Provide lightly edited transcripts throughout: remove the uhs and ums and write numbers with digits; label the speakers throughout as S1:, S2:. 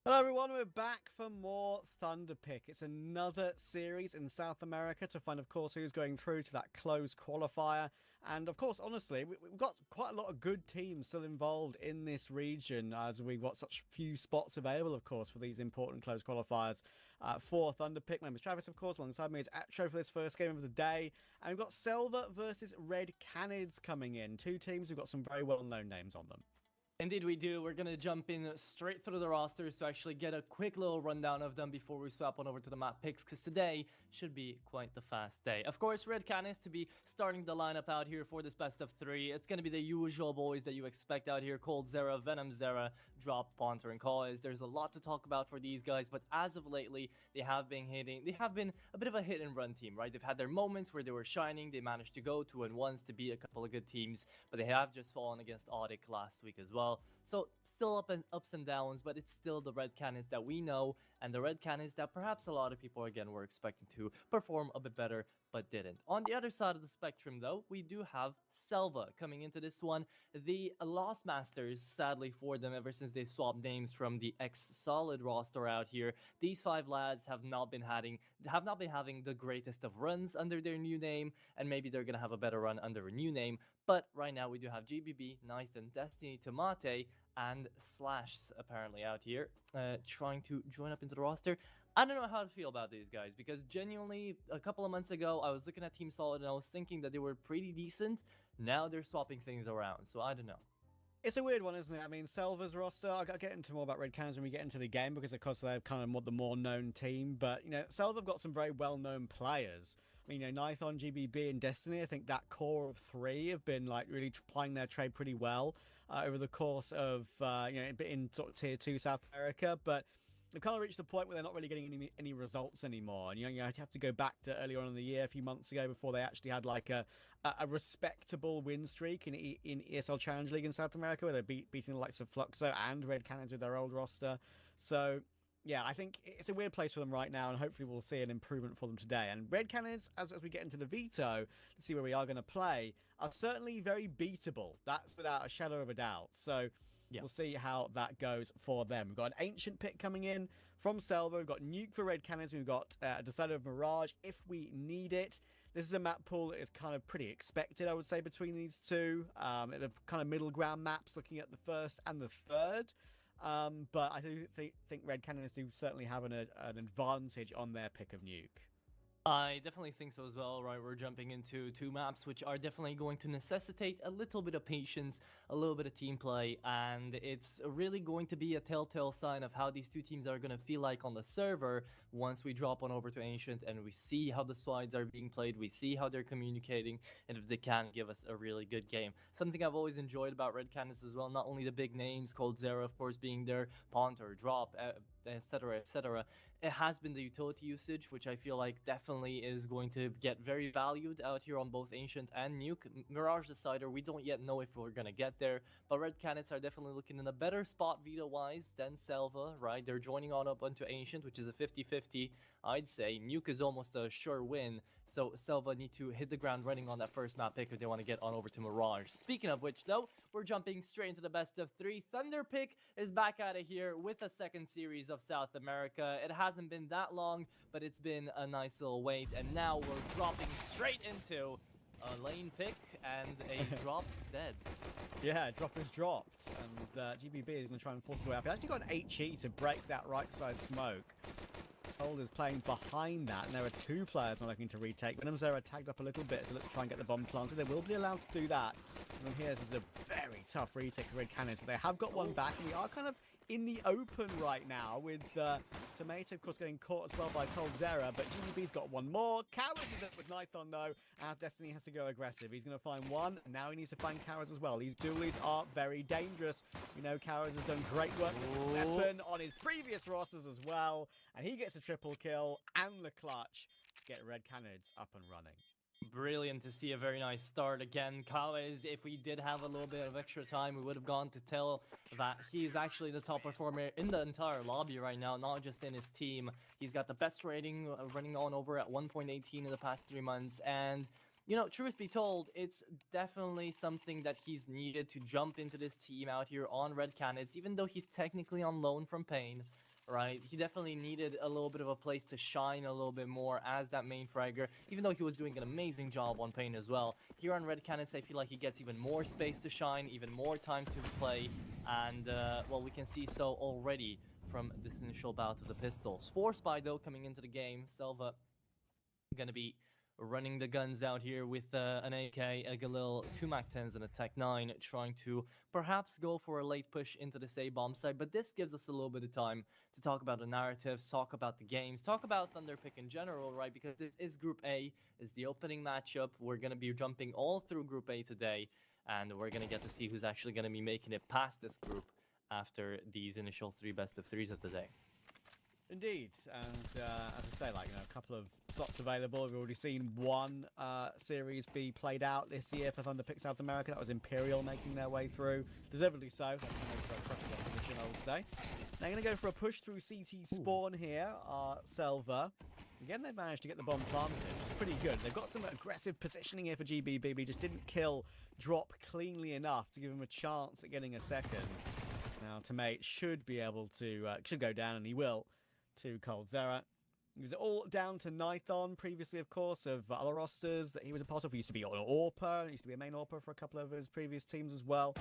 S1: Hello everyone, we're back for more Thunderpick. It's another series in South America to find, of course, who's going through to that closed qualifier. And of course, honestly, we've got quite a lot of good teams still involved in this region as we've got such few spots available, of course, for these important closed qualifiers. For Thunderpick, my name is Travis, of course, alongside me is Atro for this first game of the day. And we've got SELVA versus RED Canids coming in. Two teams who've got some very well-known names on them.
S2: Indeed we do. We're going to jump in straight through the rosters to actually get a quick little rundown of them before we swap on over to the map picks, because today should be quite the fast day. Of course, RED Canids to be starting the lineup out here for this best of three. It's going to be the usual boys that you expect out here: Cold Zera, Venom Zera, Drop, Ponter, and Cause. There's a lot to talk about for these guys, but as of lately, they have been a bit of a hit and run team, right? They've had their moments where they were shining. They managed to go 2-1s to beat a couple of good teams, but they have just fallen against Audix last week as well. So still ups and downs, but it's still the RED Canids that we know, and the RED Canids that perhaps a lot of people again were expecting to perform a bit better, but didn't. On the other side of the spectrum, though, we do have SELVA coming into this one. The Lost Masters, sadly for them, ever since they swapped names from the ex-Solid roster out here, these five lads have not been having the greatest of runs under their new name, and maybe they're gonna have a better run under a new name. But right now we do have GBB, Nathan, Destiny, Tomate, and Slash apparently out here trying to join up into the roster. I don't know how to feel about these guys, because genuinely a couple of months ago I was looking at Team Solid and I was thinking that they were pretty decent. Now they're swapping things around, so I don't know.
S1: It's a weird one, isn't it? I mean, SELVA's roster, I'll get into more about RED Canids when we get into the game, because of course they're kind of the more known team. But, SELVA have got some very well-known players. I mean, Nithon, GBB, and Destiny, I think that core of three have been, like, really plying their trade pretty well over the course of, in sort of Tier 2 South America. But they've kind of reached the point where they're not really getting any results anymore. And you have to go back to earlier on in the year, a few months ago, before they actually had like a respectable win streak in ESL Challenge League in South America, where they're beating the likes of Fluxo and RED Canids with their old roster. So yeah, I think it's a weird place for them right now, and hopefully we'll see an improvement for them today. And RED Canids, as we get into the Veto to see where we are going to play, are certainly very beatable. That's without a shadow of a doubt. So yeah, we'll see how that goes for them. We've got an Ancient pick coming in from SELVA. We've got Nuke for RED Canids. We've got a Decider of Mirage if we need it. This is a map pool that is kind of pretty expected, I would say, between these two. The kind of middle ground maps, looking at the first and the third. But I do think RED Canids do certainly have an advantage on their pick of Nuke.
S2: I definitely think so as well, right? We're jumping into two maps which are definitely going to necessitate a little bit of patience, a little bit of team play, and it's really going to be a telltale sign of how these two teams are going to feel like on the server once we drop on over to Ancient and we see how the slides are being played, we see how they're communicating, and if they can give us a really good game. Something I've always enjoyed about RED Canids as well, not only the big names, Cold Zera of course being there, Ponter, Drop, etc, etc, it has been the utility usage, which I feel like definitely is going to get very valued out here on both Ancient and Nuke. Mirage Decider, we don't yet know if we're gonna get there, but RED Canids are definitely looking in a better spot Veto wise than SELVA, right? They're joining on up onto Ancient, which is a 50-50, I'd say. Nuke is almost a sure win, so SELVA need to hit the ground running on that first map pick if they want to get on over to Mirage. Speaking of which though, we're jumping straight into the best of three. Thunderpick is back out of here with a second series of South America. It hasn't been that long, but it's been a nice little wait, and now we're dropping straight into a lane pick and a drop dead.
S1: Yeah, drop is dropped, and GBB is going to try and force his way up. He actually got an HE to break that right side smoke. Cold is playing behind that, and there are two players not looking to retake. Venom Zera tagged up a little bit, so let's try and get the bomb planted. They will be allowed to do that. And then here, this is a very tough retake for RED Canids, but they have got one back, and we are kind of in the open right now with Tomato, of course, getting caught as well by Cold Zera, but GBB's got one more. Cowards is up with Nithon, though, and Destiny has to go aggressive. He's going to find one, and now he needs to find Cowards as well. These dualies are very dangerous. We know Cowards has done great work with his weapon on his previous rosters as well, and he gets a triple kill and the clutch to get RED Canids up and running.
S2: Brilliant to see a very nice start again. Kawes, if we did have a little bit of extra time, we would have gone to tell that he's actually the top performer in the entire lobby right now, not just in his team. He's got the best rating running on over at 1.18 in the past 3 months, and truth be told, it's definitely something that he's needed to jump into this team out here on RED Canids, even though he's technically on loan from Pain. right? He definitely needed a little bit of a place to shine a little bit more as that main fragger, even though he was doing an amazing job on Pain as well. Here on Red Canids, I feel like he gets even more space to shine, even more time to play, and, well, we can see so already from this initial bout of the pistols. 4 Spy, though, coming into the game. SELVA gonna be running the guns out here with an AK, a Galil, 2 MAC-10s, and a Tech-9, trying to perhaps go for a late push into the A bomb site. But this gives us a little bit of time to talk about the narratives, talk about the games, talk about Thunderpick in general, right? Because this is Group A, is the opening matchup. We're going to be jumping all through Group A today, and we're going to get to see who's actually going to be making it past this group after these initial 3 best-of-3s of the day.
S1: Indeed, and as I say, like, you know, a couple of slots available. We've already seen one Series B played out this year for Thunderpick South America. That was Imperial making their way through, deservedly so. They're going to go for a crushing position, I would say. They're going to go for a push through CT spawn here. SELVA. Again, they've managed to get the bomb planted. It's pretty good. They've got some aggressive positioning here for GBB, but he just didn't kill Drop cleanly enough to give him a chance at getting a second. Now, Tomate should be able to, should go down, and he will, to coldzera. He was all down to Nithon previously, of course, of other rosters that he was a part of. He used to be on AWPer, he used to be a main AWPer for a couple of his previous teams as well.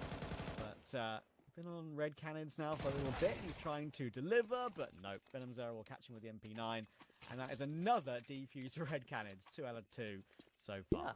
S1: But been on RED Canids now for a little bit. He's trying to deliver, but nope. Venomzera will catch him with the MP9. And that is another defuse for RED Canids. 2 out of 2 so far.
S2: Yeah.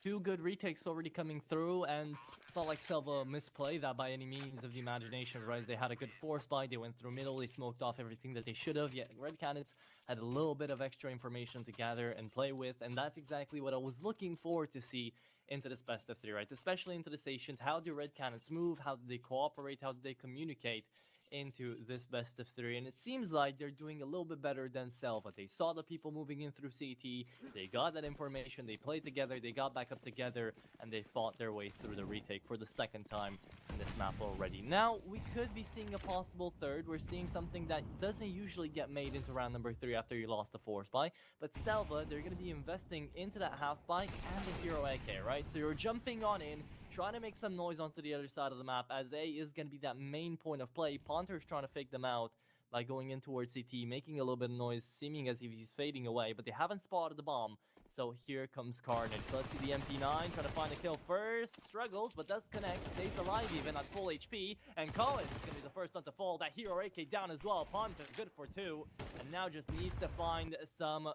S2: 2 good retakes already coming through, and it's not like SELVA misplayed that by any means of the imagination, right? They had a good 4 Spy, they went through middle, they smoked off everything that they should have, yet RED Canids had a little bit of extra information to gather and play with, and that's exactly what I was looking forward to see into this best-of-3, right? Especially into this Asian. How do RED Canids move? How do they cooperate? How do they communicate into this best-of-3? And it seems like they're doing a little bit better than SELVA. They saw the people moving in through CT, they got that information, they played together, they got back up together, and they fought their way through the retake for the 2nd time in this map already. Now, we could be seeing a possible 3rd. We're seeing something that doesn't usually get made into round number 3 after you lost the 4 Spy, but SELVA, they're going to be investing into that half bike and the hero AK, right? So you're jumping on in, trying to make some noise onto the other side of the map, as A is going to be that main point of play. Ponter's trying to fake them out by going in towards CT, making a little bit of noise, seeming as if he's fading away, but they haven't spotted the bomb. So here comes Carnage. Let's see the MP9 trying to find a kill first. Struggles, but does connect, stays alive even at full HP. And Collins is going to be the first one to fall. That hero AK down as well. Ponter good for 2. And now just needs to find some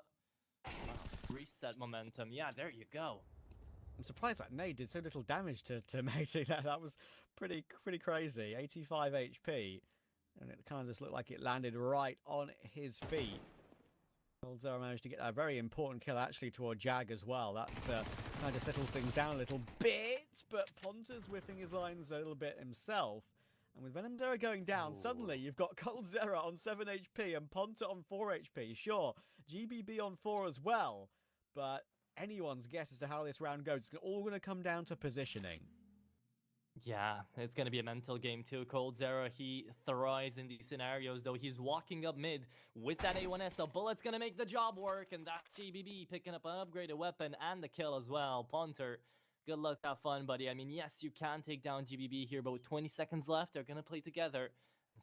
S2: reset momentum. Yeah, there you go.
S1: I'm surprised that nade did so little damage to Matey. That was pretty crazy. 85 HP. And it kind of just looked like it landed right on his feet. coldzera managed to get a very important kill actually toward Jag as well. That kind of settles things down a little bit. But Ponter's whiffing his lines a little bit himself. And with Venomzera going down, suddenly you've got coldzera on 7 HP and Ponter on 4 HP. Sure, GBB on 4 as well. But anyone's guess as to how this round goes. It's all going to come down to positioning.
S2: Yeah, it's going to be a mental game too. coldzera, he thrives in these scenarios, though. He's walking up mid with that A1S. The bullet's going to make the job work, and that's GBB picking up an upgraded weapon and the kill as well. Ponter, good luck, have fun, buddy. I mean, yes, you can take down GBB here, but with 20 seconds left, they're going to play together.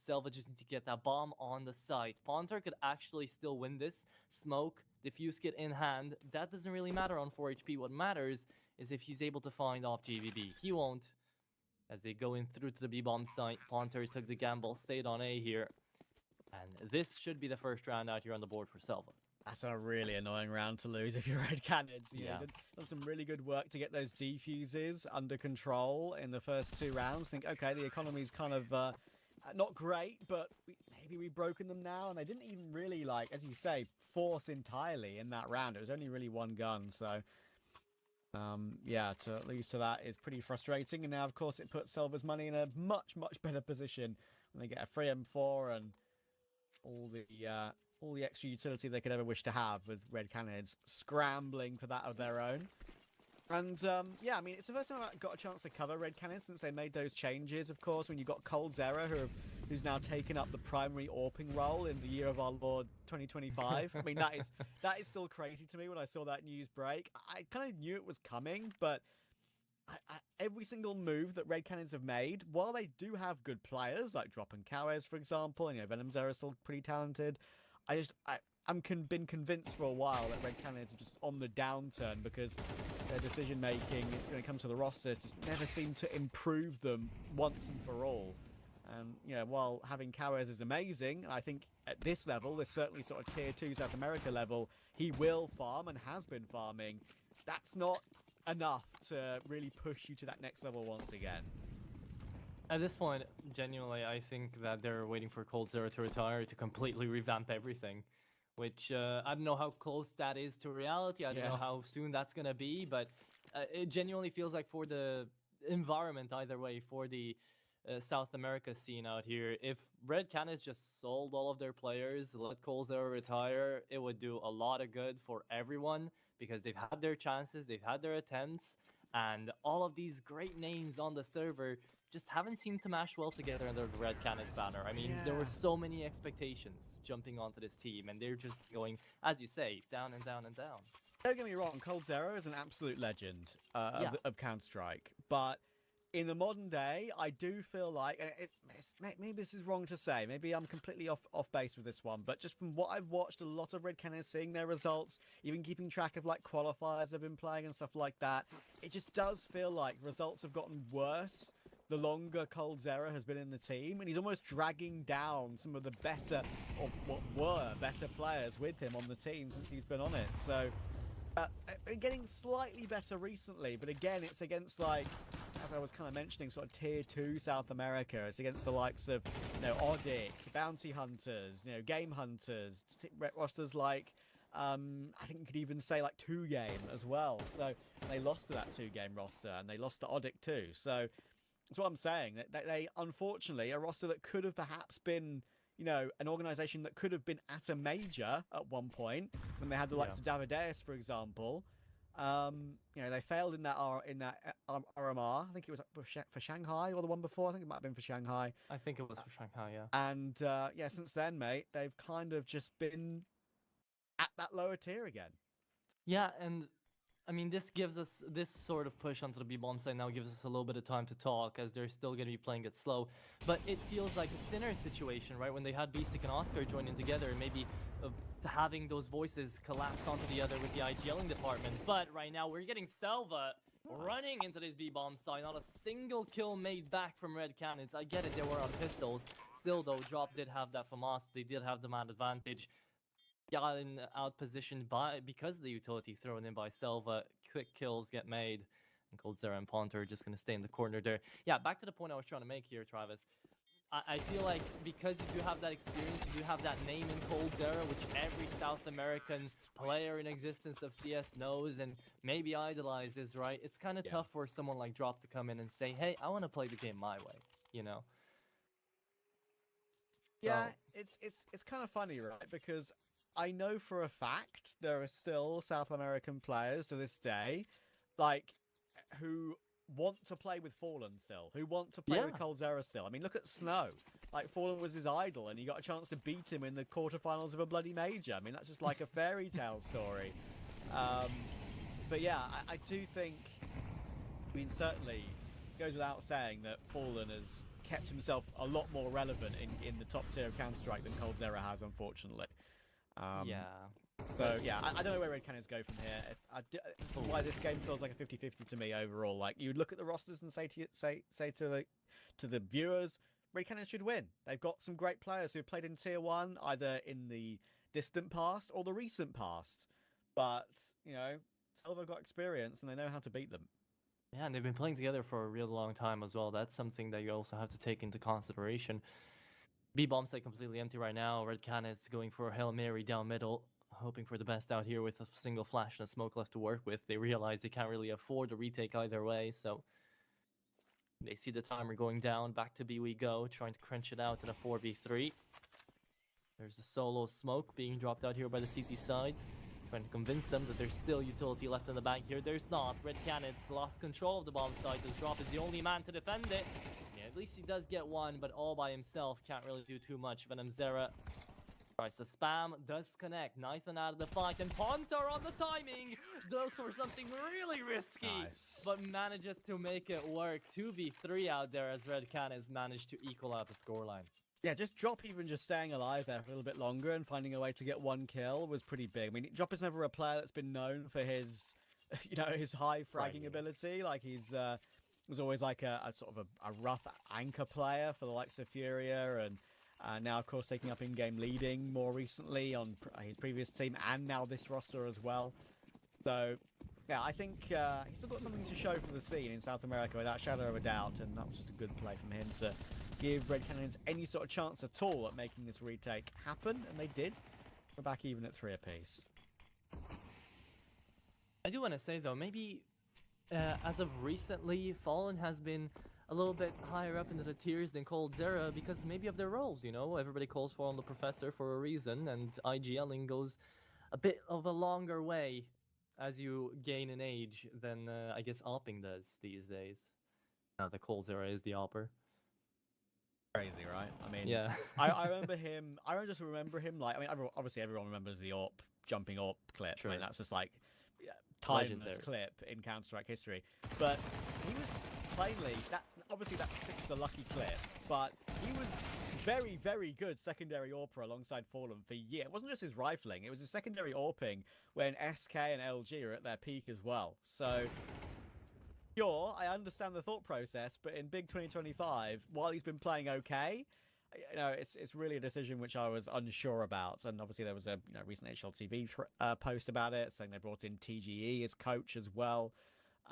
S2: SELVA just need to get that bomb on the site. Ponter could actually still win this. Smoke, diffuse kit in hand. That doesn't really matter on 4 HP. What matters is if he's able to find off GBB. He won't. As they go in through to the B-bomb site, Ponter took the gamble, stayed on A here. And this should be the first round out here on the board for SELVA.
S1: That's a really annoying round to lose if you're RED Canids. You know, done some really good work to get those defuses under control in the first 2 rounds. Think, okay, the economy's kind of not great, but maybe we've broken them now. And they didn't even really, like, as you say, force entirely in that round. It was only really 1 gun, so... yeah, to lose to that is pretty frustrating. And now, of course, it puts SELVA's money in a much better position when they get a free M4 and all the extra utility they could ever wish to have, with RED Canids scrambling for that of their own. And yeah, I mean, it's the first time I got a chance to cover RED Canids since they made those changes, of course, when you got coldzera, who's now taken up the primary AWPing role in the year of our Lord 2025. I mean, that is still crazy to me when I saw that news break. I kind of knew it was coming, but every single move that Red Canids have made, while they do have good players like Drop and Kawes, for example, and Venom Zero is still pretty talented, I'm been convinced for a while that Red Canids are just on the downturn because their decision making when it comes to the roster just never seemed to improve them once and for all. And while having Kawes is amazing, I think at this level, this certainly sort of tier 2 South America level, he will farm and has been farming. That's not enough to really push you to that next level once again.
S2: At this point, genuinely, I think that they're waiting for coldzera to retire to completely revamp everything, which I don't know how close that is to reality. I don't know how soon that's going to be, but it genuinely feels like for the environment, either way, for the South America scene out here, if Red Canids just sold all of their players, let coldzera retire, it would do a lot of good for everyone because they've had their chances, they've had their attempts, and all of these great names on the server just haven't seemed to mash well together under the Red Canids banner. I mean, there were so many expectations jumping onto this team, and they're just going, as you say, down and down and down.
S1: Don't get me wrong, coldzera is an absolute legend of Counter-Strike, but in the modern day, I do feel like, maybe this is wrong to say, maybe I'm completely off base with this one, but just from what I've watched, a lot of Red Canids, seeing their results, even keeping track of like qualifiers they've been playing and stuff like that, it just does feel like results have gotten worse the longer coldzera has been in the team, and he's almost dragging down some of the better, or what were better players with him on the team since he's been on it. So, getting slightly better recently, but again, it's against, like, as I was kind of mentioning, sort of tier 2 South America. It's against the likes of, Odic, Bounty Hunters, Game Hunters, rosters like, I think you could even say like 2Game as well. So they lost to that 2Game roster, and they lost to Odic too. So that's what I'm saying. That they, unfortunately, a roster that could have perhaps been, an organization that could have been at a major at one point when they had the likes of Davideus, for example. They failed in that RMR. I think it was for Shanghai or the one before. I think it might have been for Shanghai.
S2: I think it was for Shanghai, yeah.
S1: And since then, mate, they've kind of just been at that lower tier again. Yeah,
S2: and I mean, this gives us, this sort of push onto the B-bomb side now gives us a little bit of time to talk, as they're still going to be playing it slow. But it feels like a Sinner situation, right? When they had Beastic and Oscar joining together, and maybe having those voices collapse onto the other with the IGLing department. But right now, we're getting SELVA running into this B-bomb side. Not a single kill made back from Red Canids. I get it, they were on pistols. Still, though, Drop did have that FAMAS. They did have the man advantage. Got in out position because of the utility thrown in by SELVA. Quick kills get made, and coldzera and Ponter are just going to stay in the corner there. Yeah, back to the point I was trying to make here, Travis. I feel like because you do have that experience, you do have that name in coldzera, which every South American player in existence of CS knows and maybe idolizes, right? It's kind of tough for someone like Drop to come in and say, hey, I want to play the game my way,
S1: Yeah, it's kind of funny, right? Because I know for a fact there are still South American players to this day, like, who want to play with Fallen still, who want to play with coldzera still. I mean, look at Snow. Like, Fallen was his idol, and he got a chance to beat him in the quarterfinals of a bloody major. I mean, that's just like a fairy tale story. But yeah, I do think, I mean, certainly it goes without saying that Fallen has kept himself a lot more relevant in the top tier of Counter-Strike than coldzera has, unfortunately. So yeah, I don't know where Red Canids go from here. This is why this game feels like a 50-50 to me overall. Like, you look at the rosters and say to the viewers, Red Canids should win. They've got some great players who have played in tier 1, either in the distant past or the recent past. But SELVA got experience and they know how to beat them.
S2: Yeah, and they've been playing together for a real long time as well. That's something that you also have to take into consideration. B-bomb site completely empty right now. Red Canids going for a Hail Mary down middle, hoping for the best out here with a single flash and a smoke left to work with. They realize they can't really afford a retake either way, so they see the timer going down. Back to B we go, trying to crunch it out in a 4v3. There's a solo smoke being dropped out here by the CT side, trying to convince them that there's still utility left in the bank here. There's not. Red Canids lost control of the bomb site. This Drop is the only man to defend it. Yeah, at least he does get one, but all by himself. Can't really do too much. Venom Zera Tries to spam, does connect. Nathan out of the fight, and Pontar on the timing. Goes for something really risky,
S1: Nice.
S2: but manages to make it work. 2v3 out there as RED Canids managed to equal out the scoreline.
S1: Yeah, just Drop even just staying alive there for a little bit longer and finding a way to get one kill was pretty big. I mean, Drop is never a player that's been known for his, his high fragging ability. Like he's was always like a sort of a rough anchor player for the likes of Furia and. Now, of course, taking up in-game leading more recently on his previous team and now this roster as well. So, yeah, I think he's still got something to show for the scene in South America without shadow of a doubt, and that was just a good play from him to give RED Canids any sort of chance at all at making this retake happen, and they did. We're back even at 3 apiece.
S2: I do want to say, though, maybe as of recently, Fallen has been a little bit higher up into the tiers than coldzera because maybe of their roles, Everybody calls Fallen the Professor for a reason, and IGLing goes a bit of a longer way as you gain in age than, I guess, Opping does these days. Now the coldzera is the Opper.
S1: Crazy, right? I mean,
S2: yeah.
S1: I remember him, just remember him, like, I mean, obviously everyone remembers the AWP, jumping AWP clip.
S2: True.
S1: I mean, that's just like, timeless
S2: Legendary
S1: clip in Counter-Strike history. But he was plainly, obviously that was a lucky clip, but he was very, very good secondary AWPer alongside Fallen for years. It wasn't just his rifling, it was his secondary AWPing when SK and LG are at their peak as well. So, sure, I understand the thought process, but in Big 2025, while he's been playing okay, it's really a decision which I was unsure about. And obviously there was a recent HLTV post about it, saying they brought in TGE as coach as well.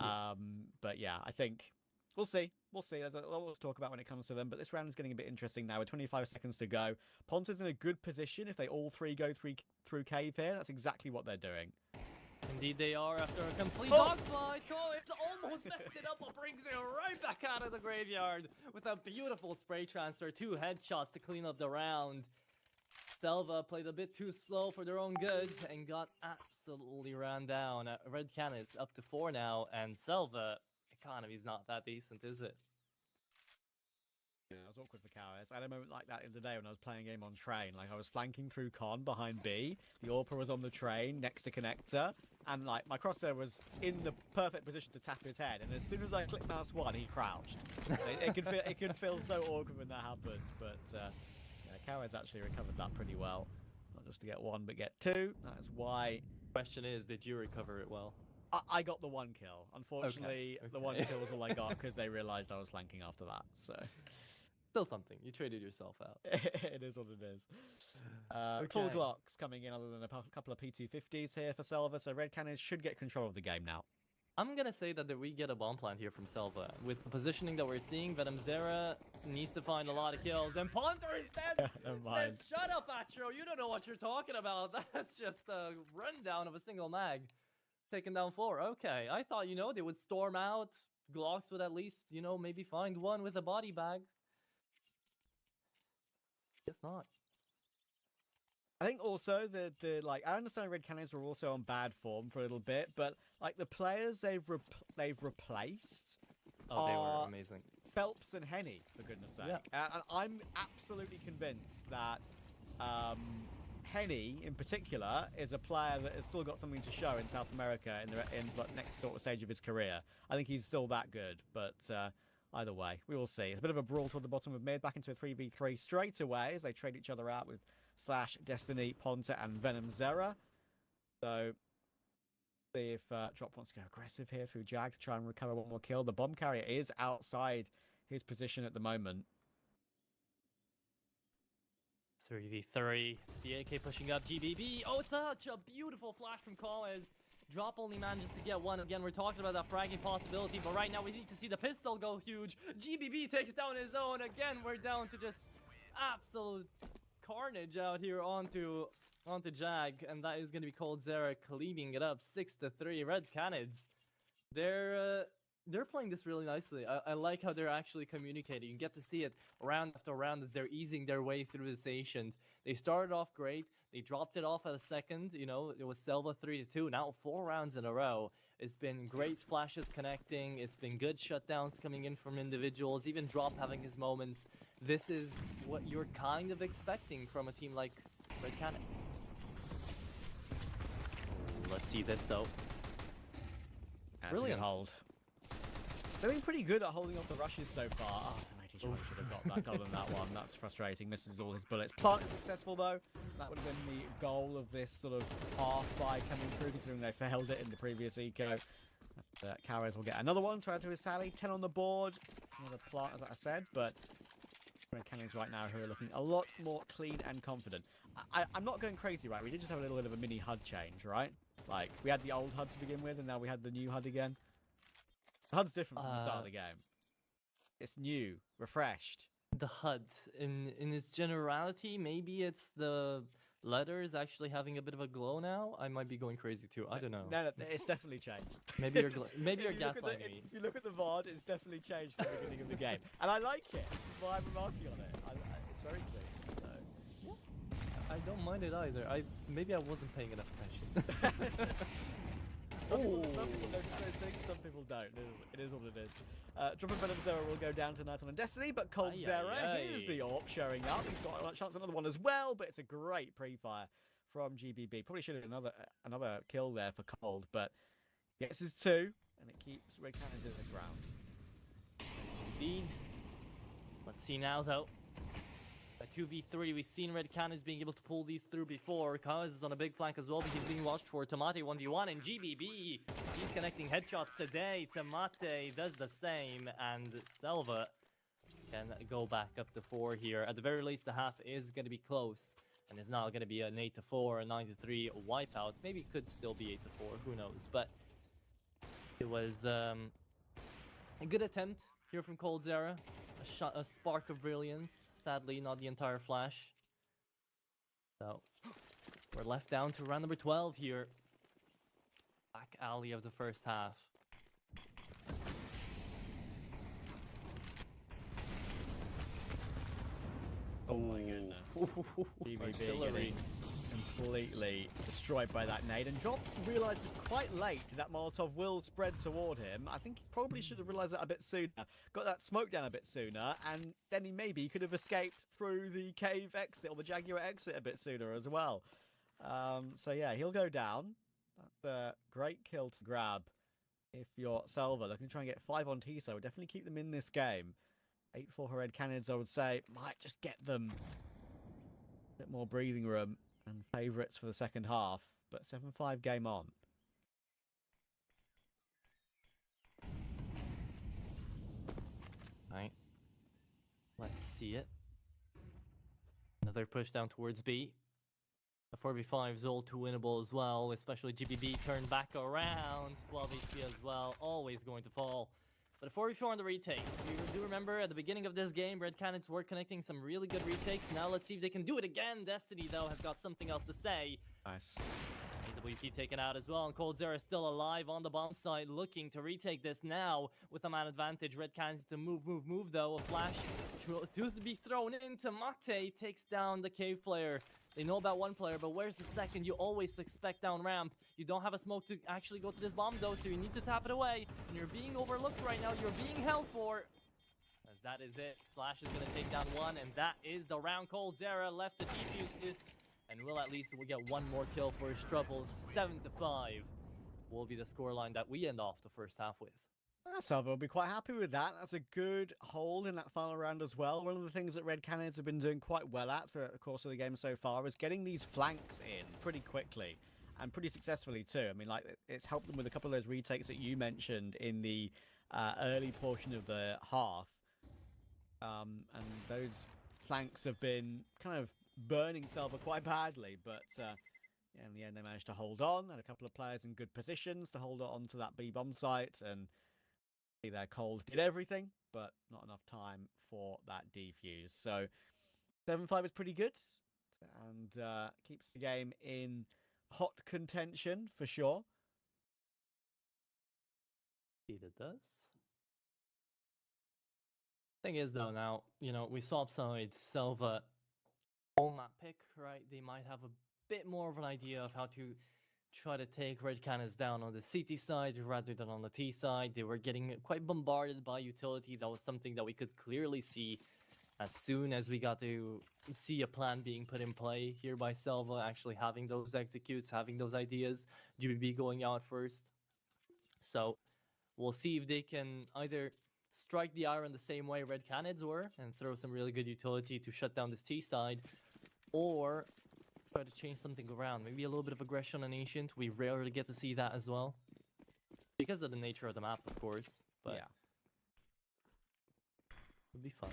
S2: Yeah.
S1: But yeah, I think we'll see. There's a lot to talk about when it comes to them, but this round is getting a bit interesting now with 25 seconds to go. Pontar's in a good position if they all three go through cave here. That's exactly what they're doing.
S2: Indeed they are after a complete dogfight. It's almost messed it up, but brings it right back out of the graveyard with a beautiful spray transfer. 2 headshots to clean up the round. SELVA played a bit too slow for their own goods and got absolutely ran down. RED Canids up to 4 now, and SELVA economy's not that decent, is it?
S1: Yeah, it was awkward for Cowards. I had a moment like that the other day when I was playing a game on train. Like, I was flanking through Con behind B, the AWPer was on the train next to connector, and like my crosshair was in the perfect position to tap his head, and as soon as I clicked mouse 1, he crouched. It can feel so awkward when that happens, but yeah, Cowards actually recovered that pretty well. Not just to get 1, but get 2. That is why.
S2: Question is, did you recover it well?
S1: I got the 1 kill. Unfortunately,
S2: okay.
S1: The 1 kill was all I got because they realized I was flanking after that. So.
S2: Still something. You traded yourself out.
S1: It is what it is. Full Glocks coming in other than a couple of P250s here for SELVA, so RED Canids should get control of the game now.
S2: I'm going to say that we get a bomb plant here from SELVA. With the positioning that we're seeing, venomZera needs to find a lot of kills, and Pontar is dead!
S1: Never mind.
S2: Says, shut up, Atro, you don't know what you're talking about. That's just a rundown of a single mag. Taking down 4. Okay, I thought, they would storm out. Glocks would at least, maybe find one with a body bag. Guess not.
S1: I think also I understand RED Canids were also on bad form for a little bit, but like the players they've replaced
S2: they were amazing.
S1: Phelps and Henny, for goodness sake.
S2: Yeah.
S1: And I'm absolutely convinced that Henny in particular is a player that has still got something to show in South America in the next sort of stage of his career. I think he's still that good, but either way, we will see. It's a bit of a brawl toward the bottom of mid, back into a 3v3 straight away as they trade each other out with Slash, Destiny, Pontar, and venomZera. So, see if Drop wants to go aggressive here through Jag to try and recover 1 more kill. The bomb carrier is outside his position at the moment.
S2: 3v3. It's the AK pushing up GBB. Oh, such a beautiful flash from Canids. Drop only manages to get 1. Again, we're talking about that fragging possibility, but right now we need to see the pistol go huge. GBB takes down his own. Again, we're down to just absolute carnage out here onto Jag, and that is going to be coldzera cleaning it up 6-3. RED Canids. They're playing this really nicely. I like how they're actually communicating. You get to see it round after round as they're easing their way through the stations. They started off great. They dropped it off at a second. It was SELVA 3-2. Now 4 rounds in a row. It's been great flashes connecting. It's been good shutdowns coming in from individuals. Even Drop having his moments. This is what you're kind of expecting from a team like Red Canids. Let's see this though.
S1: That's a good hold. Doing pretty good at holding off the rushes so far. Oh, should have got that goal on that one. That's frustrating. Misses all his bullets. Plant is successful though. That would have been the goal of this sort of half by coming through, considering they failed it in the previous eco. Cowers will get another one to add to his tally. 10 on the board. Another plant, as I said, but Canids right now who are looking a lot more clean and confident. I'm not going crazy, right? We did just have a little bit of a mini HUD change, right? Like, we had the old HUD to begin with, and now we had the new HUD again. The HUD's different from the start of the game. It's new, refreshed.
S2: The HUD, in its generality, maybe it's the letters actually having a bit of a glow now. I might be going crazy too. I don't know.
S1: No, it's definitely changed.
S2: Maybe you're gaslighting me.
S1: If you look at the VOD, it's definitely changed at the beginning of the game, and I like it. That's why I'm remarking on it. It's very clean. So
S2: yeah, I don't mind it either. Maybe I wasn't paying enough attention.
S1: Some people notice those things, some people don't. It is what it is. Drop Venom Zero will go down tonight on Destiny, but Cold Zera, here's the AWP showing up. He's got a chance at another one as well, but it's a great pre-fire from GBB. Probably should have another kill there for Cold, but gets his 2, and it keeps Red Canids in this round.
S2: Indeed. Let's see now, though. A 2v3, we've seen Red Canids being able to pull these through before. Kaz is on a big flank as well, but he's being watched for. Tamate 1v1 and GBB. He's connecting headshots today. Tamate does the same, and SELVA can go back up to 4 here. At the very least, the half is going to be close, and it's now going to be an 8-4, a 9-3 wipeout. Maybe it could still be 8-4, who knows? But it was a good attempt here from Cold Zera. A spark of brilliance. Sadly, not the entire flash. So, we're left down to round number 12 here. Back alley of the first half.
S1: Oh my goodness. BBB getting completely destroyed by that nade, and Drop realizes quite late that Molotov will spread toward him. I think he probably should have realized that a bit sooner, got that smoke down a bit sooner, and then he maybe could have escaped through the cave exit or the Jaguar exit a bit sooner as well. So yeah, he'll go down. That's a great kill to grab if you're SELVA. Looking to try and get 5 on T, so definitely keep them in this game. 8 for RED Canids, I would say, might just get them a bit more breathing room and favourites for the second half, but 7-5 game on.
S2: Right. Let's see it. Another push down towards B. The 4v5 is all too winnable as well, especially GBB turned back around. 12 HP as well, always going to fall. But a 4v4 on the retake. You do remember at the beginning of this game, Red Canids were connecting some really good retakes. Now let's see if they can do it again. Destiny, though, has got something else to say.
S1: Nice.
S2: AWP taken out as well, and Cold Zera still alive on the bomb site, looking to retake this now with a man advantage. Red Canids to move, though. A flash to be thrown into Mate, takes down the cave player. They know about one player, but where's the second? You always expect down ramp. You don't have a smoke to actually go to this bomb, though, so you need to tap it away. And you're being overlooked right now. You're being held for. As that is it. Slash is going to take down one, and that is the round. Cold Zera left to defuse this, and will at least get one more kill for his troubles. 7-5 will be the scoreline that we end off the first half with.
S1: SELVA will be quite happy with that. That's a good hold in that final round as well. One of the things that RED Canids have been doing quite well at throughout the course of the game so far is getting these flanks in pretty quickly and pretty successfully too. I mean, like, it's helped them with a couple of those retakes that you mentioned in the early portion of the half. And those flanks have been kind of burning SELVA quite badly, but in the end they managed to hold on. Had a couple of players in good positions to hold on to that B bomb site, and their Cold did everything, but not enough time for that defuse. So 7-5 is pretty good, and keeps the game in hot contention for sure.
S2: Indeed it does. Thing is, though, now, we saw upside SELVA on that pick, right? They might have a bit more of an idea of how to try to take RED Canids down on the CT side rather than on the T side. They were getting quite bombarded by utility. That was something that we could clearly see as soon as we got to see a plan being put in play here by SELVA, actually having those executes, having those ideas, GBB going out first. So we'll see if they can either strike the iron the same way Red Canids were and throw some really good utility to shut down this T side, or try to change something around. Maybe a little bit of aggression on Ancient. We rarely get to see that as well, because of the nature of the map, of course. But
S1: yeah,
S2: it'll be fun.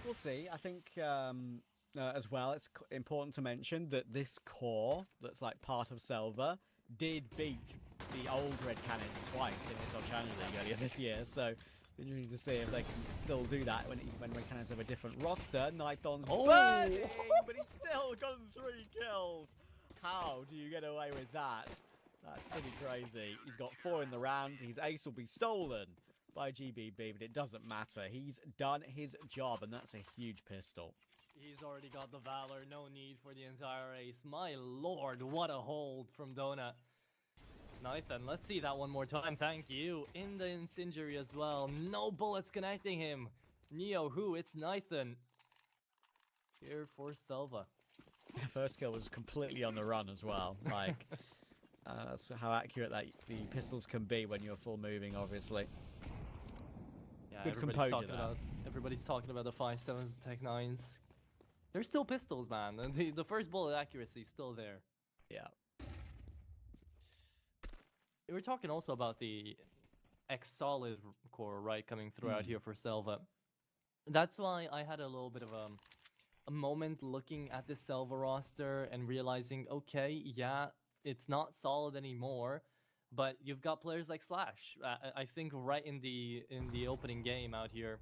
S1: We'll see. I think as well, it's important to mention that this core that's like part of SELVA did beat the old Red Canids twice in this Oceania League earlier this year. So interesting to see if they can still do that when Red Canids have a different roster. Nithon's burning, but he's still gotten 3 kills. How do you get away with that? That's pretty crazy. He's got 4 in the round. His ace will be stolen by GBB, but it doesn't matter. He's done his job, and that's a huge pistol.
S2: He's already got the Valor. No need for the entire ace. My lord, what a hold from Donut. Nithon, let's see that one more time. Thank you. In the incendiary as well. No bullets connecting him. Neo, who? It's Nithon. Here for SELVA.
S1: First kill was completely on the run as well. Like, that's how accurate that the pistols can be when you're full moving, obviously.
S2: Yeah,
S1: good composure there.
S2: Everybody's talking about the 5.7s and Tech 9s. They're still pistols, man. And the first bullet accuracy is still there.
S1: Yeah.
S2: We were talking also about the X-Solid core, right, coming through out here for SELVA. That's why I had a little bit of a moment looking at the SELVA roster and realizing, okay, yeah, it's not solid anymore, but you've got players like Slash. I think right in the opening game out here,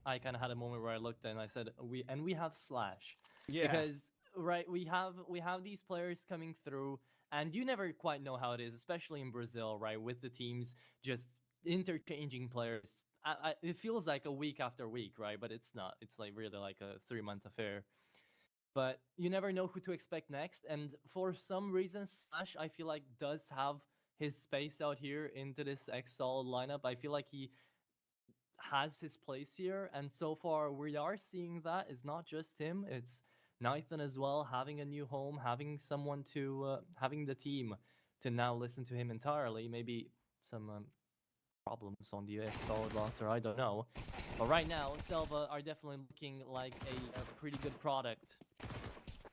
S2: I kind of had a moment where I looked and I said, we have Slash.
S1: Yeah.
S2: Because right, we have these players coming through, and you never quite know how it is, especially in Brazil, right, with the teams just interchanging players. It feels like a week after week, right? But it's not. It's like really like a 3-month affair. But you never know who to expect next. And for some reason, Slash, I feel like, does have his space out here into this X-Solid lineup. I feel like he has his place here. And so far, we are seeing that. It's not just him. It's Nithon as well, having a new home, having someone to, having the team to now listen to him entirely. Maybe some problems on the X-Solid roster, I don't know. But right now, SELVA are definitely looking like a pretty good product.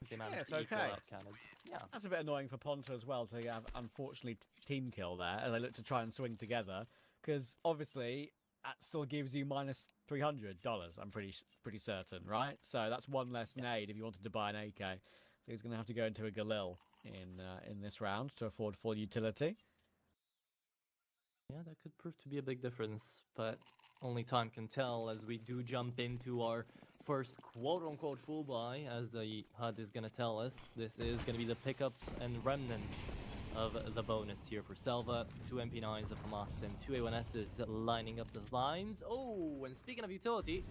S2: They managed to equal out Canids. Yeah.
S1: That's a bit annoying for Ponta as well to have, unfortunately, team kill there as they look to try and swing together. Because obviously, that still gives you minus $300, I'm pretty certain, right? So that's one less nade if you wanted to buy an AK. So he's going to have to go into a Galil in this round to afford full utility.
S2: Yeah, that could prove to be a big difference, but only time can tell as we do jump into our first quote-unquote full buy, as the HUD is going to tell us. This is going to be the pickups and remnants of the bonus here for SELVA. 2 MP9s of Hamas and 2 A1Ss lining up the lines. Oh, and speaking of utility,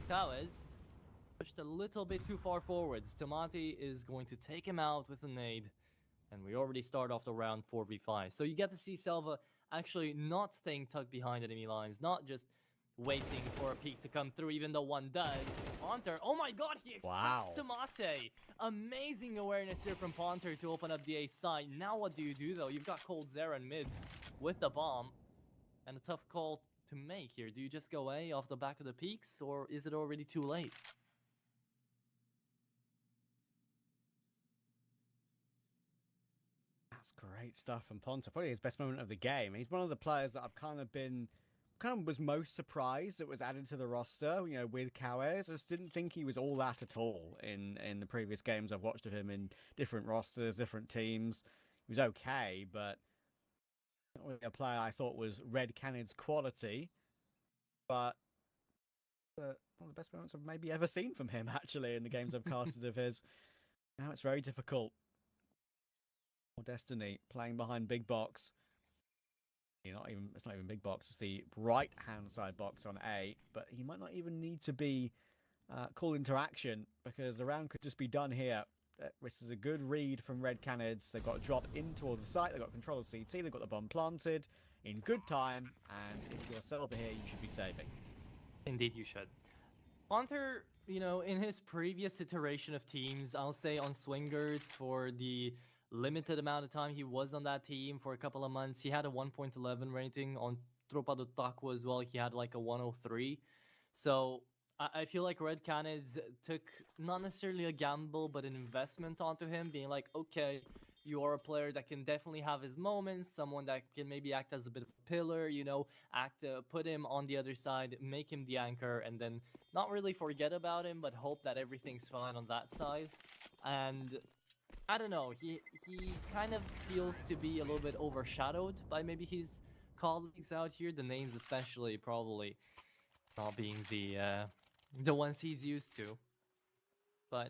S2: Towers pushed a little bit too far forwards. Tomati is going to take him out with a nade, and we already start off the round 4v5. So you get to see SELVA actually not staying tucked behind enemy lines, not just waiting for a peek to come through, even though one does. Ponter, oh my god, he expects Tomate. Amazing awareness here from Ponter to open up the A side. Now what do you do though? You've got Cold Zera in mid with the bomb, and a tough call to make here. Do you just go away off the back of the peaks, or is it already too late?
S1: Great stuff from Ponta. Probably his best moment of the game. He's one of the players that I've kind of was most surprised that was added to the roster, you know, with Cowes. I just didn't think he was all that at all in the previous games I've watched of him in different rosters, different teams. He was okay, but not really a player I thought was Red Canids quality. But one of the best moments I've maybe ever seen from him, actually, in the games I've casted of his. Now it's very difficult. Destiny playing behind big box. It's not even big box, it's the right hand side box on A, but he might not even need to be called into action because the round could just be done here. This is a good read from Red Canids. They've got a drop in towards the site, they've got control of CT, they've got the bomb planted in good time, and if you're SELVA here, you should be saving.
S2: Indeed you should. Ponter, you know, in his previous iteration of teams, I'll say on Swingers for the limited amount of time he was on that team for a couple of months, he had a 1.11 rating. On Tropa do Taco as well, he had like a 103. So I feel like Red Canids took not necessarily a gamble, but an investment onto him, being like, okay, you are a player that can definitely have his moments, someone that can maybe act as a bit of a pillar, you know, put him on the other side, make him the anchor, and then not really forget about him, but hope that everything's fine on that side. And I don't know, he kind of feels to be a little bit overshadowed by maybe his colleagues out here, the names especially probably not being the ones he's used to. But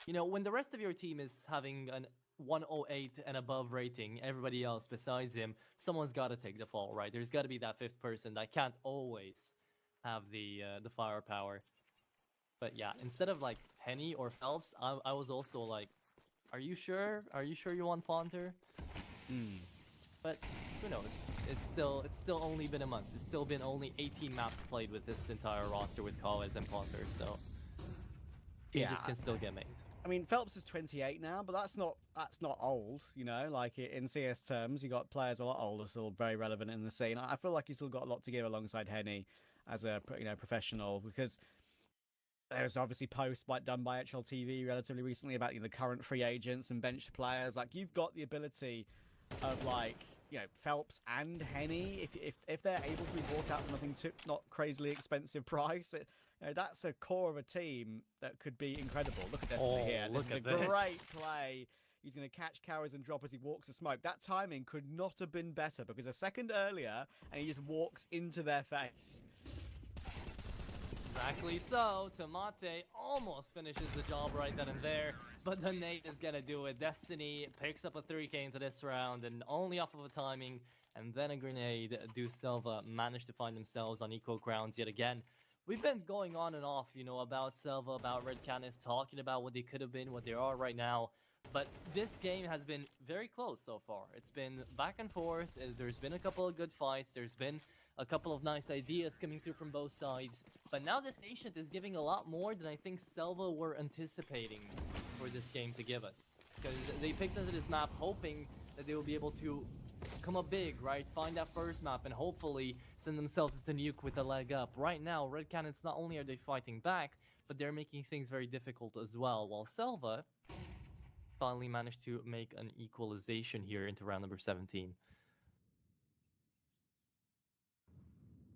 S2: you know, when the rest of your team is having an 108 and above rating, everybody else besides him, someone's got to take the fall, right? There's got to be that fifth person that can't always have the firepower. But yeah, instead of like Henny or Phelps, I was also like, are you sure? Are you sure you want Ponter? But who knows? It's still only been a month. It's still been only 18 maps played with this entire roster with Kawes and Ponter, so changes can still get made.
S1: I mean, Phelps is 28 now, but that's not old, you know. Like in CS terms, you got players a lot older, still very relevant in the scene. I feel like he's still got a lot to give alongside Henny as a professional, because there's obviously posts done by HLTV relatively recently about the current free agents and benched players. Like, you've got the ability of Phelps and Henny, if they're able to be bought out for nothing not crazily expensive price. That's a core of a team that could be incredible. Look at Destiny here. This is a great play. He's going to catch Kawes and drop as he walks the smoke. That timing could not have been better, because a second earlier, and he just walks into their face.
S2: Exactly so. Tomate almost finishes the job right then and there, but the nade is going to do it. Destiny picks up a 3k into this round, and only off of a timing, and then a grenade. Do SELVA manage to find themselves on equal grounds yet again. We've been going on and off, about SELVA, about Red Canids, talking about what they could have been, what they are right now. But this game has been very close so far. It's been back and forth. There's been a couple of good fights. There's been a couple of nice ideas coming through from both sides. But now this Ancient is giving a lot more than I think SELVA were anticipating for this game to give us. Because they picked into this map hoping that they will be able to come up big, right? Find that first map and hopefully send themselves to Nuke with a leg up. Right now, Red Canids, not only are they fighting back, but they're making things very difficult as well. While SELVA finally managed to make an equalization here into round number 17.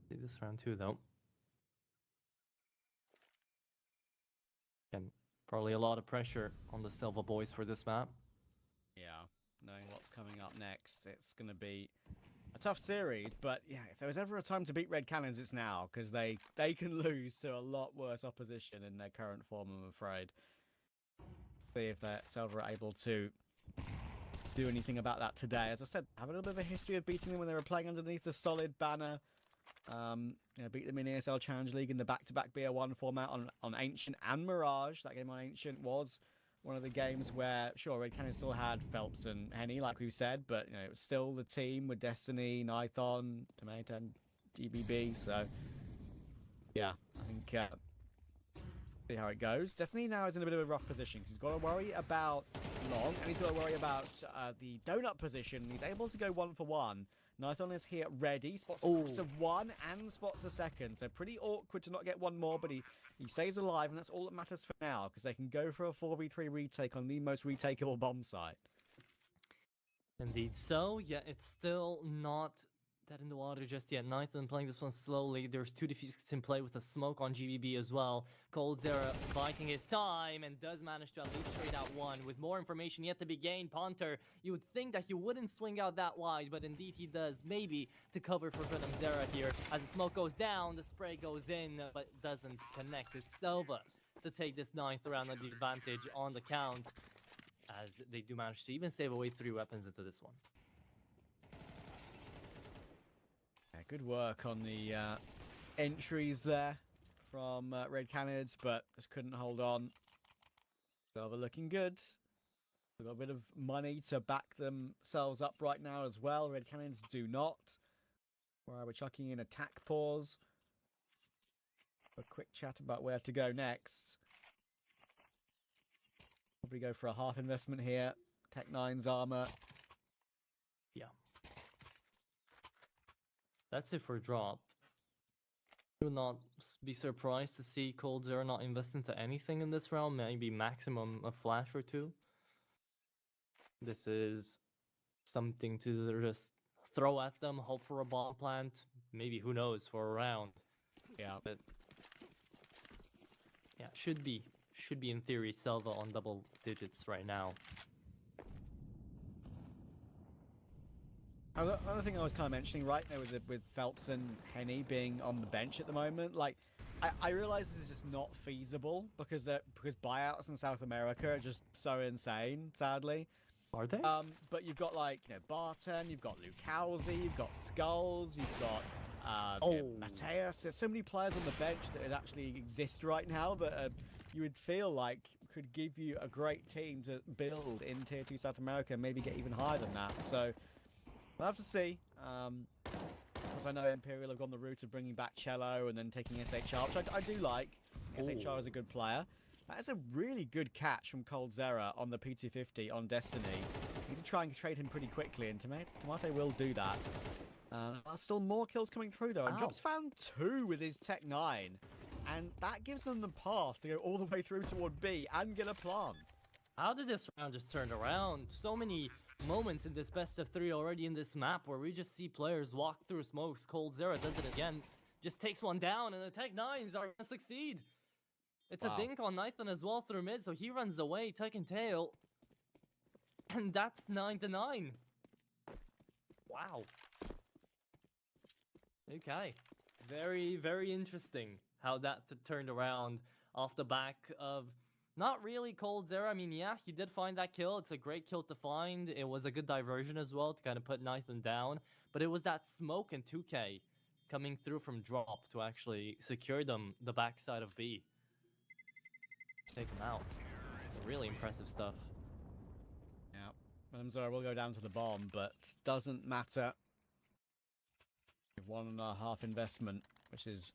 S2: See this round too, though. Again, probably a lot of pressure on the SELVA boys for this map.
S1: Yeah, knowing what's coming up next, it's going to be a tough series. But yeah, if there was ever a time to beat Red Canids, it's now, because they can lose to a lot worse opposition in their current form, I'm afraid. See if that SELVA are able to do anything about that today. As I said, have a little bit of a history of beating them when they were playing underneath a solid banner. Beat them in ESL Challenge League in the back-to-back BO1 format on Ancient and Mirage. That game on Ancient was one of the games where, sure, Red Canids still had Phelps and Henny, like we said, but it was still the team with Destiny, Nython, Tomato, and GBB. So yeah, I think see how it goes. Destiny now is in a bit of a rough position. He's got to worry about Long, and he's got to worry about the donut position. He's able to go 1-for-1. Nython is here ready, spots a one and spots a second, so pretty awkward to not get one more, but he stays alive, and that's all that matters for now, because they can go for a 4v3 retake on the most retakeable bomb site.
S2: Indeed so. Yeah, it's still not dead in the water just yet. Nython playing this one slowly. There's two defuses in play with a smoke on GBB as well. coldzera biding his time and does manage to at least trade out one. With more information yet to be gained, Ponter, you would think that he wouldn't swing out that wide, but indeed he does, maybe to cover for Zera here. As the smoke goes down, the spray goes in, but doesn't connect. It's SELVA to take this 9th round at the advantage on the count, as they do manage to even save away 3 weapons into this one.
S1: Yeah, good work on the entries there from Red Canids, but just couldn't hold on. SELVA looking good. They've got a bit of money to back themselves up right now as well. Red Canids do not. Where we're chucking in attack pause. A quick chat about where to go next. Probably go for a half investment here. Tech 9's armor.
S2: Yeah. That's it for drop. I would not be surprised to see Cold Zero not invest into anything in this round. Maybe maximum a flash or two. This is something to just throw at them, hope for a bomb plant. Maybe, who knows, for a round.
S1: Yeah.
S2: But yeah, should be in theory SELVA on double digits right now.
S1: Another thing I was kind of mentioning right now with Phelps and Henny being on the bench at the moment, like I realize this is just not feasible because buyouts in South America are just so insane, sadly.
S2: Are they?
S1: But you've got like Barton, you've got Lukowski, you've got Skulls, you've got Mateus. There's so many players on the bench that actually exist right now that you would feel like could give you a great team to build in Tier 2 South America and maybe get even higher than that. So we'll have to see. Because I know Imperial have gone the route of bringing back Cello and then taking SHR, which I do like. SHR is a good player. That is a really good catch from Cold Zera on the P250 on Destiny. You need to try and trade him pretty quickly, and Tomate will do that. Still more kills coming through, though. And Drop's found 2 with his Tech 9. And that gives them the path to go all the way through toward B and get a plant.
S2: How did this round just turn around? So many moments in this best of 3 already in this map where we just see players walk through smokes. Cold Zera does it again. Just takes one down, and the Tech 9s are going to succeed. It's a dink on Nathan as well through mid, so he runs away, taking tail. And that's 9-9. Wow. Okay. Very, very interesting how that turned around off the back of not really Cold Zera. I mean, yeah, he did find that kill. It's a great kill to find. It was a good diversion as well to kind of put Nathan down. But it was that smoke and 2K coming through from drop to actually secure them the backside of B. Take him out. Really impressive stuff.
S1: Yeah. Zera will go down to the bomb, but doesn't matter. 1.5 investment, which is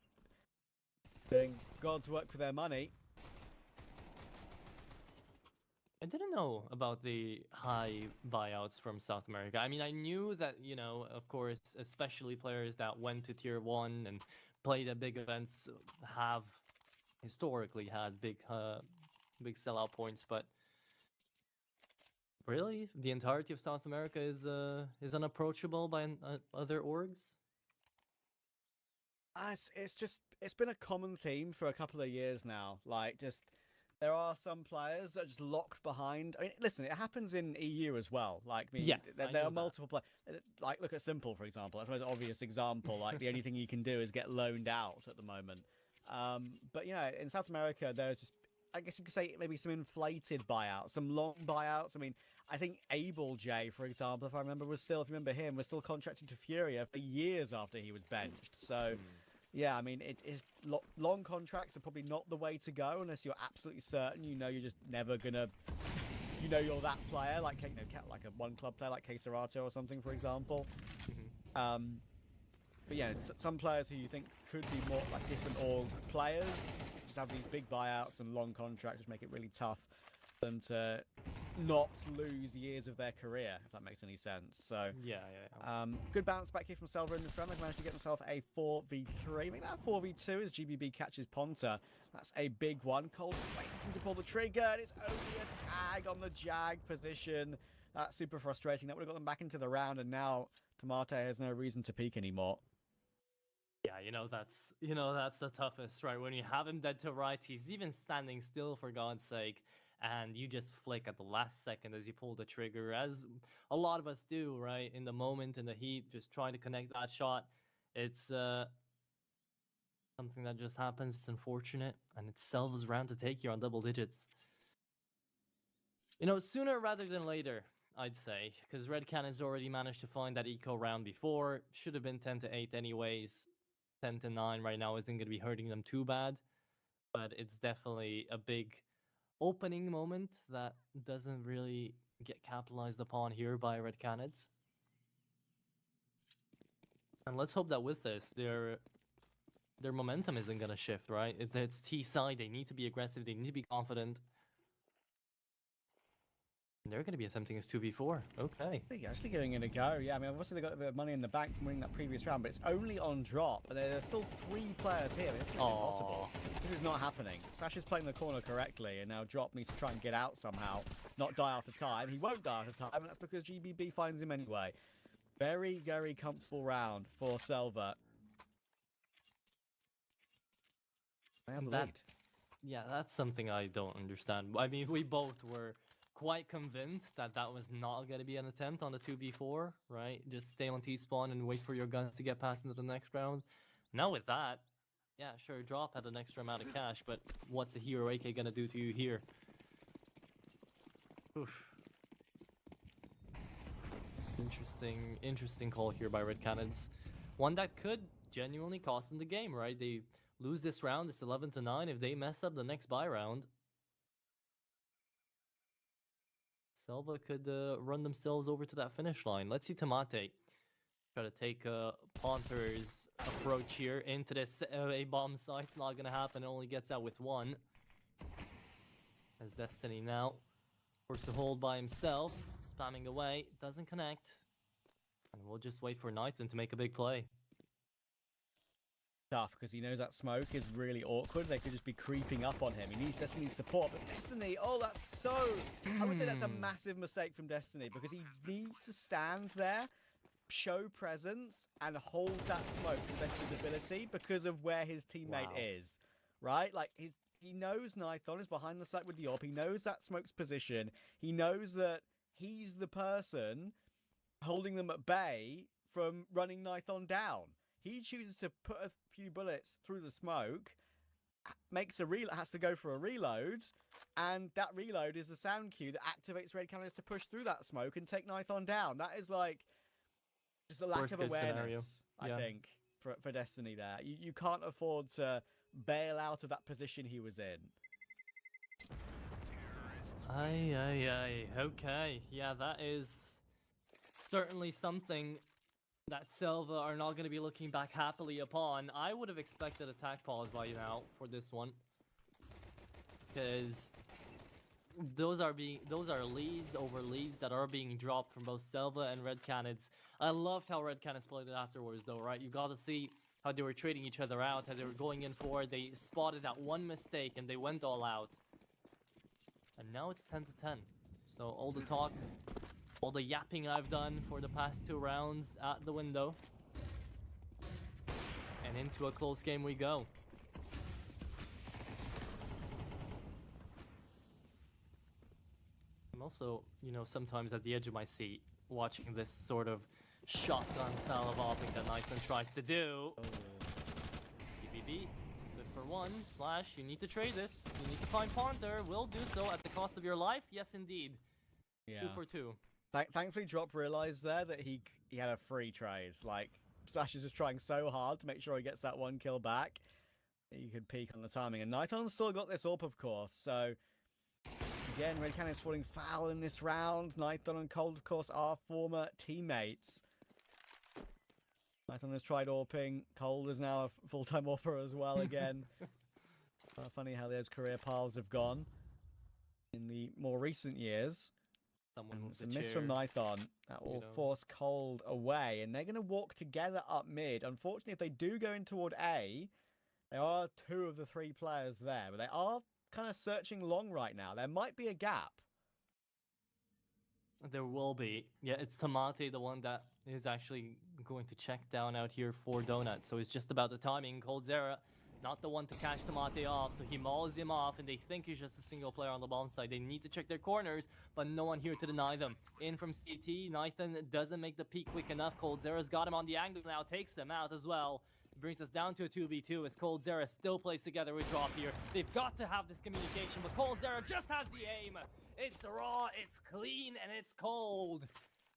S1: doing God's work for their money.
S2: I didn't know about the high buyouts from South America. I mean, I knew that, you know, of course, especially players that went to Tier 1 and played at big events have historically had big sellout points, but really, the entirety of South America is unapproachable by other orgs.
S1: It's been a common theme for a couple of years now. Like, just there are some players that are just locked behind. I mean, listen, it happens in EU as well. Like, I mean,
S2: yes,
S1: there are multiple players. Like, look at Simple, for example. That's the most obvious example. Like, the only thing you can do is get loaned out at the moment. But, you know, in South America, there's just, I guess you could say, maybe some inflated buyouts, some long buyouts. I mean, I think Abel J, for example, if I remember, if you remember him, was still contracted to Furia for years after he was benched. So, yeah, I mean, it is long contracts are probably not the way to go unless you're absolutely certain. You know, you're just never gonna, you know, you're that player, like, you know, like a one club player like Keserato or something, for example. But yeah, some players who you think could be more like different org players just have these big buyouts and long contracts, which make it really tough for them to not lose years of their career, if that makes any sense. So
S2: yeah.
S1: Good bounce back here from SELVA in this round. They've managed to get themselves a 4v3. Make that 4v2 as GBB catches Ponta. That's a big one. Cold waiting to pull the trigger, and it's only a tag on the Jag position. That's super frustrating. That would have got them back into the round, and now Tomate has no reason to peek anymore.
S2: Yeah, that's the toughest, right? When you have him dead to right, he's even standing still, for God's sake, and you just flick at the last second as you pull the trigger, as a lot of us do, right? In the moment, in the heat, just trying to connect that shot. It's something that just happens. It's unfortunate, and it's SELVA's round to take here on double digits. You know, sooner rather than later, I'd say, because RED Canids already managed to find that eco round before. Should have been 10-8 anyways. 10-9 right now isn't going to be hurting them too bad, but it's definitely a big opening moment that doesn't really get capitalized upon here by RED Canids. And let's hope that with this, they're their momentum isn't going to shift, right? It's T side. They need to be aggressive. They need to be confident. And they're going to be attempting this 2v4. Okay.
S1: I think actually giving it a go. Yeah, I mean, obviously they got a bit of money in the bank from winning that previous round, but it's only on drop, and there's still 3 players here. It's impossible. This is not happening. Sash is playing the corner correctly, and now Drop needs to try and get out somehow, not die after time. He won't die after time, and that's because GBB finds him anyway. Very, very comfortable round for SELVA. They have the lead.
S2: Yeah, that's something I don't understand. I mean, we both were quite convinced that that was not going to be an attempt on the 2v4, right? Just stay on T-spawn and wait for your guns to get passed into the next round. Now with that, yeah, sure, Drop had an extra amount of cash, but what's a Hero AK going to do to you here? Oof. Interesting call here by RED Canids. One that could genuinely cost them the game, right? They lose this round, it's 11-9. If they mess up the next buy round, SELVA could run themselves over to that finish line. Let's see Tomate try to take Ponter's approach here into this A-bomb site. It's not going to happen. It only gets out with 1. As Destiny now forced to hold by himself, spamming away, doesn't connect. And we'll just wait for Nathan to make a big play.
S1: Tough, because he knows that smoke is really awkward. They could just be creeping up on him. He needs Destiny's support, but Destiny, oh, that's so... I would say that's a massive mistake from Destiny, because he needs to stand there, show presence, and hold that smoke to the best of his ability because of where his teammate is, right? Like, he knows Nithon is behind the site with the AWP. He knows that smoke's position. He knows that he's the person holding them at bay from running Nithon down. He chooses to put a few bullets through the smoke, makes has to go for a reload, and that reload is the sound cue that activates RED Canids to push through that smoke and take Nithon down. That is like just a lack of awareness, I think, for Destiny there. You can't afford to bail out of that position he was in.
S2: Okay. Yeah, that is certainly something that SELVA are not going to be looking back happily upon. I would have expected attack pause by now for this one, because those are leads over leads that are being dropped from both SELVA and RED Canids. I loved how RED Canids played it afterwards, though, right? You got to see how they were trading each other out, how they were going in for it. They spotted that one mistake and they went all out. And now it's 10-10. So all the talk, all the yapping I've done for the past 2 rounds out the window. And into a close game we go. I'm also, you know, sometimes at the edge of my seat watching this sort of shotgun style of opping that Nathan tries to do. TBB, good for 1. Slash, you need to trade this. You need to find Ponter. Will do so at the cost of your life. Yes, indeed. Yeah. 2 for 2.
S1: Thankfully, Drop realized there that he had a free trade. Like, Slash is just trying so hard to make sure he gets that 1 kill back. You could peek on the timing. And Nithon's still got this AWP, of course. So, again, RED Canids falling foul in this round. Nithon and Cold, of course, are former teammates. Nithon has tried AWPing. Cold is now a full-time AWPer as well again. Funny how those career paths have gone in the more recent years. It's a miss from Nithon. That will force Cold away, and they're going to walk together up mid. Unfortunately, if they do go in toward A, there are 2 of the 3 players there, but they are kind of searching long right now. There might be a gap.
S2: There will be. Yeah, it's Tomate, the one that is actually going to check down out here for Donut. So it's just about the timing. Coldzera, not the one to catch Tomate off, so he mauls him off, and they think he's just a single player on the bomb side. They need to check their corners, but no one here to deny them. In from CT, Nathan doesn't make the peak quick enough. Coldzera's got him on the angle now, takes them out as well. Brings us down to a 2v2 as Coldzera still plays together with Drop here. They've got to have this communication, but Coldzera just has the aim. It's raw, it's clean, and it's cold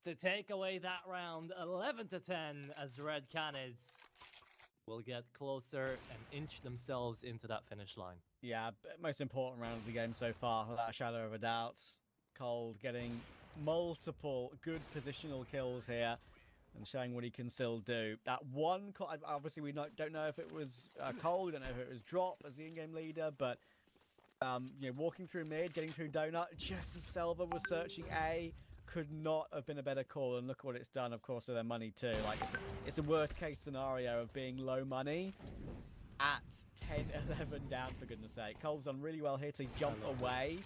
S2: to take away that round. 11-10 as RED Canids will get closer and inch themselves into that finish line.
S1: Yeah, most important round of the game so far, without a shadow of a doubt. Cold getting multiple good positional kills here. and showing what he can still do. That one, obviously we don't know if it was cold, we don't know if it was drop as the in-game leader, but walking through mid, getting through donut, just as SELVA was searching A, could not have been a better call. And look what it's done, of course, to their money too. Like it's the worst case scenario of being low money at 10-11 down, for goodness sake. Cole's done really well here to jump away.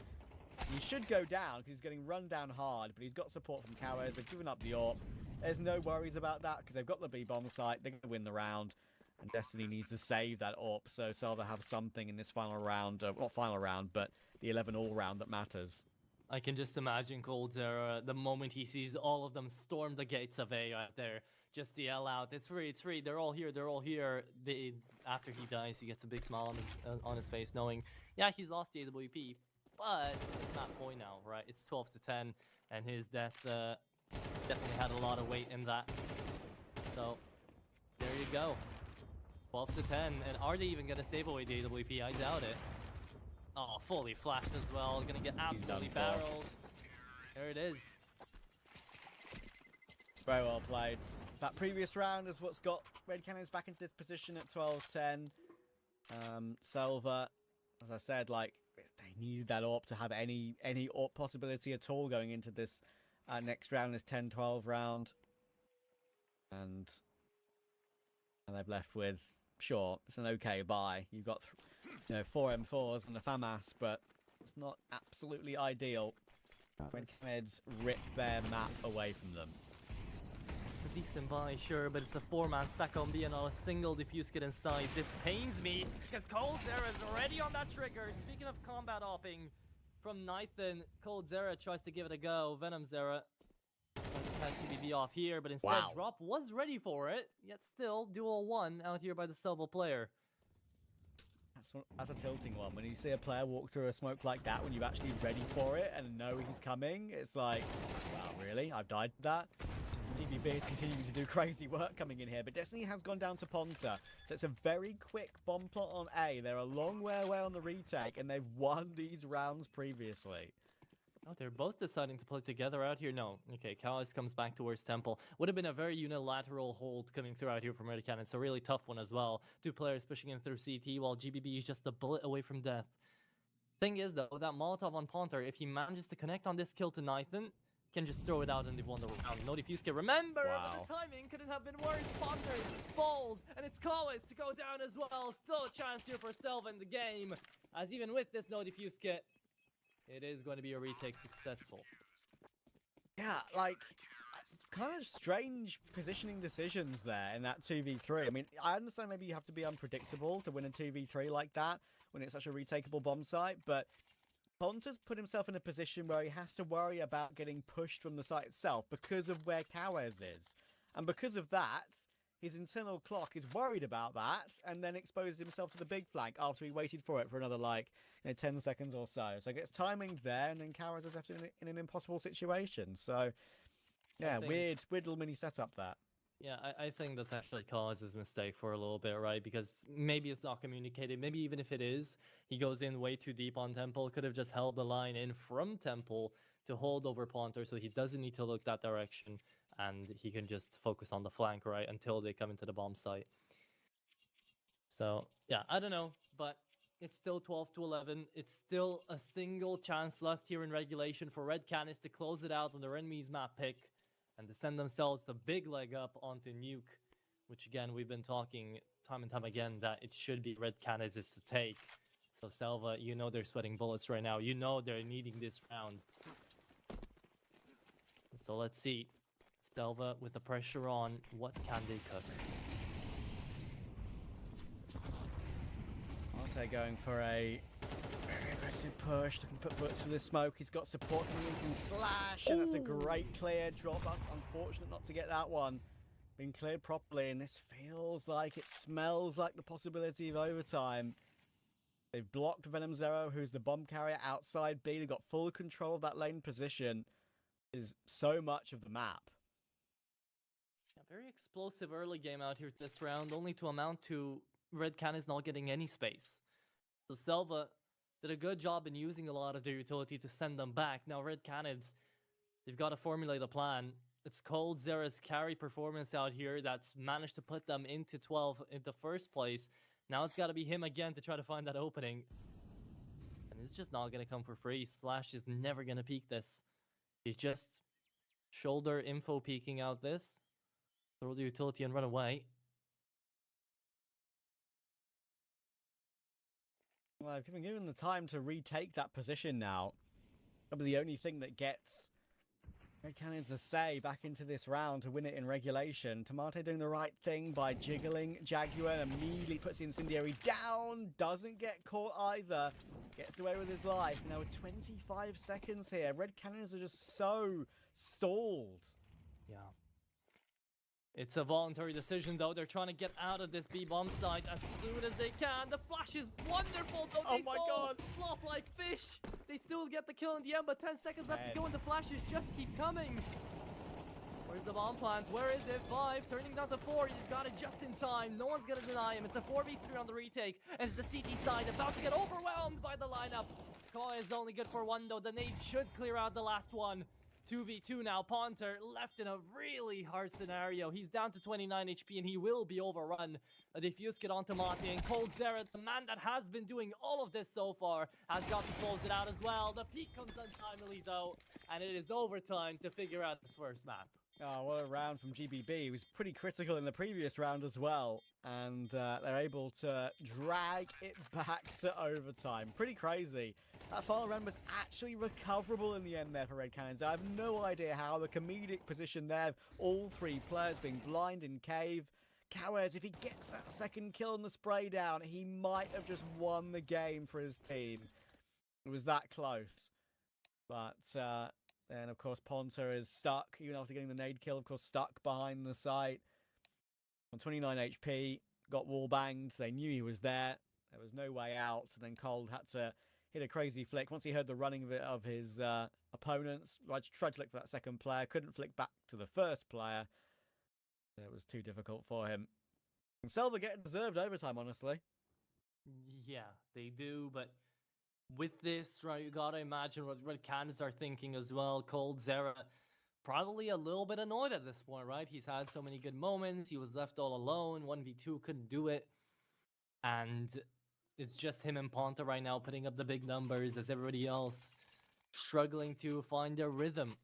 S1: He should go down because he's getting run down hard, but he's got support from Cowers. They've given up the AWP. There's no worries about that because they've got the B-bomb site. They're going to win the round. And Destiny needs to save that AWP, so SELVA have something in this final round. Not final round, but the 11 all-round that matters.
S2: I can just imagine coldzera, the moment he sees all of them storm the gates of A out there, just yell out, it's free, they're all here, after he dies, he gets a big smile on his face, knowing, yeah, he's lost the AWP, but it's not point now, right? It's 12 to 10, and his death definitely had a lot of weight in that. So, there you go. 12 to 10, and are they even going to save away the AWP? I doubt it. Oh, fully flashed as well. Gonna get absolutely barreled. There it is.
S1: Very well played. That previous round is what's got Red Canids back into this position at 12-10. SELVA, as I said, like, they needed that AWP to have any AWP possibility at all going into this next round, this 10-12 round. And they've left with, sure, it's an okay buy. You've got 4 M4s and a FAMAS, but it's not absolutely ideal. Red Canids rip their map away from them.
S2: It's a decent buy, sure, but it's a 4-man stack on B and not a single diffuse kit inside. This pains me, because coldzera is already on that trigger. Speaking of combat hopping from Nathan, coldzera tries to give it a go. Venomzera potentially be off here, but instead Drop was ready for it, yet still duel 1 out here by the SELVA player.
S1: That's a tilting one. When you see a player walk through a smoke like that, when you're actually ready for it and know he's coming, it's like, wow, really? I've died to that? DBB is continuing to do crazy work coming in here, but Destiny has gone down to Ponta, so it's a very quick bomb plot on A. They're a long way away on the retake, and they've won these rounds previously.
S2: Oh, they're both deciding to play together out here. No. Okay, Cowis comes back towards Temple. Would have been a very unilateral hold coming through out here from RED Canids. It's a really tough one as well. 2 players pushing in through CT while GBB is just a bullet away from death. Thing is, though, that Molotov on Ponter, if he manages to connect on this kill to Nathan, can just throw it out and they've won the round. No defuse kit. Remember, but the timing couldn't have been worse. Ponter falls, and it's Cowis to go down as well. Still a chance here for SELVA in the game, as even with this no defuse kit, it is going to be a retake successful.
S1: Yeah, like, kind of strange positioning decisions there in that 2v3. I mean, I understand maybe you have to be unpredictable to win a 2v3 like that when it's such a retakeable bomb site, but Ponta's put himself in a position where he has to worry about getting pushed from the site itself because of where Cowes is. And because of that, his internal clock is worried about that and then exposes himself to the big flank after he waited for it for another, 10 seconds or so. So he gets timing there, and then Cowes is left in an impossible situation. So, yeah, weird little mini setup there.
S2: Yeah, I think that's actually caused his mistake for a little bit, right? Because maybe it's not communicated. Maybe even if it is, he goes in way too deep on Temple. Could have just held the line in from Temple to hold over Ponter, so he doesn't need to look that direction, and he can just focus on the flank, right, until they come into the bomb site. So, yeah, I don't know, but it's still 12 to 11. It's still a single chance left here in regulation for RED Canids to close it out on their enemy's map pick and to send themselves the big leg up onto Nuke, which, again, we've been talking time and time again that it should be RED Canids is to take. So, SELVA, you know they're sweating bullets right now. You know they're needing this round. So, let's see. SELVA, with the pressure on, what can they cook?
S1: Arte going for a very aggressive push, looking to put bullets through the smoke. He's got support coming in from Slash, and that's a great clear drop. Unfortunate not to get that one being cleared properly, and this feels like it smells like the possibility of overtime. They've blocked Venomzera, who's the bomb carrier outside B. They've got full control of that lane position. Is so much of the map.
S2: Very explosive early game out here this round, only to amount to RED Canids not getting any space. So SELVA did a good job in using a lot of their utility to send them back. Now RED Canids, they've got to formulate a plan. it's Cold Zera's carry performance out here that's managed to put them into 12 in the first place. Now it's got to be him again to try to find that opening. And it's just not going to come for free. Slash is never going to peek this. He's just shoulder info peeking out this. Throw the utility and run away.
S1: Well, I've been given the time to retake that position now. Probably the only thing that gets RED Canids a say back into this round to win it in regulation. Tomate doing the right thing by jiggling Jaguar and immediately puts the incendiary down. Doesn't get caught either. Gets away with his life. Now with 25 seconds here. RED Canids are just so stalled.
S2: Yeah. It's a voluntary decision, though. They're trying to get out of this B-bomb site as soon as they can. The flash is wonderful, though.
S1: Oh my god!
S2: Flop like fish. They still get the kill in the end, but 10 seconds left to go, and the flashes just keep coming. Where's the bomb plant? Where is it? 5, turning down to 4. You got it just in time. No one's gonna deny him. It's a 4v3 on the retake. As the CT side about to get overwhelmed by the lineup. Koi is only good for 1, though. The nade should clear out the last one. 2v2 now. Ponter left in a really hard scenario. He's down to 29 HP and he will be overrun. A defuse kit onto Mate and Cold Zera, the man that has been doing all of this so far, has got to close it out as well. The peak comes untimely though, and it is overtime to figure out this first map.
S1: Oh, what a round from GBB. He was pretty critical in the previous round as well. And they're able to drag it back to overtime. Pretty crazy. That final round was actually recoverable in the end there for RED Canids. I have no idea how. The comedic position there, all 3 players being blind in cave. Kawes, if he gets that second kill on the spray down, he might have just won the game for his team. It was that close. But then, of course, Ponter is stuck, even after getting the nade kill, of course, stuck behind the site. On 29 HP, got wall banged. They knew he was there. There was no way out. And then Cold had to hit a crazy flick. Once he heard the running of his opponents, tried to look for that second player. Couldn't flick back to the first player. It was too difficult for him. And SELVA getting deserved overtime, honestly.
S2: Yeah, they do, but with this, right, you gotta imagine what RED Canids are thinking as well. Cold Zera probably a little bit annoyed at this point, right? He's had so many good moments. He was left all alone. 1v2 couldn't do it. And it's just him and Ponta right now putting up the big numbers as everybody else struggling to find their rhythm.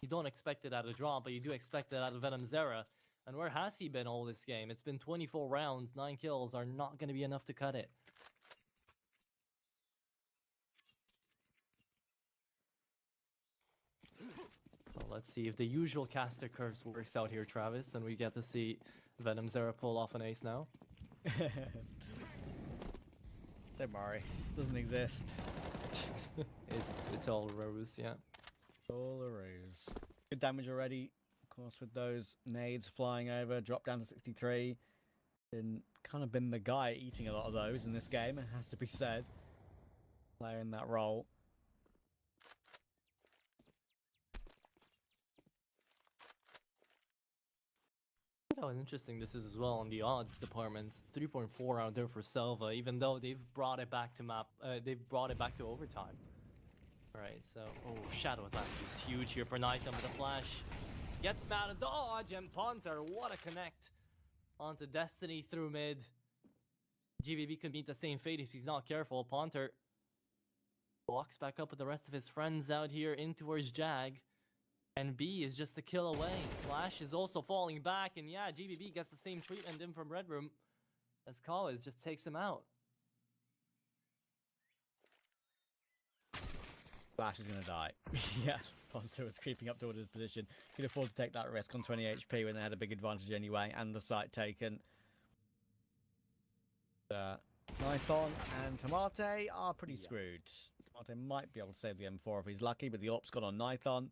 S2: You don't expect it out of Draw, but you do expect it out of Venom Zera. And where has he been all this game? It's been 24 rounds. 9 kills are not going to be enough to cut it. So let's see if the usual caster curse works out here, Travis, and we get to see Venom Zera pull off an ace now.
S1: Don't worry, doesn't exist.
S2: It's all rose, yeah.
S1: All a ruse. Good damage already, of course, with those nades flying over. Drop down to 63. Kind of been the guy eating a lot of those in this game, it has to be said. Playing that role.
S2: How interesting this is as well on the odds department. 3.4 out there for SELVA, even though they've brought it back to overtime. Alright, so Shadow Attack is huge here for Nightham. The flash gets out of dodge, and Ponter, what a connect onto Destiny through mid. GBB could meet the same fate if he's not careful. Ponter walks back up with the rest of his friends out here in towards Jag. And B is just a kill away. Slash is also falling back, and yeah, GBB gets the same treatment in from Red Room as Kawes just takes him out.
S1: Flash is going to die. Yeah, Ponto was creeping up towards his position. Could afford to take that risk on 20 HP when they had a big advantage anyway, and the site taken. Nighthon and Tomate are pretty screwed. Tomate might be able to save the M4 if he's lucky, but the AWP's got on Nighthon.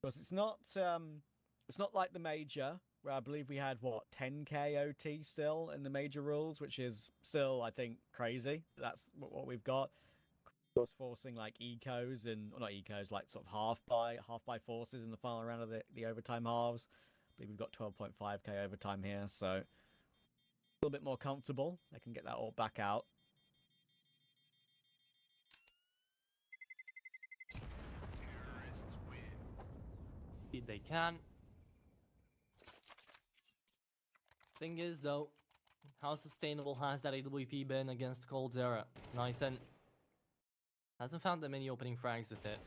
S1: Because it's not like the major, where I believe we had, what, 10k OT still in the major rules, which is still, I think, crazy. That's what we've got. Of course, forcing like ecos and, well, not ecos, like sort of half by forces in the final round of the overtime halves. I believe we've got 12.5k overtime here, so a little bit more comfortable. They can get that all back out.
S2: they can. Thing is, though, how sustainable has that AWP been against coldzera? Nathan hasn't found that many opening frags with it.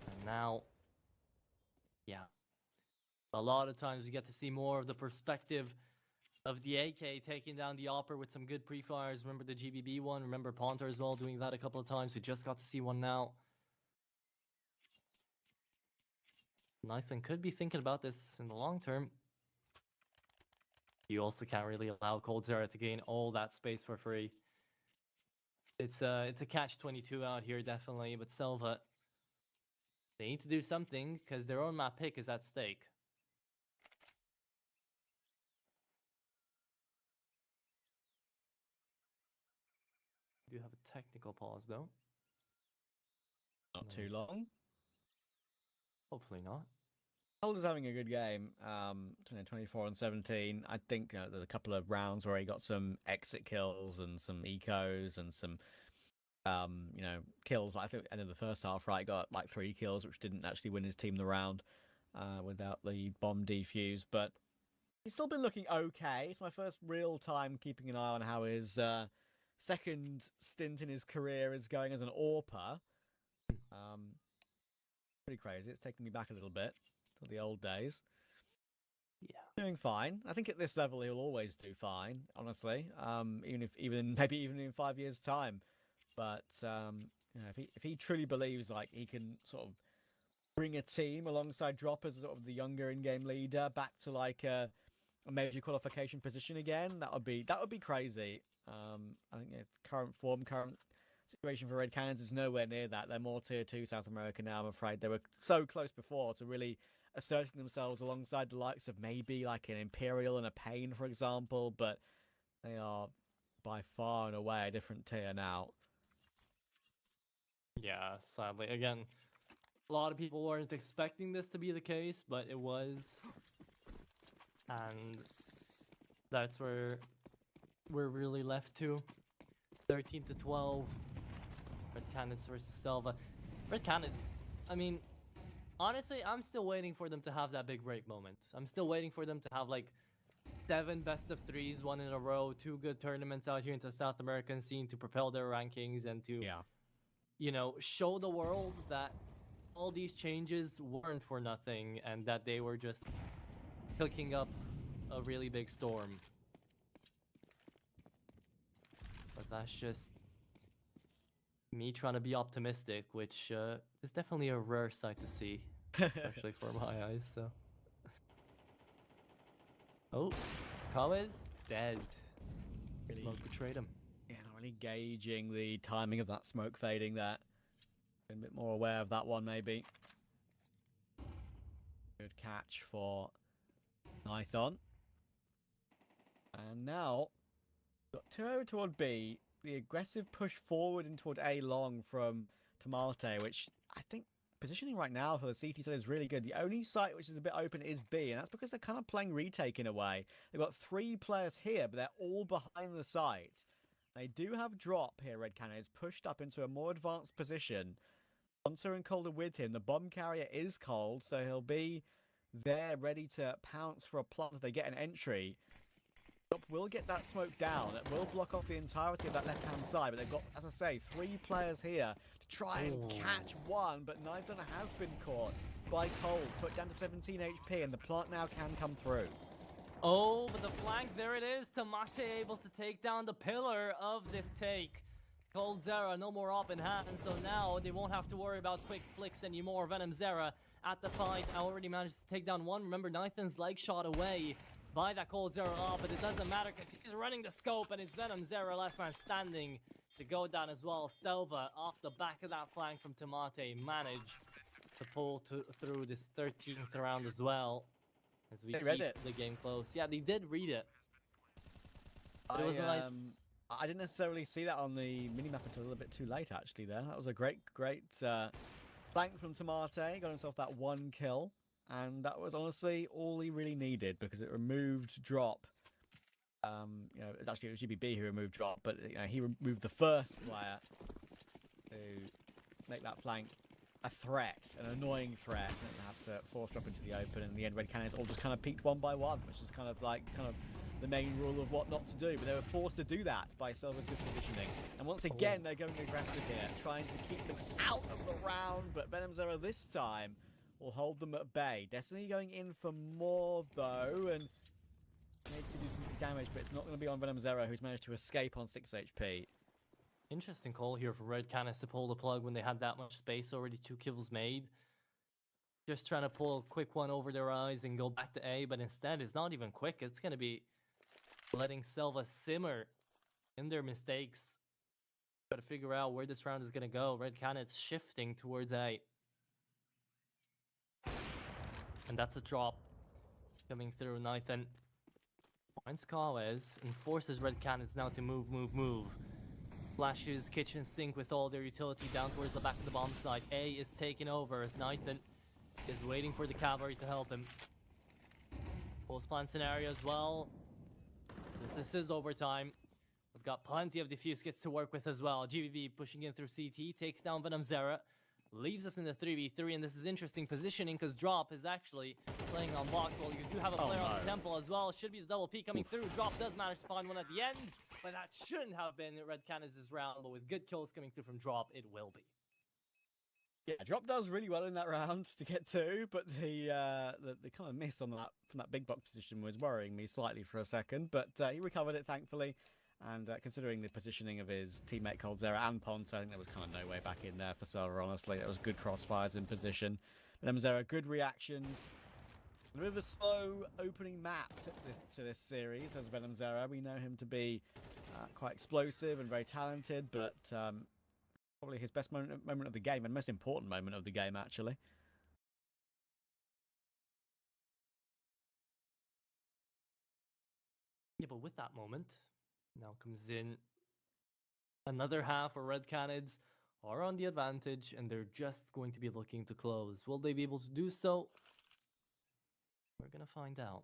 S2: And now, yeah. A lot of times we get to see more of the perspective of the AK taking down the Opper with some good pre-fires. Remember the GBB one? Remember Ponter as well doing that a couple of times? We just got to see one now. Nathan could be thinking about this in the long term. You also can't really allow coldzera to gain all that space for free. It's a catch-22 out here, definitely. But SELVA, they need to do something because their own map pick is at stake. Do have a technical pause though.
S1: Not too long.
S2: Hopefully not.
S1: Calder's having a good game. 24 and 17. I think there's a couple of rounds where he got some exit kills and some ecos and some kills. I think end of the first half, right, got like 3 kills, which didn't actually win his team the round without the bomb defuse. But he's still been looking okay. It's my first real time keeping an eye on how his second stint in his career is going as an AWPer. Pretty crazy. It's taking me back a little bit to the old days. Yeah, doing fine. I think at this level he'll always do fine, honestly. Maybe even in 5 years' time. But if he truly believes like he can sort of bring a team alongside Drop as sort of the younger in-game leader back to like a major qualification position again, that would be crazy. I think current situation for Red Canids is nowhere near that. They're more tier 2 South America now, I'm afraid. They were so close before to really asserting themselves alongside the likes of maybe like an Imperial and a Pain, for example, but they are by far and away a different tier now.
S2: Yeah, sadly. Again, a lot of people weren't expecting this to be the case, but it was. And that's where we're really left to. 13-12. Red Canids versus SELVA. Red Canids, I mean, honestly, I'm still waiting for them to have that big break moment. I'm still waiting for them to have like 7 best of 3s, 1 in a row, 2 good tournaments out here into the South American scene to propel their rankings and to, show the world that all these changes weren't for nothing and that they were just cooking up a really big storm. But that's just me trying to be optimistic, which is definitely a rare sight to see, especially for my eyes. So, oh, Kawes dead.
S1: Really
S2: Smoke betrayed him.
S1: Yeah, not really gauging the timing of that smoke fading there. Been a bit more aware of that one, maybe. Good catch for Nython. And now, got 2 over toward B. The aggressive push forward and toward A long from Tomate, which I think positioning right now for the CT side is really good. The only site which is a bit open is B, and that's because they're kind of playing retake in a way. They've got 3 players here, but they're all behind the site. They do have Drop here, Red Canids, pushed up into a more advanced position. Hunter and Cold are with him. The bomb carrier is Cold, so he'll be there ready to pounce for a plot if they get an entry. Drop will get that smoke down. It will block off the entirety of that left-hand side, but they've got, as I say, 3 players here to try and catch one, but Nython has been caught by Cold, put down to 17 HP, and the plant now can come through.
S2: Oh, but the flank, there it is. Tomate able to take down the pillar of this take. coldzera, no more op in hand, so now they won't have to worry about quick flicks anymore. Venomzera at the fight, already managed to take down one. Remember, Nython's leg shot away by that coldzera op, but it doesn't matter because he's running the scope, and it's Venomzera, last man standing, to go down as well. SELVA, off the back of that flank from Tomate, managed to pull through this 13th round as well. As we keep the game close. Yeah, they did read it. But it was a nice...
S1: I didn't necessarily see that on the minimap until a little bit too late, actually, there. That was a great flank from Tomate. Got himself that 1 kill. And that was honestly all he really needed because it removed Drop. Actually, it was GBB who removed Drop, but he removed the first player to make that flank a threat, an annoying threat, and have to force drop into the open. And in the end, Red Canids all just kind of peaked one by one, which is kind of the main rule of what not to do. But they were forced to do that by SELVA's good positioning. And once again, they're going aggressive here, trying to keep them out of the round. But Venom Zero this time will hold them at bay. Destiny going in for more though, and maybe to do some damage, but it's not going to be on Venom Zero, who's managed to escape on 6 HP.
S2: Interesting call here for Red Canids to pull the plug when they had that much space already. 2 kills made. Just trying to pull a quick one over their eyes and go back to A, but instead it's not even quick. It's going to be letting SELVA simmer in their mistakes. Got to figure out where this round is going to go. Red Canids shifting towards A. And that's a drop coming through. Nathan finds Kawes and forces Red Canids now to move. Flashes kitchen sink with all their utility down towards the back of the bomb site. A is taking over as Nathan is waiting for the cavalry to help him. Post plan scenario as well. Since this is overtime, we've got plenty of defuse kits to work with as well. GBB pushing in through CT, takes down Venom Zero, leaves us in the 3v3, and this is interesting positioning because Drop is actually playing on box. Well, you do have a player on the temple as well. Should be the double P coming through. Drop does manage to find one at the end, but that shouldn't have been Red Canids' round, but with good kills coming through from Drop, it will be.
S1: Yeah, Drop does really well in that round to get 2, but the kind of miss on that from that big box position was worrying me slightly for a second, but he recovered it thankfully. And considering the positioning of his teammate Coldzera and Ponta, I think there was kind of no way back in there for SELVA, honestly. There was good crossfires in position. Venom Zero, good reactions. A bit of a slow opening map to this series as Venom Zero. We know him to be quite explosive and very talented, but probably his best moment of the game, and most important moment of the game, actually.
S2: Yeah, but with that moment, now comes in another half where Red Canids are on the advantage, and they're just going to be looking to close. Will they be able to do so? We're going to find out.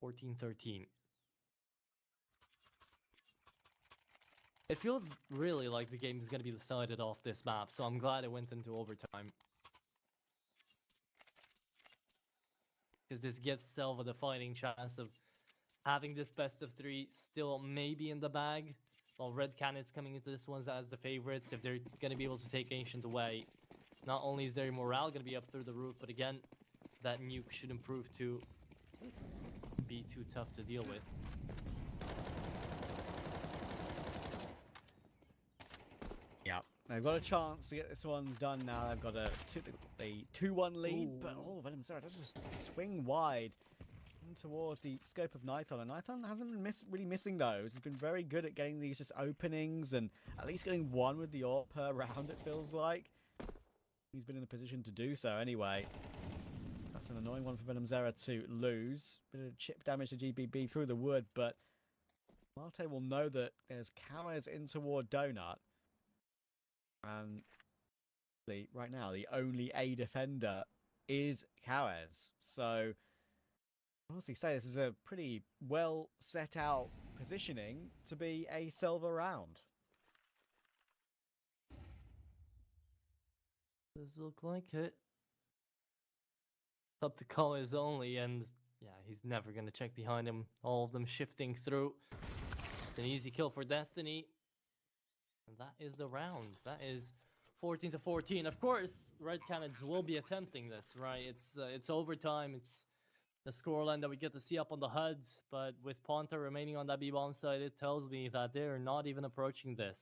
S2: 14-13. It feels really like the game is going to be decided off this map, so I'm glad it went into overtime. Because this gives SELVA the fighting chance of having this best of 3 still maybe in the bag, while Red Canids coming into this one as the favorites. If they're going to be able to take Ancient away, not only is their morale going to be up through the roof, but again, that nuke shouldn't prove to be too tough to deal with.
S1: Yeah, they've got a chance to get this one done now. They've got a 2-1 lead, but Venom Zero does just swing wide towards the scope of Nithon, and Nithon hasn't been really missing those. He's been very good at getting these just openings and at least getting one with the AWP per round, it feels like. He's been in a position to do so anyway. That's an annoying one for Venom Zero to lose. Bit of chip damage to GBB through the wood, but Marte will know that there's Kawes in toward Donut. And right now, the only A defender is Kawes. So honestly say this is a pretty well set out positioning to be a SELVA round.
S2: Does look like it. Up to Kawes only, and yeah, he's never gonna check behind him. All of them shifting through. It's an easy kill for Destiny. And that is the round. That is 14-14. Of course, Red Canids will be attempting this, right? It's overtime. It's the scoreline that we get to see up on the HUD, but with Ponta remaining on that B-bomb side, it tells me that they're not even approaching this.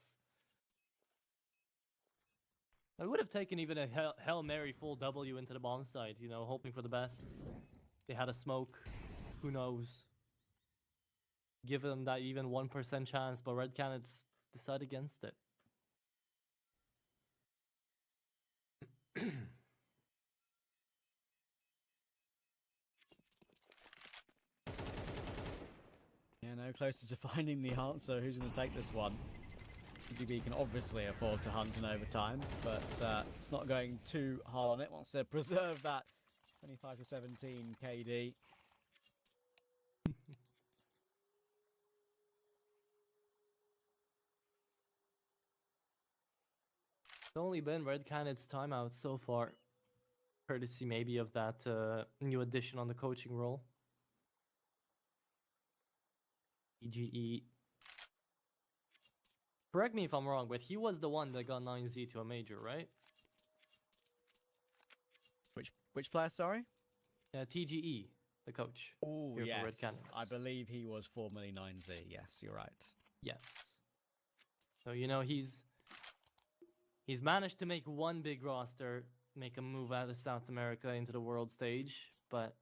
S2: I would have taken even a Hail Mary full W into the bomb side, you know, hoping for the best. They had a smoke. Who knows? Give them that even 1% chance, but Red Canids decide against it.
S1: Yeah, no closer to finding the answer. Who's going to take this one? DB can obviously afford to hunt in overtime, but it's not going too hard on it. Wants to preserve that 25-17 KD.
S2: It's only been Red Canids timeout so far. Courtesy maybe of that new addition on the coaching role. EGE. Correct me if I'm wrong, but he was the one that got 9Z to a major, right?
S1: Which player, sorry?
S2: TGE, the coach.
S1: Oh,
S2: here
S1: yes.
S2: for Red Canids.
S1: I believe he was formerly 9Z. Yes, you're right.
S2: Yes. So, you know, he's managed to make one big roster, make a move out of South America into the world stage, but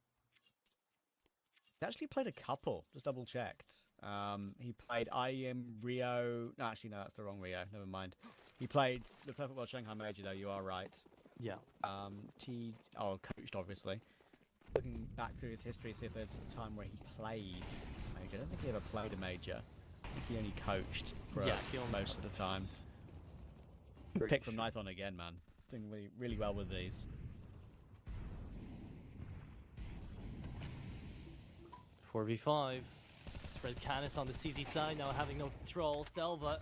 S1: He actually played a couple, just double checked. He played IEM Rio. No, actually, no, that's the wrong Rio. Never mind. He played the Perfect World Shanghai Major, though. You are right.
S2: yeah.
S1: Coached, obviously. Looking back through his history, see if there's a time where he played a major. I don't think he ever played a major. I think he only coached for most of the time. Pick from Nithon again, man. Doing really, really well with these.
S2: 4v5. Red Canids on the CT side now having no control. SELVA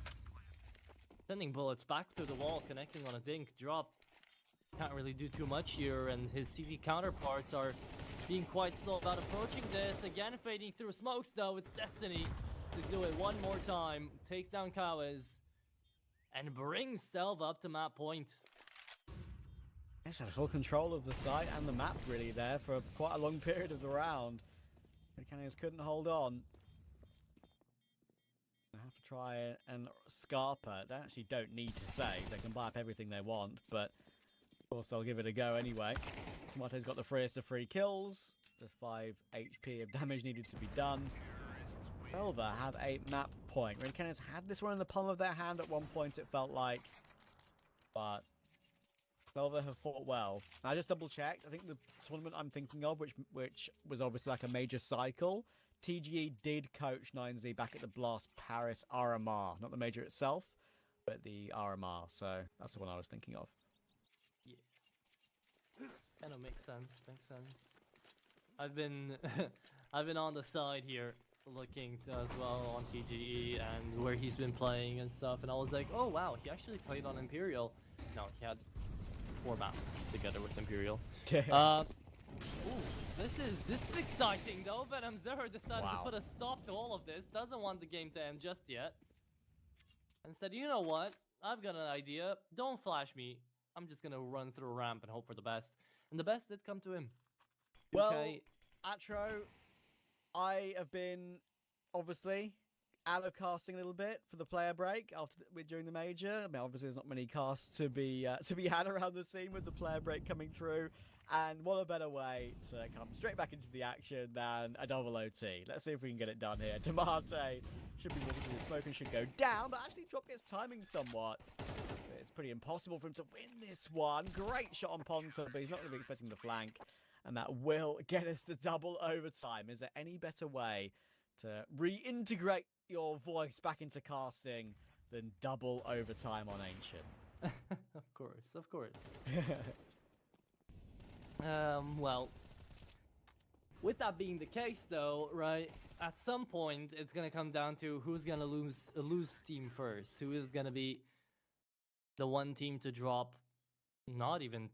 S2: sending bullets back through the wall, connecting on a dink drop. Can't really do too much here, and his CT counterparts are being quite slow about approaching this. Again, fading through smokes though. It's Destiny to do it one more time. Takes down Kawes and brings SELVA up to map point.
S1: Yes, had full control of the site and the map really there for quite a long period of the round. The Canids couldn't hold on. I have to try and Scarpa. They actually don't need to save. They can buy up everything they want, but of course I'll give it a go anyway. Tomato's got the freest of 3 kills. There's 5 HP of damage needed to be done. SELVA have a map point. Red Canids had this one in the palm of their hand at one point, it felt like. But SELVA have fought well. I just double checked. I think the tournament I'm thinking of, which was obviously like a major cycle, TGE did coach 9Z back at the Blast Paris RMR. Not the major itself, but the RMR. So that's the one I was thinking of.
S2: Yeah. Kind of makes sense. Makes sense. I've been on the side here looking as well on TGE and where he's been playing and stuff, and I was like, oh wow, he actually played on Imperial. No, he had 4 maps together with Imperial. Ooh, this is exciting though. Venom Zero decided to put a stop to all of this. Doesn't want the game to end just yet. And said, you know what? I've got an idea. Don't flash me. I'm just gonna run through a ramp and hope for the best. And the best did come to him.
S1: Well, Atro, I have been obviously casting a little bit for the player break during the major. I mean, obviously there's not many casts to be had around the scene with the player break coming through. And what a better way to come straight back into the action than a double OT. Let's see if we can get it done here. Tomate should be walking through the smoke and should go down, but actually Drop gets timing somewhat. It's pretty impossible for him to win this one. Great shot on Ponta, but he's not going to be expecting the flank. And that will get us to double overtime. Is there any better way to reintegrate your voice back into casting than double overtime on Ancient?
S2: Of course, of course. Well, with that being the case though, right, at some point it's gonna come down to who's gonna lose team first. Who is gonna be the one team to drop not even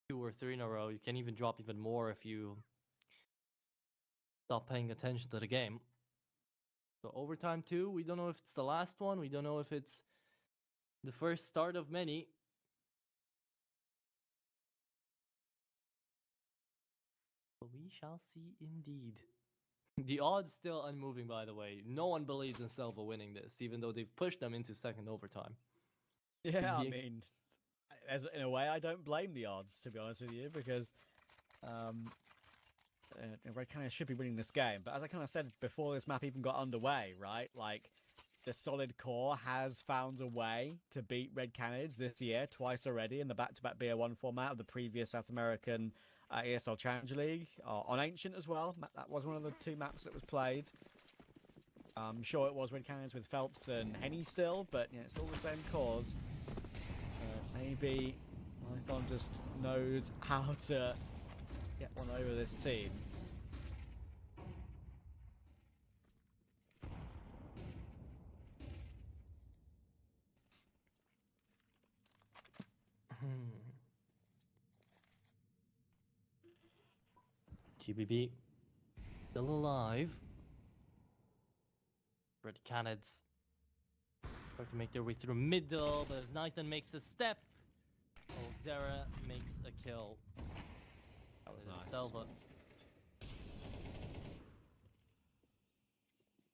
S2: 2 or 3 in a row. You can even drop even more if you stop paying attention to the game. So overtime 2, we don't know if it's the last one. We don't know if it's the first start of many. But we shall see indeed. The odds still unmoving, by the way. No one believes in SELVA winning this, even though they've pushed them into second overtime.
S1: Yeah, I mean, in a way, I don't blame the odds, to be honest with you, because Red Canids should be winning this game. But as I kind of said before this map even got underway, right? Like, the solid core has found a way to beat Red Canids this year twice already in the back-to-back BO1 format of the previous South American ESL Challenge League, on Ancient as well. That was one of the 2 maps that was played. I'm sure it was Red Canids with Phelps and Henny still, but you know, it's all the same cause. Maybe Python just knows how to get one over this team.
S2: GBB still alive. RED Canids trying to make their way through middle, but as Nathan makes a step, Xera makes a kill.
S1: That was nice.
S2: SELVA.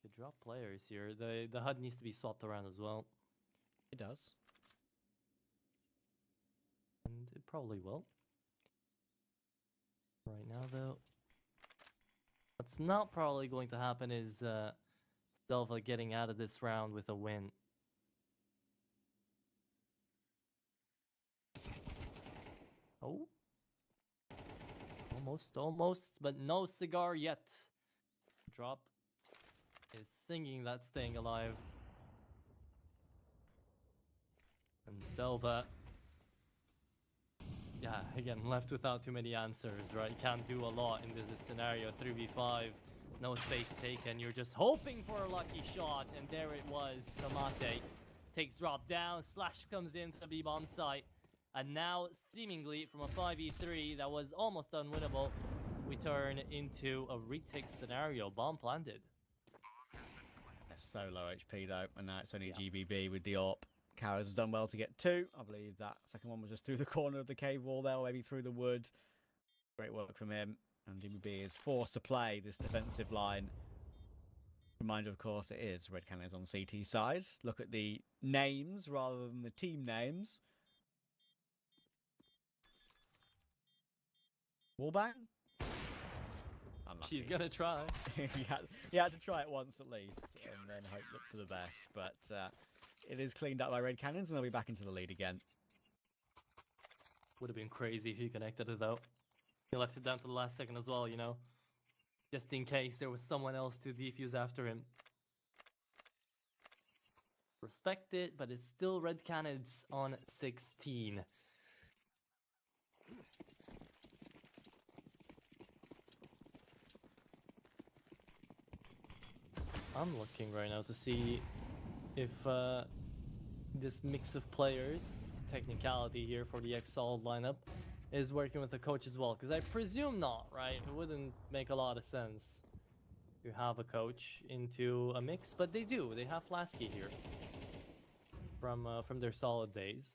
S2: They drop players here. The HUD needs to be swapped around as well.
S1: It does.
S2: And it probably will. Right now, though, what's not probably going to happen is SELVA getting out of this round with a win. Oh. Almost, but no cigar yet. Drop is singing that staying alive. And SELVA, yeah, again, left without too many answers, right? Can't do a lot in this scenario. 3v5, no space taken. You're just hoping for a lucky shot, and there it was. Tomate takes drop down, Slash comes into the B-bomb site, and now, seemingly, from a 5v3 that was almost unwinnable, we turn into a retake scenario. Bomb planted.
S1: That's so low HP, though, and now it's only GBB with the AWP. Cowers has done well to get two. I believe that second one was just through the corner of the cave wall there, or maybe through the wood. Great work from him. And GBB is forced to play this defensive line. Reminder, of course, it is RED Canids on CT side. Look at the names rather than the team names. Wallbang? Unlucky.
S2: She's gonna try.
S1: he had to try it once at least, and then hope for the best. But it is cleaned up by RED Canids, and they'll be back into the lead again.
S2: Would have been crazy if he connected it though. He left it down to the last second as well, you know, just in case there was someone else to defuse after him. Respect it, but it's still RED Canids on 16. I'm looking right now to see if this mix of players, technicality here for the X-Solid lineup, is working with the coach as well. Because I presume not, right? It wouldn't make a lot of sense to have a coach into a mix, but they do. They have Flasky here from their Solid days.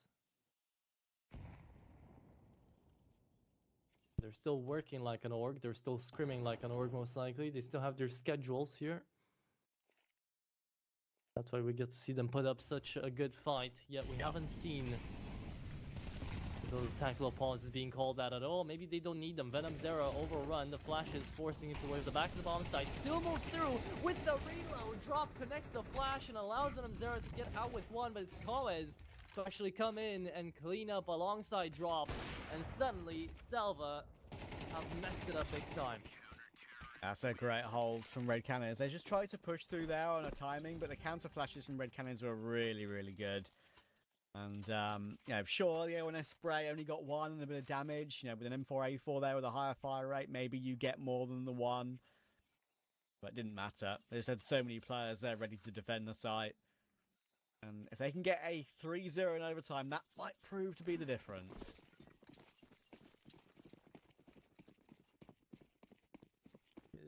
S2: They're still working like an org. They're still scrimming like an org, most likely. They still have their schedules here. That's why we get to see them put up such a good fight, yet we haven't seen the tactical pauses being called out at all. Maybe they don't need them. Xera overrun, the flashes forcing it towards the back of the bomb site. Still moves through with the reload. Drop connects the flash and allows Xera to get out with one, but it's Koez to actually come in and clean up alongside Drop. And suddenly, SELVA have messed it up big time.
S1: That's a great hold from RED Canids. They just tried to push through there on a timing, but the counter flashes from RED Canids were really, really good. And, you know, sure, the ONS spray only got one and a bit of damage. You know, with an M4A4 there with a higher fire rate, maybe you get more than the one. But it didn't matter. They just had so many players there ready to defend the site. And if they can get a 3-0 in overtime, that might prove to be the difference.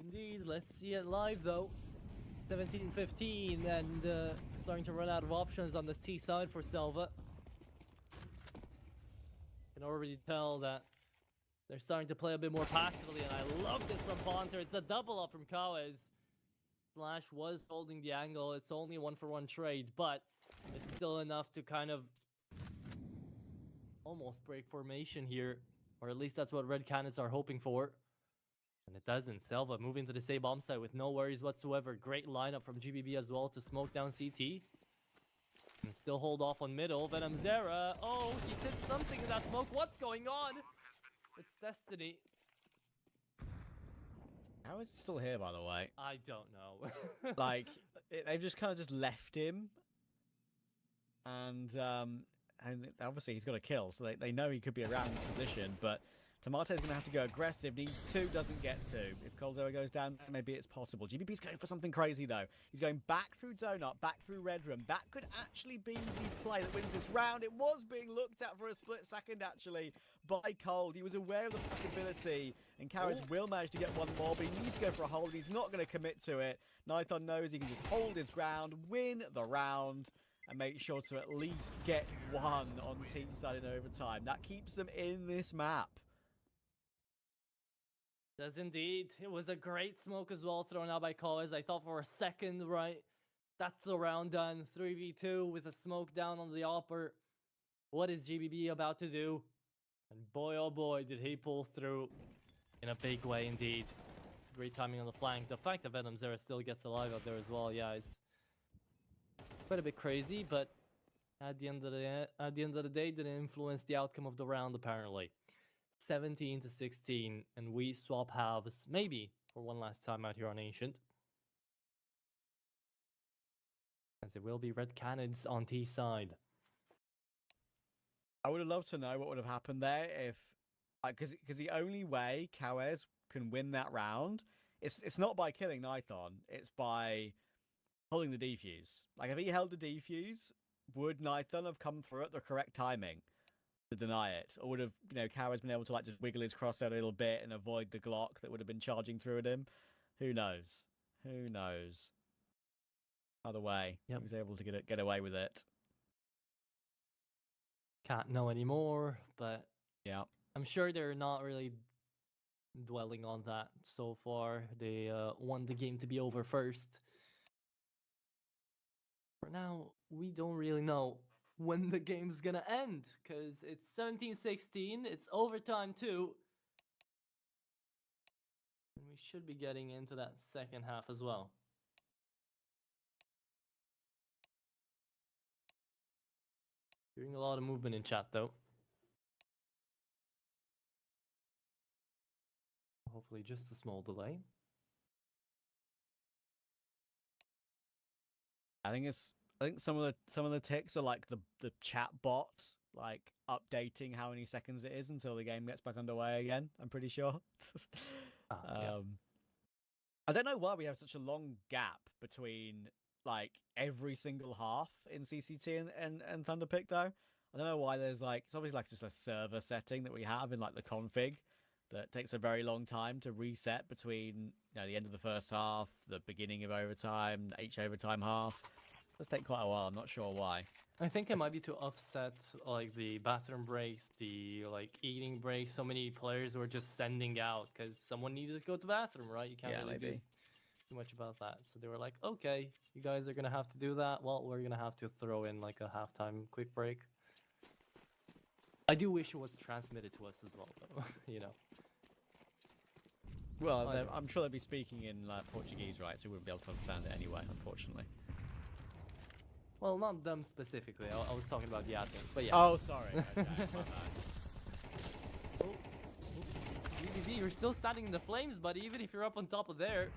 S2: Indeed, let's see it live though. 17-15 and starting to run out of options on this T side for SELVA. Can already tell that they're starting to play a bit more passively, and I love this from Bonter. It's a double up from Kawes. Slash was holding the angle. It's only a 1-for-1 trade, but it's still enough to kind of almost break formation here, or at least that's what RED Canids are hoping for. And it doesn't. SELVA moving to the same bomb site with no worries whatsoever. Great lineup from GBB as well to smoke down CT. And still hold off on middle. Xera. Oh, he did something in that smoke. What's going on? It's Destiny.
S1: How is he still here, by the way?
S2: I don't know.
S1: Like, they've just kind of just left him. And obviously he's got a kill, so they know he could be around the position, but Tomato's going to have to go aggressive. Needs 2, doesn't get 2. If coldzera goes down, maybe it's possible. GBB's going for something crazy, though. He's going back through Donut, back through Red Room. That could actually be the play that wins this round. It was being looked at for a split second, actually, by Cold. He was aware of the possibility, and Canids will manage to get one more, but he needs to go for a hold. He's not going to commit to it. Nithon knows he can just hold his ground, win the round, and make sure to at least get 1 on team side in overtime. That keeps them in this map.
S2: Does indeed. It was a great smoke as well thrown out by Colors. I thought for a second, right, that's the round done. 3v2 with a smoke down on the upper. What is GBB about to do? And boy, oh boy, did he pull through in a big way indeed. Great timing on the flank. The fact that Venom Zero still gets alive out there as well, yeah, is quite a bit crazy, but at the end of the day, didn't influence the outcome of the round apparently. 17-16, and we swap halves, maybe for one last time out here on Ancient. As it will be Red Canids on T side.
S1: I would have loved to know what would have happened there if, because the only way Canids can win that round, it's not by killing Nithon, it's by holding the defuse. Like, if he held the defuse, would Nithon have come through at the correct timing to deny it? Or would have, Canids been able to, like, just wiggle his crosshair a little bit and avoid the Glock that would have been charging through at him? Who knows? Who knows? Either way, he was able to get away with it.
S2: Can't know anymore, but
S1: yeah,
S2: I'm sure they're not really dwelling on that so far. They want the game to be over first. For now, we don't really know when the game's gonna end, because it's 17-16, it's overtime too. And we should be getting into that second half as well. Hearing a lot of movement in chat though. Hopefully just a small delay.
S1: I think some of the ticks are like the chat bot, like updating how many seconds it is until the game gets back underway again. I'm pretty sure.
S2: Yeah.
S1: I don't know why we have such a long gap between like every single half in CCT and Thunderpick though. I don't know why there's like, it's obviously like just a server setting that we have in like the config that takes a very long time to reset between the end of the first half, the beginning of overtime, each overtime half. It does take quite a while. I'm not sure why.
S2: I think it might be to offset like the bathroom breaks, the like eating breaks. So many players were just sending out because someone needed to go to the bathroom, right? You can't really do too much about that. So they were like, okay, you guys are gonna have to do that. Well, we're gonna have to throw in like a halftime quick break. I do wish it was transmitted to us as well, though.
S1: Well, I'm sure they'll be speaking in Portuguese, right? So we wouldn't be able to understand it anyway, unfortunately.
S2: Well, not them specifically. I was talking about the admins, but yeah.
S1: Oh, sorry. Okay,
S2: GBB, you're still standing in the flames, buddy. Even if you're up on top of there,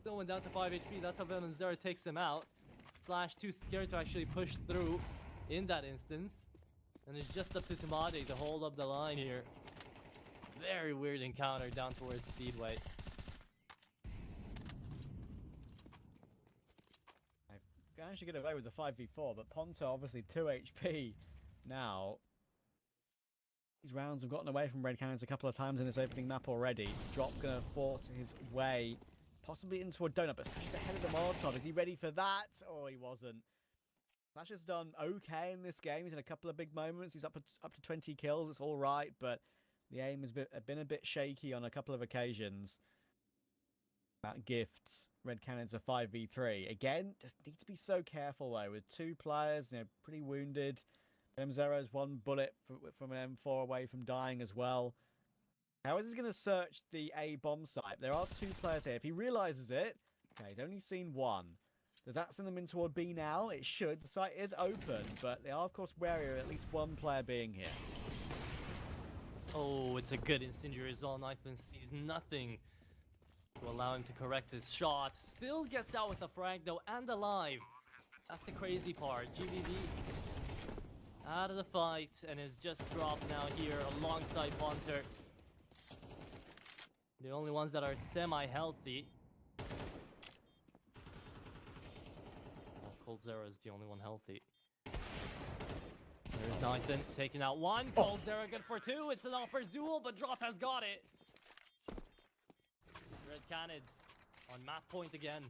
S2: still went down to 5 HP. That's how Venom Zero takes him out. Slash too scared to actually push through in that instance. And it's just up to Tomate to hold up the line here. Very weird encounter down towards Speedway.
S1: I've managed to get away with the 5v4, but Ponto obviously 2 HP now. These rounds have gotten away from Red Canids a couple of times in this opening map already. Drop gonna force his way possibly into a donut, but Slash is ahead of the Molotov. Is he ready for that? Oh, he wasn't. Slash has done okay in this game. He's in a couple of big moments. He's up to 20 kills. It's all right, but the aim has been a bit shaky on a couple of occasions. That gifts Red Canids a 5v3. Again, just need to be so careful though with 2 players, pretty wounded. M0's 1 bullet from an M4 away from dying as well. How is he going to search the A bomb site? There are 2 players here. If he realizes it, okay, he's only seen 1. Does that send them in toward B now? It should. The site is open, but they are, of course, wary of at least 1 player being here.
S2: Oh, it's a good incendiary as well. Nithon sees nothing to allow him to correct his shot. Still gets out with a frag, though, and alive. That's the crazy part. GBB out of the fight and is just dropped now here alongside Ponter. The only ones that are semi-healthy. Cold Zero is the only one healthy. There's Nathan taking out one. Cold Zero good for two. It's an Opper's duel, but Drop has got it. Red Canids on map point again.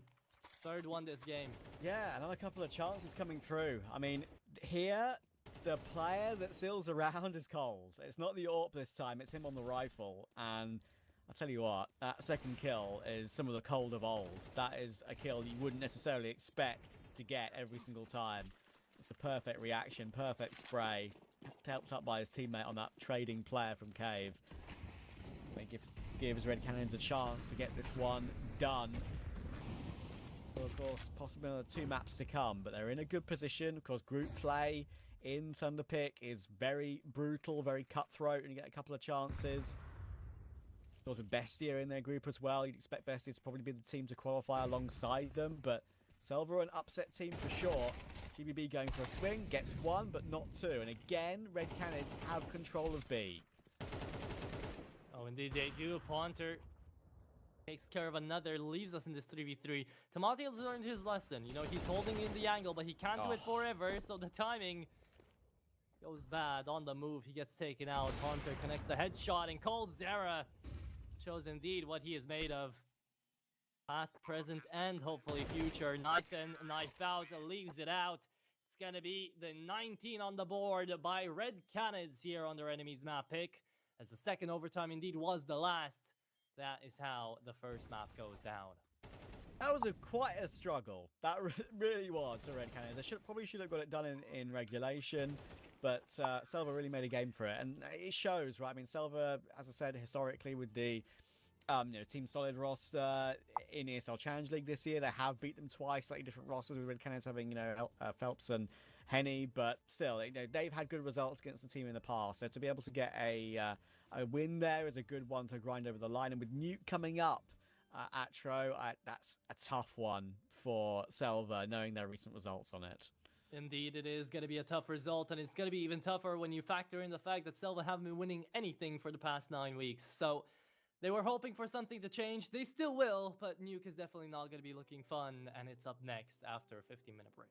S2: Third one this game.
S1: Yeah, another couple of chances coming through. I mean, here, the player that seals around is Cold. It's not the AWP this time, it's him on the rifle. And I'll tell you what, that second kill is some of the Cold of old. That is a kill you wouldn't necessarily expect to get every single time. It's the perfect reaction, perfect spray. Helped up by his teammate on that trading player from Cave. They gives Red Canids a chance to get this one done. Well, of course, possibly another 2 maps to come, but they're in a good position. Of course, group play in Thunderpick is very brutal, very cutthroat, and you get a couple of chances. Of course, with BESTIA in their group as well, you'd expect BESTIA to probably be the team to qualify alongside them, but SELVA are an upset team for sure. GBB going for a swing, gets 1, but not 2. And again, Red Canids have control of B.
S2: Oh, indeed they do. Ponter takes care of another, leaves us in this 3v3. Tamati has learned his lesson. You know, he's holding in the angle, but he can't do it forever, so the timing goes bad. On the move, he gets taken out. Ponter connects the headshot, and Cold Zera shows indeed what he is made of. Past, present, and hopefully future. Nathan knifed out, leaves it out. It's gonna be the 19 on the board by Red Canids here on their enemy's map pick. As the second overtime indeed was the last. That is how the first map goes down.
S1: That was quite a struggle. That really was for Red Canids. They probably should have got it done in regulation, but SELVA really made a game for it. And it shows, right? I mean, SELVA, as I said, historically with the Team Solid roster in ESL Challenge League this year, they have beat them twice, slightly different rosters with Red Canids having, Phelps and Henny, but still, they've had good results against the team in the past. So to be able to get a win there is a good one to grind over the line. And with Nuke coming up at Tro, that's a tough one for SELVA, knowing their recent results on it.
S2: Indeed, it is going to be a tough result, and it's going to be even tougher when you factor in the fact that SELVA haven't been winning anything for the past 9 weeks. So they were hoping for something to change. They still will, but Nuke is definitely not going to be looking fun, and it's up next after a 15-minute break.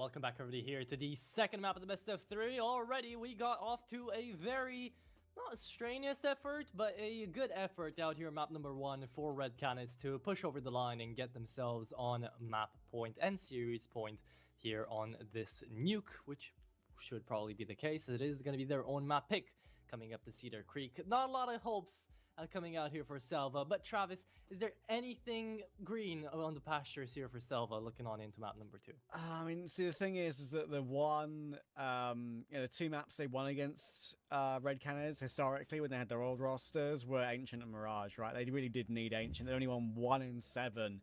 S2: welcome back everybody here to the second map of the best of 3. Already we got off to a very, not a strenuous effort, but a good effort out here map number 1 for Red Canids to push over the line and get themselves on map point and series point here on this Nuke, which should probably be the case. It is going to be their own map pick coming up to Cedar Creek. Not a lot of hopes coming out here for SELVA, but Travis, is there anything green on the pastures here for SELVA looking on into map number 2?
S1: I mean, see, the thing is that the one, the two maps they won against Red Canids historically when they had their old rosters were Ancient and Mirage, right? They really did need Ancient. They only won 1 in 7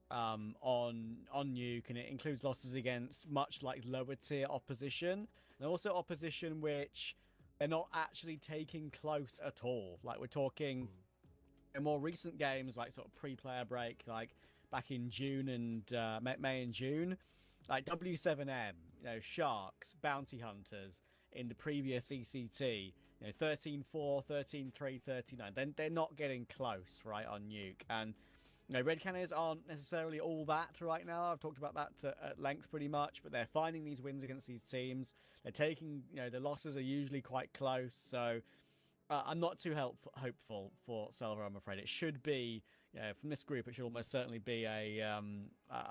S1: on Nuke, and it includes losses against much like lower tier opposition, and also opposition which they're not actually taking close at all. Like, we're talking in more recent games, like sort of pre-player break, like back in June and May and June, like W7M, Sharks, Bounty Hunters in the previous ECT, 13-4, 13-3, 39. Then they're not getting close, right, on Nuke. And Red Canids aren't necessarily all that right now. I've talked about that at length pretty much, but they're finding these wins against these teams. They're taking, the losses are usually quite close, so I'm not too hopeful for SELVA, I'm afraid. It should be, from this group, it should almost certainly be a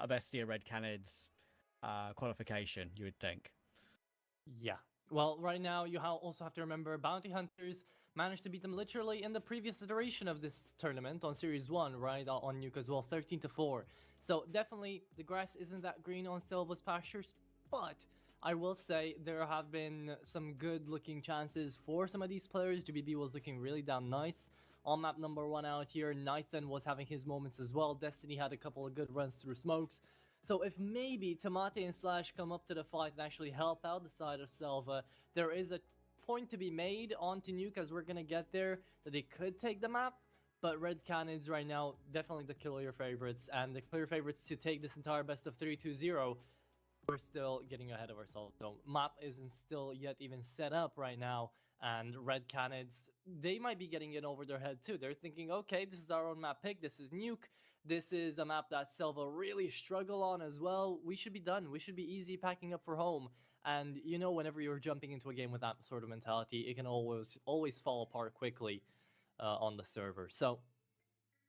S1: BESTIA Red Canids qualification, you would think.
S2: Yeah. Well, right now, you also have to remember Bounty Hunters managed to beat them literally in the previous iteration of this tournament on Series 1, right, on Nuke as well, 13-4. So definitely, the grass isn't that green on SELVA's pastures, but I will say there have been some good-looking chances for some of these players. GBB was looking really damn nice on map number 1 out here. Nathan was having his moments as well. Destiny had a couple of good runs through smokes. So if maybe Tamate and Slash come up to the fight and actually help out the side of SELVA, there is a point to be made onto Nuke as we're going to get there that they could take the map. But Red Canids right now, definitely the clear favorites, and the clear favorites to take this entire best of 3 2-0. We're still getting ahead of ourselves though. Map isn't still yet even set up right now, and Red Canids, they might be getting it over their head too. They're thinking, okay, this is our own map pick, this is Nuke, this is a map that SELVA really struggle on as well. We should be done, we should be easy packing up for home. And whenever you're jumping into a game with that sort of mentality, it can always fall apart quickly on the server. So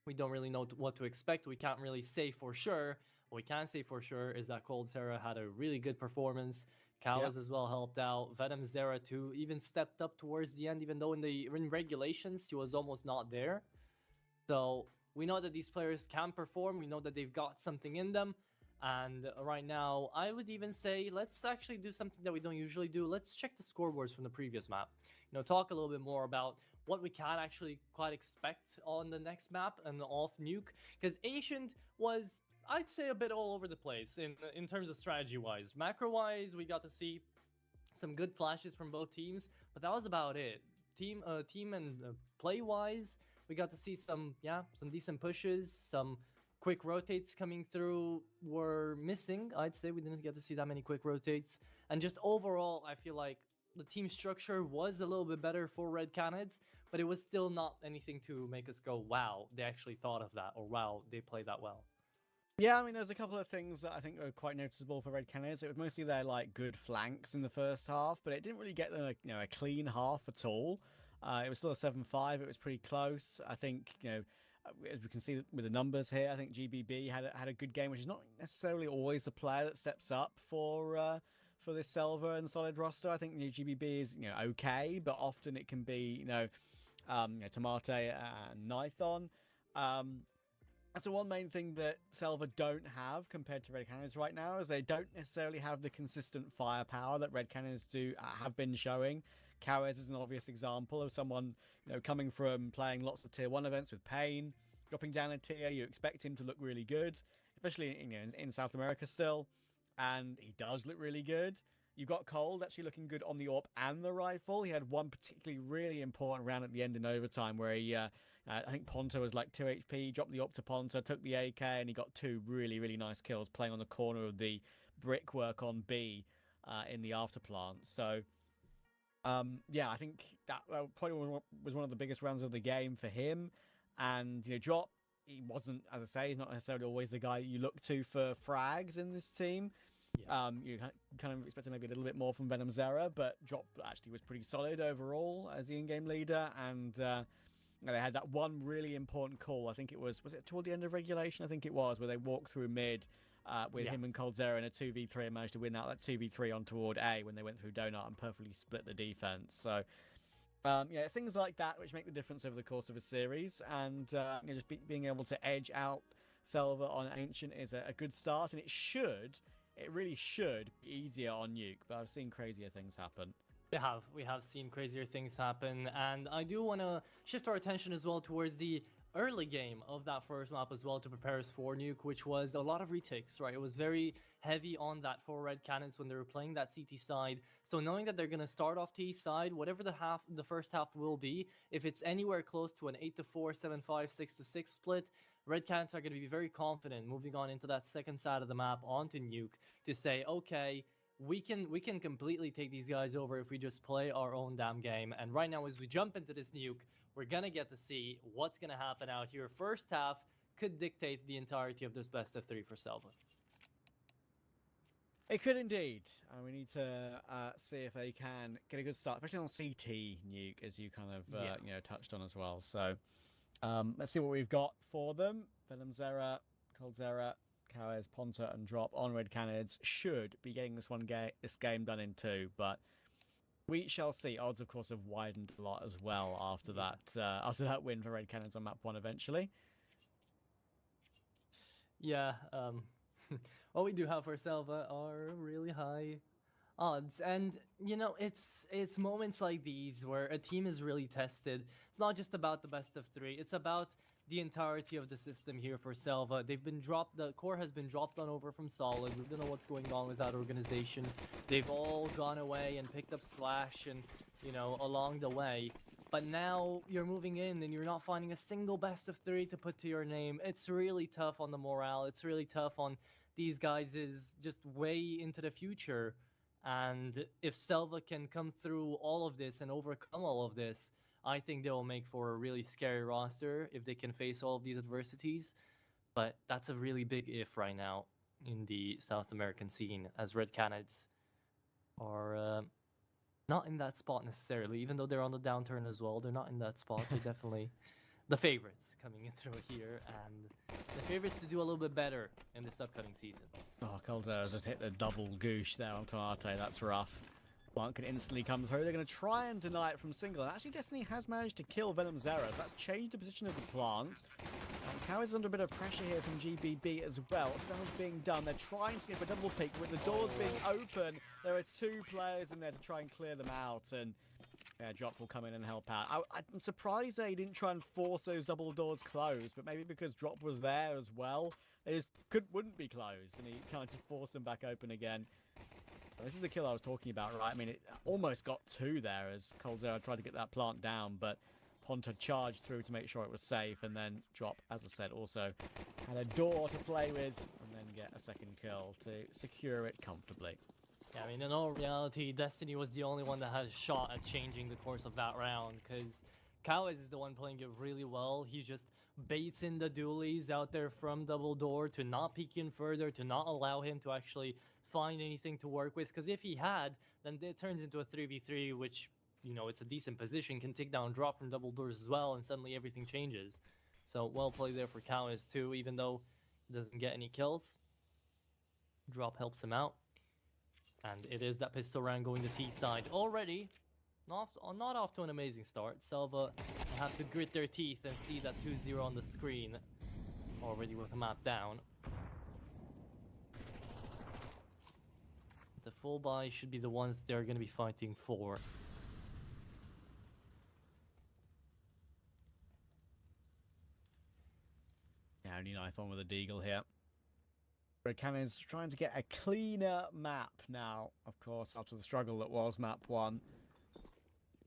S2: we don't really know what to expect. We can't really say for sure. What we can say for sure is that Cold Sarah had a really good performance. Kawas as well helped out. Venom Zera too even stepped up towards the end, even though in regulations he was almost not there. So we know that these players can perform. We know that they've got something in them. And right now, I would even say, let's actually do something that we don't usually do. Let's check the scoreboards from the previous map. Talk a little bit more about what we can actually quite expect on the next map and off Nuke. Because Ancient was, I'd say, a bit all over the place in terms of strategy-wise. Macro-wise, we got to see some good flashes from both teams, but that was about it. Team and play-wise, we got to see some decent pushes, some quick rotates coming through were missing. I'd say we didn't get to see that many quick rotates. And just overall, I feel like the team structure was a little bit better for Red Canids, but it was still not anything to make us go, wow, they actually thought of that, or wow, they played that well.
S1: Yeah, I mean, there's a couple of things that I think were quite noticeable for Red Canids. It was mostly their good flanks in the first half, but it didn't really get them a clean half at all. It was still a 7-5. It was pretty close. I think as we can see with the numbers here, I think GBB had a good game, which is not necessarily always the player that steps up for this SELVA and solid roster. I think GBB is okay, but often it can be Tomate and Nithon. That's the one main thing that SELVA don't have compared to Red Canids right now, is they don't necessarily have the consistent firepower that Red Canids have been showing. Kawes is an obvious example of someone coming from playing lots of tier 1 events with Pain, dropping down a tier. You expect him to look really good, especially in South America still, and he does look really good. You've got Cold actually looking good on the AWP and the rifle. He had one particularly really important round at the end in overtime where he, I think Ponta was like 2 HP, dropped the AWP to Ponta, took the AK, and he got 2 really, really nice kills playing on the corner of the brickwork on B in the afterplant. So yeah, I think that probably was one of the biggest rounds of the game for him. And Drop, he wasn't, as I say, he's not necessarily always the guy you look to for frags in this team. You kind of expected maybe a little bit more from Venom Zera, but Drop actually was pretty solid overall as the in-game leader, and they had that one really important call. I think it was it toward the end of regulation? I think it was, where they walked through mid with him and coldzera in a 2v3 and managed to win out that 2v3 on toward A when they went through Donut and perfectly split the defense. So it's things like that which make the difference over the course of a series, and just being able to edge out SELVA on Ancient is a good start, and it really should be easier on Nuke, but I've seen crazier things happen.
S2: We have seen crazier things happen, and I do want to shift our attention as well towards the early game of that first map as well to prepare us for Nuke, which was a lot of retakes, right? It was very heavy on that for RED Canids when they were playing that CT side. So knowing that they're going to start off T side, whatever the first half will be, if it's anywhere close to an 8-4, 7-5, 6-6 split, RED Canids are going to be very confident moving on into that second side of the map onto Nuke to say, okay, we can completely take these guys over if we just play our own damn game. And right now, as we jump into this Nuke, we're going to get to see what's going to happen out here. First half could dictate the entirety of this best of 3 for SELVA.
S1: It could indeed. We need to see if they can get a good start, especially on CT Nuke, as you kind of touched on as well. So let's see what we've got for them. Venom Zera, coldzera, Kawes, Ponta, and Drop on RED Canids should be getting this game done in 2, but we shall see. Odds, of course, have widened a lot as well after that win for RED Canids on map 1 eventually.
S2: Yeah, what we do have for SELVA are really high odds, and it's moments like these where a team is really tested. It's not just about the best of 3, it's about the entirety of the system here for SELVA. They've been dropped, the core has been dropped on over from Solid. We don't know what's going on with that organization. They've all gone away and picked up Slash and, along the way. But now you're moving in and you're not finding a single best of 3 to put to your name. It's really tough on the morale. It's really tough on these guys' just way into the future. And if SELVA can come through all of this and overcome all of this, I think they will make for a really scary roster if they can face all of these adversities. But that's a really big if right now in the South American scene, as RED Canids are not in that spot necessarily, even though they're on the downturn as well. They're not in that spot. They're definitely the favorites coming in through here, and the favorites to do a little bit better in this upcoming season.
S1: Oh, coldzera just hit the double goosh there on Tomate. That's rough. Blunt can instantly come through. They're going to try and deny it from single. And actually, Destiny has managed to kill Venom Zera. That's changed the position of the plant. And Cow is under a bit of pressure here from GBB as well. Damage being done. They're trying to get a double peek with the doors being open. There are 2 players in there to try and clear them out. And Drop will come in and help out. I'm surprised they didn't try and force those double doors closed, but maybe because Drop was there as well, they just wouldn't be closed, and he kind of just forced them back open again. This is the kill I was talking about, right? I mean, it almost got 2 there as coldzera tried to get that plant down, but Ponta charged through to make sure it was safe, and then Drop, as I said, also had a door to play with, and then get a second kill to secure it comfortably.
S2: Yeah, I mean, in all reality, Destiny was the only one that had a shot at changing the course of that round, because Kawes is the one playing it really well. He just baits in the dualies out there from double door to not peek in further, to not allow him to actually find anything to work with, because if he had, then it turns into a 3v3, which, it's a decent position, can take down Drop from double doors as well, and suddenly everything changes. So well played there for Kawes too, even though he doesn't get any kills. Drop helps him out. And it is that pistol round going to T side already. Not off to an amazing start. SELVA have to grit their teeth and see that 2-0 on the screen already with the map down. The full buy should be the ones they're going to be fighting for.
S1: Yeah, only knife on with a deagle here. RED Canids trying to get a cleaner map now, of course, after the struggle that was map 1.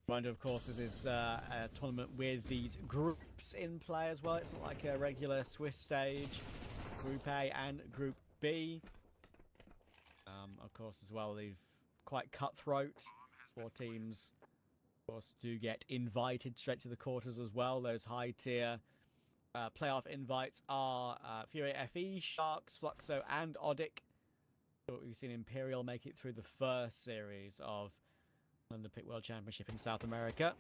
S1: Reminder, of course, this is a tournament with these groups in play as well. It's not like a regular Swiss stage. Group A and Group B. Of course, as well, they've quite cutthroat. 4 teams, of course, do get invited straight to the quarters as well. Those high-tier playoff invites are Fury FE, Sharks, Fluxo, and Odic. We've seen Imperial make it through the first series of Thunderpick World Championship in South America.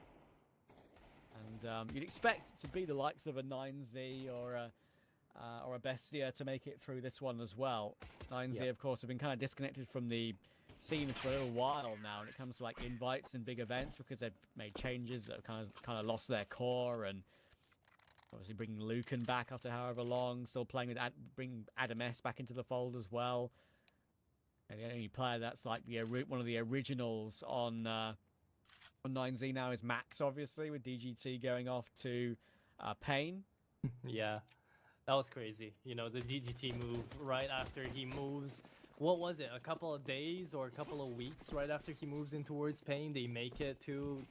S1: And you'd expect it to be the likes of a 9Z or a Bestia to make it through this one as well. 9Z, of course, have been kind of disconnected from the scene for a little while now when it comes to like invites and big events because they've made changes that have kind of lost their core, and obviously bringing Lucan back after however long, still playing with bringing Adam S back into the fold as well. And the only player that's like one of the originals on 9Z now is Max, obviously, with DGT going off to Pain.
S2: Yeah, that was crazy. You know, the DGT move right after he moves. What was it? A couple of days or a couple of weeks right after he moves in towards Pain, they make it to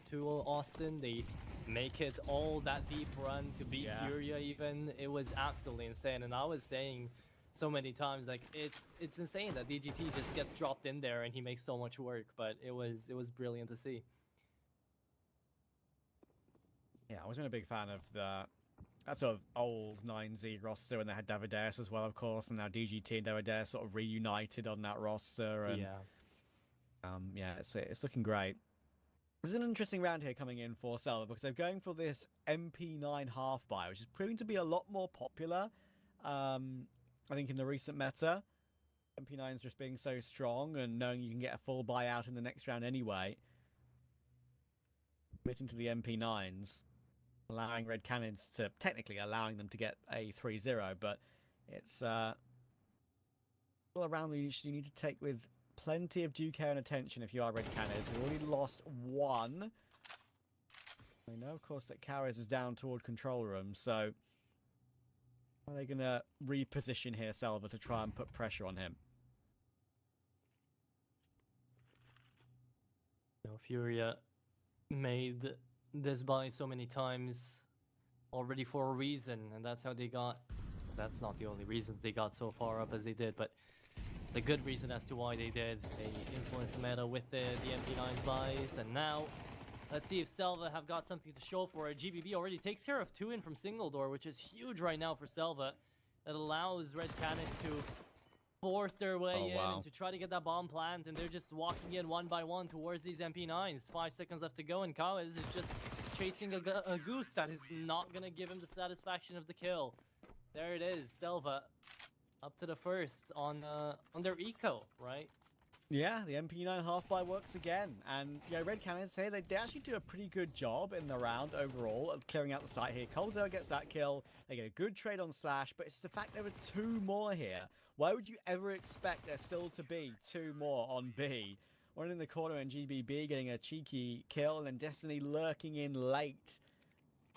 S2: Austin. They make it all that deep run to beat Furia even. It was absolutely insane. And I was saying so many times, like, it's insane that DGT just gets dropped in there and he makes so much work. But it was brilliant to see.
S1: Yeah, I wasn't a big fan of that sort of old 9Z roster when they had Davideus as well, of course, and now DGT and Davideus sort of reunited on that roster. And yeah, it's looking great. There's an interesting round here coming in for SELVA because they're going for this MP9 half buy, which is proving to be a lot more popular. I think in the recent meta, MP9's just being so strong and knowing you can get a full buyout in the next round anyway. Committing to the MP9s, allowing Red Canids to, technically allowing them to get a 3-0, but it's all around you need to take with plenty of due care and attention if you are Red Canids. They've already lost one. I know, of course, that Karis is down toward control room, so are they going to reposition here, SELVA, to try and put pressure on him?
S2: No, Furia made this buy so many times already for a reason, and that's how they got. That's not the only reason they got so far up as they did, but the good reason as to why they did. They influenced the meta with the MP9's buys, and now let's see if SELVA have got something to show for it. GBB already takes care of 2 in from single door, which is huge right now for SELVA. That allows Red Canids to force their way in and to try to get that bomb plant, and they're just walking in one by one towards these MP9s. 5 seconds left to go, and Kawes is just chasing a goose that is not going to give him the satisfaction of the kill. There it is, SELVA up to the first on their eco, right?
S1: Yeah, the MP9 half buy works again, and yeah, Red Canids here, they actually do a pretty good job in the round overall of clearing out the site here. Coldzera gets that kill, they get a good trade on Slash, but it's the fact there were 2 more here. Why would you ever expect there still to be 2 more on B? One in the corner and GBB getting a cheeky kill, and then Destiny lurking in late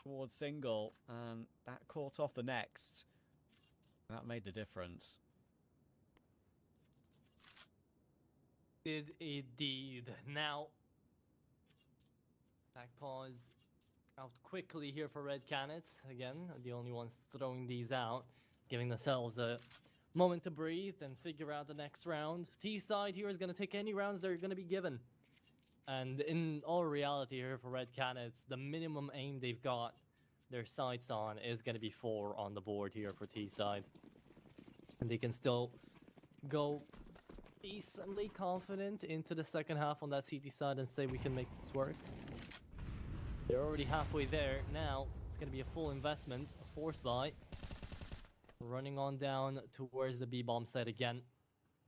S1: towards single, and that caught off the next. That made the difference.
S2: Did indeed. Now, back pause out quickly here for Red Canids. Again, the only ones throwing these out, giving themselves a moment to breathe and figure out the next round. T side here is going to take any rounds they're going to be given. And in all reality here for Red Canids, the minimum aim they've got their sights on is going to be 4 on the board here for T side. And they can still go decently confident into the second half on that CT side and say we can make this work. They're already halfway there. Now it's going to be a full investment, a force buy. Running on down towards the B-bomb site again.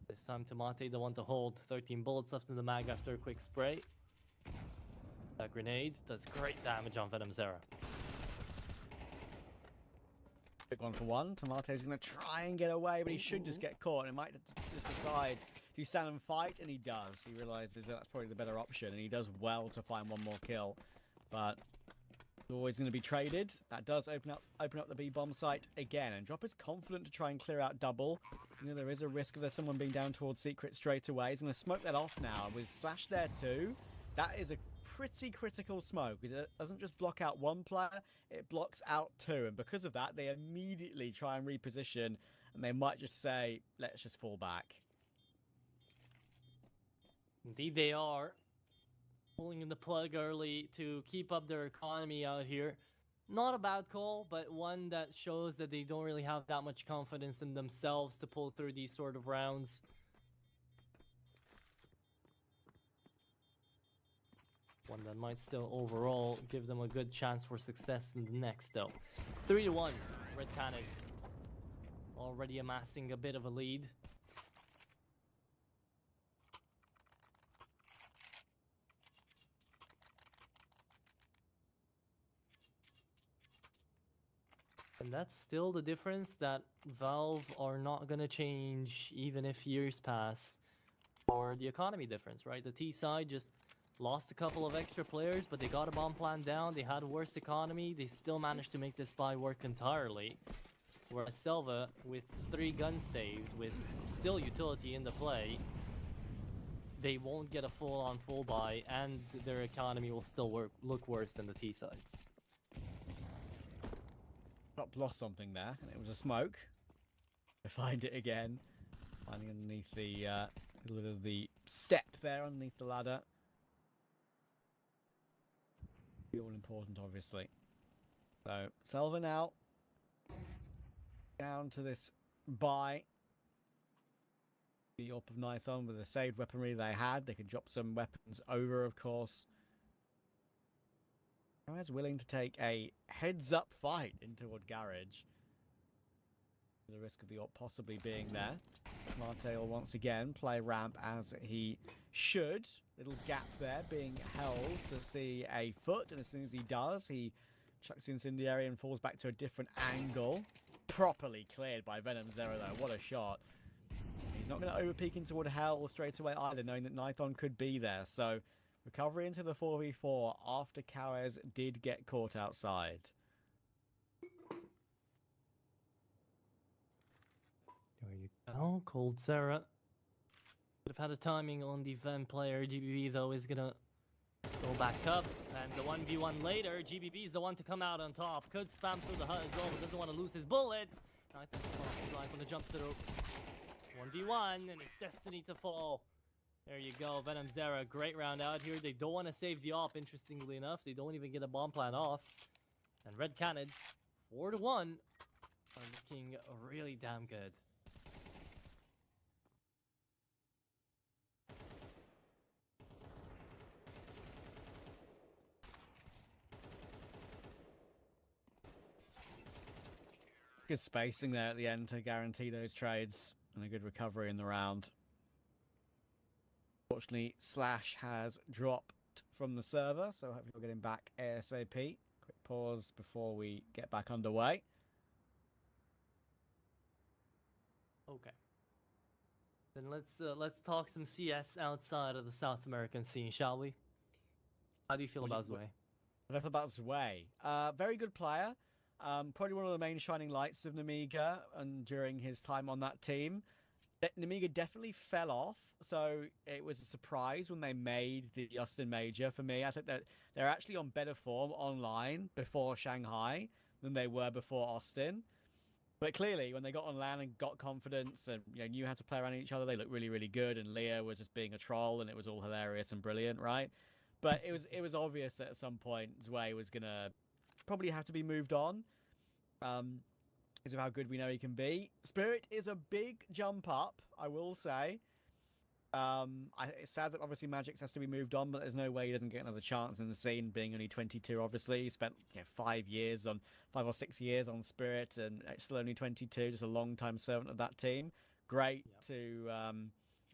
S2: This time Tomate, the one to hold. 13 bullets left in the mag after a quick spray. That grenade does great damage on Venom Zera.
S1: Big 1-for-1. Tomate's going to try and get away, but he should just get caught. And he might just decide to stand and fight, and he does. He realizes that's probably the better option, and he does well to find one more kill. But always going to be traded. That does open up the B-bomb site again, and Drop is confident to try and clear out double. You know, there is a risk of someone being down towards secret straight away. He's going to smoke that off now with Slash there too. That is a pretty critical smoke, because it doesn't just block out one player, it blocks out 2, and because of that they immediately try and reposition, and they might just say, let's just fall back.
S2: Indeed they are. Pulling in the plug early to keep up their economy out here. Not a bad call, but one that shows that they don't really have that much confidence in themselves to pull through these sort of rounds. One that might still overall give them a good chance for success in the next though. 3-1, Red Canids already amassing a bit of a lead. And that's still the difference that Valve are not gonna change even if years pass. Or the economy difference, right? The T side just lost a couple of extra players, but they got a bomb plan down. They had worse economy. They still managed to make this buy work entirely. Whereas SELVA, with 3 guns saved, with still utility in the play, they won't get a full-on full buy, and their economy will still look worse than the T sides.
S1: Top lost something there, and it was a smoke. I find it again. Finding underneath the a little bit of the step there underneath the ladder. Be all important, obviously. So SELVA now down to this buy. The up of Nithon with the saved weaponry they had. They could drop some weapons over, of course. Canids willing to take a heads-up fight into a garage. The risk of the AWP possibly being there. Martel once again play ramp as he should. Little gap there being held to see a foot, and as soon as he does, he chucks the incendiary and falls back to a different angle. Properly cleared by Venom Zero though. What a shot. He's not going to overpeek into toward Hell straight away either, knowing that Nithon could be there. So recovery into the 4v4 after Canids did get caught outside.
S2: There you go, Cold Sarah. Would have had a timing on the Ven player. GBB though is gonna go back up, and the 1v1 later, GBB is the one to come out on top. Could spam through the hut as well, but doesn't want to lose his bullets. And I think he's going to jump through. 1v1, and it's destiny to fall. There you go, Venom Zera, great round out here. They don't want to save the AWP, interestingly enough. They don't even get a bomb plan off. And Red Canids, 4-1, are looking really damn good.
S1: Good spacing there at the end to guarantee those trades and a good recovery in the round. Unfortunately, Slash has dropped from the server, so hopefully we'll get him back ASAP. Quick pause before we get back underway.
S2: Okay. Then let's talk some CS outside of the South American scene, shall we? How do you feel about Zwei?
S1: I feel about Zwei. Very good player. Probably one of the main shining lights of Nemiga and during his time on that team. Nemiga definitely fell off, so it was a surprise when they made the Austin Major for me. I think that they're actually on better form online before Shanghai than they were before Austin. But clearly, when they got on LAN and got confidence and knew how to play around each other, they looked really, really good. And Leah was just being a troll, and it was all hilarious and brilliant, right? But it was obvious that at some point Zwei was gonna probably have to be moved on. Because of how good we know he can be. Spirit is a big jump up, I will say. It's sad that obviously Magix has to be moved on, but there's no way he doesn't get another chance in the scene, being only 22, obviously. He spent 5 or 6 years on Spirit, and still only 22, just a long-time servant of that team. Great to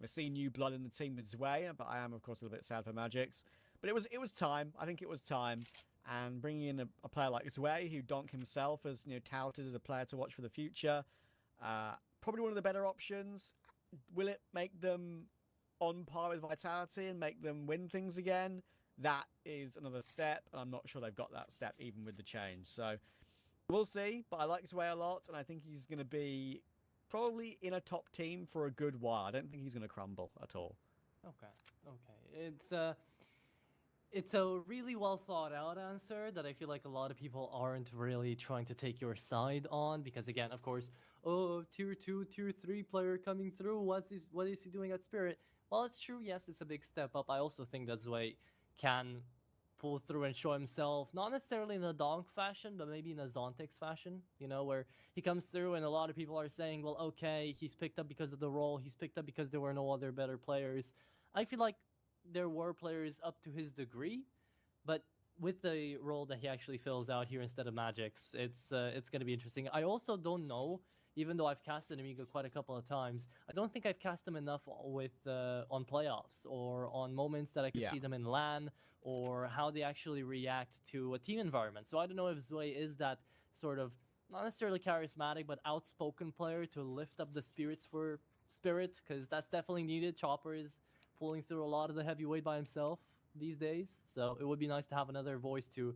S1: see new blood in the team with Zwei, but I am, of course, a little bit sad for Magix. But it was time. I think it was time. And bringing in a player like Zwei, who Donk himself has touted as a player to watch for the future, probably one of the better options. Will it make them on par with Vitality and make them win things again? That is another step, and I'm not sure they've got that step even with the change. So we'll see, but I like Zwei a lot, and I think he's going to be probably in a top team for a good while. I don't think he's going to crumble at all.
S2: Okay. It's a really well thought out answer that I feel like a lot of people aren't really trying to take your side on, because again, of course, tier 2, tier 3 player coming through, what is he doing at Spirit? Well, it's true, yes, it's a big step up. I also think that Zwei can pull through and show himself, not necessarily in a Donk fashion, but maybe in a Zontex fashion, where he comes through and a lot of people are saying, well, okay, he's picked up because of the role, he's picked up because there were no other better players. I feel like there were players up to his degree, but with the role that he actually fills out here instead of Magic's, it's going to be interesting. I also don't know, even though I've casted Amigo quite a couple of times, I don't think I've cast him enough with on playoffs or on moments that I could see them in LAN, or how they actually react to a team environment. So I don't know if Zwei is that sort of, not necessarily charismatic, but outspoken player to lift up the spirits for Spirit, because that's definitely needed. Chopper is pulling through a lot of the heavyweight by himself these days, so it would be nice to have another voice to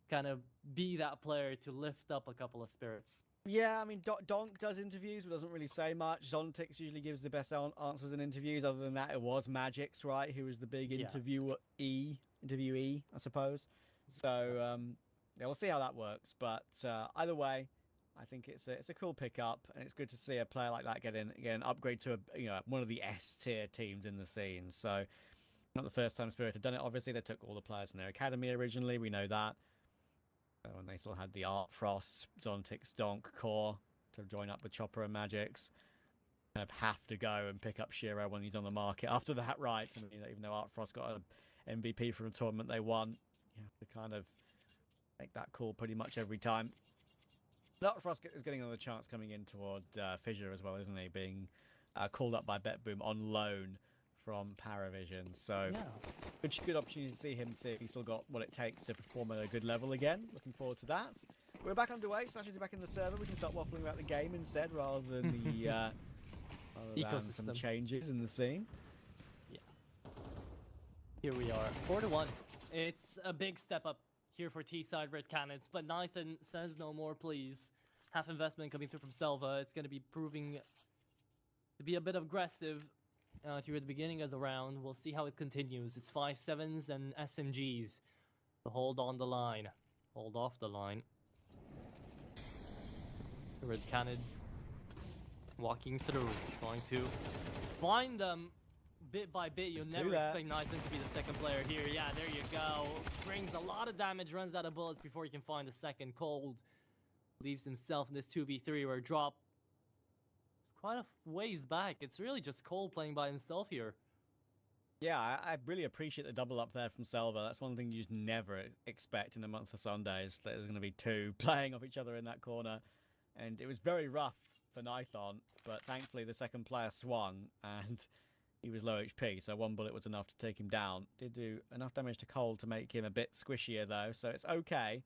S2: kind of be that player to lift up a couple of spirits.
S1: Yeah, I mean, Donk does interviews, but doesn't really say much. Zontix usually gives the best answers in interviews. Other than that, it was Magic's, right, who was the big interviewee, I suppose. So, yeah, we'll see how that works. But either way, I think it's a cool pickup, and it's good to see a player like that get an upgrade to one of the S tier teams in the scene. So, not the first time Spirit have done it. Obviously, they took all the players from their academy originally. We know that. When they still had the Art Frost, Zontix, Donk core to join up with Chopper and Magic's. Kind of have to go and pick up Shiro when he's on the market after that, right? I mean, even though Art Frost got an MVP from a tournament they won, you have to kind of make that call pretty much every time. Art Frost is getting another chance coming in toward Fissure as well, isn't he? Being called up by BetBoom on loan from Paravision. So good opportunity to see him, see if he's still got what it takes to perform at a good level again. Looking forward to that. We're back underway. Slash is back in the server. We can start waffling about the game instead rather than the ecosystem. Some changes in the scene.
S2: Yeah. Here we are, 4-1. It's a big step up here for T-side RED Canids, but Nathan says no more, please. Half investment coming through from SELVA. It's going to be proving to be a bit aggressive here at the beginning of the round. We'll see how it continues. It's 5-7s and SMGs to hold on the line. Hold off the line. RED Canids walking through, trying to find them bit by bit. You'll never expect Nathan to be the second player here. Yeah, there you go. Brings a lot of damage, runs out of bullets before he can find the second. Cold leaves himself in this 2v3 where drop is quite a ways back. It's really just Cold playing by himself here.
S1: Yeah, I really appreciate the double up there from SELVA. That's one thing you just never expect in a month of Sundays. There's going to be two playing off each other in that corner. And it was very rough for Nithon, but thankfully the second player swung and he was low HP, so one bullet was enough to take him down. Did do enough damage to Cold to make him a bit squishier though, so it's okay.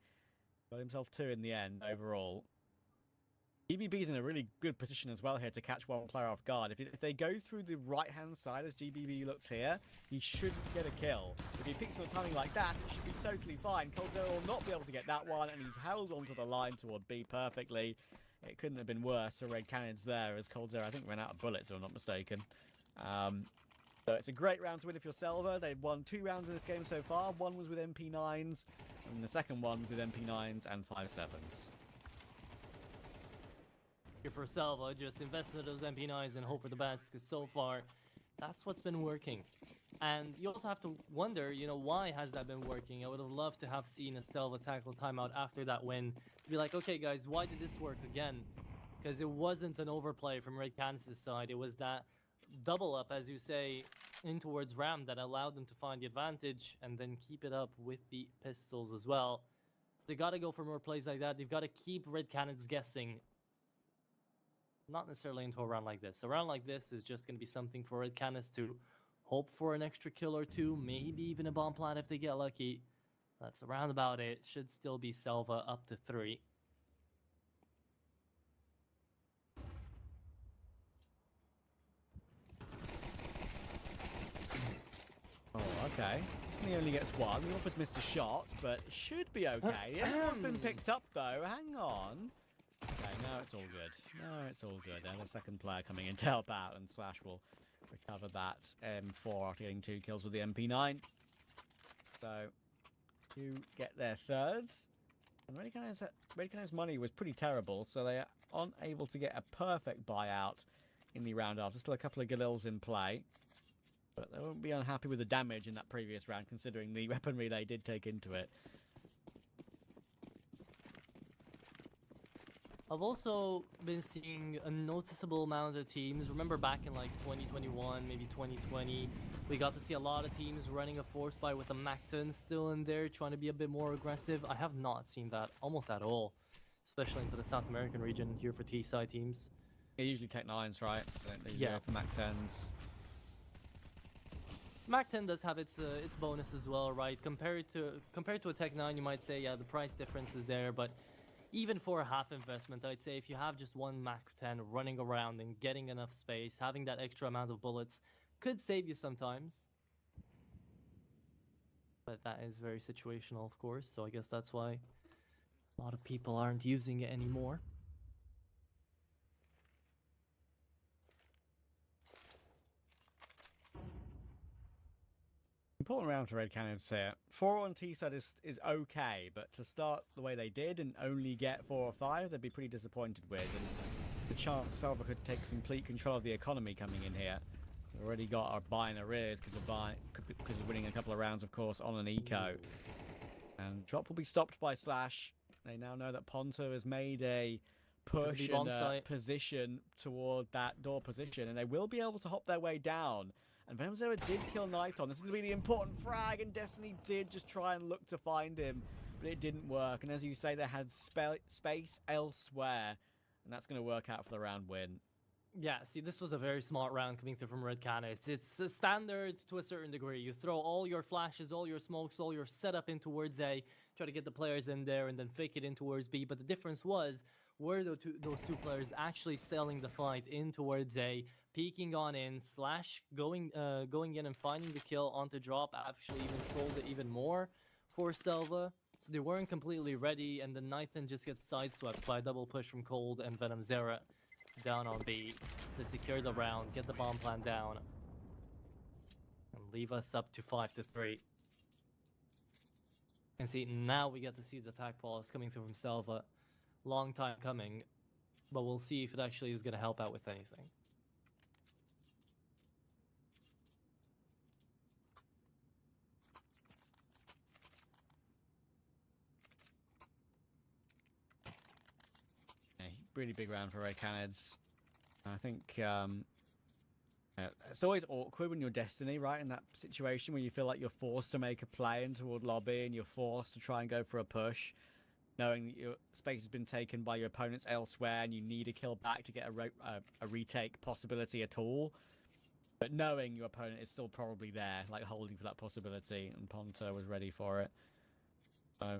S1: Got himself 2 in the end overall. GBB's in a really good position as well here to catch one player off guard. If they go through the right-hand side as GBB looks here, he shouldn't get a kill. If he picks on timing like that, it should be totally fine. coldzera will not be able to get that one, and he's held onto the line toward B perfectly. It couldn't have been worse for RED Canids there, as coldzera, I think, ran out of bullets, if I'm not mistaken. So it's a great round to win if you're SELVA. They've won 2 rounds in this game so far. One was with MP9s, and the second one with MP9s and 5-7s.
S2: For SELVA, just invest in those MP9s and hope for the best, because so far that's what's been working. And you also have to wonder, you know, why has that been working? I would have loved to have seen a SELVA tackle timeout after that win to be like, okay guys, why did this work again? Because it wasn't an overplay from RED Canids' side. It was that double up, as you say, in towards Ram that allowed them to find the advantage and then keep it up with the pistols as well. So they got to go for more plays like that. They've got to keep RED Canids guessing. Not necessarily into a round like this. A round like this is just going to be something for RED Canids to hope for an extra kill or 2, maybe even a bomb plant if they get lucky. That's around about it. Should still be SELVA up to 3.
S1: Oh, okay. He only gets 1. He almost missed a shot, but it should be okay. Everyone's been picked up, though. Hang on. Okay, now it's all good. No, it's all good. There's a second player coming in to help out, and Slash will recover that M4 after getting 2 kills with the MP9. So, to get their thirds. And RED Canids' money was pretty terrible, so they aren't able to get a perfect buyout in the round after. Still a couple of Galils in play. But they won't be unhappy with the damage in that previous round, considering the weaponry they did take into it.
S2: I've also been seeing a noticeable amount of teams. Remember back in like 2021, maybe 2020, we got to see a lot of teams running a force buy with a Macton still in there, trying to be a bit more aggressive. I have not seen that almost at all, especially into the South American region here for T-side teams.
S1: They usually take 9s, right? They usually go for Mac 10s.
S2: Mac 10 does have its bonus as well, right? Compared to a Tech 9, you might say, yeah, the price difference is there, but even for a half investment, I'd say if you have just one Mac 10 running around and getting enough space, having that extra amount of bullets could save you sometimes. But that is very situational, of course, so I guess that's why a lot of people aren't using it anymore.
S1: Important round for RED Canids here. 4 on T-side is okay, but to start the way they did and only get 4 or 5, they'd be pretty disappointed with. And the chance SELVA could take complete control of the economy coming in here. They've already got our buy in arrears because of winning a couple of rounds, of course, on an eco. And drop will be stopped by Slash. They now know that Ponto has made a push and a position toward that door position, and they will be able to hop their way down. And Venomzera did kill Nighton. This is going to be the important frag, and Destiny did just try and look to find him, but it didn't work. And as you say, they had space elsewhere, and that's going to work out for the round win.
S2: Yeah, see, this was a very smart round coming through from RED Canids. It's a standard to a certain degree. You throw all your flashes, all your smokes, all your setup in towards A, try to get the players in there, and then fake it in towards B. But the difference was, were those two players actually selling the fight in towards A, peeking on in, Slash going in and finding the kill onto drop, actually even sold it even more for SELVA. So they weren't completely ready, and then Nighton just gets sideswept by a double push from Cold and Venomzera down on B to secure the round, get the bomb plan down, and leave us up to 5-3. And see, now we get to see the attack pause coming through from SELVA. Long time coming, but we'll see if it actually is going to help out with anything.
S1: Really big round for RED Canids. I think it's always awkward when you're Destiny, right? In that situation where you feel like you're forced to make a play in toward lobby and you're forced to try and go for a push, knowing that your space has been taken by your opponents elsewhere and you need a kill back to get a retake possibility at all. But knowing your opponent is still probably there, like holding for that possibility, and Ponto was ready for it. So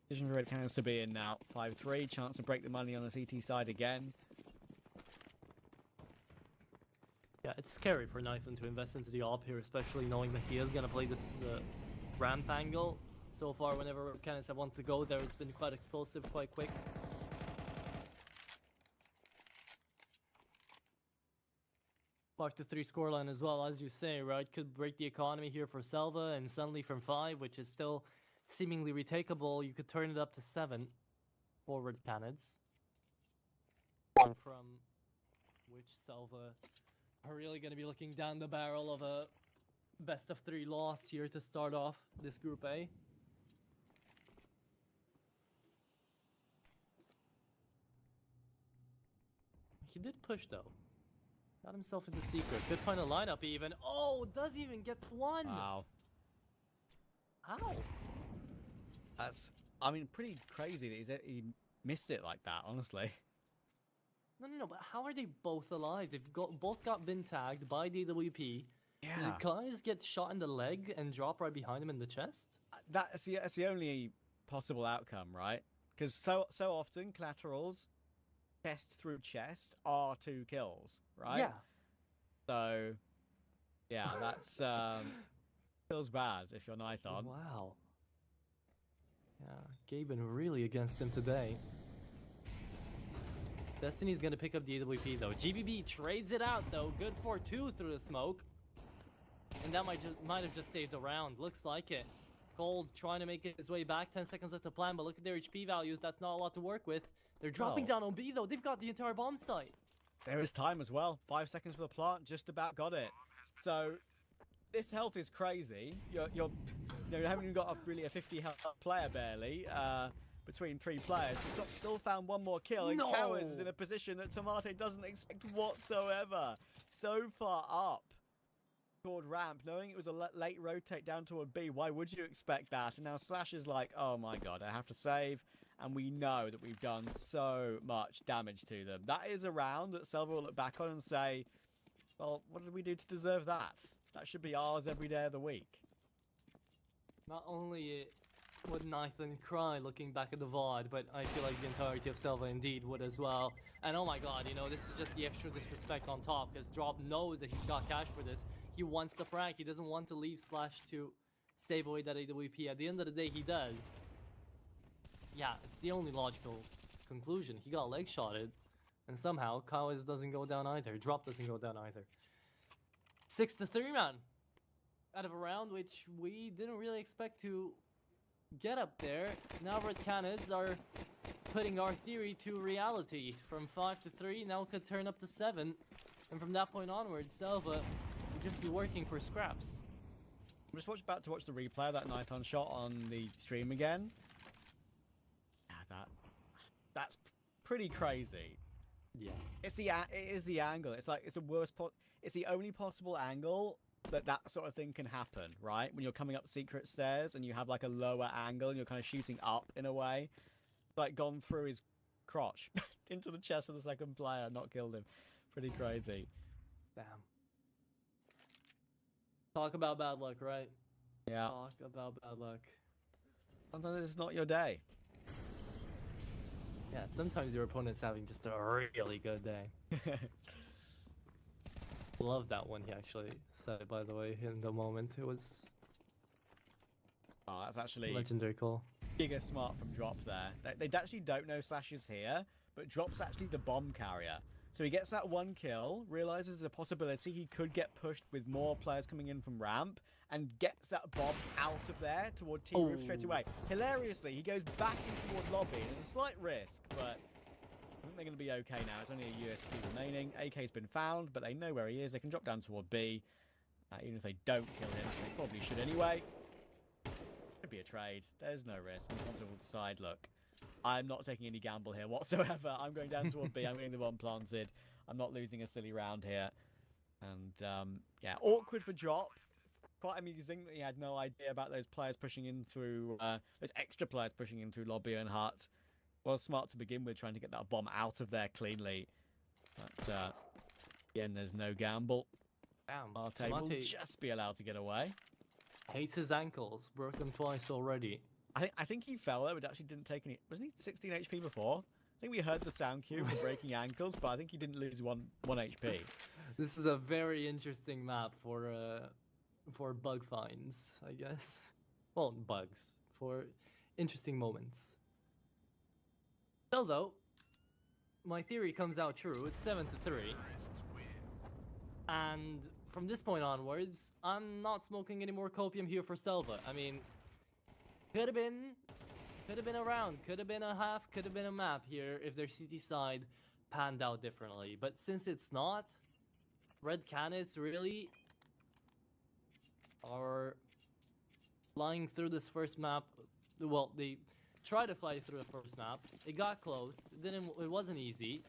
S1: decision for RED Canids to be in now. 5-3, chance to break the money on the CT side again.
S2: Yeah, it's scary for Nighton to invest into the AWP here, especially knowing that he is going to play this ramp angle. So far, whenever RED Canids have wanted to go there, it's been quite explosive, quite quick. Mark the 3 scoreline as well, as you say, right? Could break the economy here for SELVA, and suddenly from 5, which is still seemingly retakeable, you could turn it up to 7 for RED Canids. From which SELVA are really going to be looking down the barrel of a best of 3 loss here to start off this Group A. He did push though. Got himself into secret. Could find a lineup even. Oh, does even get 1!
S1: Wow.
S2: How?
S1: That's, I mean, pretty crazy that he missed it like that, honestly.
S2: No, but how are they both alive? They've both been tagged by DWP.
S1: Yeah.
S2: Did the guys get shot in the leg and drop right behind him in the chest?
S1: That's the only possible outcome, right? Because so often collaterals, chest through chest, are 2 kills, right?
S2: Yeah.
S1: So, yeah, that's feels bad if you're Nighton.
S2: Wow. Yeah, Gaben really against him today. Destiny's gonna pick up the AWP though. GBB trades it out though. Good for 2 through the smoke. And that might have just saved a round. Looks like it. Cold trying to make his way back. 10 seconds left to plan, but look at their HP values. That's not a lot to work with. They're dropping down on B though. They've got the entire bomb site.
S1: There is time as well. 5 seconds for the plant. Just about got it. So this health is crazy. You haven't even got really a 50 health player barely. between 3 players. Drop still found one more kill, and
S2: No!
S1: Cowards is in a position that Tomate doesn't expect whatsoever. So far up toward ramp, knowing it was a late rotate down toward B. Why would you expect that? And now Slash is like, oh my god, I have to save. And we know that we've done so much damage to them. That is a round that Selva will look back on and say, well, what did we do to deserve that? That should be ours every day of the week.
S2: Not only would Nathan cry looking back at the VOD, but I feel like the entirety of Selva indeed would as well. And oh my god, you know, this is just the extra disrespect on top, because Drop knows that he's got cash for this. He wants the frag. He doesn't want to leave Slash to save away that AWP. At the end of the day, he does. Yeah, it's the only logical conclusion. He got leg shotted, and somehow Kawaz doesn't go down either. Drop doesn't go down either. 6-3, man. Out of a round which we didn't really expect to get up there. Now RED Canids are putting our theory to reality. From 5-3, now could turn up to 7. And from that point onwards, Selva will just be working for scraps.
S1: I'm just about to watch the replay of that Nighton shot on the stream again. That's pretty crazy.
S2: Yeah.
S1: It is the angle. It's like, it's the worst it's the only possible angle that sort of thing can happen, right? When you're coming up secret stairs and you have like a lower angle and you're kind of shooting up in a way. Like gone through his crotch into the chest of the second player, not killed him. Pretty crazy.
S2: Damn. Talk about bad luck, right?
S1: Yeah.
S2: Talk about bad luck.
S1: Sometimes it's not your day.
S2: Yeah, sometimes your opponent's having just a really good day. Love that one he actually said, by the way, in the moment. It was...
S1: Oh, that's actually...
S2: legendary call.
S1: Giga smart from Drop there. They actually don't know Slash is here, but Drop's actually the bomb carrier. So he gets that one kill, realizes there's a possibility he could get pushed with more players coming in from ramp, and gets that bomb out of there toward T-Roof straight away. Hilariously, he goes back in toward lobby. There's a slight risk, but I think they're going to be okay now. It's only a USP remaining. AK's been found, but they know where he is. They can drop down toward B. Even if they don't kill him, they probably should anyway. Could be a trade. There's no risk. I'm will decide, look, I'm not taking any gamble here whatsoever. I'm going down toward B. I'm getting the bomb planted. I'm not losing a silly round here. And, yeah, awkward for Drop. Quite amusing that he had no idea about those players pushing in through, those extra players pushing in through lobby and hut. Well, smart to begin with, trying to get that bomb out of there cleanly. But, again, there's no gamble.
S2: Damn.
S1: Marte will just be allowed to get away.
S2: Hates his ankles. Broke them twice already.
S1: I think he fell there, but actually didn't take any... Wasn't he 16 HP before? I think we heard the sound cue for breaking ankles, but I think he didn't lose one HP.
S2: This is a very interesting map for bug finds, I guess. Well, bugs. For interesting moments. Still though, my theory comes out true. It's 7-3. And from this point onwards, I'm not smoking any more copium here for Selva. I mean, could have been a round, could have been a half, could have been a map here if their CT side panned out differently. But since it's not, RED Canids really are flying through this first map. Well, they tried to fly through the first map. It got close. It wasn't easy,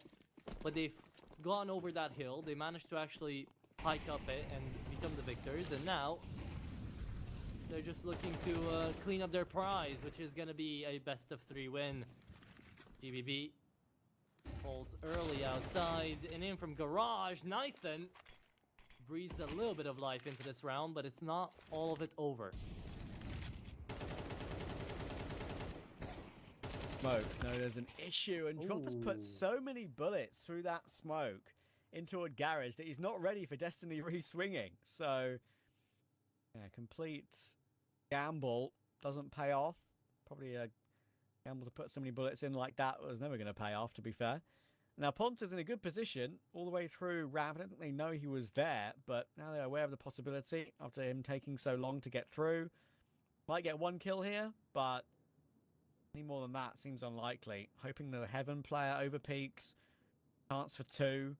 S2: but they've gone over that hill. They managed to actually hike up it and become the victors. And now they're just looking to clean up their prize, which is gonna be a best-of-3 win. GBB pulls early outside and in from garage. Nathan breathes a little bit of life into this round, but it's not all of it over.
S1: Smoke. No, there's an issue, and Drop has put so many bullets through that smoke into a garage that he's not ready for Destiny re-swinging. So, yeah, complete gamble doesn't pay off. Probably a gamble to put so many bullets in like that was never going to pay off, to be fair. Now, Ponta's in a good position all the way through ramp. I don't think they know he was there, but now they're aware of the possibility after him taking so long to get through. Might get one kill here, but any more than that seems unlikely. Hoping the Heaven player overpeaks. Chance for 2.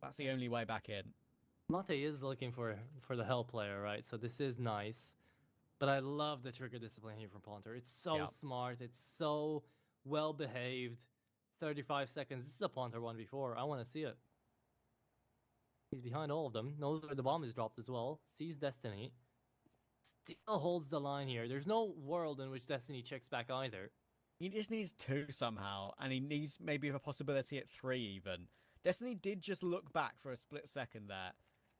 S1: That's the only way back in.
S2: Mate is looking for the Hell player, right? So this is nice. But I love the trigger discipline here from Ponter. It's so smart. It's so well behaved. 35 seconds. This is a Ponter 1v4. I want to see it. He's behind all of them. Knows where the bomb is dropped as well. Sees Destiny. Still holds the line here. There's no world in which Destiny checks back either.
S1: He just needs 2 somehow, and he needs maybe a possibility at 3 even. Destiny did just look back for a split second there.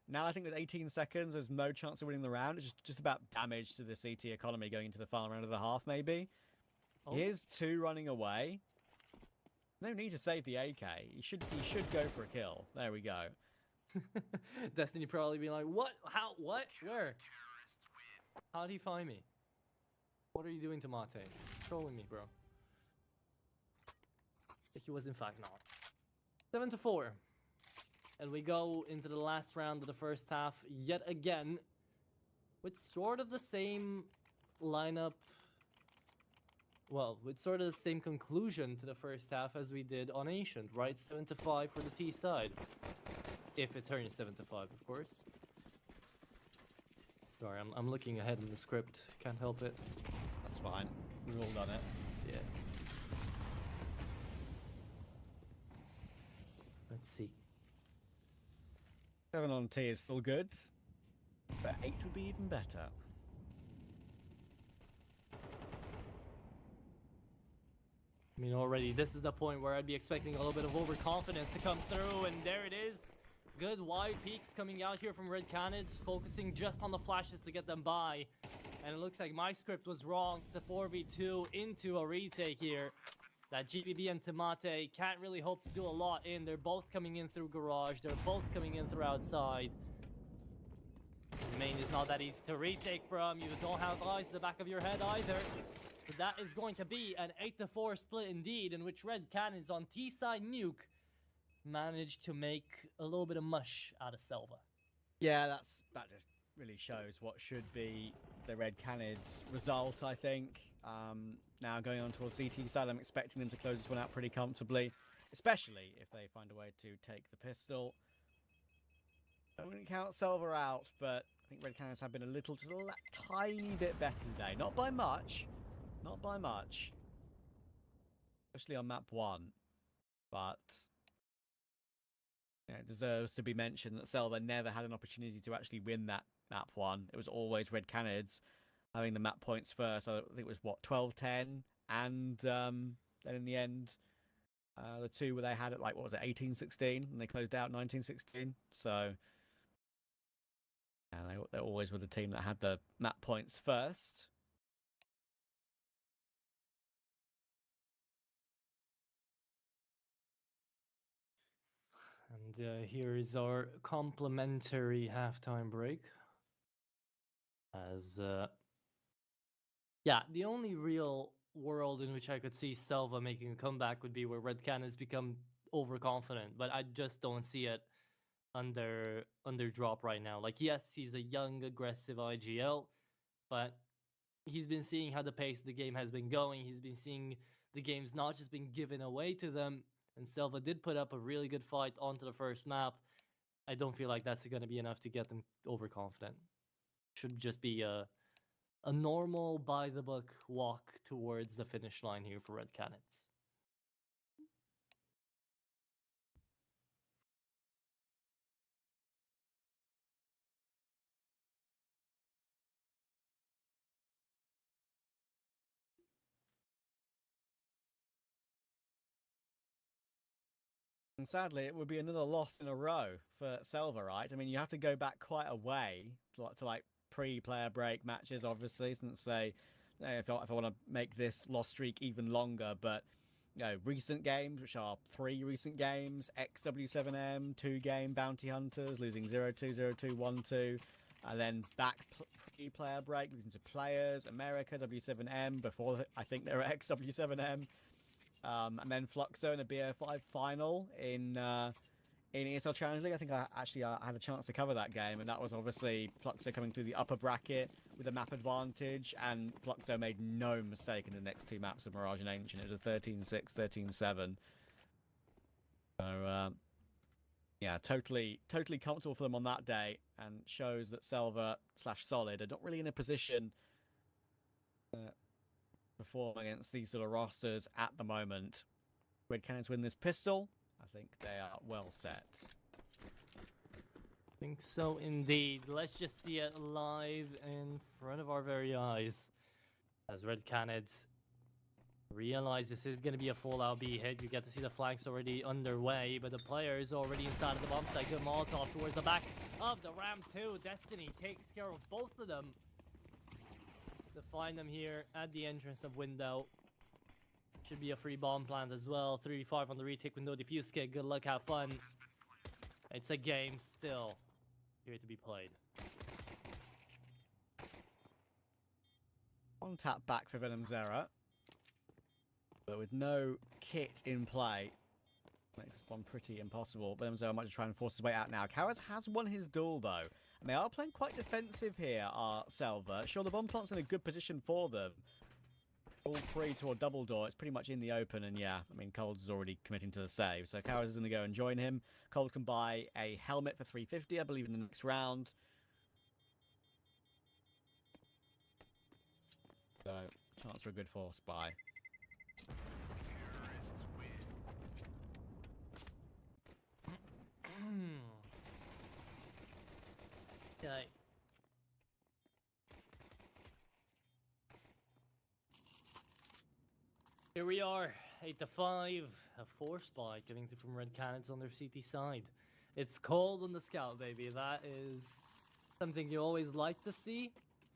S1: Now I think with 18 seconds, there's no chance of winning the round. It's just about damage to the CT economy going into the final round of the half, maybe. Oh. Here's 2 running away. No need to save the AK. He should go for a kill. There we go.
S2: Destiny probably be like, what? How? What? Where? How'd he find me? What are you doing to Mate? Trolling me, bro. He was in fact not. 7-4. And we go into the last round of the first half yet again with sort of the same lineup. Well, with sort of the same conclusion to the first half as we did on Ancient, right? 7-5 for the T side. If it turns 7-5, of course. Sorry, I'm looking ahead in the script. Can't help it.
S1: That's fine. We've all done it.
S2: Yeah. Let's see.
S1: 7 on T is still good, but 8 would be even better.
S2: I mean, already this is the point where I'd be expecting a little bit of overconfidence to come through, and there it is. Good wide peaks coming out here from RED Canids, focusing just on the flashes to get them by. And it looks like my script was wrong. It's a 4v2 into a retake here. That GBB and Tomate can't really hope to do a lot in. They're both coming in through garage. They're both coming in through outside. The main is not that easy to retake from. You don't have eyes at the back of your head either. So that is going to be an 8-4 split indeed, in which RED Canids on T-side Nuke managed to make a little bit of mush out of SELVA.
S1: Yeah, that just really shows what should be the RED Canids result, I think. Now going on towards CT side, I'm expecting them to close this one out pretty comfortably, especially if they find a way to take the pistol. I wouldn't count SELVA out, but I think RED Canids have been a little, just a tiny bit better today. Not by much. Not by much. Especially on map 1. But it deserves to be mentioned that SELVA never had an opportunity to actually win that map 1. It was always RED Canids having the map points first. I think it was, what, 12-10? And then in the end, the 2 where they had it, like, what was it, 18-16? And they closed out 19-16. So yeah, they always were the team that had the map points first.
S2: And here is our complimentary halftime break. As, yeah, the only real world in which I could see SELVA making a comeback would be where RED Canids become overconfident, but I just don't see it under drop right now. Like, yes, he's a young, aggressive IGL, but he's been seeing how the pace of the game has been going. He's been seeing the game's not just been given away to them. And SELVA did put up a really good fight onto the first map. I don't feel like that's going to be enough to get them overconfident. Should just be a normal by-the-book walk towards the finish line here for RED Canids.
S1: And sadly, it would be another loss in a row for SELVA, right? I mean, you have to go back quite a way to like pre-player break matches, obviously, since they, if I want to make this loss streak even longer, but recent games, which are 3 recent games, XW7M, 2-game Bounty Hunters, losing 0-2, 0-2, 1-2, and then back pre-player break, losing to Players, America, W7M, before I think they were XW7M. And then Fluxo in a BO5 final in ESL Challenge League. I think I had a chance to cover that game, and that was obviously Fluxo coming through the upper bracket with a map advantage, and Fluxo made no mistake in the next 2 maps of Mirage and Ancient. It was a 13-6, 13-7. So, yeah, totally comfortable for them on that day, and shows that SELVA / Solid are not really in a position perform against these sort of rosters at the moment. Red Canids win this pistol. I think they are well set.
S2: I think so indeed. Let's just see it live in front of our very eyes. As Red Canids realize this is going to be a full-out B hit. You get to see the flanks already underway, but the player is already inside of the bomb site. Good Molotov towards the back of the Ram 2. Destiny takes care of both of them. To find them here at the entrance of window. Should be a free bomb plant as well. 3v5 on the retake with no defuse kit. Good luck, have fun. It's a game still here to be played.
S1: One tap back for Venomzera. But with no kit in play, makes this one pretty impossible. Venomzera might just try and force his way out now. Canids has won his duel though. And they are playing quite defensive here, are SELVA. Sure, the bomb plant's in a good position for them. All three to a double door. It's pretty much in the open. And yeah, I mean, Cold is already committing to the save. So Canids is going to go and join him. Cold can buy a helmet for 350, I believe, in the next round. So, chance for a good force buy.
S2: Okay. Here we are, 8-5, a force buy coming through from Red Canids on their CT side. It's cold on the scout, baby. That is something you always like to see.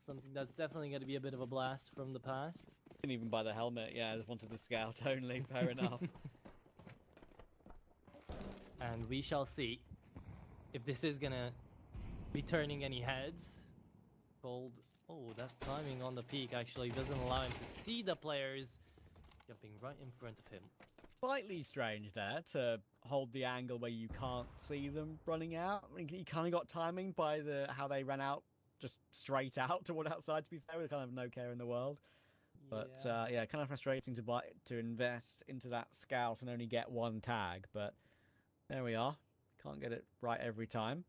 S2: Something that's definitely going to be a bit of a blast from the past.
S1: Didn't even buy the helmet. Yeah, I just wanted the scout only. Fair enough.
S2: And we shall see if this is going to be turning any heads. Cold. Oh, that timing on the peak actually doesn't allow him to see the players jumping right in front of him.
S1: Slightly strange there to hold the angle where you can't see them running out. I mean, you kind of got timing by how they ran out just straight out toward outside, to be fair, with kind of no care in the world. But yeah, kind of frustrating to invest into that scout and only get one tag. But there we are. Can't get it right every time.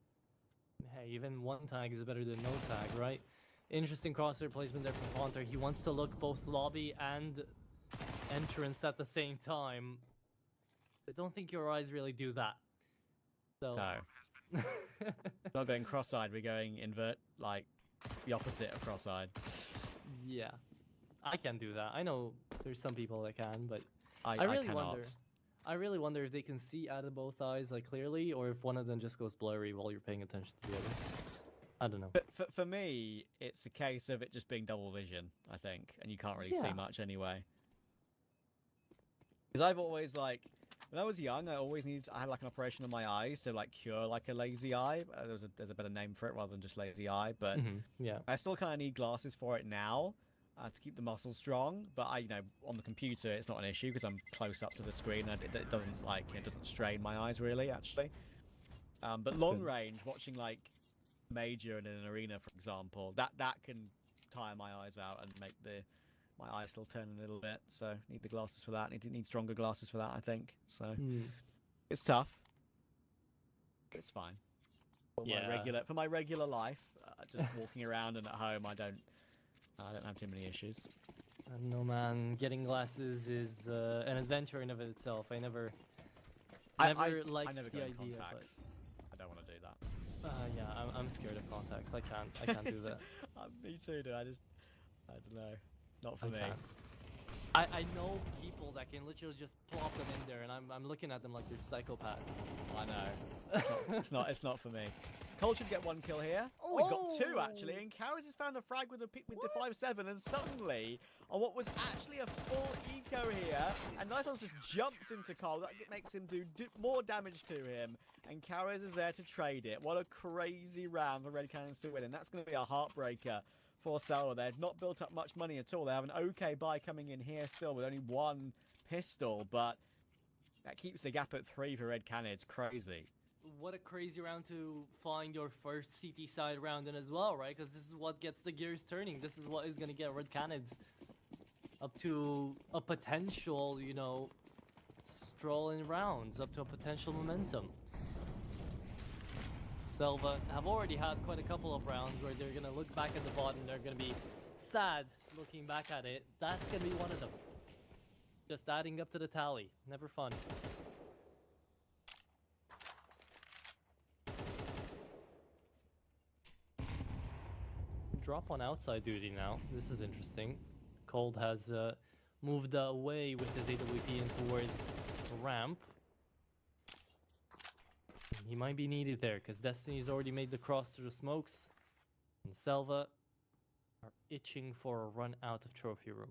S2: Hey, even one tag is better than no tag, right? Interesting crosshair placement there from Haunter. He wants to look both lobby and entrance at the same time. I don't think your eyes really do that. So
S1: no. Not going cross-eyed, we're going invert, like the opposite of cross-eyed.
S2: Yeah. I can do that. I know there's some people that can, but
S1: I
S2: really
S1: cannot.
S2: wonder. I really wonder if they can see out of both eyes like clearly, or if one of them just goes blurry while you're paying attention to the other. I don't know.
S1: But for me, it's a case of it just being double vision, I think, and you can't really see much anyway. Because I've always, like, when I was young, I had like an operation on my eyes to like cure like a lazy eye. There's a better name for it rather than just lazy eye, but
S2: yeah,
S1: I still kind of need glasses for it now. To keep the muscles strong, but on the computer it's not an issue because I'm close up to the screen and it doesn't strain my eyes really actually. But long range, watching like major in an arena, for example, that can tire my eyes out and make my eyes still turn a little bit. So need the glasses for that. Need stronger glasses for that, I think. So it's tough. It's fine. For my regular life, just walking around and at home, I don't have too many issues.
S2: I don't know, man. Getting glasses is an adventure in of itself. I never liked the idea.
S1: Contacts. I don't want to do that.
S2: Yeah, I'm scared of contacts. I can't do that.
S1: Me too, dude. I don't know. Not for me.
S2: I know people that can literally just plop them in there, and I'm looking at them like they're psychopaths.
S1: I know. It's not for me. Cold should get one kill here. Oh, he's got two actually, and Canids has found a frag with the 5-7, and suddenly, on what was actually a full eco here, and Nitron's just jumped into Cold. That makes him do more damage to him, and Canids is there to trade it. What a crazy round for Red Canids to win, and that's going to be a heartbreaker for SELVA. They've not built up much money at all. They have an okay buy coming in here still with only one pistol, but that keeps the gap at 3 for Red Canids. Crazy.
S2: What a crazy round to find your first CT side round in as well, right? Because this is what gets the gears turning. This is what is going to get Red Canids up to a potential, strolling rounds, up to a potential momentum. SELVA have already had quite a couple of rounds where they're going to look back at the bottom. They're going to be sad looking back at it, that's gonna be one of them. Just adding up to the tally. Never fun. Drop on outside duty now. This is interesting. Cold has moved away with his AWP in towards the ramp. He might be needed there because Destiny's already made the cross through the smokes. And SELVA are itching for a run out of trophy room.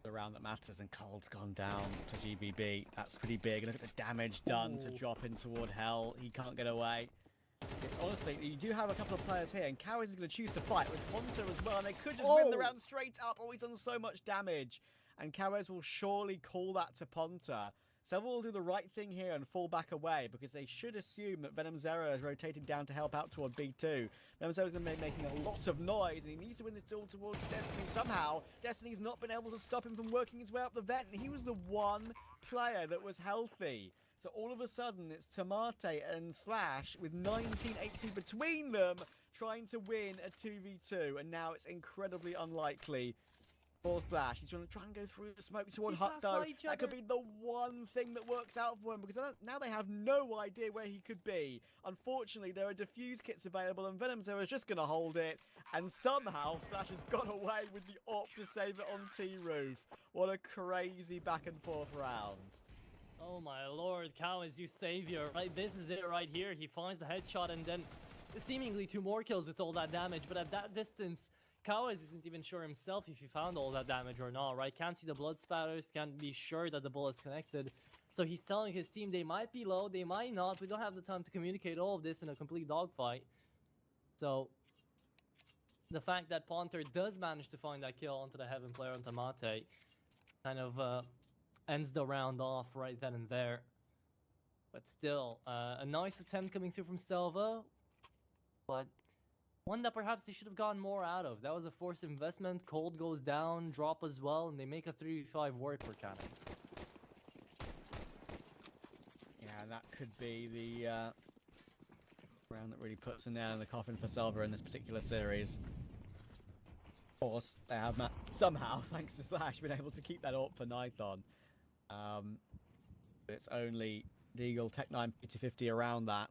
S1: The round that matters, and Cold's gone down to GBB. That's pretty big. Look at the damage done to drop in toward Hell. He can't get away. It's honestly, you do have a couple of players here, and Cowies is going to choose to fight with Ponta as well, and they could just win the round straight up. Oh, he's done so much damage, and Cowies will surely call that to Ponta. SELVA will do the right thing here and fall back away, because they should assume that Venom Zero has rotated down to help out toward B2. Venom Zero is going to be making a lot of noise, and he needs to win this duel towards Destiny somehow. Destiny's not been able to stop him from working his way up the vent, and he was the one player that was healthy. So all of a sudden, it's Tomate and Slash with 19 HP between them, trying to win a 2v2, and now it's incredibly unlikely for Slash. He's going to try and go through the smoke toward Hut, though. That could be the one thing that works out for him, because now they have no idea where he could be. Unfortunately, there are defuse kits available, and Venom Zero is just going to hold it, and somehow Slash has got away with the op to save it on T-Roof. What a crazy back and forth round.
S2: Oh my lord, Cow is your savior. Right, this is it right here. He finds the headshot and then seemingly 2 more kills with all that damage. But at that distance, Cowies isn't even sure himself if he found all that damage or not, right? Can't see the blood spatters, can't be sure that the bullet's connected. So he's telling his team they might be low, they might not. We don't have the time to communicate all of this in a complete dogfight. So the fact that Ponter does manage to find that kill onto the Heaven player on Tomate kind of ends the round off right then and there. But still, a nice attempt coming through from SELVA, but one that perhaps they should have gotten more out of. That was a forced investment. Cold goes down, drop as well, and they make a 3v5 work for Canids.
S1: Yeah, that could be the round that really puts a nail in the coffin for SELVA in this particular series. Of course, they have somehow, thanks to Slash, been able to keep that up for Nython. But it's only Deagle, Tech9, P250 around that.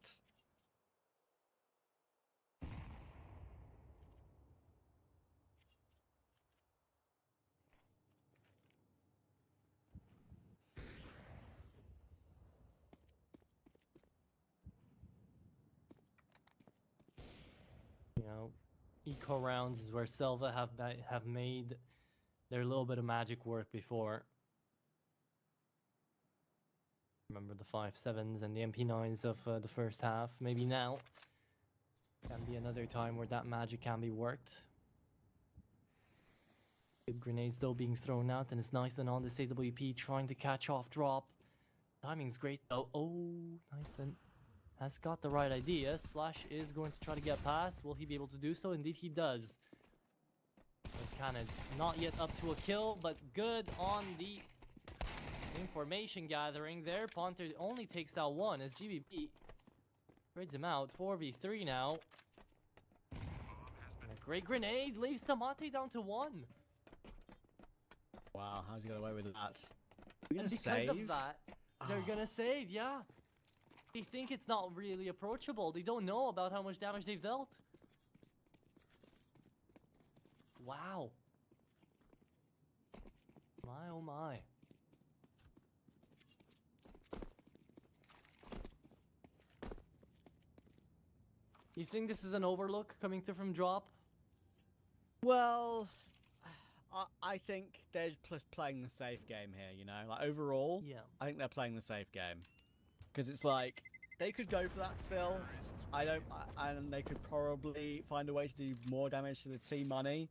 S2: You know, eco rounds is where SELVA have made their little bit of magic work before. Remember the 5.7s and the MP9s of the first half. Maybe now can be another time where that magic can be worked. Good grenades though being thrown out, and it's Nython on this AWP trying to catch off drop. Timing's great though. Oh, Nython has got the right idea. Slash is going to try to get past. Will he be able to do so? Indeed he does. Canids not yet up to a kill, but good on the information gathering there. Ponter only takes out 1 as GBB trades him out. 4v3 now. And a great grenade leaves Tomate down to 1.
S1: Wow, how's he got away with that?
S2: And because of that, they're gonna save, yeah. They think it's not really approachable. They don't know about how much damage they've dealt. Wow. My oh my. You think this is an overlook coming through from drop?
S1: Well, I think they're just playing the safe game here, you know? Like, overall,
S2: Yeah.
S1: I think they're playing the safe game. Because it's like, they could go for that still. And they could probably find a way to do more damage to the team money.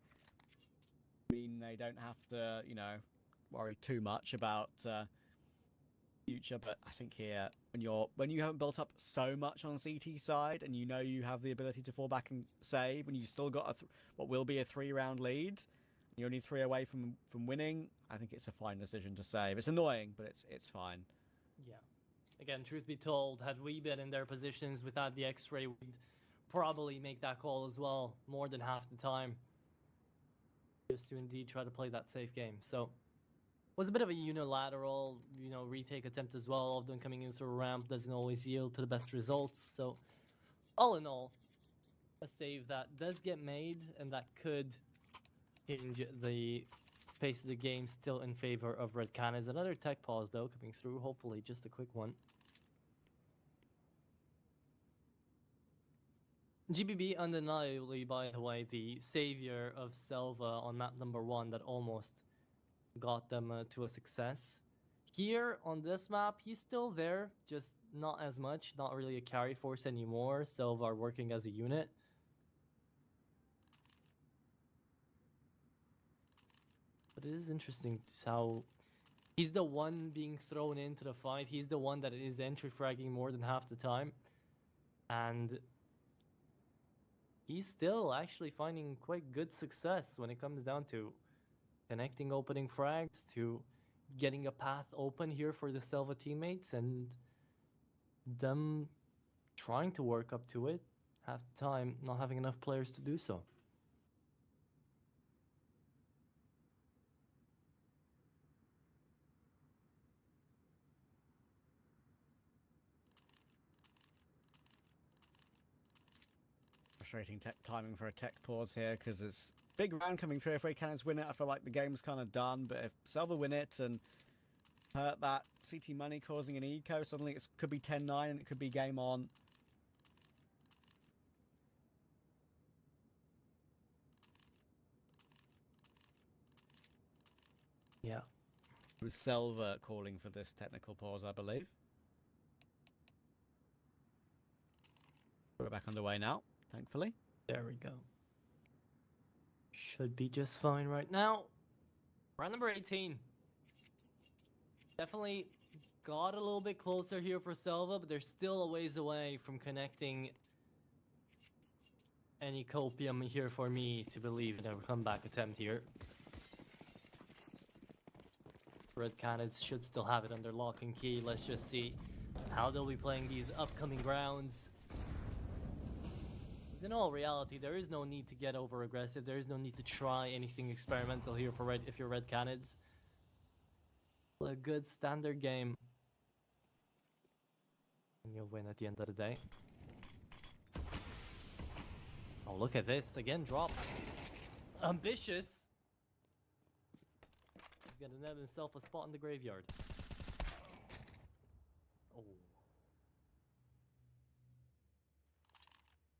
S1: I mean, they don't have to, you know, worry too much about future, but I think here, when you haven't built up so much on CT side, and you know you have the ability to fall back and save, and you've still got what will be a 3-round lead, you're only 3 away from winning, I think it's a fine decision to save. It's annoying, but it's fine.
S2: Yeah. Again, truth be told, had we been in their positions without the X-ray, we'd probably make that call as well more than half the time. Just to indeed try to play that safe game. So was a bit of a unilateral, retake attempt as well. All of them coming in through a ramp doesn't always yield to the best results. So all in all, a save that does get made and that could hinge the pace of the game still in favor of Red Canids. Another tech pause though coming through, hopefully just a quick one. GBB undeniably, by the way, the savior of SELVA on map number 1 that almost got them to a success. Here on this map, he's still there, just not as much, not really a carry force anymore. SELVA are working as a unit. But it is interesting how he's the one being thrown into the fight. He's the one that is entry fragging more than half the time. And he's still actually finding quite good success when it comes down to connecting opening frags, to getting a path open here for the SELVA teammates, and them trying to work up to it, half the time not having enough players to do so.
S1: Frustrating timing for a tech pause here, because it's big round coming through. If Red Canids win it, I feel like the game's kind of done. But if SELVA win it and hurt that CT money causing an eco, suddenly it could be 10-9 and it could be game on.
S2: Yeah.
S1: It was SELVA calling for this technical pause, I believe. We're back underway now, thankfully.
S2: There we go. Should be just fine right now. Round number 18. Definitely got a little bit closer here for SELVA, but they're still a ways away from connecting any copium here for me to believe in a comeback attempt here. Red Canids should still have it under lock and key. Let's just see how they'll be playing these upcoming rounds. In all reality, there is no need to get over aggressive. There is no need to try anything experimental here for if you're Red Canids. A good standard game, and you'll win at the end of the day. Oh, look at this again! Drop, ambitious. He's gonna nab himself a spot in the graveyard. Oh.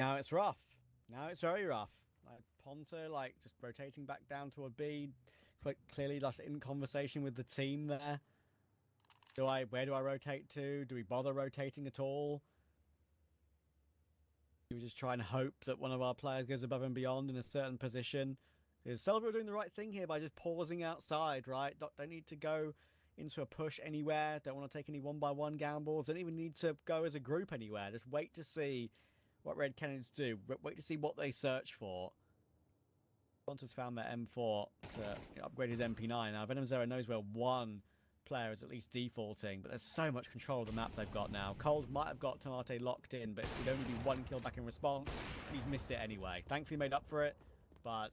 S1: Now it's rough. Now it's very rough. Like Ponta, like just rotating back down to a B, quite clearly like in conversation with the team there. Where do I rotate to? Do we bother rotating at all? Do we just try and hope that one of our players goes above and beyond in a certain position? Is SELVA doing the right thing here by just pausing outside, right? Don't need to go into a push anywhere. Don't want to take any one-by-one gambles. Don't even need to go as a group anywhere. Just wait to see what Red Canids do. Wait to see what they search for. Ponta's found their M4 to upgrade his MP9. Now, Venom Zero knows where one player is at least defaulting, but there's so much control of the map they've got now. Cold might have got Tomate locked in, but it would only be one kill back in response. He's missed it anyway. Thankfully made up for it, but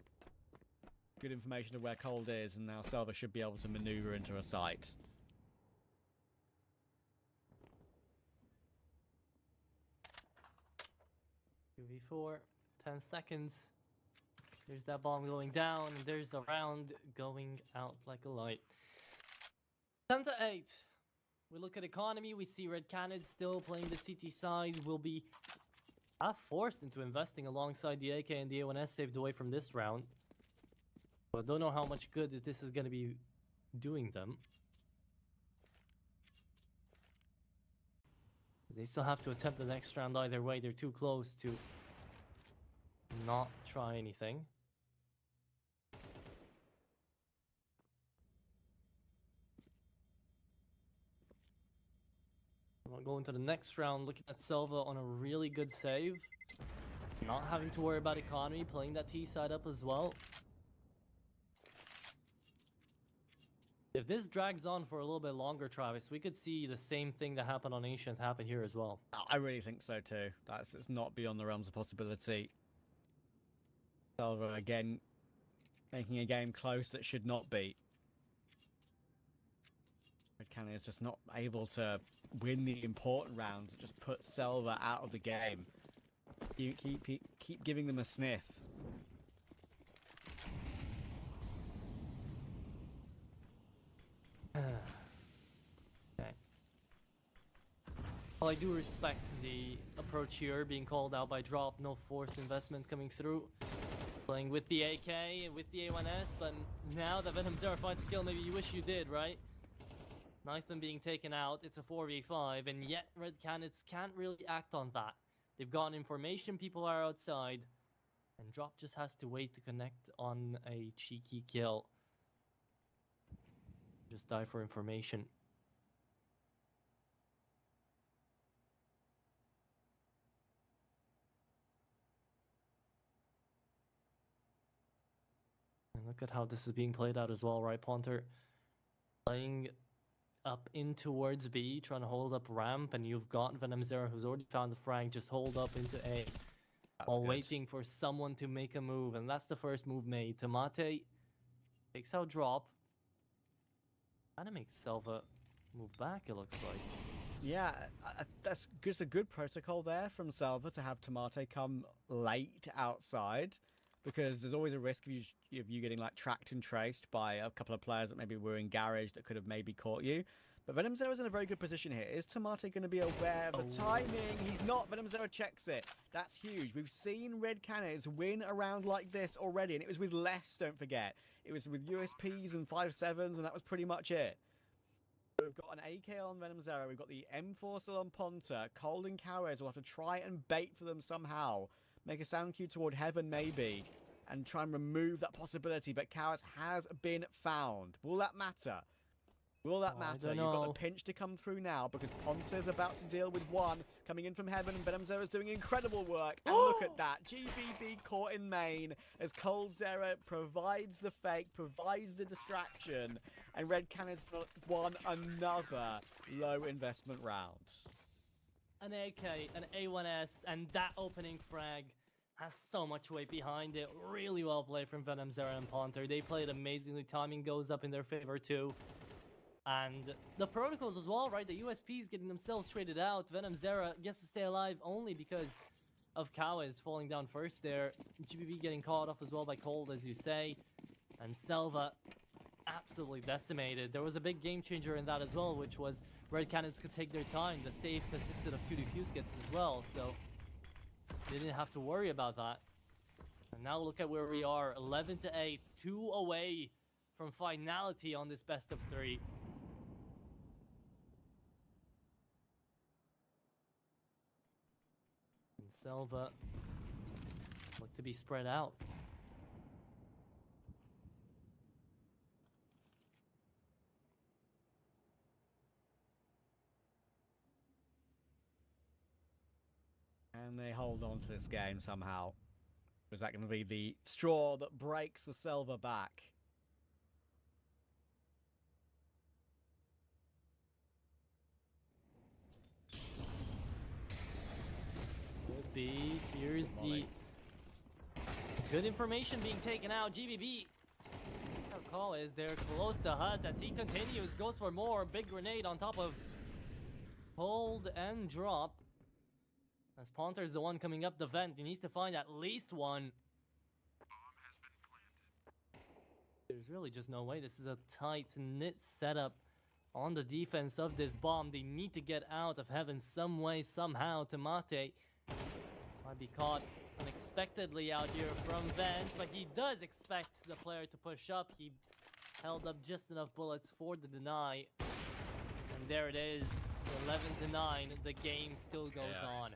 S1: good information of where Cold is, and now SELVA should be able to maneuver into a site.
S2: V4, 10 seconds. There's that bomb going down, and there's a round going out like a light. 10-8. We look at economy, we see Red Canids still playing the CT side, will be forced into investing alongside the AK and the A1S saved away from this round. But I don't know how much good that this is going to be doing them. They still have to attempt the next round either way. They're too close to not try anything. We'll go into the next round looking at SELVA on a really good save. Not having to worry about economy, playing that T side up as well. If this drags on for a little bit longer, Travis, we could see the same thing that happened on Ancient happen here as well.
S1: I really think so too. That's not beyond the realms of possibility. SELVA again making a game close that should not be. RED Canids just not able to win the important rounds. It just put SELVA out of the game. You keep giving them a sniff.
S2: Okay. Well, I do respect the approach here, being called out by Drop, no force investment coming through. Playing with the AK and with the A1S, but now that Venom Zero finds a kill, maybe you wish you did, right? Nathan being taken out, it's a 4v5, and yet RED Canids can't really act on that. They've gotten information, people are outside, and Drop just has to wait to connect on a cheeky kill. Just die for information. And look at how this is being played out as well, right, Ponter? Playing up in towards B, trying to hold up ramp, and you've got Venom Zero, who's already found the frag, just hold up into A. While waiting for someone to make a move, and that's the first move made. Tomate takes out Drop. Kind of makes SELVA move back, it looks like.
S1: Yeah, that's just a good protocol there from SELVA to have Tomate come late outside, because there's always a risk of you getting like tracked and traced by a couple of players that maybe were in garage that could have maybe caught you. But Venom Zero is in a very good position here. Is Tomate going to be aware of the timing? He's not. Venom Zero checks it. That's huge. We've seen RED Canids win a round like this already, and it was with less, don't forget. It was with USPs and 5.7s, and that was pretty much it. We've got an AK on Venom Zero. We've got the M4 still on Ponta. Cold and Cowes will have to try and bait for them somehow. Make a sound cue toward heaven, maybe, and try and remove that possibility. But Cowes has been found. Will that matter? Will that matter? You've got the pinch to come through now because Ponta's about to deal with one coming in from heaven, and Venom Zero is doing incredible work. And look at that. GBB caught in main as Cold Zero provides the fake, provides the distraction, and RED Canids won another low investment round.
S2: An AK, an A1S, and that opening frag has so much weight behind it. Really well played from Venom Zero and Ponter. They played amazingly. Timing goes up in their favor too. And the protocols as well, right? The USPs getting themselves traded out. Venom Zero gets to stay alive only because of Cowes falling down first there. GBB getting caught off as well by Cold, as you say. And SELVA absolutely decimated. There was a big game changer in that as well, which was RED Canids could take their time. The save consisted of 2 defuse kits as well, so they didn't have to worry about that. And now look at where we are, 11-8, 2 away from finality on this best of 3. And SELVA look to be spread out.
S1: And they hold on to this game somehow. Is that going to be the straw that breaks the SELVA back?
S2: Could be. Here's the good information being taken out. GBB. How call is there close to Hut as he continues, goes for more. Big grenade on top of Hold and Drop. As Ponter's the one coming up the vent, he needs to find at least one. There's really just no way. This is a tight-knit setup on the defense of this bomb. They need to get out of heaven some way, somehow. Tomate might be caught unexpectedly out here from vent, but he does expect the player to push up. He held up just enough bullets for the deny. And there it is. 11-9. The game still goes on.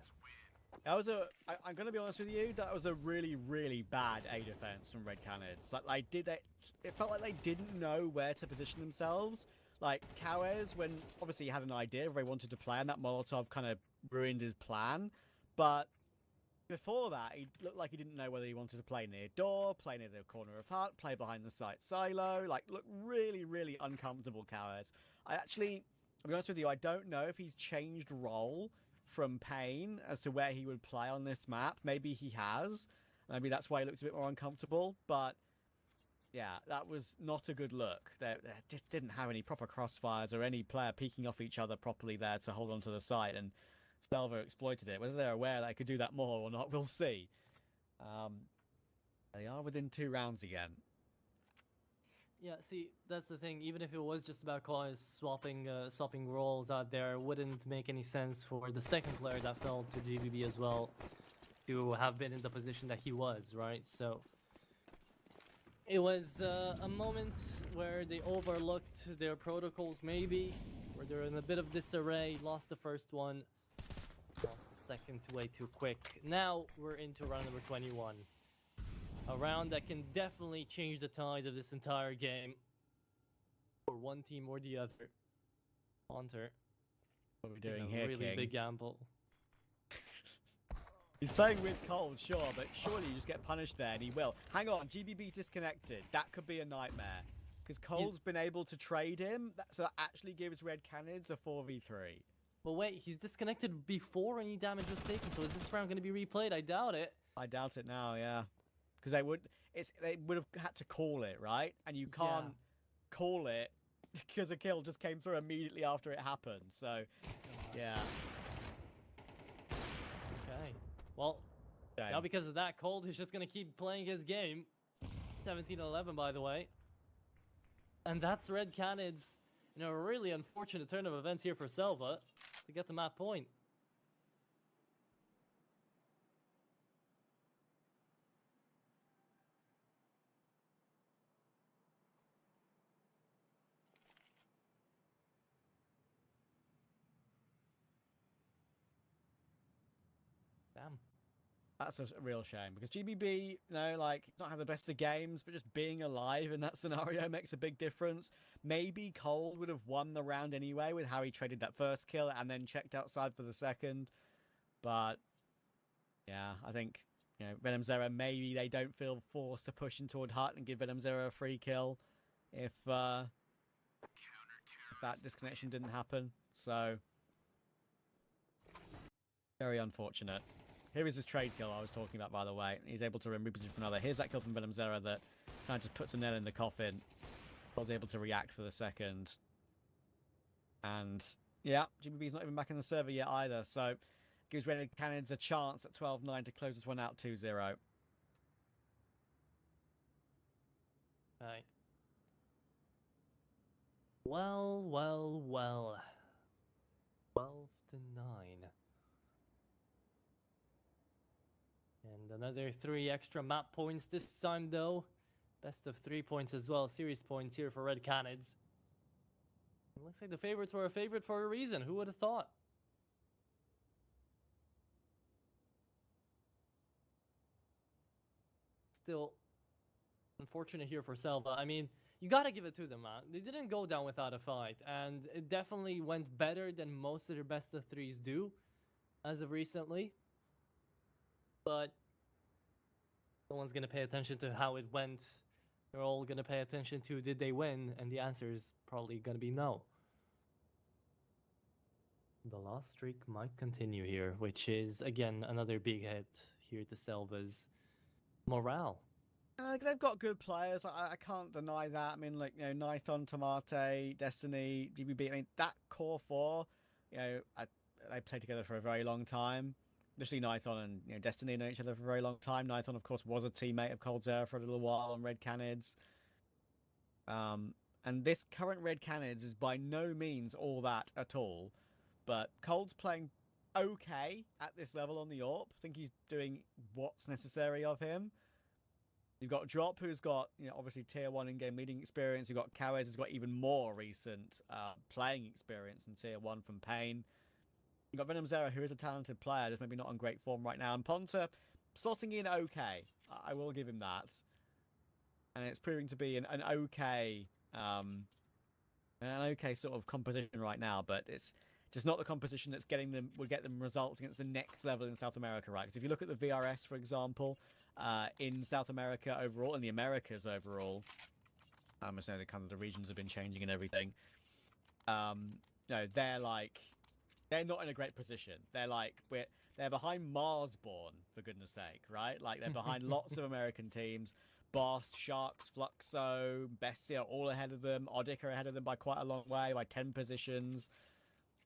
S1: That was I'm going to be honest with you, that was a really, really bad A defense from RED Canids. Like, it felt like they didn't know where to position themselves. Like, Cowes, when obviously he had an idea of where he wanted to play, and that Molotov kind of ruined his plan. But before that, he looked like he didn't know whether he wanted to play near door, play near the corner of hut, play behind the site silo. Like, look really, really uncomfortable, Cowers. I'll be honest with you, I don't know if he's changed role from Pain as to where he would play on this map. Maybe he has. Maybe that's why he looks a bit more uncomfortable. But, yeah, that was not a good look. They just didn't have any proper crossfires or any player peeking off each other properly there to hold on to the site. And SELVA exploited it. Whether they're aware they could do that more or not, we'll see. They are within 2 rounds again.
S2: Yeah, see, that's the thing. Even if it was just about Canids swapping roles out there, it wouldn't make any sense for the second player that fell to GBB as well to have been in the position that he was, right? So it was a moment where they overlooked their protocols, maybe, where they're in a bit of disarray, lost the first one, lost the second way too quick. Now we're into round number 21. A round that can definitely change the tide of this entire game for one team or the other. Hunter.
S1: What are we doing here,
S2: really
S1: King?
S2: Big gamble.
S1: He's playing with Cold, sure, but surely you just get punished there, and he will. Hang on, GBB's disconnected. That could be a nightmare. Because Cold's been able to trade him, so that actually gives RED Canids a 4v3.
S2: But wait, he's disconnected before any damage was taken, so is this round going to be replayed? I doubt it.
S1: I doubt it now, yeah. Because they would have had to call it, right? And you can't call it because a kill just came through immediately after it happened. So, yeah.
S2: Okay. Well, now because of that, Cold is just going to keep playing his game. 17-11, by the way. And that's RED Canids in a really unfortunate turn of events here for SELVA to get the map point. Damn.
S1: That's a real shame because GBB, you know, like, not have the best of games, but just being alive in that scenario makes a big difference. Maybe Cold would have won the round anyway with how he traded that first kill and then checked outside for the second. But, yeah, I think, you know, Venom Zero, maybe they don't feel forced to push in toward Hut and give Venom Zero a free kill if that disconnection didn't happen. So, very unfortunate. Here is his trade kill I was talking about, by the way. He's able to reposition for another. Here's that kill from Venom Zero that kind of just puts a nail in the coffin. Was able to react for the second. And, yeah, GBB's not even back in the server yet either. So, gives RED Canids a chance at 12-9 to close this one out 2-0.
S2: Right. Well. 12-9. And another 3 extra map points this time, though. Best of 3 points as well. Series points here for RED Canids. It looks like the favorites were a favorite for a reason. Who would have thought? Still unfortunate here for SELVA. I mean, you gotta give it to them, man. They didn't go down without a fight, and it definitely went better than most of their best of 3s do as of recently. But no one's gonna pay attention to how it went. They're all gonna pay attention to, did they win? And the answer is probably gonna be no. The loss streak might continue here, which is, again, another big hit here to SELVA's morale.
S1: They've got good players. I can't deny that. I mean, like, you know, Nython, Tomate, Destiny, GBB. I mean, that core 4, you know, they played together for a very long time. Especially Nython and, you know, Destiny know each other for a very long time. Nython, of course, was a teammate of Cold Zero for a little while on RED Canids. And this current RED Canids is by no means all that at all. But Cold's playing okay at this level on the AWP. I think he's doing what's necessary of him. You've got Drop, who's got, you know, obviously tier 1 in-game leading experience. You've got Cowes, who's got even more recent playing experience in tier 1 from Pain. You've got Venom Zero, who is a talented player, just maybe not on great form right now. And Ponta, slotting in okay. I will give him that. And it's proving to be an okay sort of composition right now. But it's just not the composition that's will get them results against the next level in South America, right? Because if you look at the VRS, for example, in South America overall, and the Americas overall, I must know that kind of the regions have been changing and everything. No, they're not in a great position. They're behind Marsborn, for goodness sake, right? Like, they're behind lots of American teams. Boss, Sharks, Fluxo, Bestia, all ahead of them. Odic are ahead of them by quite a long way, by 10 positions.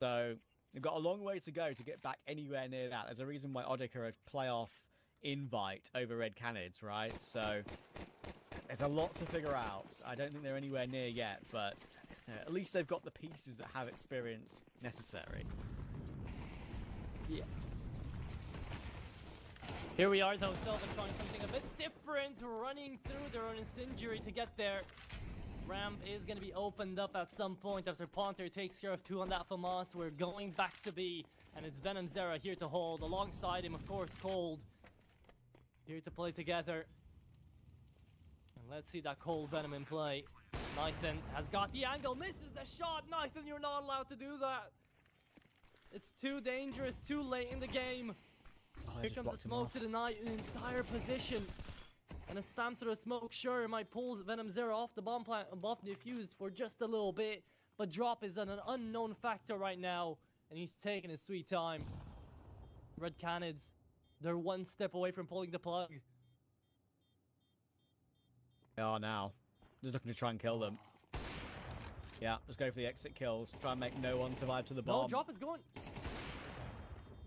S1: So they've got a long way to go to get back anywhere near that. There's a reason why Odic are a playoff invite over Red Canids, right? So there's a lot to figure out. I don't think they're anywhere near yet, but at least they've got the pieces that have experience necessary.
S2: Yeah. Here we are, though. SELVA trying something a bit different, running through their own incendiary to get there. Ramp is going to be opened up at some point after Ponter takes care of 2 on that FAMAS. We're going back to B, and it's Venom Zera here to hold. Alongside him, of course, Cold. Here to play together. And let's see that Cold Venom in play. Nathan has got the angle, misses the shot. Nathan, you're not allowed to do that. It's too dangerous, too late in the game.
S1: Oh,
S2: here comes the smoke to deny an entire position. And a spam through a smoke, sure, it might pull Venom Zero off the bomb plant and buff defuse for just a little bit. But drop is an unknown factor right now. And he's taking his sweet time. Red Canids, they're one step away from pulling the plug.
S1: They are now. Just looking to try and kill them. Yeah, just go for the exit kills. Try and make no one survive to the bomb.
S2: No, drop is going.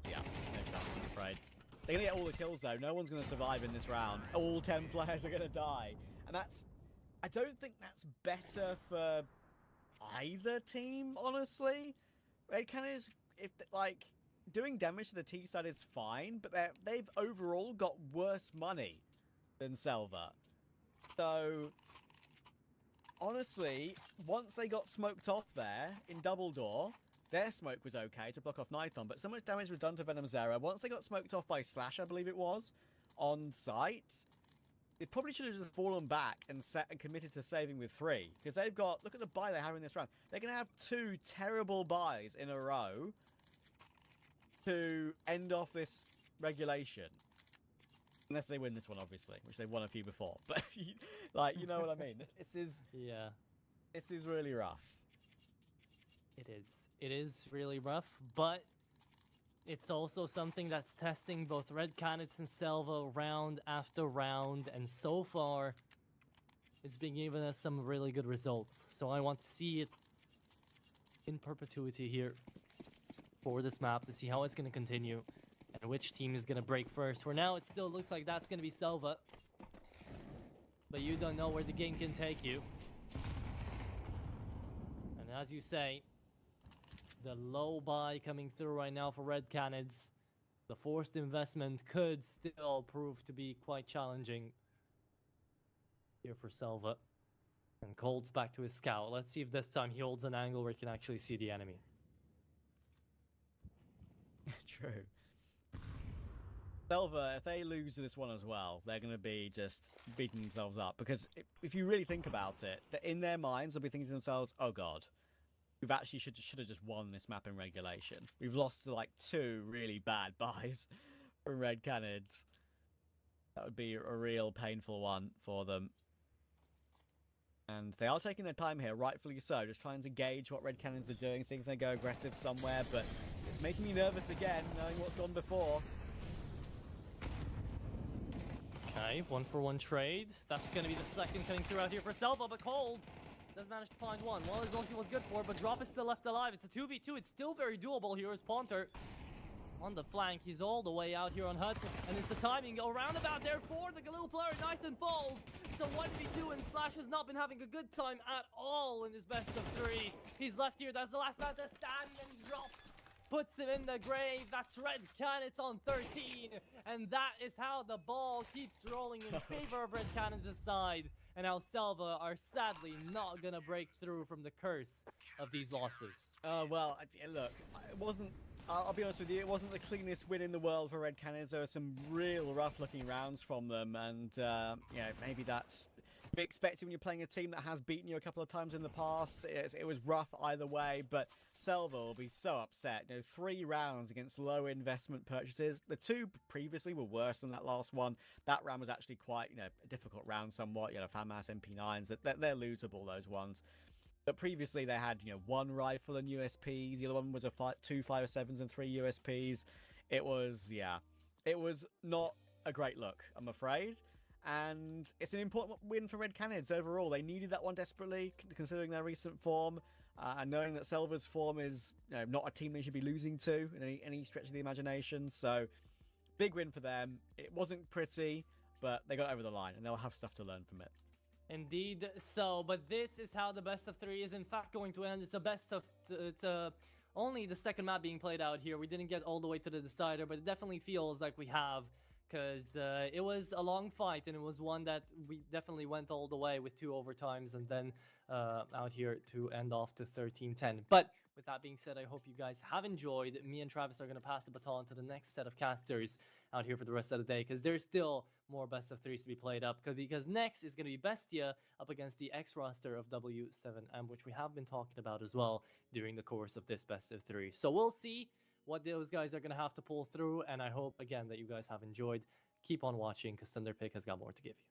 S1: Yeah, no chance, I'm afraid. They're going to get all the kills, though. No one's going to survive in this round. All 10 players are going to die. And that's... I don't think that's better for either team, honestly. Red Canids, if, like, doing damage to the T side is fine, but they've overall got worse money than SELVA. So... honestly, once they got smoked off there in double door, their smoke was okay to block off Nithon, but so much damage was done to Venom Zera. Once they got smoked off by Slash, I believe it was, on site, it probably should have just fallen back and committed to saving with 3. Because they've got, look at the buy they have in this round. They're going to have 2 terrible buys in a row to end off this regulation. Unless they win this one, obviously, which they've won a few before. But, like, you know what I mean? This is... yeah. This is really rough.
S2: It is. It is really rough, but it's also something that's testing both Red Canids and SELVA round after round, and so far, it's been giving us some really good results. So I want to see it in perpetuity here for this map to see how it's going to continue. And which team is going to break first. For now, it still looks like that's going to be SELVA. But you don't know where the game can take you. And as you say, the low buy coming through right now for Red Canids. The forced investment could still prove to be quite challenging here for SELVA. And Cold's back to his scout. Let's see if this time he holds an angle where he can actually see the enemy.
S1: True. SELVA, if they lose this one as well, they're going to be just beating themselves up. Because if you really think about it, in their minds, they'll be thinking to themselves, oh god, we've actually should have just won this map in regulation. We've lost to like 2 really bad buys from Red Canids. That would be a real painful one for them. And they are taking their time here, rightfully so, just trying to gauge what Red Canids are doing, seeing if they go aggressive somewhere. But it's making me nervous again, knowing what's gone before.
S2: Okay, 1-for-1 trade. That's going to be the second coming through out here for SELVA, but Cold does manage to find one. Well, his ulti was good for it, but Drop is still left alive. It's a 2v2. It's still very doable here as Ponter on the flank. He's all the way out here on Hut, and it's the timing around about there for the Galoo player. Nathan falls. So 1v2, and Slash has not been having a good time at all in his best of 3. He's left here. That's the last man to stand, and Drop puts him in the grave. That's Red Canids on 13. And that is how the ball keeps rolling in favor of Red Canids' side. And how SELVA are sadly not going to break through from the curse of these losses.
S1: Well, look, it wasn't... I'll be honest with you, it wasn't the cleanest win in the world for Red Canids. There were some real rough-looking rounds from them. And, you know, maybe that's be expected when you're playing a team that has beaten you a couple of times in the past. It was rough either way, but SELVA will be so upset. 3 rounds against low investment purchases. The 2 previously were worse than that last one. That round was actually quite, a difficult round somewhat. FAMAS MP9s, they're losable, those ones. But previously they had, 1 rifle and USPs. The other one was 2 5.7s and 3 USPs. It was not a great look, I'm afraid. And it's an important win for RED Canids overall. They needed that one desperately, considering their recent form, and knowing that SELVA's form is not a team they should be losing to in any stretch of the imagination. So, big win for them. It wasn't pretty, but they got over the line, and they'll have stuff to learn from it.
S2: Indeed so, but this is how the best of 3 is in fact going to end. It's a best of... It's only the second map being played out here. We didn't get all the way to the decider, but it definitely feels like we have, because it was a long fight, and it was one that we definitely went all the way with 2 overtimes, and then out here to end off to 13-10. But with that being said, I hope you guys have enjoyed. Me and Travis are going to pass the baton to the next set of casters out here for the rest of the day, because there's still more best of 3s to be played up, because next is going to be Bestia up against the X roster of W7M, which we have been talking about as well during the course of this best of 3. So we'll see what those guys are going to have to pull through, and I hope, again, that you guys have enjoyed. Keep on watching, because Thunderpick has got more to give you.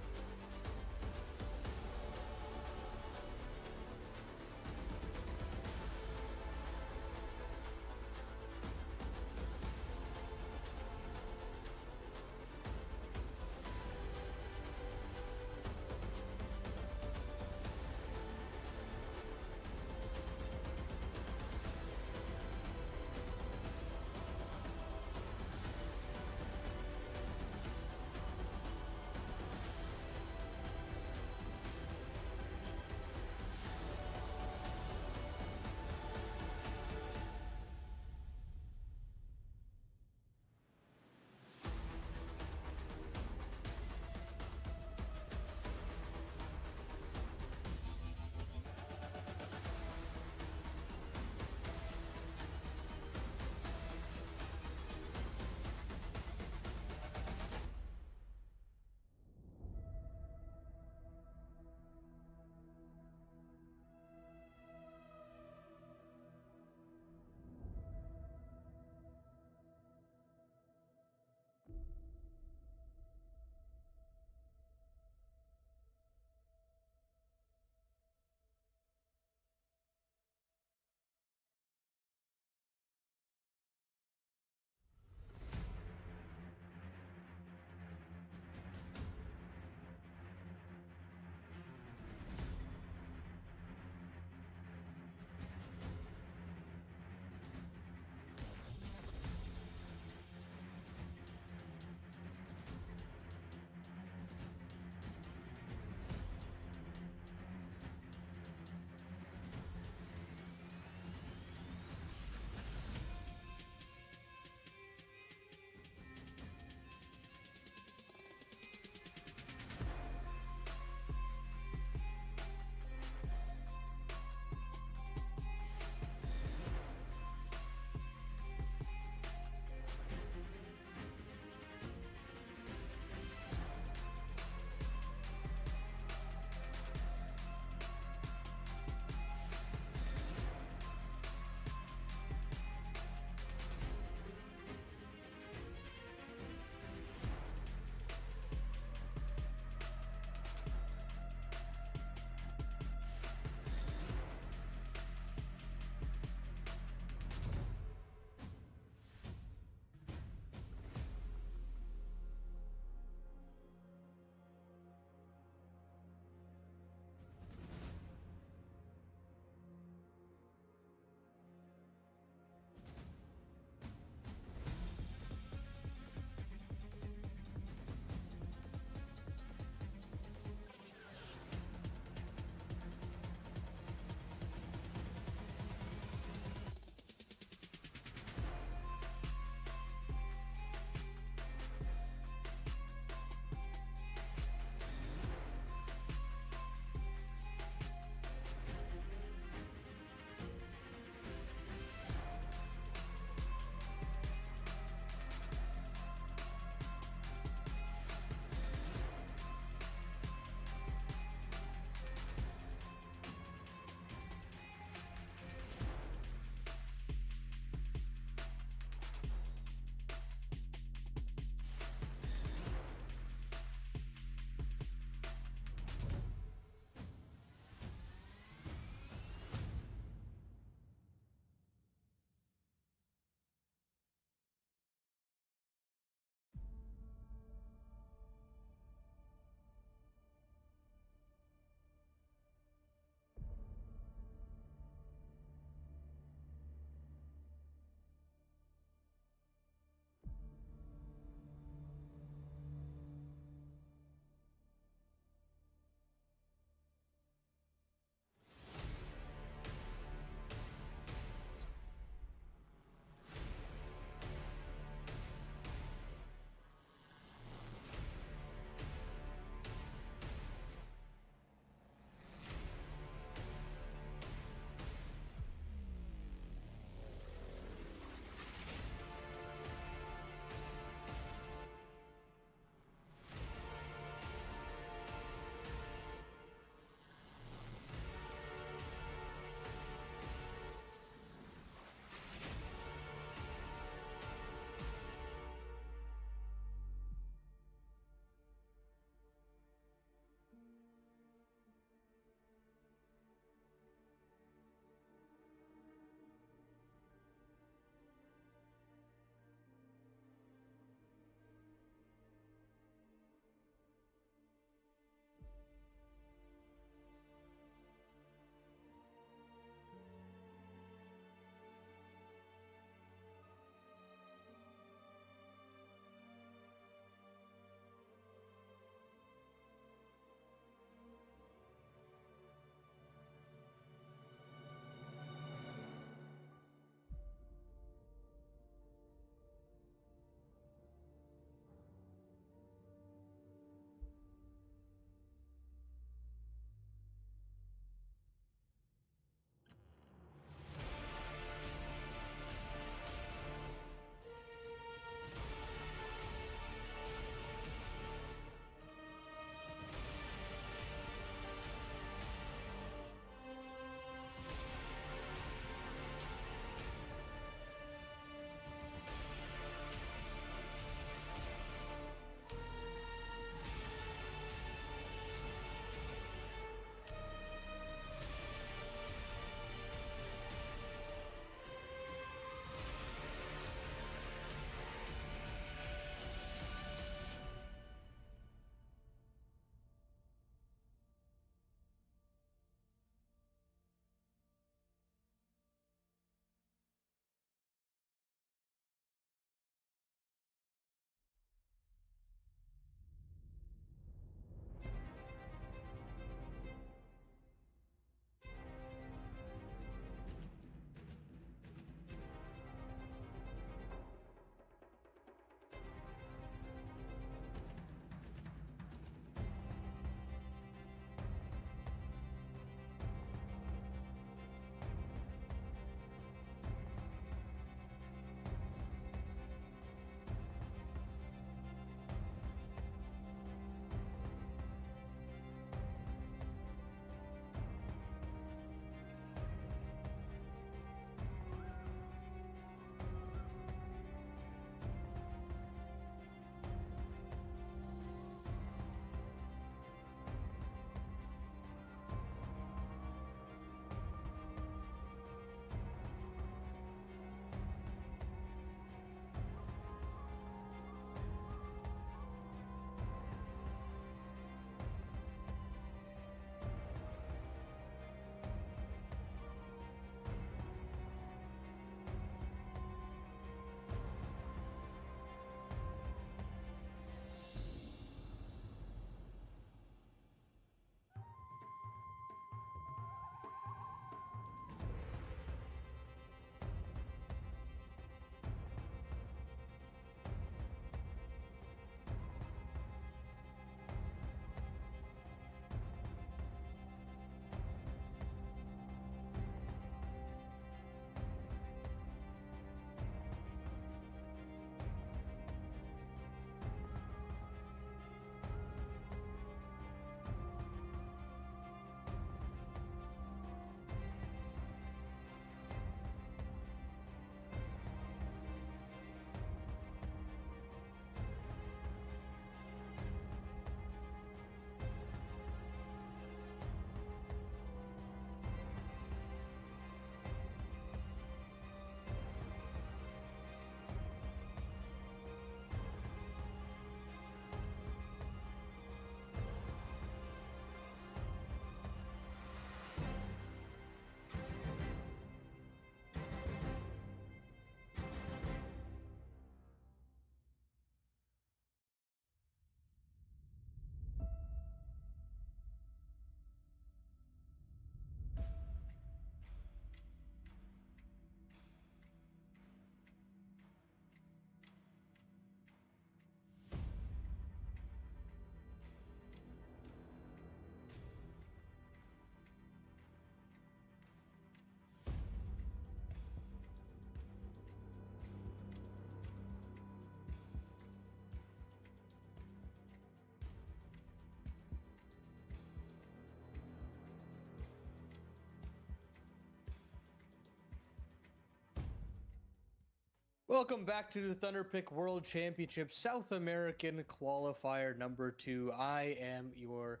S3: Welcome back to the Thunderpick World Championship South American Qualifier number 2. I am your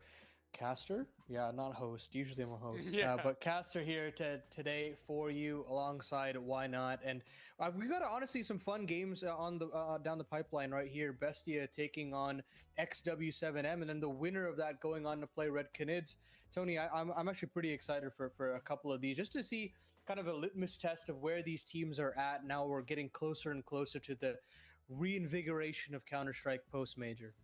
S3: caster. Yeah, not host. Usually I'm a host. But caster here today for you alongside Why Not. And we got honestly some fun games on the down the pipeline right here. Bestia taking on XW7M, and then the winner of that going on to play RED Canids. Tony, I'm actually pretty excited for a couple of these, just to see kind of a litmus test of where these teams are at. Now we're getting closer and closer to the reinvigoration of Counter-Strike post-major.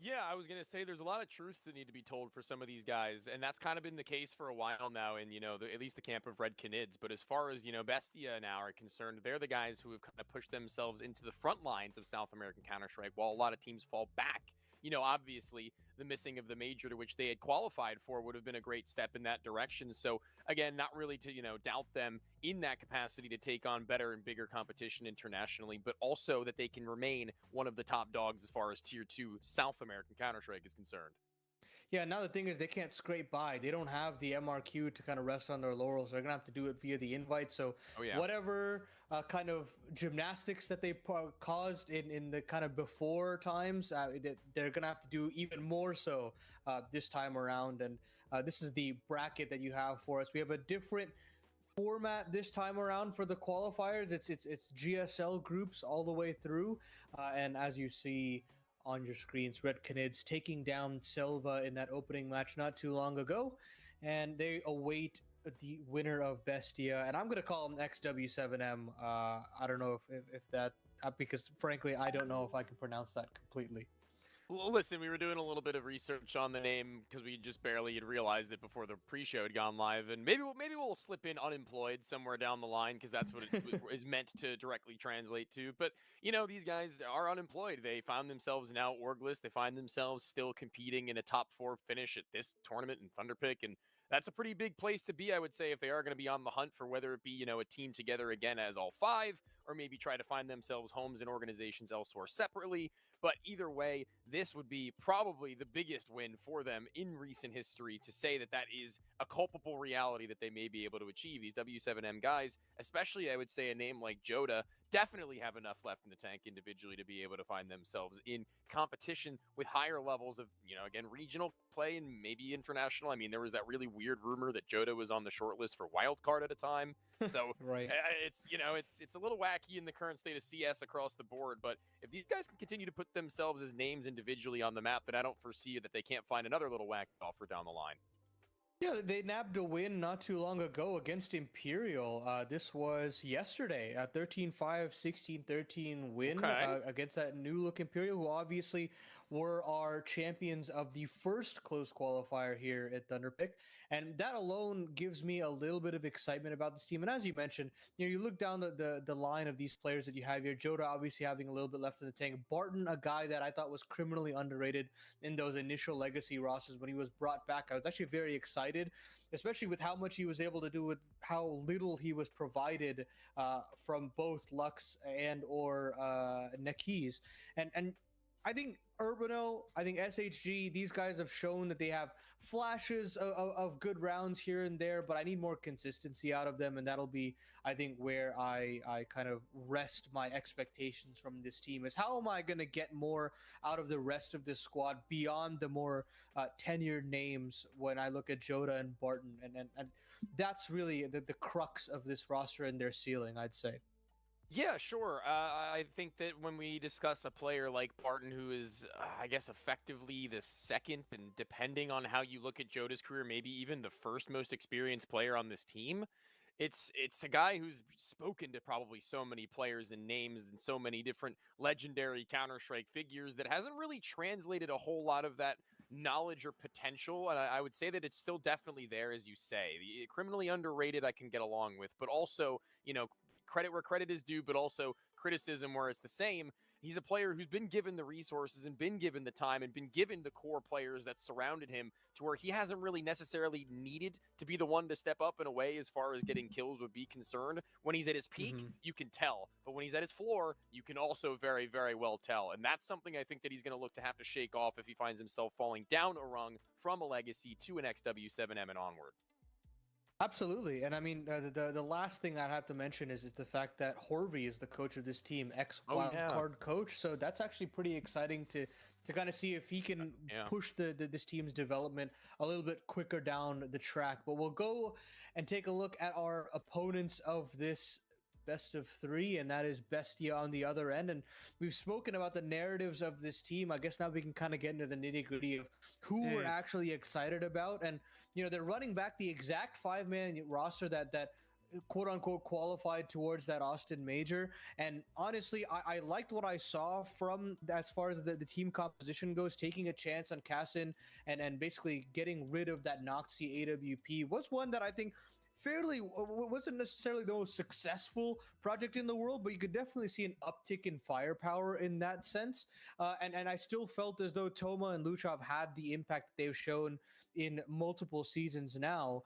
S4: Yeah, I was going to say there's a lot of truths that need to be told for some of these guys, and that's kind of been the case for a while now in, at least the camp of RED Canids. But as far as, Bestia now are concerned, they're the guys who have kind of pushed themselves into the front lines of South American Counter-Strike, while a lot of teams fall back. Obviously, the missing of the major to which they had qualified for would have been a great step in that direction. So, again, not really to, doubt them in that capacity to take on better and bigger competition internationally, but also that they can remain one of the top dogs as far as Tier 2 South American Counter-Strike is concerned.
S3: Yeah, now the thing is they can't scrape by. They don't have the MRQ to kind of rest on their laurels. They're going to have to do it via the invite. So whatever kind of gymnastics that they caused in the kind of before times, they're going to have to do even more so this time around. And this is the bracket that you have for us. We have a different format this time around for the qualifiers. It's GSL groups all the way through. And as you see on your screens, RED Canids taking down SELVA in that opening match not too long ago, and they await the winner of Bestia, and I'm going to call him XW7M. I don't know if that, because frankly, I don't know if I can pronounce that completely.
S4: Well, listen, we were doing a little bit of research on the name because we just barely had realized it before the pre-show had gone live, and maybe we'll slip in unemployed somewhere down the line because that's what it is meant to directly translate to. But these guys are unemployed. They found themselves now orgless. They find themselves still competing in a top 4 finish at this tournament in Thunderpick, and that's a pretty big place to be, I would say, if they are going to be on the hunt for whether it be a team together again as all 5, or maybe try to find themselves homes and organizations elsewhere separately. But either way, this would be probably the biggest win for them in recent history to say that that is a culpable reality that they may be able to achieve. These W7M guys, especially I would say a name like Joda, definitely have enough left in the tank individually to be able to find themselves in competition with higher levels of, again, regional play and maybe international. I mean, there was that really weird rumor that Joda was on the shortlist for Wildcard at a time. So
S3: right.
S4: It's a little wacky in the current state of CS across the board. But if these guys can continue to put themselves as names individually on the map, then I don't foresee that they can't find another little wacky offer down the line.
S3: Yeah, they nabbed a win not too long ago against Imperial. This was yesterday, a 13-5, 16-13 win against that new look Imperial, who obviously were our champions of the first close qualifier here at Thunderpick. And that alone gives me a little bit of excitement about this team. And as you mentioned, you look down the line of these players that you have here. Joda obviously having a little bit left in the tank. Barton, a guy that I thought was criminally underrated in those initial legacy rosters when he was brought back. I was actually very excited, especially with how much he was able to do with how little he was provided from both Lux and or Nekis. And I think Urbano, I think SHG, these guys have shown that they have flashes of good rounds here and there, but I need more consistency out of them, and that'll be, I think, where I kind of rest my expectations from this team, is how am I going to get more out of the rest of this squad beyond the more tenured names when I look at Joda and Barton, and that's really the crux of this roster and their ceiling, I'd say.
S4: Yeah, sure. I think that when we discuss a player like Barton, who is, I guess, effectively the second, and depending on how you look at Joda's career, maybe even the first most experienced player on this team, it's a guy who's spoken to probably so many players and names and so many different legendary Counter-Strike figures that hasn't really translated a whole lot of that knowledge or potential. And I would say that it's still definitely there, as you say. The criminally underrated I can get along with, but also, credit where credit is due, but also criticism where it's the same. He's a player who's been given the resources and been given the time and been given the core players that surrounded him to where he hasn't really necessarily needed to be the one to step up in a way as far as getting kills would be concerned. When he's at his peak, you can tell. But when he's at his floor, you can also very, very well tell. And that's something I think that he's going to look to have to shake off if he finds himself falling down a rung from a legacy to an XW7M and onward.
S3: Absolutely, and I mean the last thing I have to mention is the fact that Horvey is the coach of this team, ex Wildcard coach. So that's actually pretty exciting to kind of see if he can push this team's development a little bit quicker down the track. But we'll go and take a look at our opponents of this best of three, and that is Bestia on the other end. And we've spoken about the narratives of this team. I guess now we can kind of get into the nitty-gritty of who we're actually excited about. And you know, they're running back the exact 5-man roster that quote unquote qualified towards that Austin major. And honestly, I liked what I saw from as far as the team composition goes. Taking a chance on Kassin and basically getting rid of that Noxy AWP was one that I think fairly wasn't necessarily the most successful project in the world, but you could definitely see an uptick in firepower in that sense. And I still felt as though Toma and Luchov had the impact that they've shown in multiple seasons now.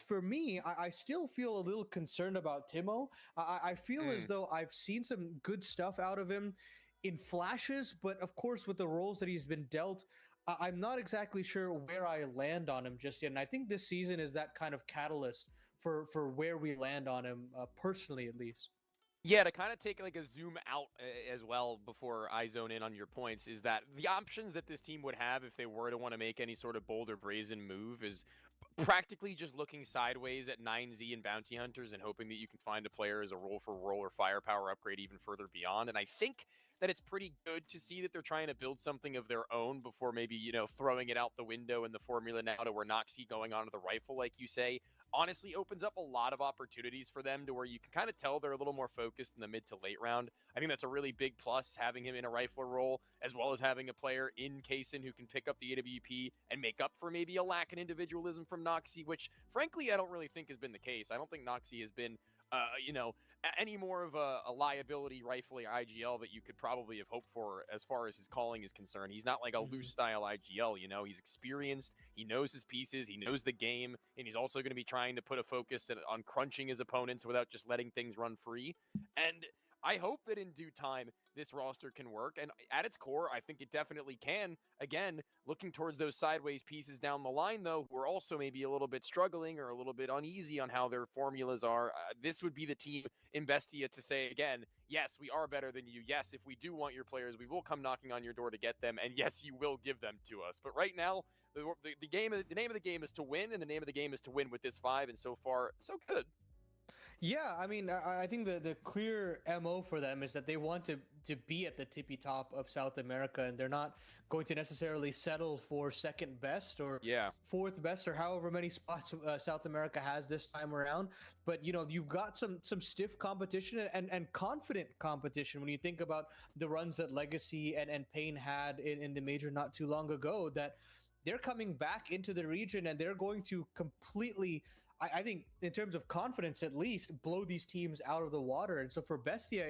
S3: For me, I still feel a little concerned about Timo. I feel as though I've seen some good stuff out of him in flashes, but of course with the roles that he's been dealt, I'm not exactly sure where I land on him just yet. And I think this season is that kind of catalyst for where we land on him, personally at least.
S4: Yeah, to kind of take like a zoom out as well before I zone in on your points, is that the options that this team would have if they were to want to make any sort of bold or brazen move is practically just looking sideways at 9Z and Bounty Hunters and hoping that you can find a player as a roll for roll or firepower upgrade even further beyond. And I think that it's pretty good to see that they're trying to build something of their own before maybe, you know, throwing it out the window in the formula now to where Noxy going onto the rifle, like you say, honestly opens up a lot of opportunities for them to where you can kind of tell they're a little more focused in the mid to late round. I think that's a really big plus, having him in a rifler role, as well as having a player in Kaysen who can pick up the AWP and make up for maybe a lack in individualism from Noxy, which frankly, I don't really think has been the case. I don't think Noxy has been, you know, any more of a liability rifle or IGL that you could probably have hoped for as far as his calling is concerned. He's not like a loose style IGL, you know, he's experienced, he knows his pieces, he knows the game, and he's also going to be trying to put a focus on crunching his opponents without just letting things run free. And I hope that in due time, this roster can work. And at its core, I think it definitely can. Again, looking towards those sideways pieces down the line, though, who are also maybe a little bit struggling or a little bit uneasy on how their formulas are. This would be the team in Bestia to say, again, yes, we are better than you. Yes, if we do want your players, we will come knocking on your door to get them. And yes, you will give them to us. But right now, the name of the game is to win, and the name of the game is to win with this 5. And so far, so good.
S3: Yeah, I mean, I think the clear MO for them is that they want to be at the tippy top of South America, and they're not going to necessarily settle for second best or fourth best or however many spots South America has this time around. But, you know, you've got some stiff competition and confident competition when you think about the runs that Legacy and Pain had in the major not too long ago, that they're coming back into the region and they're going to completely, I think, in terms of confidence at least, blow these teams out of the water. And so for Bestia,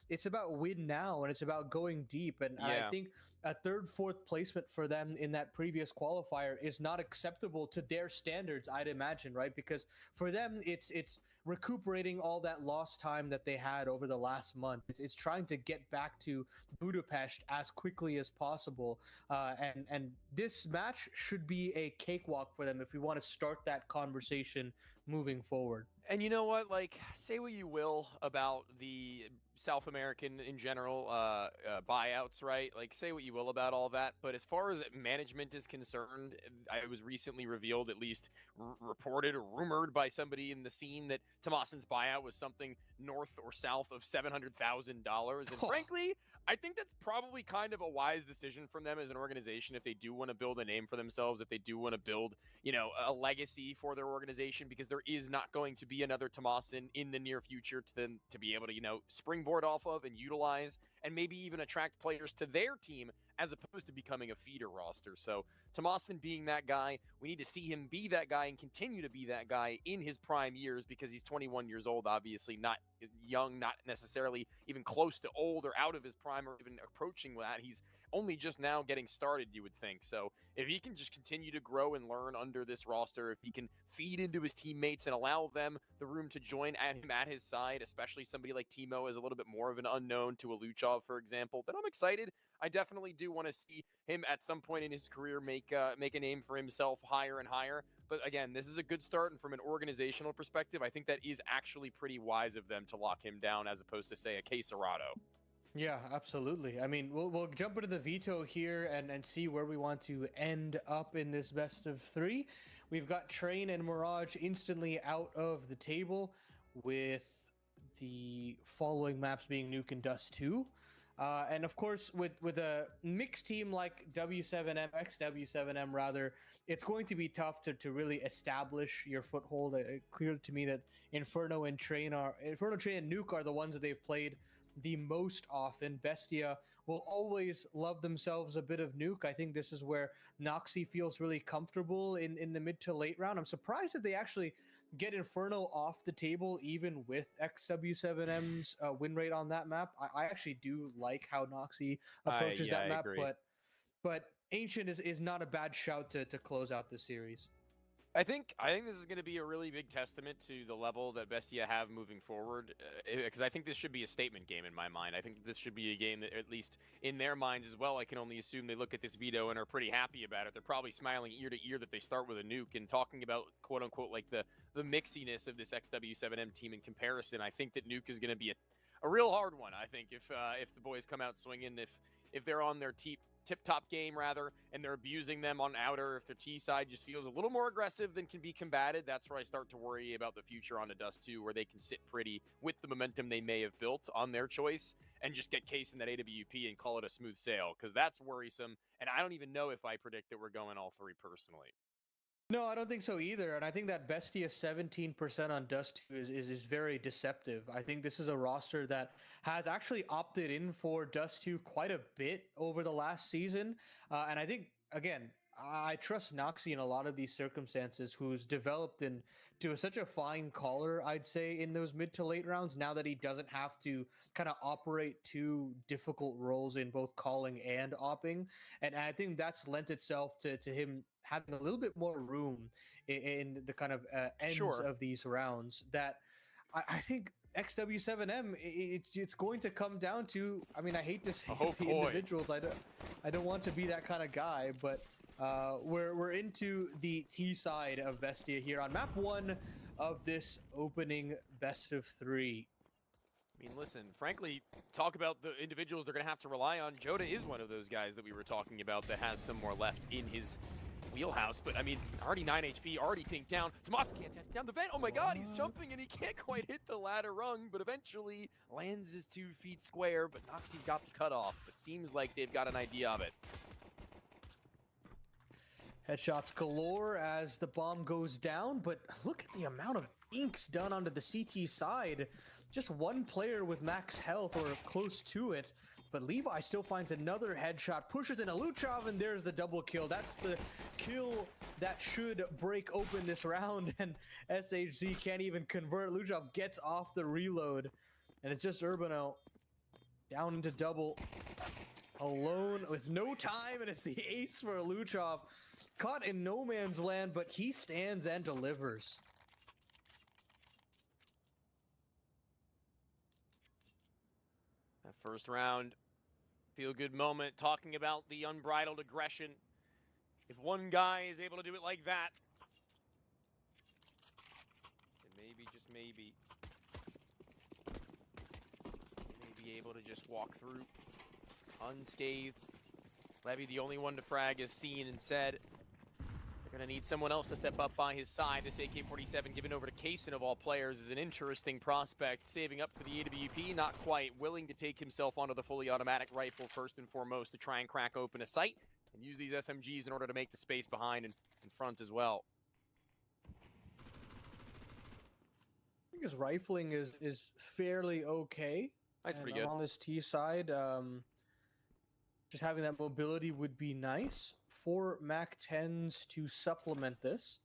S3: it's about win now, and it's about going deep. And I think a third, fourth placement for them in that previous qualifier is not acceptable to their standards, I'd imagine, right? Because for them, it's recuperating all that lost time that they had over the last month. It's trying to get back to Budapest as quickly as possible. And this match should be a cakewalk for them if we want to start that conversation moving forward.
S4: And you know what, like, say what you will about the South American in general buyouts, right? Like, say what you will about all that, but as far as management is concerned, I was recently revealed, at least reported or rumored by somebody in the scene, that Tomasin's buyout was something north or south of $700,000. And frankly, I think that's probably kind of a wise decision from them as an organization if they do want to build a name for themselves, if they do want to build, you know, a legacy for their organization, because there is not going to be another Tomasin in the near future to them to be able to, you know, springboard off of and utilize and maybe even attract players to their team as opposed to becoming a feeder roster. So Tomasin being that guy, we need to see him be that guy and continue to be that guy in his prime years, because he's 21 years old, obviously not young, not necessarily even close to old or out of his prime or even approaching that. He's only just now getting started, you would think. So if he can just continue to grow and learn under this roster, if he can feed into his teammates and allow them the room to join at him at his side, especially somebody like Timo is a little bit more of an unknown to a Luchov, for example, then I'm excited. I definitely do want to see him at some point in his career make a name for himself higher and higher. But again, this is a good start, and from an organizational perspective, I think that is actually pretty wise of them to lock him down as opposed to, say, a Cacerado.
S3: Yeah, absolutely. I mean, we'll jump into the veto here and see where we want to end up in this best of 3. We've got Train and Mirage instantly out of the table, with the following maps being Nuke and Dust 2. And of course, with a mixed team like W7M, XW7M rather, it's going to be tough to really establish your foothold. Clear to me that Inferno and Train and Nuke are the ones that they've played the most often. Bestia will always love themselves a bit of Nuke. I think this is where Noxy feels really comfortable in the mid to late round. I'm surprised that they actually get Inferno off the table even with XW7M's win rate on that map. I actually do like how Noxy approaches that map, but Ancient is not a bad shout to close out the series.
S4: I think this is going to be a really big testament to the level that Bestia have moving forward, because I think this should be a statement game in my mind. I think this should be a game that, at least in their minds as well, I can only assume they look at this veto and are pretty happy about it. They're probably smiling ear to ear that they start with a Nuke, and talking about, quote-unquote, like the mixiness of this XW7M team in comparison. I think that Nuke is going to be a real hard one, I think, if the boys come out swinging, if they're on their tip-top game, rather, and they're abusing them on outer. If their T side just feels a little more aggressive than can be combated, that's where I start to worry about the future on a Dust 2, where they can sit pretty with the momentum they may have built on their choice and just get case in that AWP and call it a smooth sail, because that's worrisome, and I don't even know if I predict that we're going all 3 personally.
S3: No, I don't think so either, and I think that Bestia 17% on Dust 2 is very deceptive. I think this is a roster that has actually opted in for Dust 2 quite a bit over the last season, and I think, again, I trust Noxy in a lot of these circumstances, who's developed into such a fine caller, I'd say, in those mid to late rounds, now that he doesn't have to kind of operate 2 difficult roles in both calling and opping, and I think that's lent itself to him having a little bit more room in the kind of ends of these rounds, that I think XW7M, it's going to come down to, I mean, I hate to say the individuals, I don't want to be that kind of guy, but we're into the T side of Bestia here on map 1 of this opening best of 3.
S4: I mean, listen, frankly, talk about the individuals they're going to have to rely on. Joda is one of those guys that we were talking about that has some more left in his wheelhouse, but I mean, already 9 HP, already tinked down. Tomas can't take down the vent. Oh my god, he's jumping and he can't quite hit the ladder rung, but eventually lands his 2 feet square, but Noxy's got the cutoff. It seems like they've got an idea of it.
S3: Headshots galore as the bomb goes down, but look at the amount of inks done onto the CT side. Just one player with max health or close to it, but Levi still finds another headshot, pushes in a Luchov, and there's the double kill. That's the kill that should break open this round, and SHZ can't even convert. Luchov gets off the reload, and it's just Urbano down into double, alone with no time, and it's the ace for Luchov. Caught in no man's land, but he stands and delivers.
S4: That first round, feel good moment, talking about the unbridled aggression. If one guy is able to do it like that, then maybe, just maybe, they may be able to just walk through unscathed. Levy, the only one to frag, is seen and said. They're going to need someone else to step up by his side. This AK-47 given over to Kaysen, of all players, is an interesting prospect. Saving up for the AWP, not quite willing to take himself onto the fully automatic rifle first and foremost to try and crack open a sight and use these SMGs in order to make the space behind and in front as well.
S3: I think his rifling is fairly okay.
S4: That's pretty good.
S3: On this T side, just having that mobility would be nice. 4 Mac 10s to supplement this.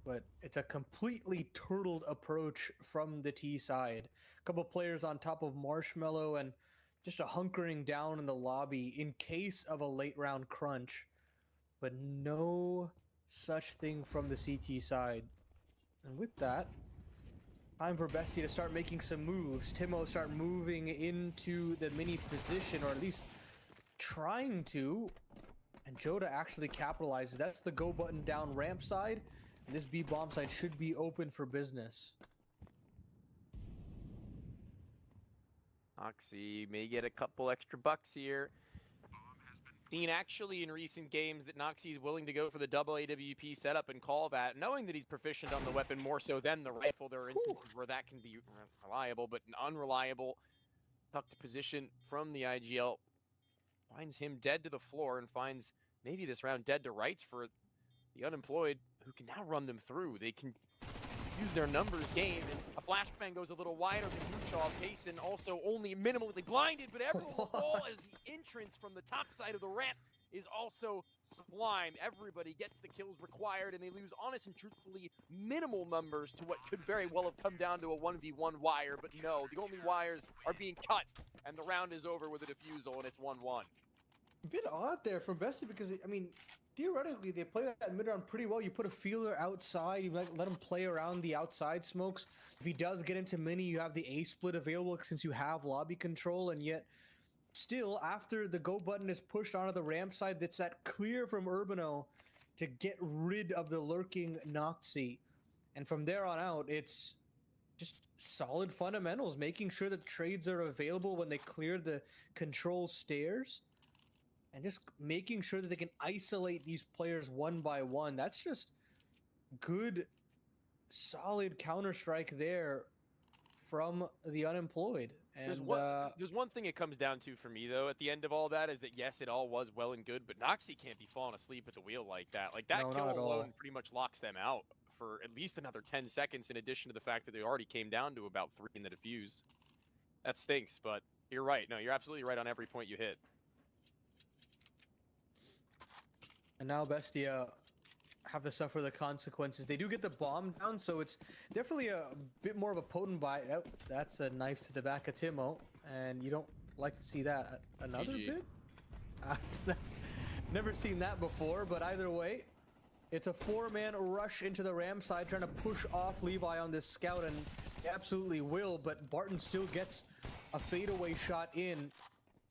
S3: But it's a completely turtled approach from the T side. A couple players on top of Marshmallow and just a hunkering down in the lobby in case of a late round crunch. But no such thing from the CT side. And with that, time for Bestia to start making some moves. Timo start moving into the mini position, or at least trying to. And Joda actually capitalizes. That's the go button down ramp side. And this B bomb side should be open for business.
S4: Noxy may get a couple extra bucks here. Seen actually in recent games that Noxy is willing to go for the double AWP setup and call that, knowing that he's proficient on the weapon more so than the rifle. There are instances where that can be reliable, but unreliable. Tucked position from the IGL. Finds him dead to the floor and finds maybe this round dead to rights for the unemployed, who can now run them through. They can use their numbers game, and a flashbang goes a little wider than Yuchov. Payson also only minimally blinded, but everyone will fall as the entrance from the top side of the ramp is also sublime. Everybody gets the kills required, and they lose honest and truthfully minimal numbers to what could very well have come down to a 1v1 wire, but no, the only wires are being cut, and the round is over with a defusal, and it's 1-1.
S3: A bit odd there from Bestie because, I mean, theoretically, they play that mid round pretty well. You put a feeler outside, you let him play around the outside smokes. If he does get into mini, you have the A split available since you have lobby control, and yet still, after the go button is pushed onto the ramp side, that's that clear from Urbano to get rid of the lurking Noxy. And from there on out, it's just solid fundamentals, making sure that trades are available when they clear the control stairs. And just making sure that they can isolate these players one by one. That's just good, solid Counter-Strike there from the unemployed. And
S4: there's one thing it comes down to for me, though, at the end of all that, is that, yes, it all was well and good, but Noxy can't be falling asleep at the wheel like that. Like, that kill alone pretty much locks them out for at least another 10 seconds, in addition to the fact that they already came down to about 3 in the defuse. That stinks, but you're right. No, you're absolutely right on every point you hit.
S3: And now Bestia have to suffer the consequences. They do get the bomb down, so it's definitely a bit more of a potent buy. Oh, that's a knife to the back of Timo, and you don't like to see that. Another bit? Never seen that before, but either way, it's a 4-man rush into the ram side, trying to push off Levi on this scout, and he absolutely will, but Barton still gets a fadeaway shot in,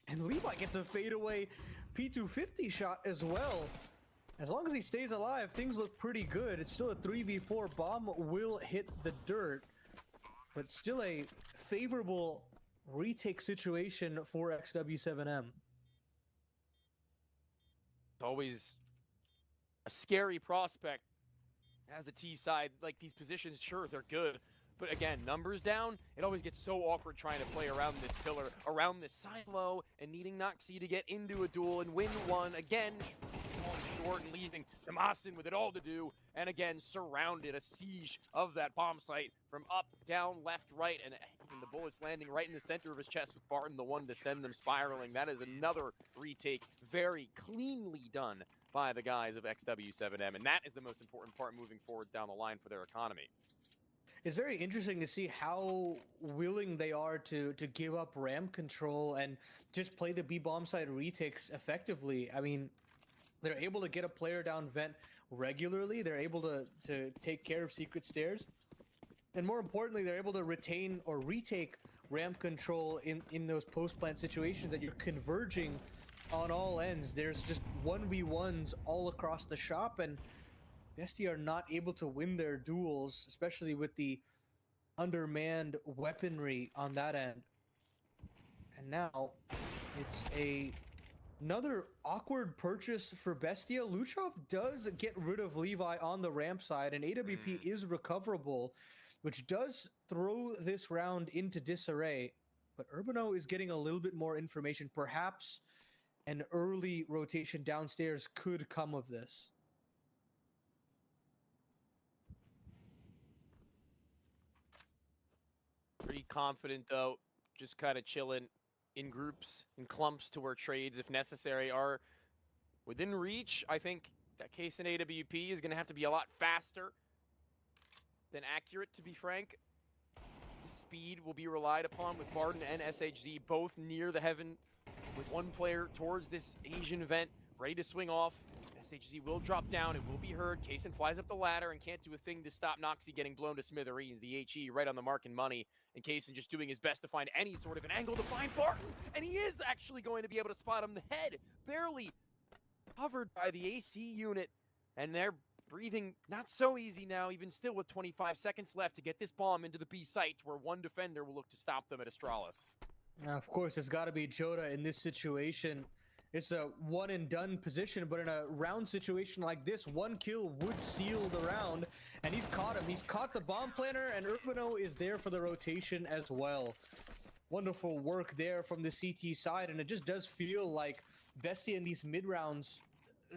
S3: and Levi gets a fadeaway P250 shot as well. As long as he stays alive, things look pretty good. It's still a 3v4. Bomb will hit the dirt, but still a favorable retake situation for XW7M.
S4: It's always a scary prospect as a T side. Like, these positions, sure, they're good, but again, numbers down, it always gets so awkward trying to play around this pillar, around this silo, and needing Noxy to get into a duel and win one. Again, falling short and leaving Damasin with it all to do, and again, surrounded, a siege of that bomb site from up, down, left, right, and the bullets landing right in the center of his chest, with Barton the one to send them spiraling. That is another retake, very cleanly done by the guys of XW7M, and that is the most important part moving forward down the line for their economy.
S3: It's very interesting to see how willing they are to give up ramp control and just play the B-bomb side retakes effectively. I mean, they're able to get a player down vent regularly. They're able to take care of secret stairs. And more importantly, they're able to retain or retake ramp control in those post-plant situations that you're converging on all ends. There's just 1v1s all across the shop, and Bestia are not able to win their duels, especially with the undermanned weaponry on that end. And now it's another awkward purchase for Bestia. Luchov does get rid of Levi on the ramp side, and AWP is recoverable, which does throw this round into disarray. But Urbano is getting a little bit more information. Perhaps an early rotation downstairs could come of this.
S4: Pretty confident, though, just kind of chilling in groups, in clumps, to where trades, if necessary, are within reach. I think that case in AWP is going to have to be a lot faster than accurate, to be frank. Speed will be relied upon with Barton and SHZ both near the heaven, with one player towards this Asian vent, ready to swing off. SHZ will drop down, it will be heard. Kaysen flies up the ladder and can't do a thing to stop Noxy getting blown to smithereens. The HE right on the mark and money, and Kaysen just doing his best to find any sort of an angle to find Barton, and he is actually going to be able to spot him. The head barely covered by the AC unit, and they're breathing not so easy now, even still with 25 seconds left to get this bomb into the B site, where one defender will look to stop them at Astralis.
S3: Now, of course, it's got to be Joda in this situation. It's a one and done position, but in a round situation like this, one kill would seal the round, and he's caught him. He's caught the bomb planner, and Urbano is there for the rotation as well. Wonderful work there from the CT side, and it just does feel like BESTIA in these mid rounds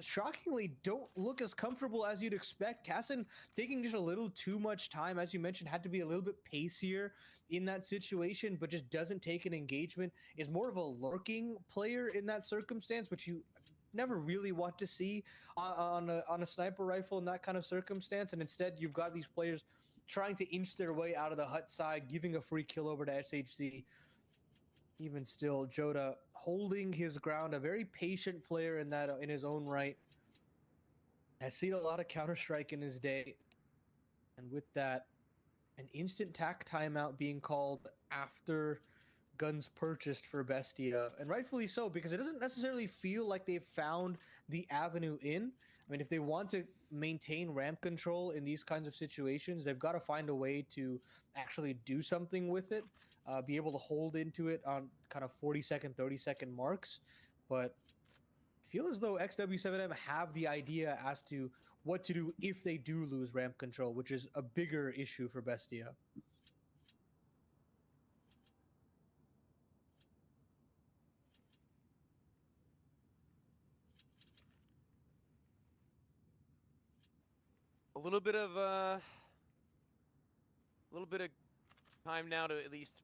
S3: shockingly don't look as comfortable as you'd expect. Kassan taking just a little too much time, as you mentioned, had to be a little bit pacier in that situation, but just doesn't take an engagement, is more of a lurking player in that circumstance, which you never really want to see on a sniper rifle in that kind of circumstance. And instead you've got these players trying to inch their way out of the hut side, giving a free kill over to SHC. Even still, Joda holding his ground, a very patient player in his own right. Has seen a lot of Counter-Strike in his day, and with that, an instant tac timeout being called after guns purchased for BESTIA, and rightfully so, because it doesn't necessarily feel like they've found the avenue in. I mean, if they want to maintain ramp control in these kinds of situations, they've got to find a way to actually do something with it. Be able to hold into it on kind of 40-second, 30-second marks. But I feel as though XW7M have the idea as to what to do if they do lose ramp control, which is a bigger issue for BESTIA.
S4: A little bit of time now to at least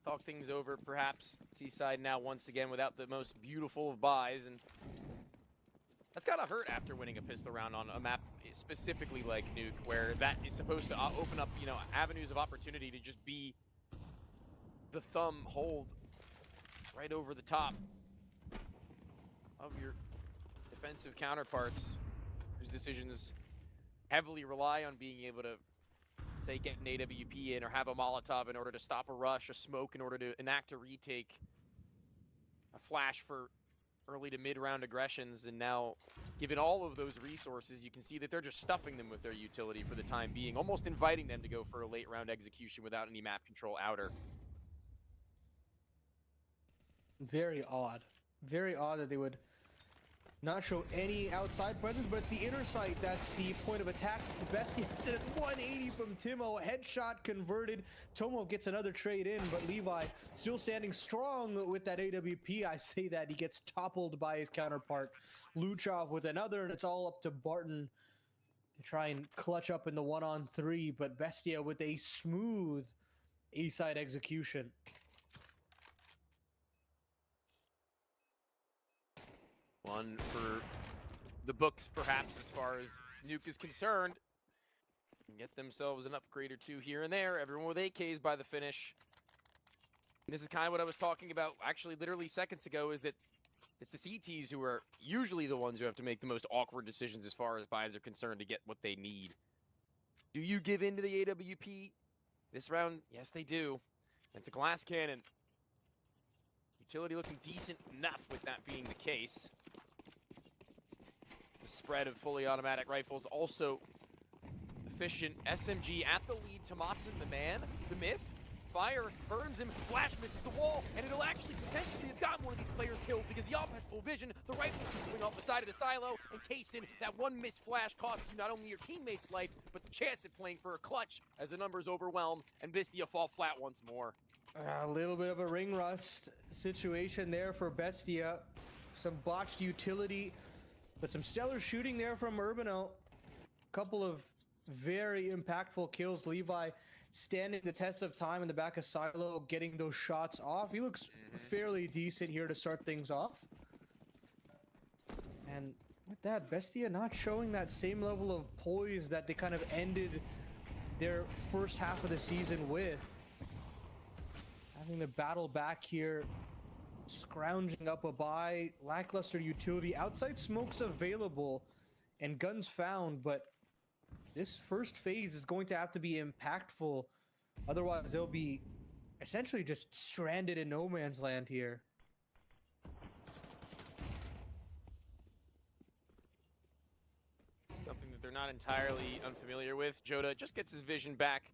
S4: talk things over, perhaps. T-side now once again without the most beautiful of buys, and that's gotta hurt after winning a pistol round on a map specifically like Nuke, where that is supposed to open up, you know, avenues of opportunity to just be the thumb hold right over the top of your defensive counterparts, whose decisions heavily rely on being able to, say, get an AWP in or have a Molotov in order to stop a rush, a smoke in order to enact a retake, a flash for early to mid-round aggressions. And now, given all of those resources, you can see that they're just stuffing them with their utility for the time being, almost inviting them to go for a late-round execution without any map control outer.
S3: Very odd. Very odd that they would not show any outside presence, but it's the inner sight that's the point of attack. The BESTIA hits it at 180 from Timo. Headshot converted. Tomo gets another trade in, but Levi still standing strong with that AWP. I say that he gets toppled by his counterpart, Luchov, with another, and it's all up to Barton to try and clutch up in the 1-on-3, but BESTIA with a smooth A-side execution.
S4: One for the books, perhaps, as far as Nuke is concerned. Get themselves an upgrade or two here and there. Everyone with AKs by the finish. And this is kind of what I was talking about, actually, literally seconds ago, is that it's the CTs who are usually the ones who have to make the most awkward decisions as far as buys are concerned to get what they need. Do you give in to the AWP this round? Yes, they do. It's a glass cannon. Utility looking decent enough with that being the case. The spread of fully automatic rifles also efficient. SMG at the lead. Tomasin, the man, the myth. Fire burns him, flash misses the wall, and it'll actually potentially have gotten one of these players killed because the op has full vision. The rifle can swing off the side of the silo, and Kaysen, that one missed flash costs you not only your teammate's life, but the chance at playing for a clutch as the numbers overwhelm, and BESTIA fall flat once more.
S3: A little bit of a ring rust situation there for BESTIA. Some botched utility, but some stellar shooting there from Urbano. Couple of very impactful kills. Levi standing the test of time in the back of silo, getting those shots off. He looks fairly decent here to start things off. And with that, BESTIA not showing that same level of poise that they kind of ended their first half of the season with. Having to battle back here, scrounging up a buy, lackluster utility, outside smokes available, and guns found, but this first phase is going to have to be impactful. Otherwise, they'll be essentially just stranded in no man's land here.
S4: not entirely unfamiliar with. Joda just gets his vision back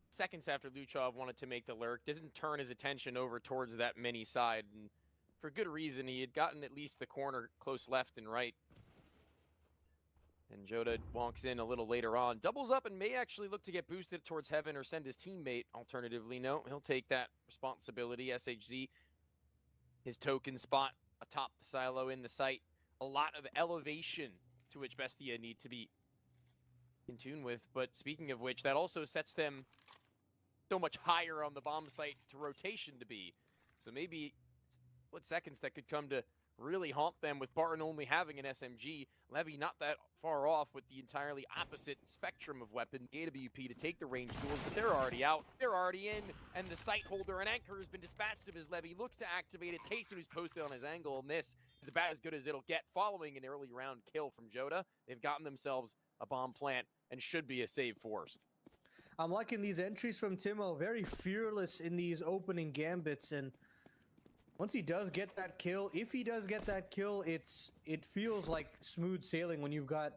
S4: seconds after Luchov wanted to make the lurk. Doesn't turn his attention over towards that mini side, and for good reason. He had gotten at least the corner close left and right. And Joda walks in a little later on, doubles up, and may actually look to get boosted towards heaven or send his teammate. Alternatively, no, he'll take that responsibility. SHZ, his token spot atop the silo in the site. A lot of elevation to which Bestia need to be in tune with. But speaking of which, that also sets them so much higher on the bomb site to rotation to be. So maybe split seconds that could come to really haunt them, with Barton only having an SMG. Levy not that far off with the entirely opposite spectrum of weapon, AWP, to take the range duels, but they're already out. They're already in, and the sight holder and anchor has been dispatched of as Levy looks to activate it. Kaysen, who's posted on his angle, and this is about as good as it'll get following an early round kill from Joda. They've gotten themselves a bomb plant and should be a save forced.
S3: I'm liking these entries from Timo, very fearless in these opening gambits, and once he does get that kill, if he does get that kill, it feels like smooth sailing when you've got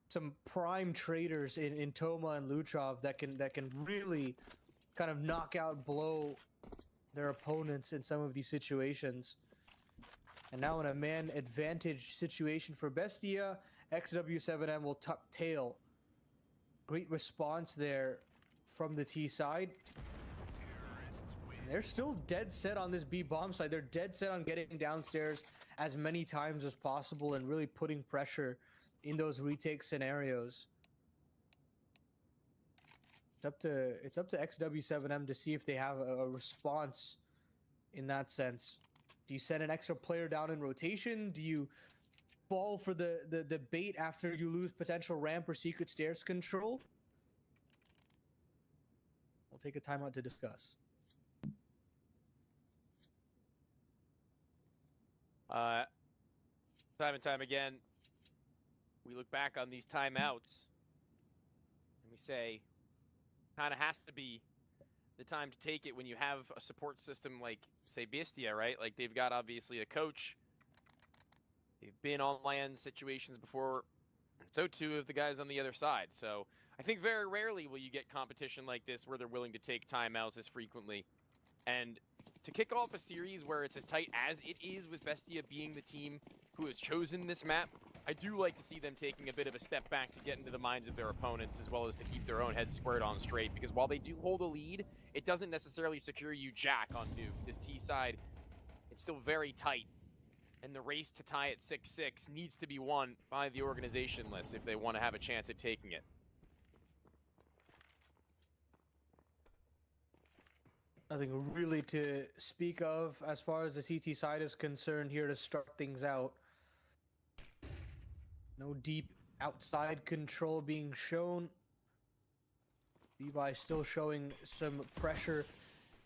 S3: some prime traders in Toma and Luchov that can really kind of knock out, blow their opponents in some of these situations. And now in a man advantage situation for Bestia, XW7M will tuck tail. Great response there from the T side. They're still dead set on this B bomb side. They're dead set on getting downstairs as many times as possible and really putting pressure in those retake scenarios. It's up to XW7M to see if they have a response in that sense. Do you send an extra player down in rotation? Do you fall for the bait after you lose potential ramp or secret stairs control? We'll take a timeout to discuss.
S4: Time and time again, we look back on these timeouts and we say, kind of has to be the time to take it when you have a support system like, say, Bestia, right? Like, they've got obviously a coach. They've been on LAN situations before, and so too have the guys on the other side. So I think very rarely will you get competition like this where they're willing to take timeouts as frequently. And to kick off a series where it's as tight as it is, with Bestia being the team who has chosen this map, I do like to see them taking a bit of a step back to get into the minds of their opponents, as well as to keep their own heads squared on straight. Because while they do hold a lead, it doesn't necessarily secure you jack on Nuke. This T side, it's still very tight. And the race to tie at 6-6 needs to be won by the organization list if they want to have a chance at taking it.
S3: Nothing really to speak of as far as the CT side is concerned here to start things out. No deep outside control being shown. Levi still showing some pressure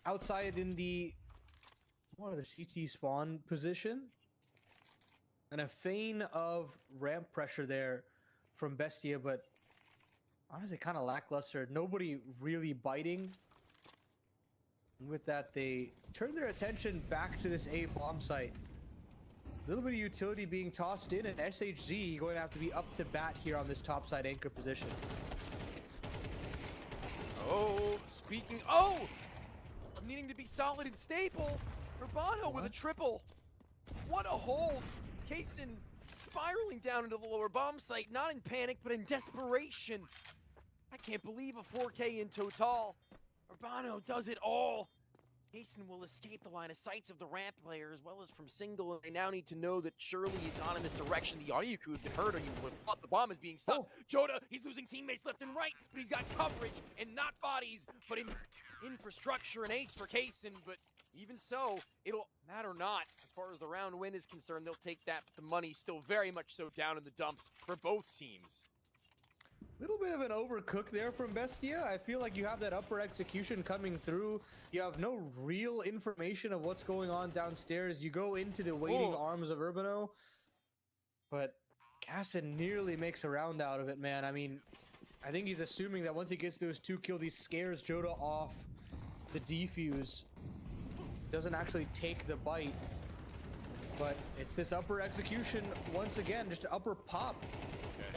S3: outside in the CT spawn position. And a feign of ramp pressure there from Bestia, but honestly kind of lackluster. Nobody really biting. And with that, they turn their attention back to this A bomb site. A little bit of utility being tossed in, and SHZ going to have to be up to bat here on this top side anchor position.
S4: Oh, speaking... Oh! Needing to be solid and stable. Urbano with a triple. What a hold. Kaysen spiraling down into the lower bomb site, not in panic, but in desperation. I can't believe a 4K in total. Urbano does it all. Kaysen will escape the line of sights of the ramp player as well as from single, and they now need to know that surely he's not in this direction. The audio crew has been hurt, or you would have thought the bomb is being stuck.
S3: Oh.
S4: Joda, he's losing teammates left and right, but he's got coverage, and not bodies, but in infrastructure. An ace for Kaysen, but even so, it'll matter not. As far as the round win is concerned, they'll take that, but the money's still very much so down in the dumps for both teams.
S3: Little bit of an overcook there from Bestia. I feel like you have that upper execution coming through. You have no real information of what's going on downstairs. You go into the waiting arms of Urbano, but Cassin nearly makes a round out of it, man. I mean, I think he's assuming that once he gets those 2 kills, he scares Joda off the defuse. Doesn't actually take the bite, but it's this upper execution once again, just an upper pop.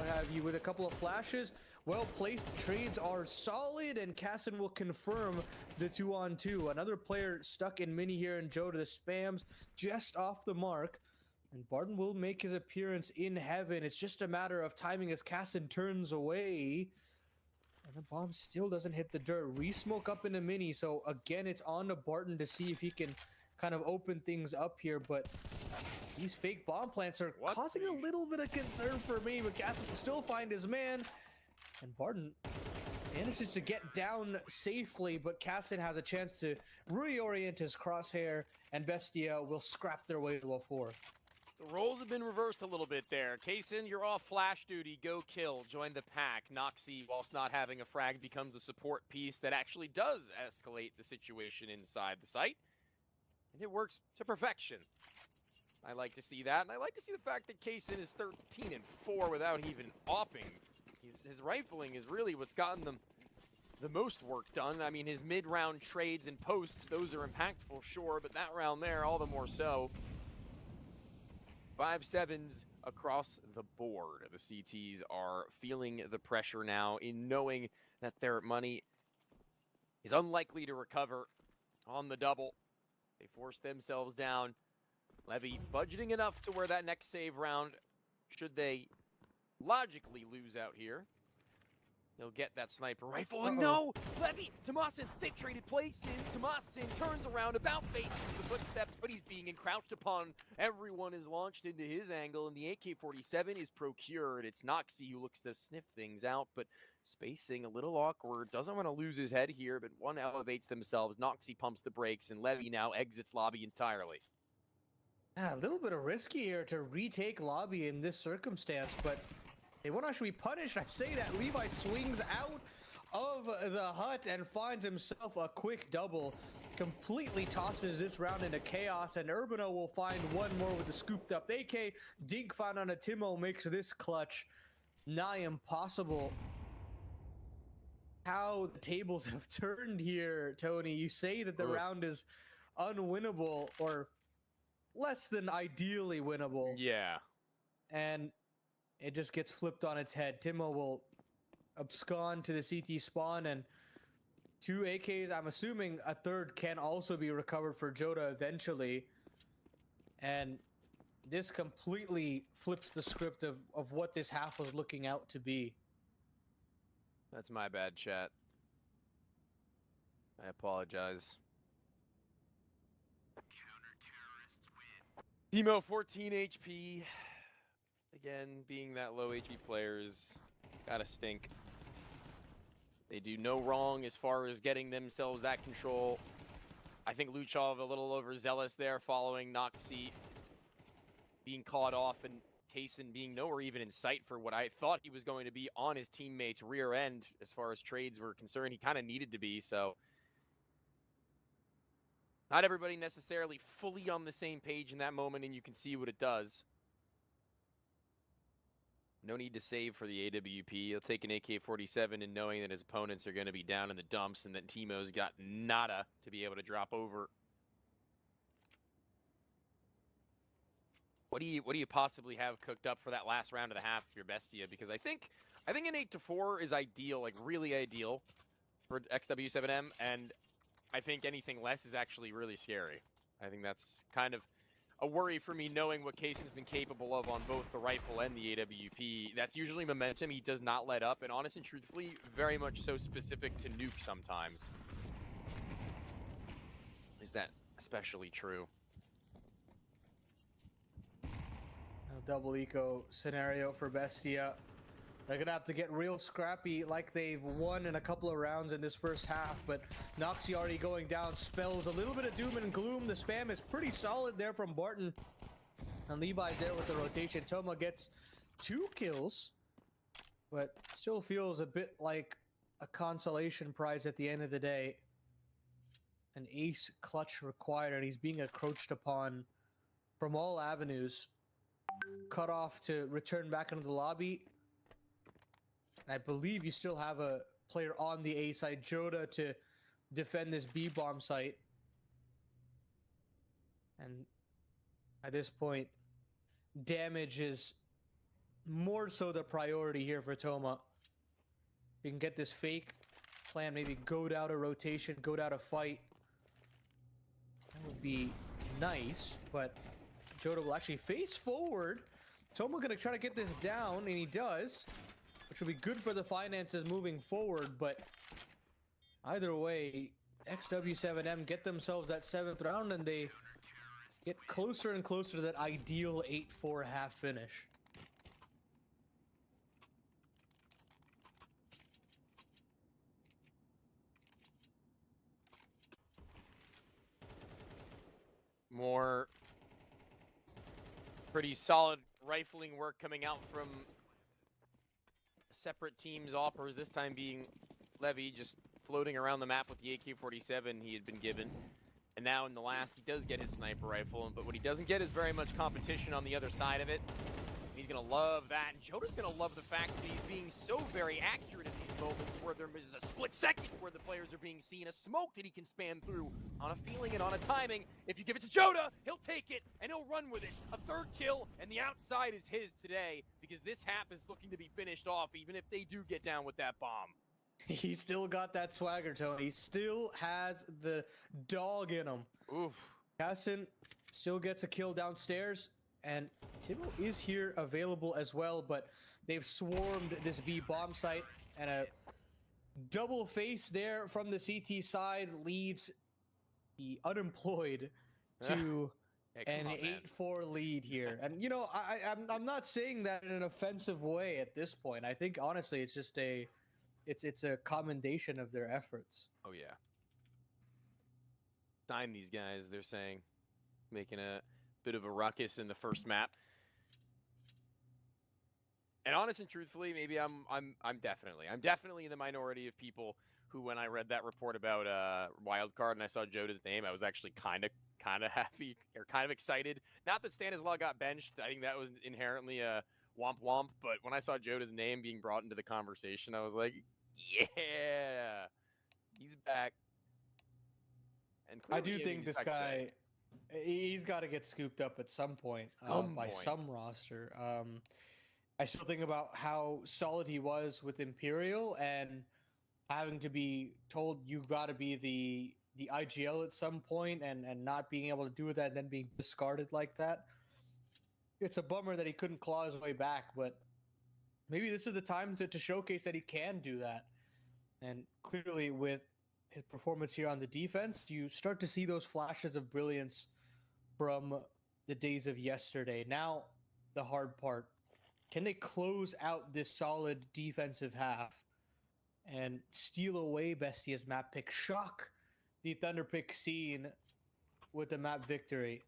S3: what have you, with a couple of flashes. Well placed trades are solid, and Cassin will confirm the 2-on-2. Another player stuck in mini here, and Joe to the spams just off the mark. And Barton will make his appearance in heaven. It's just a matter of timing as Cassin turns away. And the bomb still doesn't hit the dirt. Re-smoke up in the mini, so again, it's on to Barton to see if he can kind of open things up here, but these fake bomb plants are causing a little bit of concern for me, but Cassin will still find his man. And Barton manages to get down safely, but Cassin has a chance to reorient his crosshair, and Bestia will scrap their way to a 4.
S4: The roles have been reversed a little bit there. Kaysen, you're off flash duty. Go kill. Join the pack. Noxy, whilst not having a frag, becomes a support piece that actually does escalate the situation inside the site. And it works to perfection. I like to see that, and I like to see the fact that Kaysen is 13-4 without even opping. His rifling is really what's gotten them the most work done. I mean, his mid-round trades and posts, those are impactful, sure, but that round there, all the more so. 5-7s across the board. The CTs are feeling the pressure now in knowing that their money is unlikely to recover on the double. They force themselves down. Levy budgeting enough to where that next save round, should they logically lose out here, he'll get that sniper rifle. Oh, no! Levy! Tomasin, they traded places. Tomasin turns around, about faces the footsteps, but he's being encroached upon. Everyone is launched into his angle, and the AK-47 is procured. It's Noxy who looks to sniff things out, but spacing a little awkward. Doesn't want to lose his head here, but one elevates themselves. Noxy pumps the brakes, and Levy now exits lobby entirely.
S3: A little bit of risky here to retake lobby in this circumstance, but they won't actually be punished. I say that Levi swings out of the hut and finds himself a quick double. Completely tosses this round into chaos, and Urbano will find one more with the scooped up AK. Dink found on a Timo makes this clutch nigh impossible. How the tables have turned here, Tony. You say that the round is unwinnable, or less than ideally winnable.
S4: Yeah.
S3: And it just gets flipped on its head. Timo will abscond to the CT spawn, and 2 AKs. I'm assuming a third can also be recovered for Joda eventually. And this completely flips the script of what this half was looking out to be.
S4: That's my bad, chat. I apologize. Timo, 14 HP. Again, being that low HP players, gotta stink. They do no wrong as far as getting themselves that control. I think Luchov a little overzealous there, following Noxy being caught off, and Kaysen being nowhere even in sight for what I thought he was going to be on his teammate's rear end as far as trades were concerned. He kind of needed to be, so not everybody necessarily fully on the same page in that moment, and you can see what it does. No need to save for the AWP. He'll take an AK-47 and knowing that his opponents are going to be down in the dumps, and that Timo's got nada to be able to drop over. What do you possibly have cooked up for that last round of the half, your Bestia? Because I think an 8-4 is ideal, like really ideal for XW7M, and I think anything less is actually really scary. I think that's kind of a worry for me, knowing what Kaysen's been capable of on both the rifle and the AWP. That's usually momentum. He does not let up, and honest and truthfully, very much so specific to Nuke sometimes. Is that especially true?
S3: A double eco scenario for Bestia. They're gonna have to get real scrappy, like they've won in a couple of rounds in this first half, but Noxy already going down spells a little bit of doom and gloom. The spam is pretty solid there from Barton, and Levi's there with the rotation. Toma gets 2 kills, but still feels a bit like a consolation prize at the end of the day. An ace clutch required, and he's being encroached upon from all avenues. Cut off to return back into the lobby. I believe you still have a player on the A side, Joda, to defend this B bomb site. And at this point, damage is more so the priority here for Toma. You can get this fake plan, maybe goad out a rotation, goad out a fight. That would be nice, but Joda will actually face forward. Toma gonna try to get this down, and he does, which will be good for the finances moving forward, but either way, XW7M get themselves that 7th round, and they get closer and closer to that ideal 8-4 half finish.
S4: More pretty solid rifling work coming out from separate teams' offers, this time being Levy just floating around the map with the AK-47 he had been given. And now in the last, he does get his sniper rifle, but what he doesn't get is very much competition on the other side of it. He's going to love that. And Joda's going to love the fact that he's being so very accurate in these moments where there is a split second where the players are being seen, a smoke that he can spam through on a feeling and on a timing. If you give it to Joda, he'll take it and he'll run with it. A 3rd kill, and the outside is his today because this half is looking to be finished off even if they do get down with that bomb.
S3: He still got that swagger, Tony. He still has the dog in him.
S4: Oof.
S3: Hassan still gets a kill downstairs, and Timo is here available as well, but they've swarmed this B bomb site, and a double face there from the CT side leads the unemployed to an 8-4 lead here. And, you know, I'm not saying that in an offensive way at this point. I think, honestly, it's just it's a commendation of their efforts.
S4: Oh, yeah. Sign these guys, they're saying. Making a bit of a ruckus in the first map. And honest and truthfully, maybe I'm definitely in the minority of people who, when I read that report about Wildcard and I saw Joda's name, I was actually kind of happy or kind of excited. Not that Stanislaw got benched. I think that was inherently a womp womp. But when I saw Joda's name being brought into the conversation, I was like, yeah, he's back. And
S3: I do think this guy, he's got to get scooped up at some point by some roster. I still think about how solid he was with Imperial and having to be told you got to be the IGL at some point and not being able to do that and then being discarded like that. It's a bummer that he couldn't claw his way back, but maybe this is the time to showcase that he can do that. And clearly with his performance here on the defense, you start to see those flashes of brilliance from the days of yesterday. Now, the hard part. Can they close out this solid defensive half and steal away Bestia's map pick? Shock the Thunderpick scene with the map victory.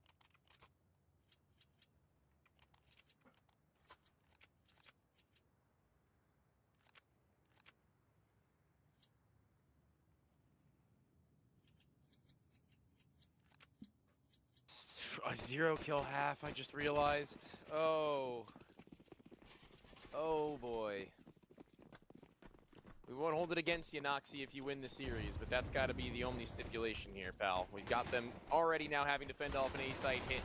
S4: A 0 kill half, I just realized. Oh boy. We won't hold it against you, Noxy, if you win the series, but that's got to be the only stipulation here, pal. We've got them already now having to fend off an A-site hit.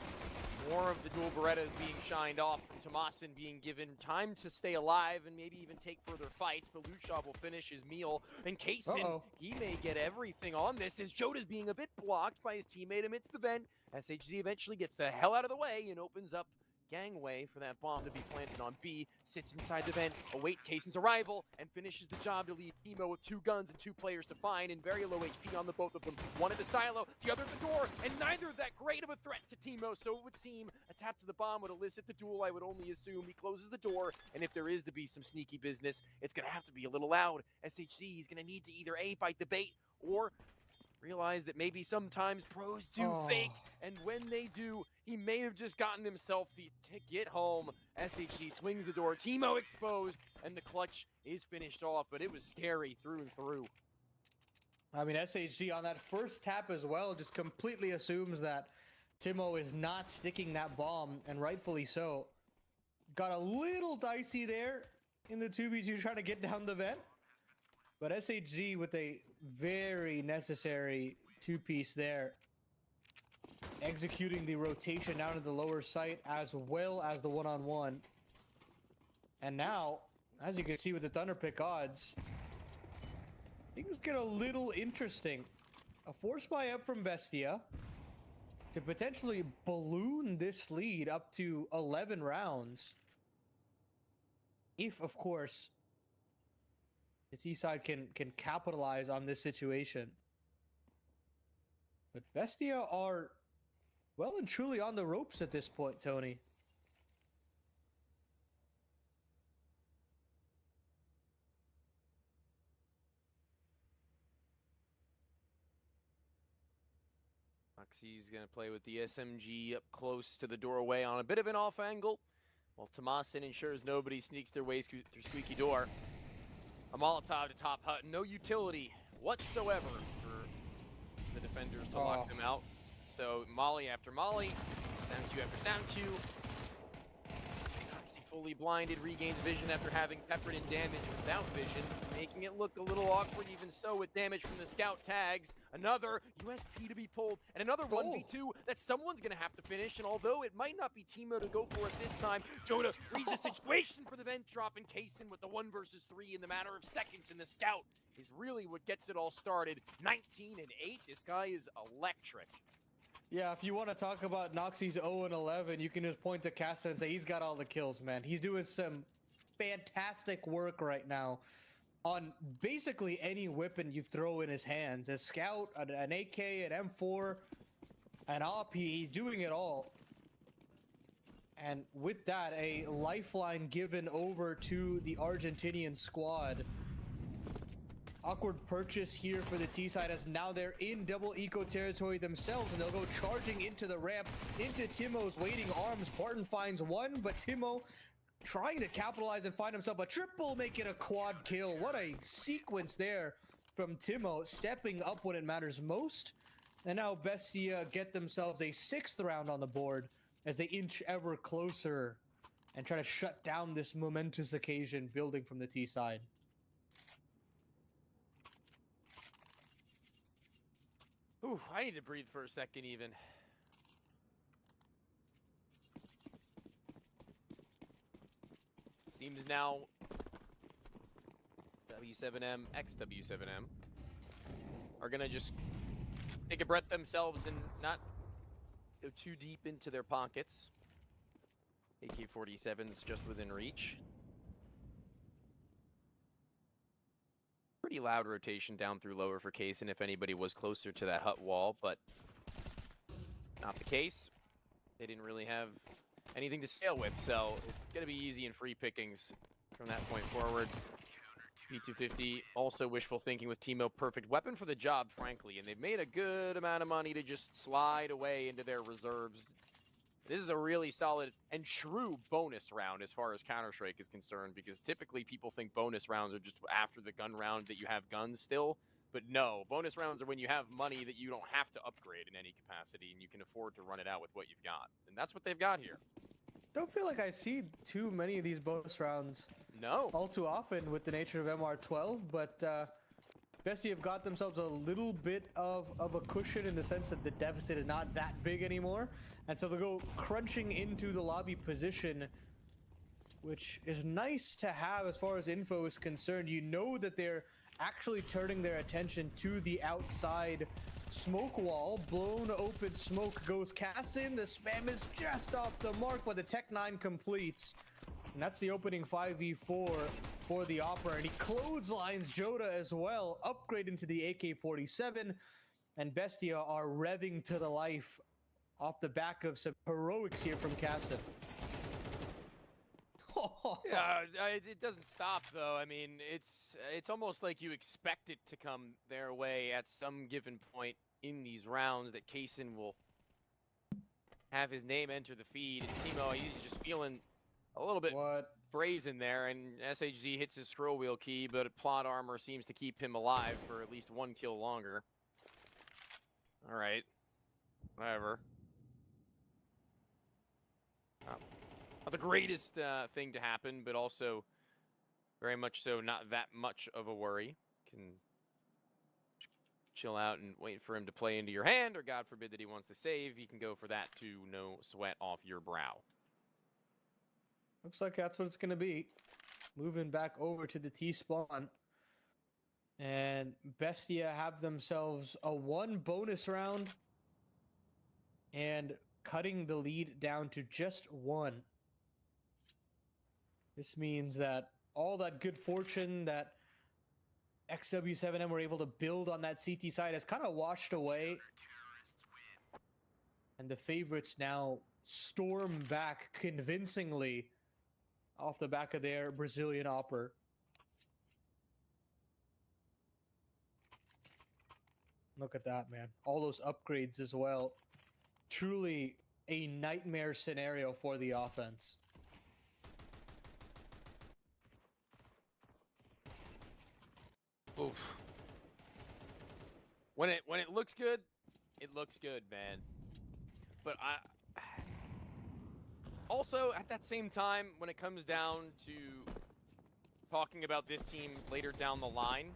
S4: More of the dual Berettas being shined off, Tomasin being given time to stay alive and maybe even take further fights, but Luchov will finish his meal. And Kaysen, he may get everything on this as Joda's being a bit blocked by his teammate amidst the vent. SHZ eventually gets the hell out of the way and opens up gangway for that bomb to be planted on B, sits inside the vent, awaits Kaysen's arrival, and finishes the job to leave Timo with 2 guns and 2 players to find, and very low HP on the both of them. One at the silo, the other at the door, and neither that great of a threat to Timo, so it would seem a tap to the bomb would elicit the duel. I would only assume he closes the door, and if there is to be some sneaky business, it's going to have to be a little loud. SHZ is going to need to either A, bite the bait, or realize that maybe sometimes pros do fake, and when they do, he may have just gotten himself the ticket home. SHG swings the door, Timo exposed, and the clutch is finished off, but it was scary through and through.
S3: I mean, SHG on that first tap as well just completely assumes that Timo is not sticking that bomb, and rightfully so. Got a little dicey there in the 2v2 trying to get down the vent. But SHG with a very necessary 2-piece there. Executing the rotation down to the lower site as well as the one-on-one. And now, as you can see with the Thunderpick odds, things get a little interesting. A force buy up from Bestia to potentially balloon this lead up to 11 rounds. If, of course, the T-side can capitalize on this situation. But Bestia are well and truly on the ropes at this point, Tony.
S4: He's going to play with the SMG up close to the doorway on a bit of an off angle, while Tomasin ensures nobody sneaks their way through squeaky door. A Molotov to top hut, no utility whatsoever for the defenders to lock them out. So Molly after Molly, sound Q after sound Q. Fully blinded, regains vision after having peppered in damage without vision, making it look a little awkward even so with damage from the scout tags. Another USP to be pulled, and another 1v2 that someone's gonna have to finish, and although it might not be Timo to go for it this time, Joda reads the situation for the vent drop, and Kaysen with the 1 versus 3 in the matter of seconds, and the scout is really what gets it all started. 19 and 8, this guy is electric.
S3: Yeah, if you want to talk about Noxie's 0-11, you can just point to Casa and say he's got all the kills, man. He's doing some fantastic work right now on basically any weapon you throw in his hands. A Scout, an AK, an M4, an OP, he's doing it all. And with that, a lifeline given over to the Argentinian squad. Awkward purchase here for the T-side as now they're in double eco territory themselves, and they'll go charging into the ramp, into Timo's waiting arms. Barton finds one, but Timo trying to capitalize and find himself a triple, make it a quad kill. What a sequence there from Timo, stepping up when it matters most. And now Bestia get themselves a 6th round on the board as they inch ever closer and try to shut down this momentous occasion building from the T-side.
S4: Ooh, I need to breathe for a second even. Seems now W7M, XW7M are gonna just take a breath themselves and not go too deep into their pockets. AK-47's just within reach. Pretty loud rotation down through lower for Kaysen if anybody was closer to that hut wall, but not the case. They didn't really have anything to scale with, so it's going to be easy and free pickings from that point forward. P250 also wishful thinking with Timo, perfect weapon for the job, frankly, and they've made a good amount of money to just slide away into their reserves. This is a really solid and true bonus round as far as Counter-Strike is concerned, because typically people think bonus rounds are just after the gun round that you have guns still. But no, bonus rounds are when you have money that you don't have to upgrade in any capacity and you can afford to run it out with what you've got. And that's what they've got here.
S3: Don't feel like I see too many of these bonus rounds.
S4: No.
S3: All too often with the nature of MR12, but Bestia have got themselves a little bit of a cushion in the sense that the deficit is not that big anymore. And so they'll go crunching into the lobby position, which is nice to have as far as info is concerned. You know that they're actually turning their attention to the outside smoke wall. Blown open smoke goes Cassin. The spam is just off the mark, but the Tech 9 completes. And that's the opening 5v4 for the Opera. And he clotheslines Joda as well, upgrade into the AK-47. And Bestia are revving to the life off the back of some heroics here from Cassin.
S4: Yeah, it doesn't stop though. I mean, it's almost like you expect it to come their way at some given point in these rounds, that Kaysen will have his name enter the feed. And Timo, he's just feeling a little bit brazen there, and SHZ hits his scroll wheel key, but plot armor seems to keep him alive for at least 1 kill longer. All right, whatever. Not the greatest thing to happen, but also very much so not that much of a worry. Can chill out and wait for him to play into your hand, or God forbid that he wants to save, you can go for that too, no sweat off your brow.
S3: Looks like that's what it's going to be. moving back over to the T-spawn. And Bestia have themselves a 1 bonus round and cutting the lead down to just 1. This means that all that good fortune that XW7M were able to build on that CT side has kind of washed away. And the favorites now storm back convincingly off the back of their Brazilian opera. Look at that, man. All those upgrades as well. Truly a nightmare scenario for the offense.
S4: Oof. When it looks good, it looks good, man. But also at that same time, when it comes down to talking about this team later down the line,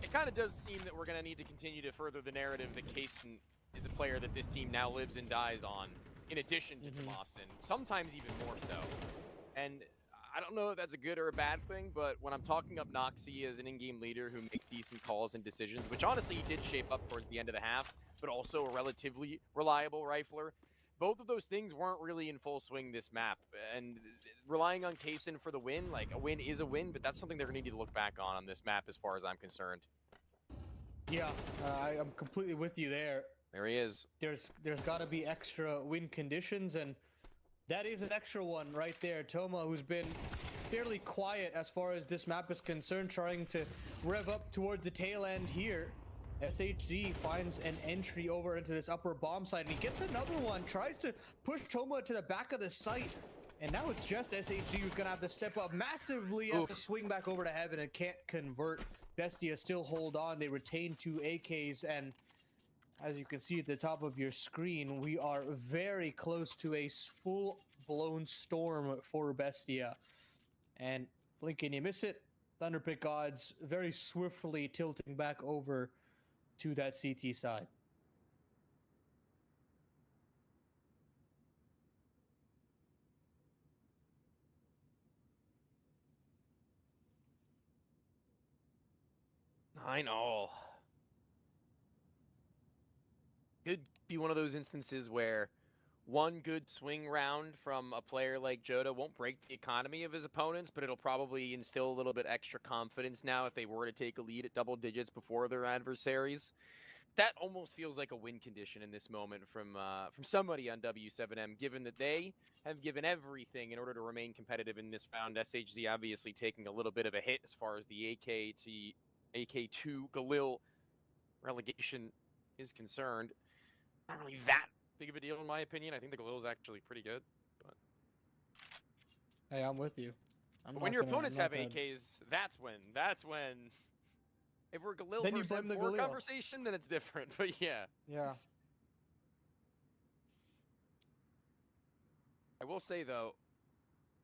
S4: it kind of does seem that we're going to need to continue to further the narrative that Kaysen is a player that this team now lives and dies on, in addition to Tomas, and sometimes even more so. And I don't know if that's a good or a bad thing, but when I'm talking up Noxy as an in-game leader who makes decent calls and decisions, which honestly he did shape up towards the end of the half, but also a relatively reliable rifler, both of those things weren't really in full swing this map. And relying on Kaysen for the win, like a win is a win, but that's something they're going to need to look back on this map as far as I'm concerned.
S3: Yeah, I'm completely with you there.
S4: There he is.
S3: There's got to be extra win conditions, and that is an extra one right there. Toma, who's been fairly quiet as far as this map is concerned, trying to rev up towards the tail end here. SHG finds an entry over into this upper bomb site, and he gets another one, tries to push Toma to the back of the site, and now it's just SHG who's gonna have to step up massively as to swing back over to heaven and can't convert. Bestia still hold on. They retain 2 AKs, and as you can see at the top of your screen, we are very close to a full-blown storm for Bestia. And blink and you miss it. Thunderpick odds very swiftly tilting back over to that CT side.
S4: I know. Could be one of those instances where one good swing round from a player like Joda won't break the economy of his opponents, but it'll probably instill a little bit extra confidence now if they were to take a lead at double digits before their adversaries. That almost feels like a win condition in this moment from somebody on W7M, given that they have given everything in order to remain competitive in this round. SHZ obviously taking a little bit of a hit as far as the AK2 Galil relegation is concerned. Not really that big of a deal in my opinion. I think the Galil is actually pretty good. But
S3: hey, I'm with you.
S4: But when your opponents have AKs, that's when. If we're Galil
S3: then you
S4: versus
S3: blame the
S4: M4
S3: Galil
S4: conversation, then it's different. But yeah.
S3: Yeah.
S4: I will say though,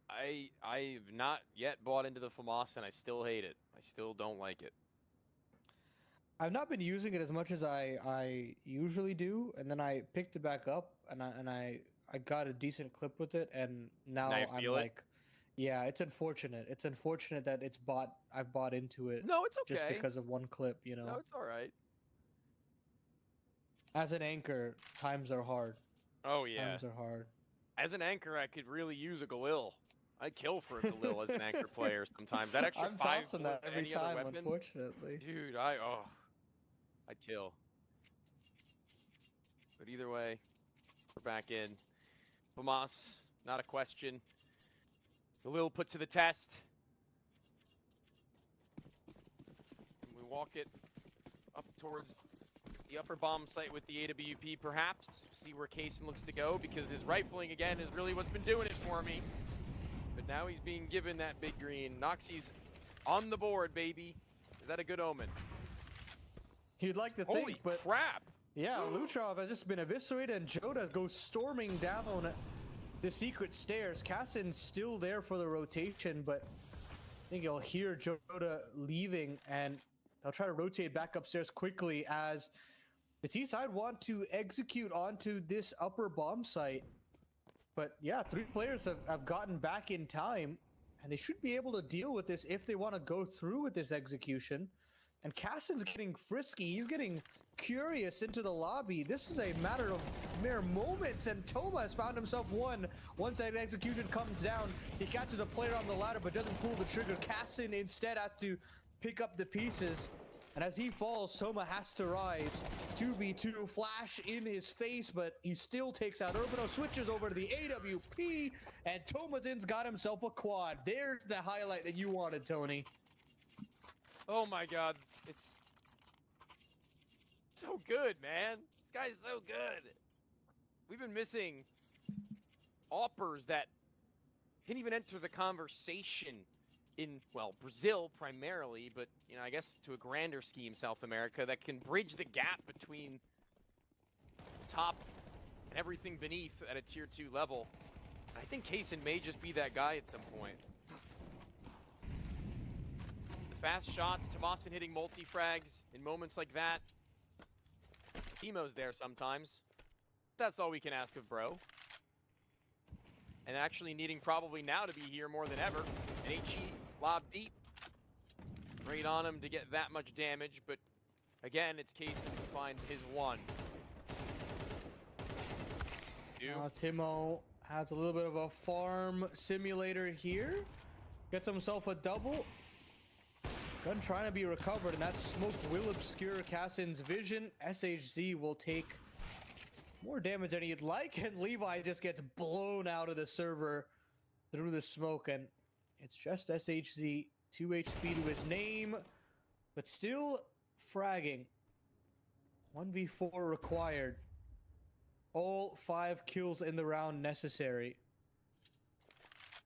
S4: I've not yet bought into the FAMAS and I still hate it. I still don't like it.
S3: I've not been using it as much as I usually do, and then I picked it back up and I got a decent clip with it, and now I'm like, yeah, it's unfortunate. It's unfortunate that I've bought into it.
S4: No, it's okay.
S3: Just because of one clip, you know.
S4: No, it's all right.
S3: As an anchor, times are hard.
S4: Oh yeah.
S3: Times are hard.
S4: As an anchor, I could really use a Galil. I'd kill for a Galil as an anchor player sometimes. That extra
S3: I'm
S4: 5
S3: tossing that every
S4: any
S3: time,
S4: other weapon,
S3: unfortunately.
S4: dude, I'd kill. But either way, we're back in. FAMAS, not a question. Galil put to the test. And we walk it up towards the upper bomb site with the AWP, perhaps. See where Kaysen looks to go, because his rifling, again, is really what's been doing it for me. But now he's being given that big green. Noxy's on the board, baby. Is that a good omen?
S3: You'd like to
S4: Holy
S3: think, but
S4: crap!
S3: yeah, Luchov has just been eviscerated, and Joda goes storming down the secret stairs. Kassin's still there for the rotation, but I think you'll hear Joda leaving, and they'll try to rotate back upstairs quickly as the T side want to execute onto this upper bomb site. But yeah, 3 players have gotten back in time. And they should be able to deal with this if they want to go through with this execution. And Cassin's getting frisky. He's getting curious into the lobby. This is a matter of mere moments, and Toma has found himself one. Once that execution comes down, he catches a player on the ladder but doesn't pull the trigger. Cassin instead has to pick up the pieces. And as he falls, Toma has to rise. 2v2, flash in his face, but he still takes out Urbano, switches over to the AWP, and Tomazin's got himself a quad. There's the highlight that you wanted, Tony.
S4: Oh my god, it's so good, man. This guy's so good. We've been missing offers that can even enter the conversation in, well, Brazil primarily, but, you know, I guess to a grander scheme, South America, that can bridge the gap between the top and everything beneath at a tier 2 level. I think Kaysen may just be that guy at some point. The fast shots, Tomasin hitting multi-frags in moments like that. Teemo's there sometimes. That's all we can ask of bro. And actually needing probably now to be here more than ever. An HE lob deep. Great on him to get that much damage, but again, it's Kaysen to find his one.
S3: Timo has a little bit of a farm simulator here. Gets himself a double. Gun trying to be recovered, and that smoke will obscure Cassin's vision. SHZ will take more damage than he'd like, and Levi just gets blown out of the server through the smoke, and it's just SHZ, 2 HP to his name, but still fragging. 1v4 required. All 5 kills in the round necessary.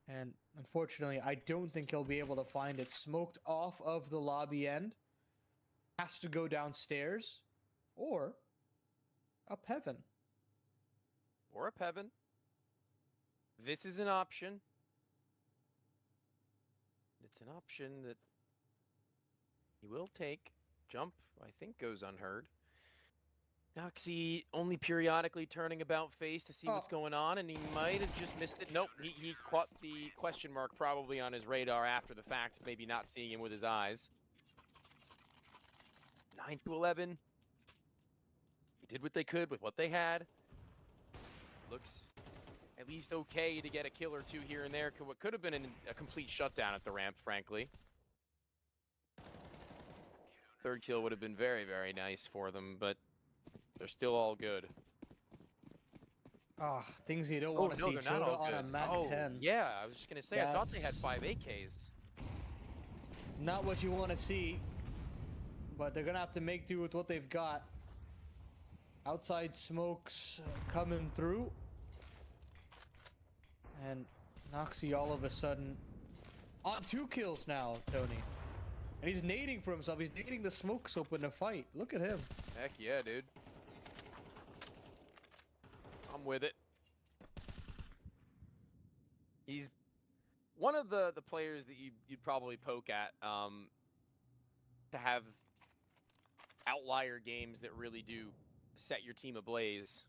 S3: And unfortunately, I don't think he'll be able to find it. Smoked off of the lobby end. Has to go downstairs. Or up heaven.
S4: Or up heaven. This is an option. It's an option that he will take. Jump, I think, goes unheard. Noxie only periodically turning about face to see what's going on, and he might have just missed it. Nope, he caught the question mark probably on his radar after the fact, maybe not seeing him with his eyes. 9 to 11. He did what they could with what they had. Looks at least okay to get a kill or two here and there. What could have been a complete shutdown at the ramp, frankly. Third kill would have been very, very nice for them, but they're still all good.
S3: Things you don't want to see.
S4: They're not all
S3: on
S4: good.
S3: a Mac 10.
S4: Yeah, I was just going to say, I thought they had 5 AKs.
S3: Not what you want to see, but they're going to have to make do with what they've got. Outside smokes coming through. And Noxie all of a sudden on 2 kills now, Tony. And he's nading for himself. He's nading the smokes open to fight. Look at him.
S4: Heck yeah, dude. I'm with it. He's one of the players that you'd probably poke at to have outlier games that really do set your team ablaze.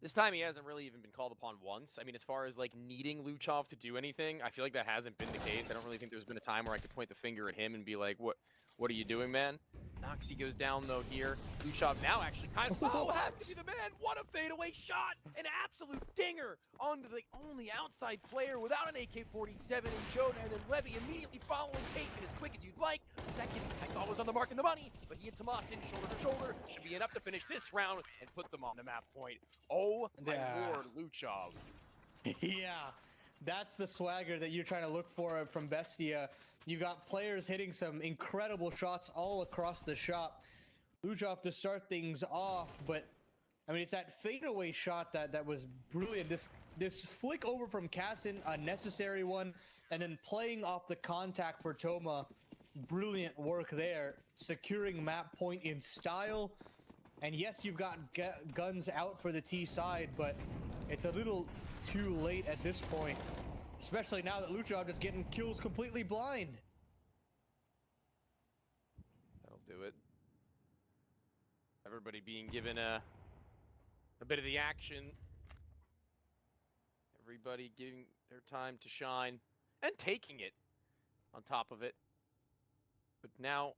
S4: This time he hasn't really even been called upon once. I mean, as far as like needing Luchov to do anything, I feel like that hasn't been the case. I don't really think there's been a time where I could point the finger at him and be like, what are you doing, man? Noxie goes down though here. Luchov now actually kind of have to be the man. What a fadeaway shot! An absolute dinger onto the only outside player without an AK-47 in Joda, and then Levy immediately following Kaysen as quick as you'd like. Second, I thought was on the mark and the money, but he and Tomasin shoulder to shoulder should be enough to finish this round and put them on the map point. Oh my lord, Luchov.
S3: Yeah, that's the swagger that you're trying to look for from Bestia. You got players hitting some incredible shots all across the shop. Luchov to start things off, but I mean, it's that fadeaway shot that was brilliant. This flick over from Cassin, a necessary one, and then playing off the contact for Toma. Brilliant work there, securing map point in style. And yes, you've got guns out for the T side, but it's a little too late at this point. Especially now that Luchov is getting kills completely blind.
S4: That'll do it. Everybody being given a bit of the action. Everybody giving their time to shine and taking it on top of it. But now,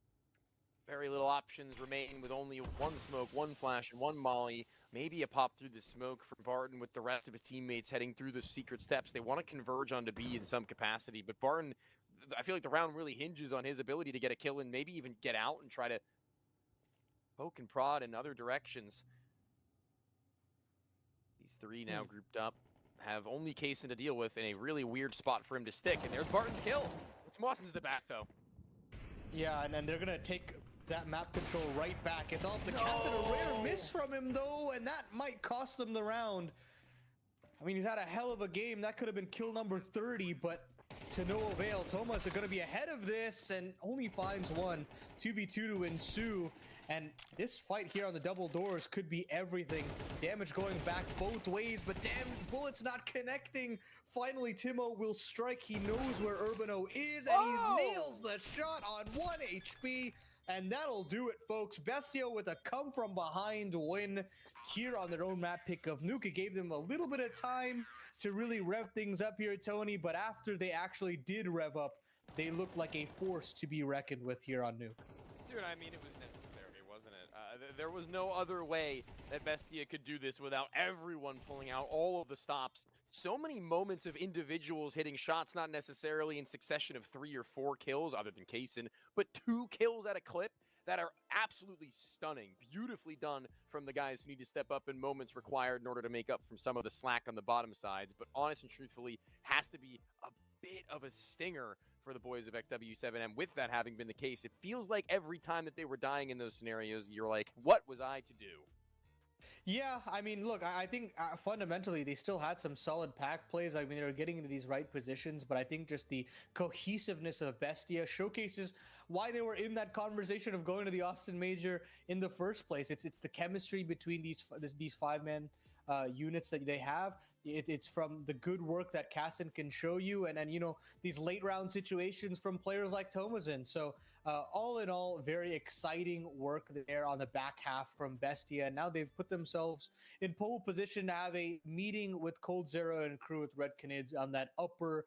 S4: very little options remain with only one smoke, one flash, and one molly. Maybe a pop through the smoke for Barton with the rest of his teammates heading through the secret steps. They want to converge onto B in some capacity, but Barton, I feel like the round really hinges on his ability to get a kill and maybe even get out and try to poke and prod in other directions. These three now grouped up have only Kaysen to deal with in a really weird spot for him to stick, and there's Barton's kill. It's Mawson's the back, though.
S3: Yeah, and then they're gonna take that map control right back. It's off the cast and a rare miss from him though, and that might cost them the round. I mean, he's had a hell of a game. That could have been kill number 30, but to no avail. Thomas are gonna be ahead of this and only finds one. 2v2 to ensue. And this fight here on the double doors could be everything. Damage going back both ways, but damn, bullets not connecting. Finally, Timo will strike. He knows where Urbano is, and he nails the shot on 1 HP. And that'll do it, folks. BESTIA with a come-from-behind win here on their own map pick of Nuke. It gave them a little bit of time to really rev things up here, Tony, but after they actually did rev up, they looked like a force to be reckoned with here on Nuke.
S4: Dude, I mean, it was necessary, wasn't it? There was no other way that BESTIA could do this without everyone pulling out all of the stops. So many moments of individuals hitting shots, not necessarily in succession of 3 or 4 kills, other than Kaysen, but 2 kills at a clip that are absolutely stunning. Beautifully done from the guys who need to step up in moments required in order to make up from some of the slack on the bottom sides. But honest and truthfully, has to be a bit of a stinger for the boys of XW7M. With that having been the case, it feels like every time that they were dying in those scenarios, you're like, what was I to do?
S3: Yeah, I mean, look, I think fundamentally they still had some solid pack plays. I mean, they were getting into these right positions, but I think just the cohesiveness of BESTIA showcases why they were in that conversation of going to the Austin Major in the first place. It's the chemistry between these 5-man units that they have. It's from the good work that Kaysen can show you, and you know, these late round situations from players like Tomazin. So all in all, very exciting work there on the back half from BESTIA. And now they've put themselves in pole position to have a meeting with Cold Zero and crew with RED Canids on that upper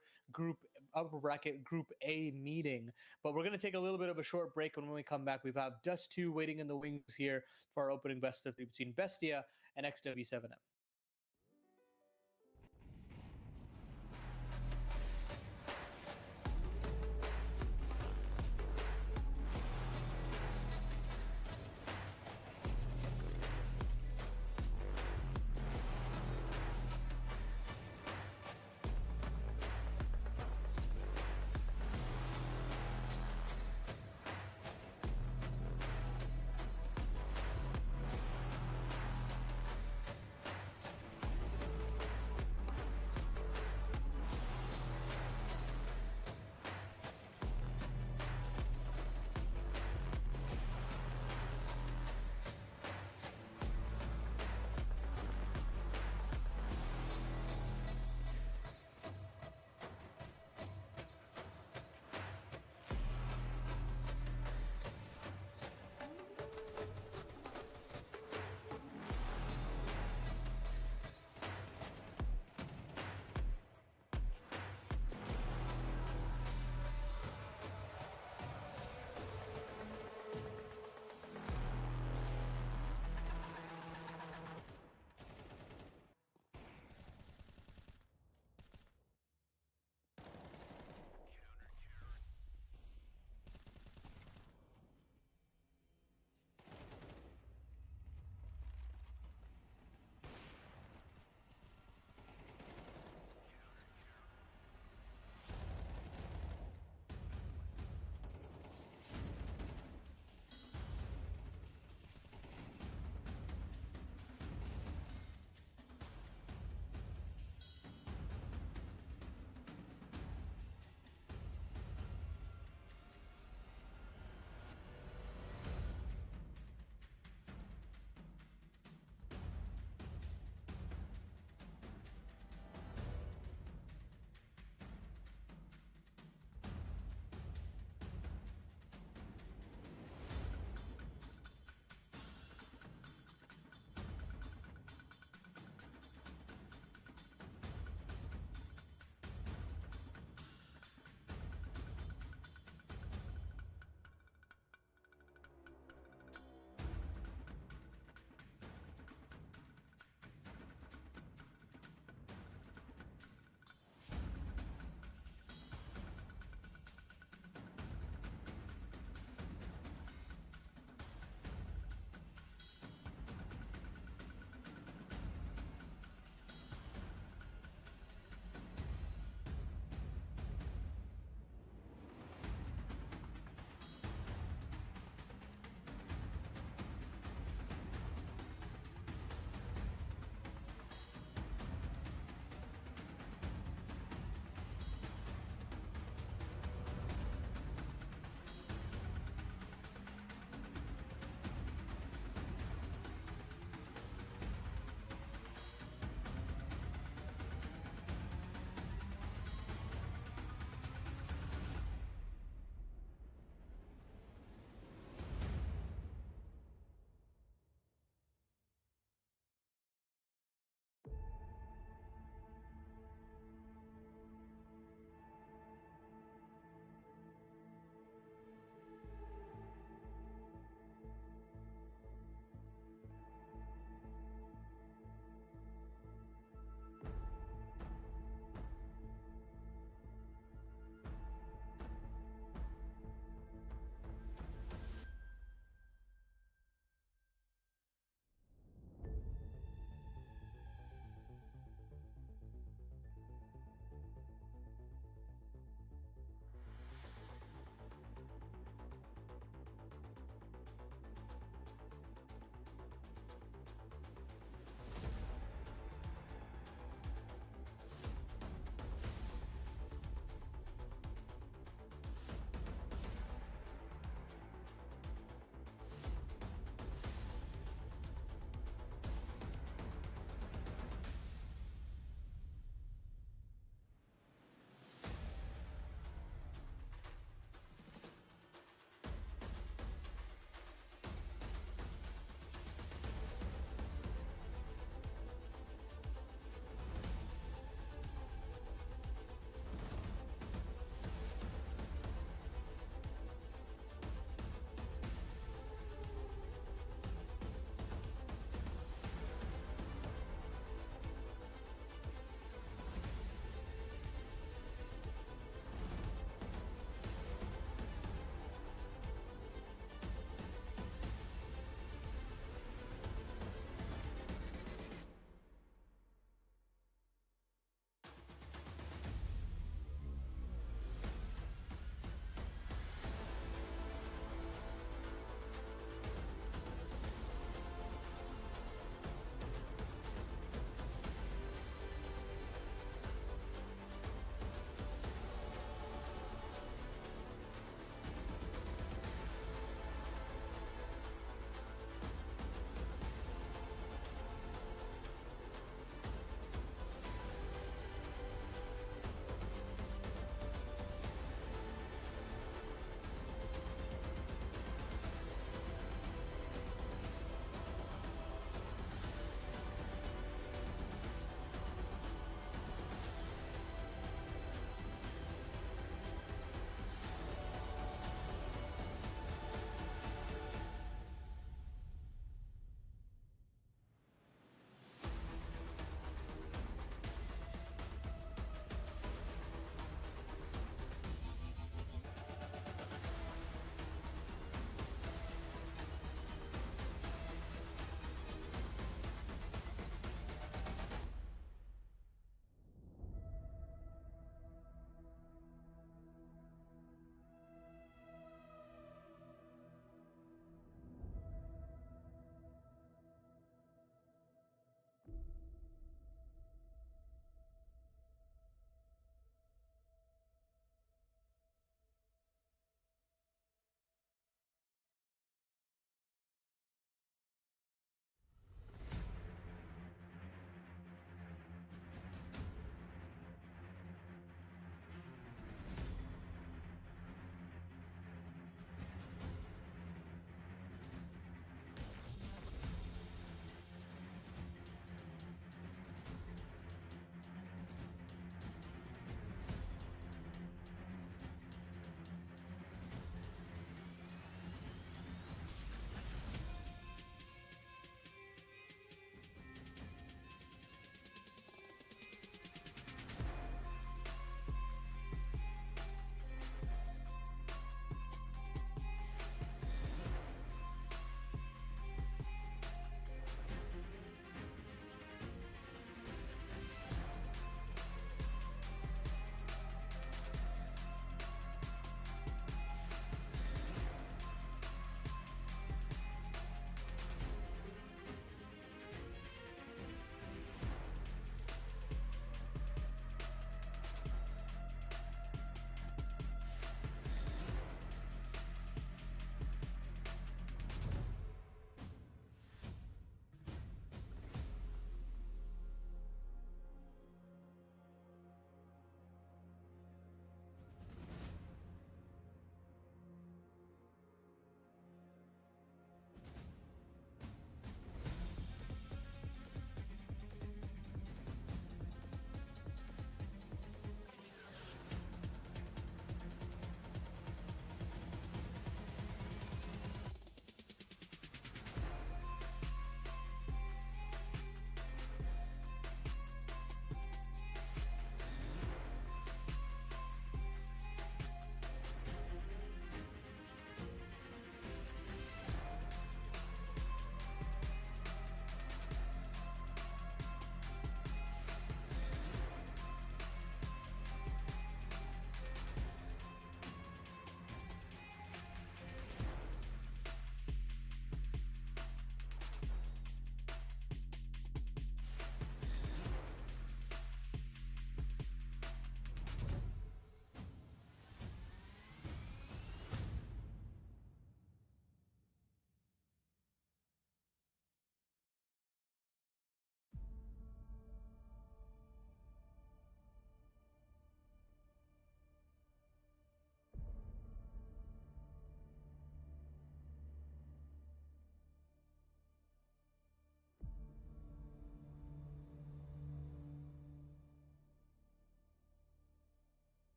S3: bracket Group A meeting. But we're going to take a little bit of a short break, and when we come back, we have Dust 2 waiting in the wings here for our opening best of 3 between BESTIA and XW7M.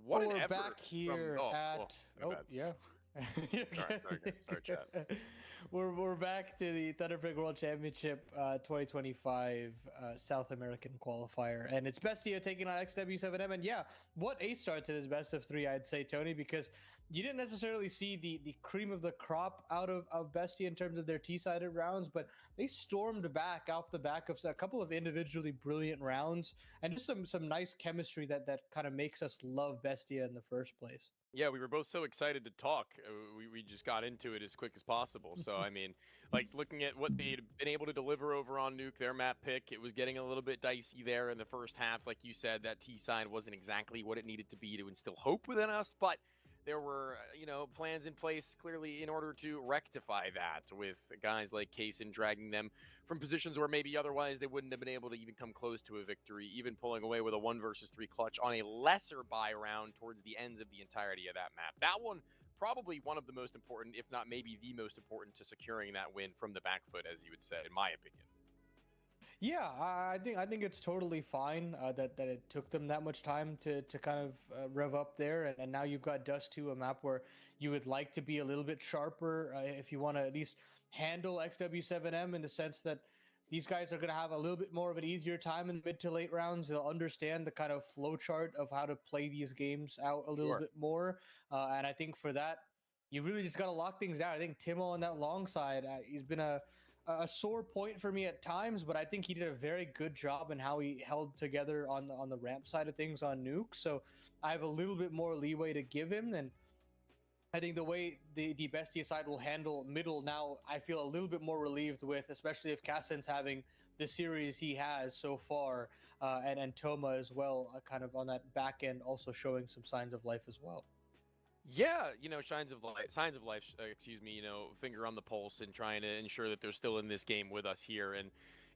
S4: what an
S3: we're
S4: effort
S3: back here
S4: from,
S3: at
S4: my bad.
S3: yeah.
S4: Sorry, chat.
S3: We're back to the Thunderpick World Championship 2025 South American qualifier, and it's Bestia taking on XW7M. And yeah, what a start to this best of three, I'd say, Tony, because you didn't necessarily see the cream of the crop out of Bestia in terms of their T-sided rounds, but they stormed back off the back of a couple of individually brilliant rounds and just some nice chemistry that kind of makes us love Bestia in the first place.
S4: Yeah, we were both so excited to talk. We just got into it as quick as possible. So, I mean, like looking at what they'd been able to deliver over on Nuke, their map pick, it was getting a little bit dicey there in the first half. Like you said, that T side wasn't exactly what it needed to be to instill hope within us, but there were, plans in place clearly in order to rectify that with guys like Kaysen dragging them from positions where maybe otherwise they wouldn't have been able to even come close to a victory, even pulling away with a 1 versus 3 clutch on a lesser buy round towards the ends of the entirety of that map. That one, probably one of the most important, if not maybe the most important to securing that win from the back foot, as you would say, in my opinion.
S3: Yeah, I think it's totally fine that it took them that much time to kind of rev up there, and now you've got Dust 2, a map where you would like to be a little bit sharper if you want to at least handle XW7M in the sense that these guys are going to have a little bit more of an easier time in the mid to late rounds. They'll understand the kind of flow chart of how to play these games out a little bit more, and I think for that, you really just got to lock things down. I think Timo on that long side, he's been a sore point for me at times, but I think he did a very good job in how he held together on the ramp side of things on Nuke. So I have a little bit more leeway to give him, and I think the way the Bestia side will handle middle now, I feel a little bit more relieved with, especially if Kassen's having the series he has so far, and Toma as well, kind of on that back end, also showing some signs of life as well.
S4: Yeah, signs of life, finger on the pulse and trying to ensure that they're still in this game with us here and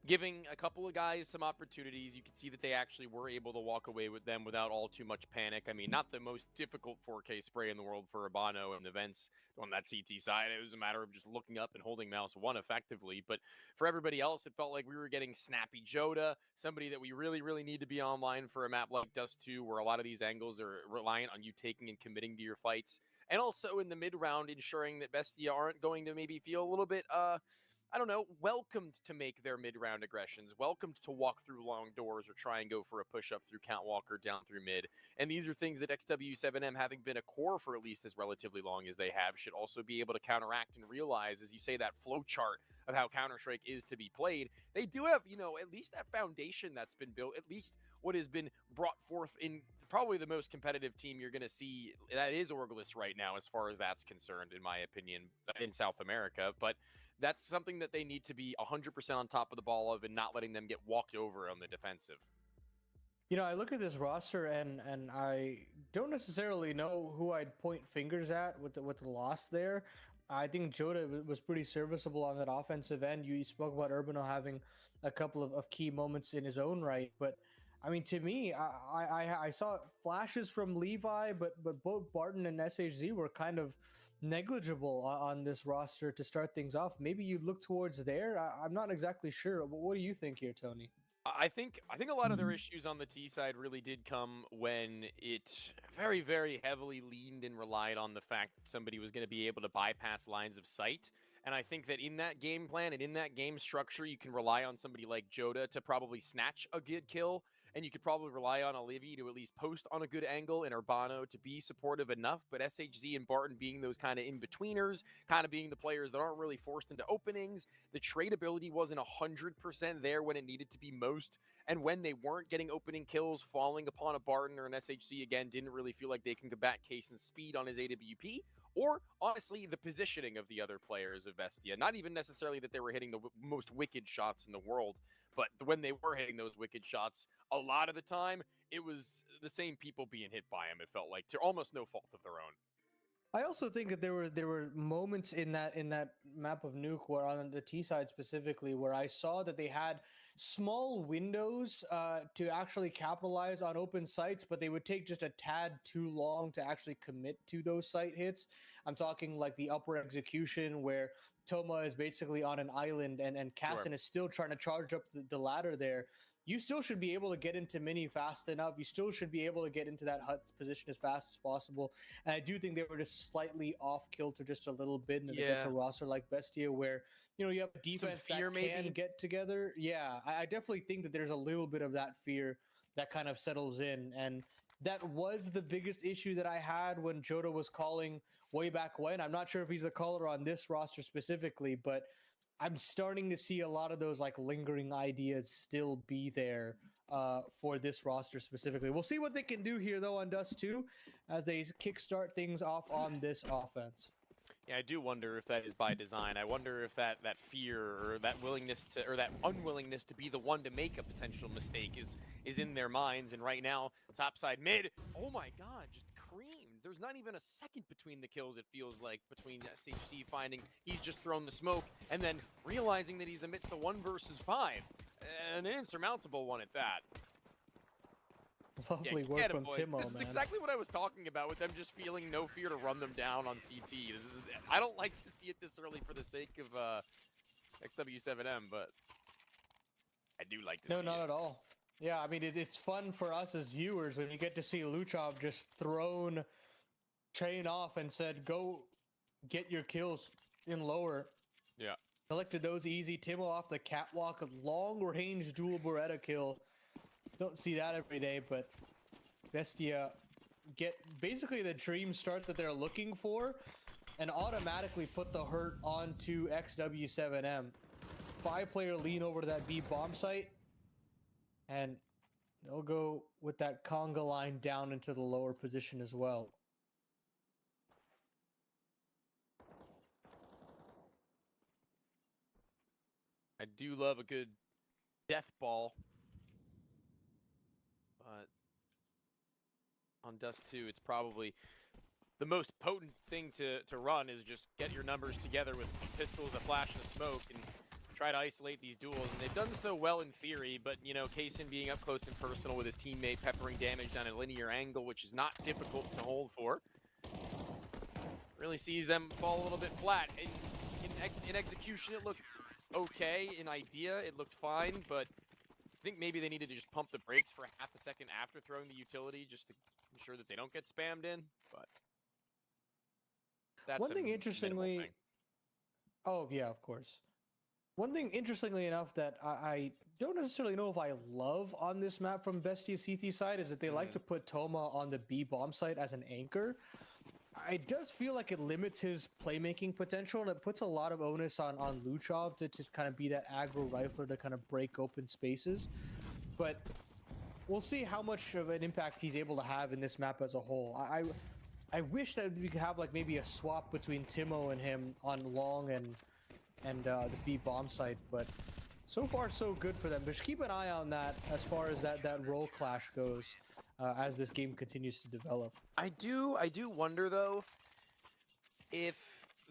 S4: giving a couple of guys some opportunities. You can see that they actually were able to walk away with them without all too much panic. I mean, not the most difficult 4K spray in the world for Urbano and the vents on that CT side. It was a matter of just looking up and holding mouse 1 effectively. But for everybody else, it felt like we were getting snappy Joda, somebody that we really, really need to be online for a map like Dust 2, where a lot of these angles are reliant on you taking and committing to your fights. And also in the mid-round, ensuring that Bestia aren't going to maybe feel a little bit, welcomed to make their mid-round aggressions, welcomed to walk through long doors or try and go for a push-up through count walker down through mid. And these are things that XW7M, having been a core for at least as relatively long as they have, should also be able to counteract and realize, as you say, that flow chart of how Counter-Strike is to be played. They do have, at least that foundation that's been built, at least what has been brought forth in probably the most competitive team you're going to see. That is Orgulus right now, as far as that's concerned, in my opinion, in South America. But that's something that they need to be 100% on top of the ball of and not letting them get walked over on the defensive.
S3: I look at this roster and I don't necessarily know who I'd point fingers at with the loss there. I think Joda was pretty serviceable on that offensive end. You spoke about Urbano having a couple of key moments in his own right, but I mean, to me, I saw flashes from Levi, but both Barton and SHZ were kind of negligible on this roster to start things off. Maybe you look towards there. I'm not exactly sure. What do you think here, Tony?
S4: I think a lot of their issues on the T side really did come when it very, very heavily leaned and relied on the fact that somebody was going to be able to bypass lines of sight. And I think that in that game plan and in that game structure, you can rely on somebody like Joda to probably snatch a good kill. And you could probably rely on Olivia to at least post on a good angle and Urbano to be supportive enough. But SHZ and Barton being those kind of in-betweeners, kind of being the players that aren't really forced into openings. The tradability wasn't 100% there when it needed to be most. And when they weren't getting opening kills, falling upon a Barton or an SHZ, again, didn't really feel like they can combat Kaysen's speed on his AWP. Or, honestly, the positioning of the other players of Bestia. Not even necessarily that they were hitting the most wicked shots in the world, but when they were hitting those wicked shots, a lot of the time, it was the same people being hit by them, it felt like, to almost no fault of their own.
S3: I also think that there were moments in that map of Nuke, where on the T side specifically, where I saw that they had small windows to actually capitalize on open sites, but they would take just a tad too long to actually commit to those site hits. I'm talking like the upper execution where Toma is basically on an island and Kassen is still trying to charge up the ladder there. you still should be able to get into mini fast enough. You still should be able to get into that hut position as fast as possible. And I do think they were just slightly off kilter just a little bit against a roster like Bestia, where you know you have a defense that can get together. Yeah, I definitely think that there's a little bit of that fear that kind of settles in, and that was the biggest issue that I had when Jota was calling way back when. I'm not sure if he's the caller on this roster specifically, but I'm starting to see a lot of those like lingering ideas still be there for this roster specifically. We'll see what they can do here though on Dust 2 as they kickstart things off on this offense.
S4: Yeah, I do wonder if that is by design. I wonder if that fear or that willingness to, or that unwillingness to be the one to make a potential mistake is in their minds. And right now, topside mid, oh my god, just creamed. There's not even a second between the kills, it feels like, between SHC finding he's just thrown the smoke and then realizing that he's amidst the 1 versus 5. An insurmountable one at that.
S3: Lovely work from Timo, man.
S4: This is exactly what I was talking about with them just feeling no fear to run them down on CT. I don't like to see it this early for the sake of XW7M, but I do like to see it.
S3: No, not at all. Yeah, I mean, it's fun for us as viewers when you get to see Luchov just thrown Train off and said, go get your kills in lower.
S4: Yeah.
S3: Collected those easy. Timo off the catwalk, a long-range dual Beretta kill. Don't see that every day, but Bestia get basically the dream start that they're looking for and automatically put the hurt onto XW7M. 5-player lean over to that B bomb site, and they'll go with that conga line down into the lower position as well.
S4: I do love a good death ball. But on Dust 2, it's probably the most potent thing to run is just get your numbers together with pistols, a flash, and a smoke, and try to isolate these duels. And they've done so well in theory, but, you know, Kaysen being up close and personal with his teammate, peppering damage down a linear angle, which is not difficult to hold for, really sees them fall a little bit flat. In execution, it looked okay. In idea, it looked fine, but I think maybe they needed to just pump the brakes for half a second after throwing the utility just to ensure that they don't get spammed in, but that's
S3: one thing interestingly
S4: thing.
S3: Oh yeah, of course. One thing interestingly enough that I don't necessarily know if I love on this map from Bestia CT side is that they like to put Toma on the B bomb site as an anchor. It does feel like it limits his playmaking potential, and it puts a lot of onus on Luchov to kind of be that aggro rifler to kind of break open spaces. But we'll see how much of an impact he's able to have in this map as a whole. I wish that we could have like maybe a swap between Timo and him on long and the B bomb site, but so far so good for them. But just keep an eye on that as far as that role clash goes. As this game continues to develop.
S4: I do wonder though if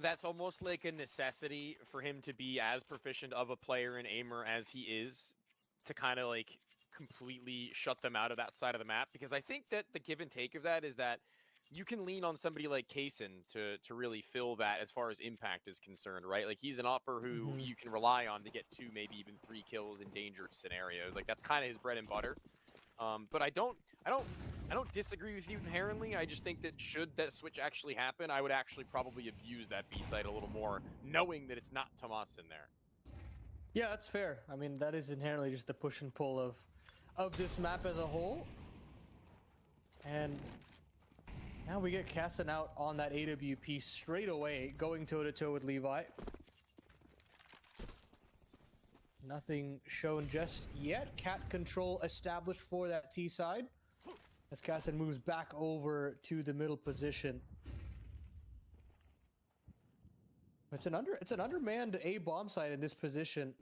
S4: that's almost like a necessity for him to be as proficient of a player and aimer as he is to kind of like completely shut them out of that side of the map, because I think that the give and take of that is that you can lean on somebody like Kaysen to really fill that as far as impact is concerned, right? Like he's an upper who you can rely on to get 2, maybe even 3 kills in dangerous scenarios. Like that's kind of his bread and butter. But I don't disagree with you inherently. I just think that should that switch actually happen, I would actually probably have used that B site a little more, knowing that it's not Tomas in there.
S3: Yeah, that's fair. I mean, that is inherently just the push and pull of this map as a whole. And now we get Kassan out on that AWP straight away, going toe-to-toe with Levi. Nothing shown just yet. Cat control established for that T side as Kassan moves back over to the middle position. It's an undermanned A bomb site in this position.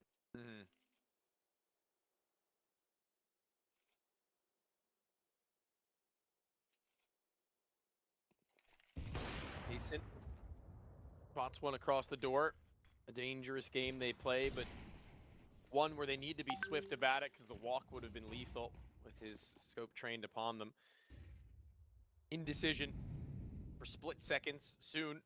S4: Decent. Spots one across the door. A dangerous game they play, but one where they need to be swift about it because the walk would have been lethal with his scope trained upon them. Indecision for split seconds soon.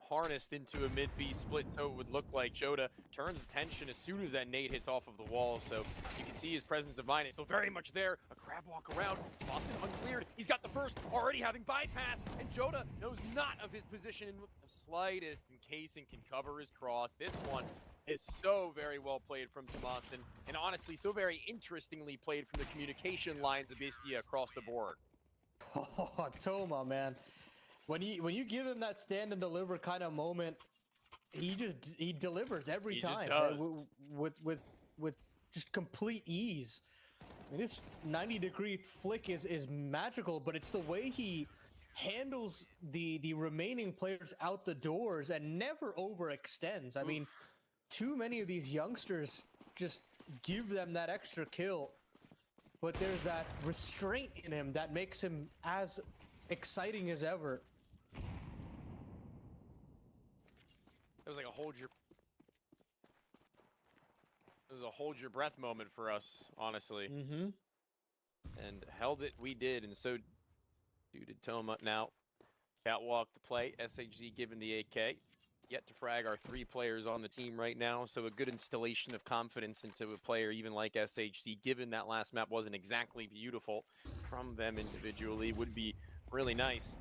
S4: harnessed into a mid-B split, so it would look like Joda turns attention as soon as that nade hits off of the wall, so you can see his presence of mind. It's still very much there. A crab walk around, Boston uncleared. He's got the first, already having bypassed, and Joda knows not of his position in the slightest, and Kaysen can cover his cross. This one is so very well played from Tomasin, and honestly, so very interestingly played from the communication lines of BESTIA across the board.
S3: Oh, Toma, man. When you give him that stand and deliver kind of moment, he delivers every time with just complete ease. I mean, this 90-degree flick is magical, but it's the way he handles the remaining players out the doors and never overextends. I mean, too many of these youngsters just give them that extra kill, but there's that restraint in him that makes him as exciting as ever.
S4: It was like a hold your breath moment for us, honestly. And held it, we did, and so did Toma. Now, catwalk to play. SHZ given the AK. Yet to frag our 3 players on the team right now, so a good installation of confidence into a player even like SHZ, given that last map wasn't exactly beautiful from them individually, would be really nice.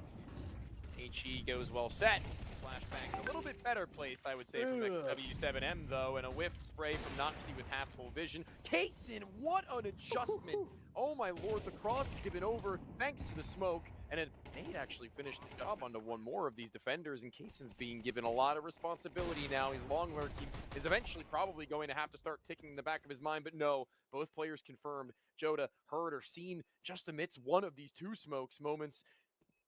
S4: HE goes well set. Flashbang's a little bit better placed, I would say, from XW7M, though, and a whiffed spray from Noxy with half full vision. Kaysen, what an adjustment! Oh my lord, the cross is given over thanks to the smoke, and it may actually finish the job onto one more of these defenders, and Kaysen's being given a lot of responsibility now. He's long lurking, is eventually probably going to have to start ticking in the back of his mind, but no, both players confirmed. Joda heard or seen just amidst one of these 2 smokes moments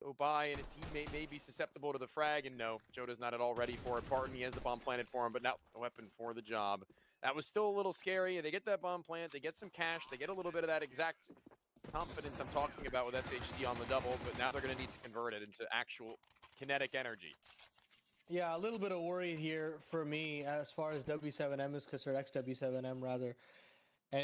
S4: go by, and his teammate may be susceptible to the frag, and no, Joda's not at all ready for it. Barton, he has the bomb planted for him, but now the weapon for the job. That was still a little scary. They get that bomb plant, they get some cash, they get a little bit of that exact confidence I'm talking about with SHC on the double, but now they're going to need to convert it into actual kinetic energy.
S3: Yeah, a little bit of worry here for me as far as W7M is concerned, XW7M rather. And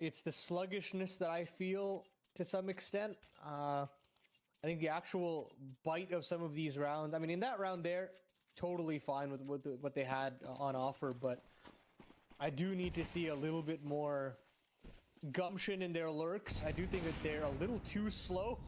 S3: it's the sluggishness that I feel to some extent. I think the actual bite of some of these rounds, I mean, in that round there, totally fine with what they had on offer, but I do need to see a little bit more gumption in their lurks. I do think that they're a little too slow.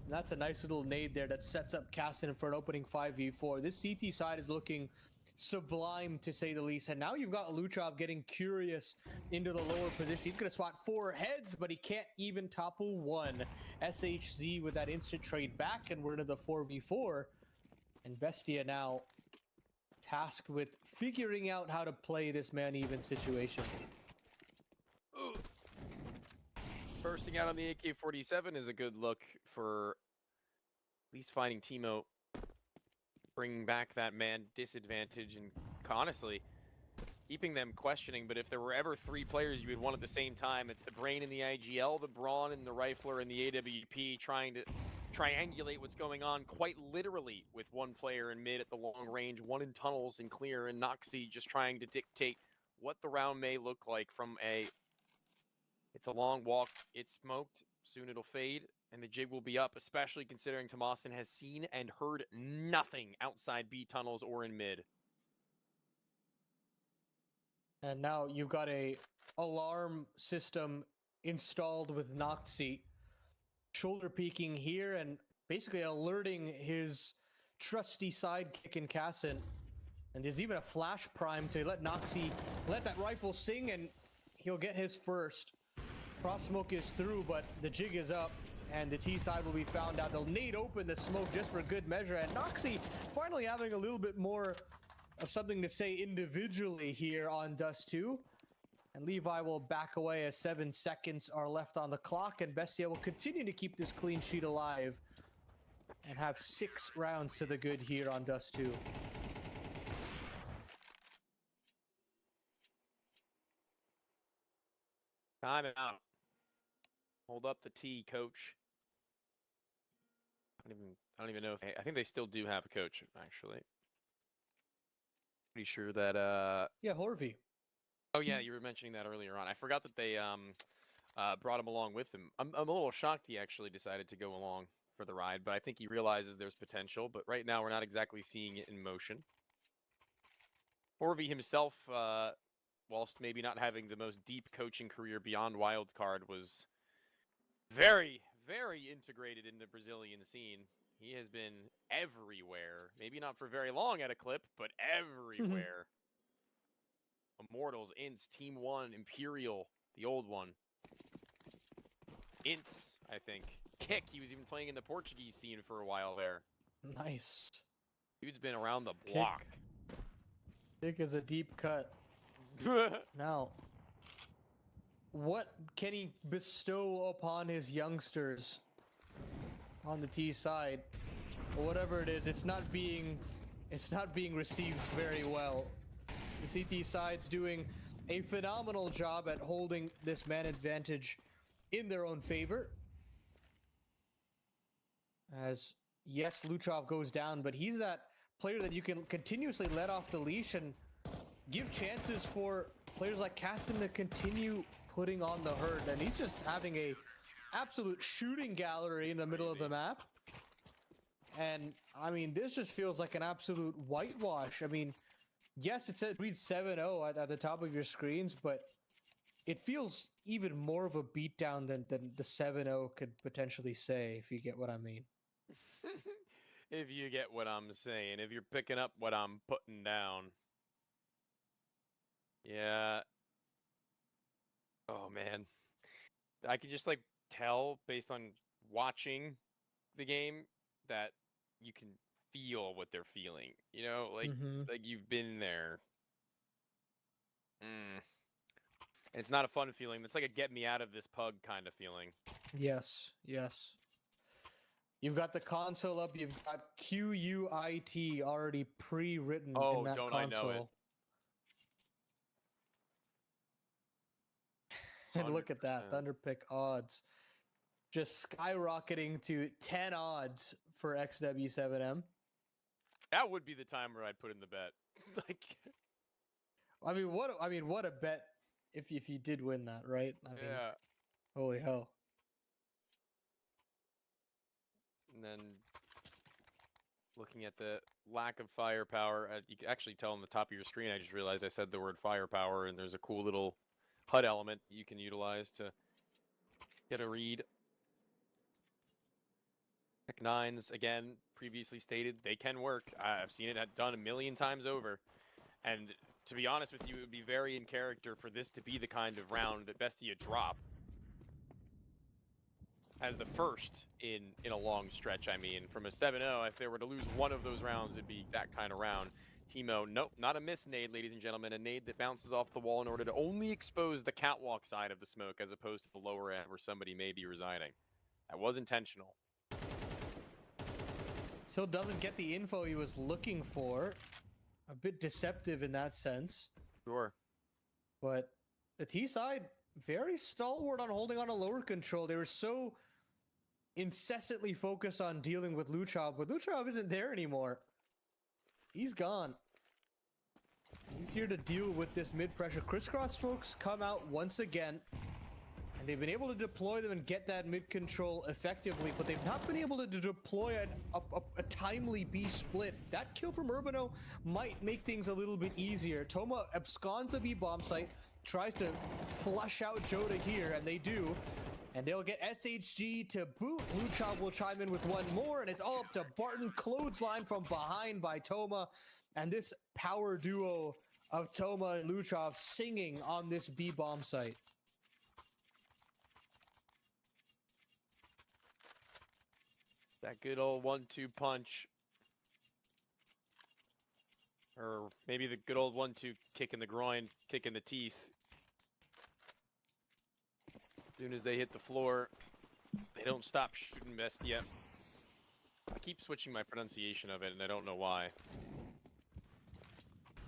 S3: And that's a nice little nade there that sets up Caston for an opening 5v4. This CT side is looking sublime, to say the least. And now you've got Luchov getting curious into the lower position. He's going to spot 4 heads, but he can't even topple 1. SHZ with that instant trade back, and we're into the 4v4. And Bestia now tasked with figuring out how to play this man-even situation.
S4: Bursting out on the AK-47 is a good look for at least finding Timo, bringing back that man disadvantage, and honestly keeping them questioning. But if there were ever 3 players you would want at the same time, it's the Brain in the IGL, the Brawn and the Rifler in the AWP, trying to triangulate what's going on quite literally with 1 player in mid at the long range, 1 in tunnels and clear, and Noxy just trying to dictate what the round may look like from a it's a long walk, it's smoked, soon it'll fade, and the jig will be up, especially considering Tomasin has seen and heard nothing outside B tunnels or in mid.
S3: And now you've got a alarm system installed with Noxy, shoulder peeking here and basically alerting his trusty sidekick in Casson. And there's even a flash prime to let Noxy let that rifle sing, and he'll get his first. Cross smoke is through, but the jig is up, and the T side will be found out. They'll nade open the smoke just for good measure, and Noxy finally having a little bit more of something to say individually here on Dust 2. And Levi will back away as 7 seconds are left on the clock, and Bestia will continue to keep this clean sheet alive and have 6 rounds to the good here on Dust 2.
S4: Time out. Hold up the T, coach. I don't even know if I think they still do have a coach, actually. Pretty sure that
S3: yeah, Horvey.
S4: Oh yeah, you were mentioning that earlier on. I forgot that they brought him along with them. I'm a little shocked he actually decided to go along for the ride, but I think he realizes there's potential. But right now, we're not exactly seeing it in motion. Orvi himself, whilst maybe not having the most deep coaching career beyond Wildcard, was very, very integrated in the Brazilian scene. He has been everywhere. Maybe not for very long at a clip, but everywhere. Immortals, Ints, Team 1, Imperial, the old one. Ints, I think. Kick, he was even playing in the Portuguese scene for a while there.
S3: Nice.
S4: Dude's been around the block.
S3: Kick is a deep cut. Now, what can he bestow upon his youngsters on the T side? Whatever it is, it's not being received very well. The CT side's doing a phenomenal job at holding this man advantage in their own favor. As yes, Luchov goes down, but he's that player that you can continuously let off the leash and give chances for players like Caston to continue putting on the hurt. And he's just having a absolute shooting gallery in the middle of the map. And I mean, this just feels like an absolute whitewash. I mean, yes, it said read 7-0 at the top of your screens, but it feels even more of a beatdown than the 7-0 could potentially say, if you get what I mean.
S4: If you get what I'm saying, if you're picking up what I'm putting down. Yeah. Oh, man. I could just, like, tell based on watching the game that you can feel what they're feeling. You know, like, like you've been there. And it's not a fun feeling. It's like a get me out of this pug kind of feeling.
S3: Yes, yes. You've got the console up. You've got QUIT already pre-written in that
S4: don't
S3: console.
S4: I know it.
S3: And look at that, Thunderpick odds. Just skyrocketing to 10 odds for XW7M.
S4: That would be the time where I'd put in the bet. Like,
S3: I mean, what a bet if you did win that, right? I mean,
S4: yeah.
S3: Holy hell.
S4: And then looking at the lack of firepower, you can actually tell on the top of your screen, I just realized I said the word firepower, and there's a cool little HUD element you can utilize to get a read. Tech 9s, again, previously stated, they can work. I've seen it done a million times over. And to be honest with you, it would be very in character for this to be the kind of round that Bestia drop. As the first in a long stretch, I mean. From a 7-0, if they were to lose one of those rounds, it'd be that kind of round. Teemo, nope, not a miss nade, ladies and gentlemen. A nade that bounces off the wall in order to only expose the catwalk side of the smoke as opposed to the lower end where somebody may be residing. That was intentional.
S3: Still doesn't get the info he was looking for. A bit deceptive in that sense.
S4: Sure.
S3: But the T side, very stalwart on holding on to lower control. They were so incessantly focused on dealing with Luchov, but Luchov isn't there anymore. He's gone. He's here to deal with this mid-pressure. Crisscross smokes come out once again, and they've been able to deploy them and get that mid-control effectively, but they've not been able to deploy a timely B split. That kill from Urbano might make things a little bit easier. Toma absconds the B bomb site, tries to flush out Joda here, and they do. And they'll get SHG to boot. Luchov will chime in with one more, and it's all up to Barton. Clothesline from behind by Toma. And this power duo of Toma and Luchov singing on this B-bomb site.
S4: That good old 1-2 punch. Or maybe the good old 1-2 kick in the groin, kick in the teeth. As soon as they hit the floor, they don't stop shooting Bestia. I keep switching my pronunciation of it, and I don't know why.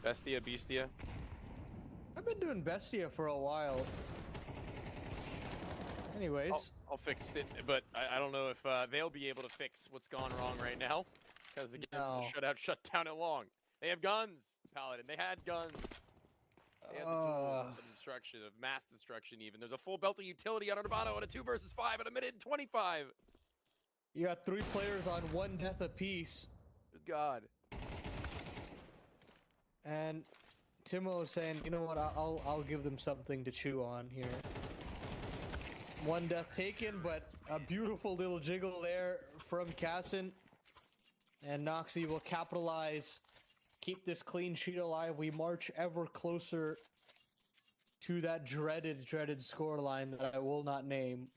S4: Bestia?
S3: I've been doing Bestia for a while. Anyways.
S4: I'll fix it, but I don't know if they'll be able to fix what's gone wrong right now. Because again, the shutout shut down it long. They have guns, Paladin. They had guns. They had the tools of destruction, of mass destruction even. There's a full belt of utility on Urbano and a 2 versus 5 at a minute 25.
S3: You got 3 players on 1 death apiece.
S4: Good God.
S3: And Timo is saying, you know what, I'll give them something to chew on here. 1 death taken, but a beautiful little jiggle there from Cassin. And Noxy will capitalize, keep this clean sheet alive. We march ever closer to that dreaded scoreline that I will not name.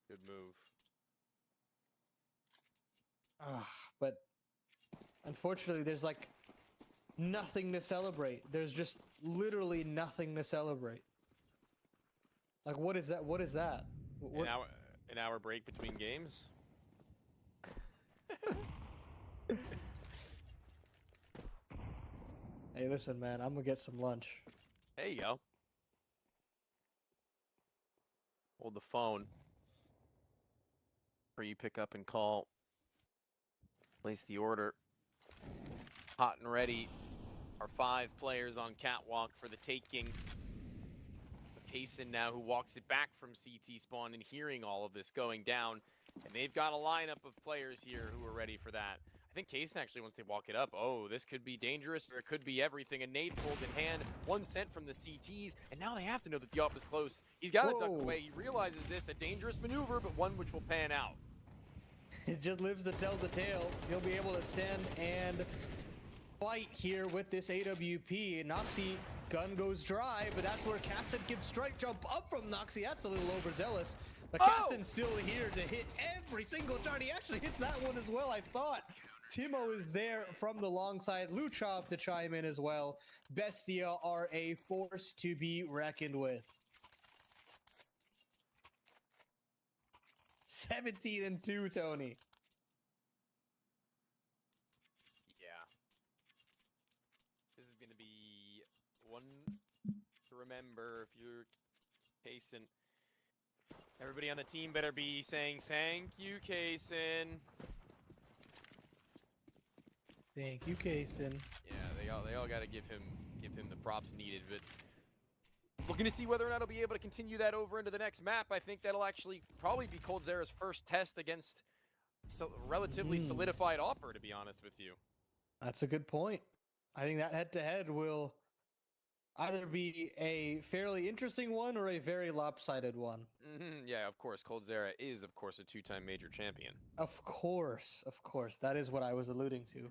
S4: Good move.
S3: But unfortunately, there's like nothing to celebrate. There's just literally nothing to celebrate. Like, what is that? What is that?
S4: An hour break between games?
S3: Hey, listen, man, I'm gonna get some lunch.
S4: There you go. Hold the phone. Or you pick up and call. Place the order. Hot and ready. Our 5 players on catwalk for the taking. Kaysen now, who walks it back from CT spawn and hearing all of this going down. And they've got a lineup of players here who are ready for that. I think Kaysen actually, once they walk it up, oh, this could be dangerous, or it could be everything. A nade pulled in hand, 1 sent from the CTs, and now they have to know that the op is close. He's got to duck away. He realizes this, a dangerous maneuver, but one which will pan out.
S3: It just lives to tell the tale. He'll be able to stand and fight here with this AWP. Noxy gun goes dry, but that's where Cassin can strike jump up from Noxy. That's a little overzealous. But Cassin's still here to hit every single shot. He actually hits that one as well, I thought. Timo is there from the long side. Luchov to chime in as well. Bestia are a force to be reckoned with. 17-2, Tony.
S4: Yeah. This is going to be one to remember if you're Kaysen. Everybody on the team better be saying thank you, Kaysen.
S3: Thank you, Kaysen.
S4: Yeah, they all got to give him the props needed, but looking to see whether or not he'll be able to continue that over into the next map. I think that'll actually probably be coldzera's first test against relatively solidified Opper, to be honest with you. That's
S3: a good point. I think that head-to-head will either be a fairly interesting one or a very lopsided one.
S4: Yeah, of course. coldzera is, of course, a 2-time major champion.
S3: Of course. That is what I was alluding to.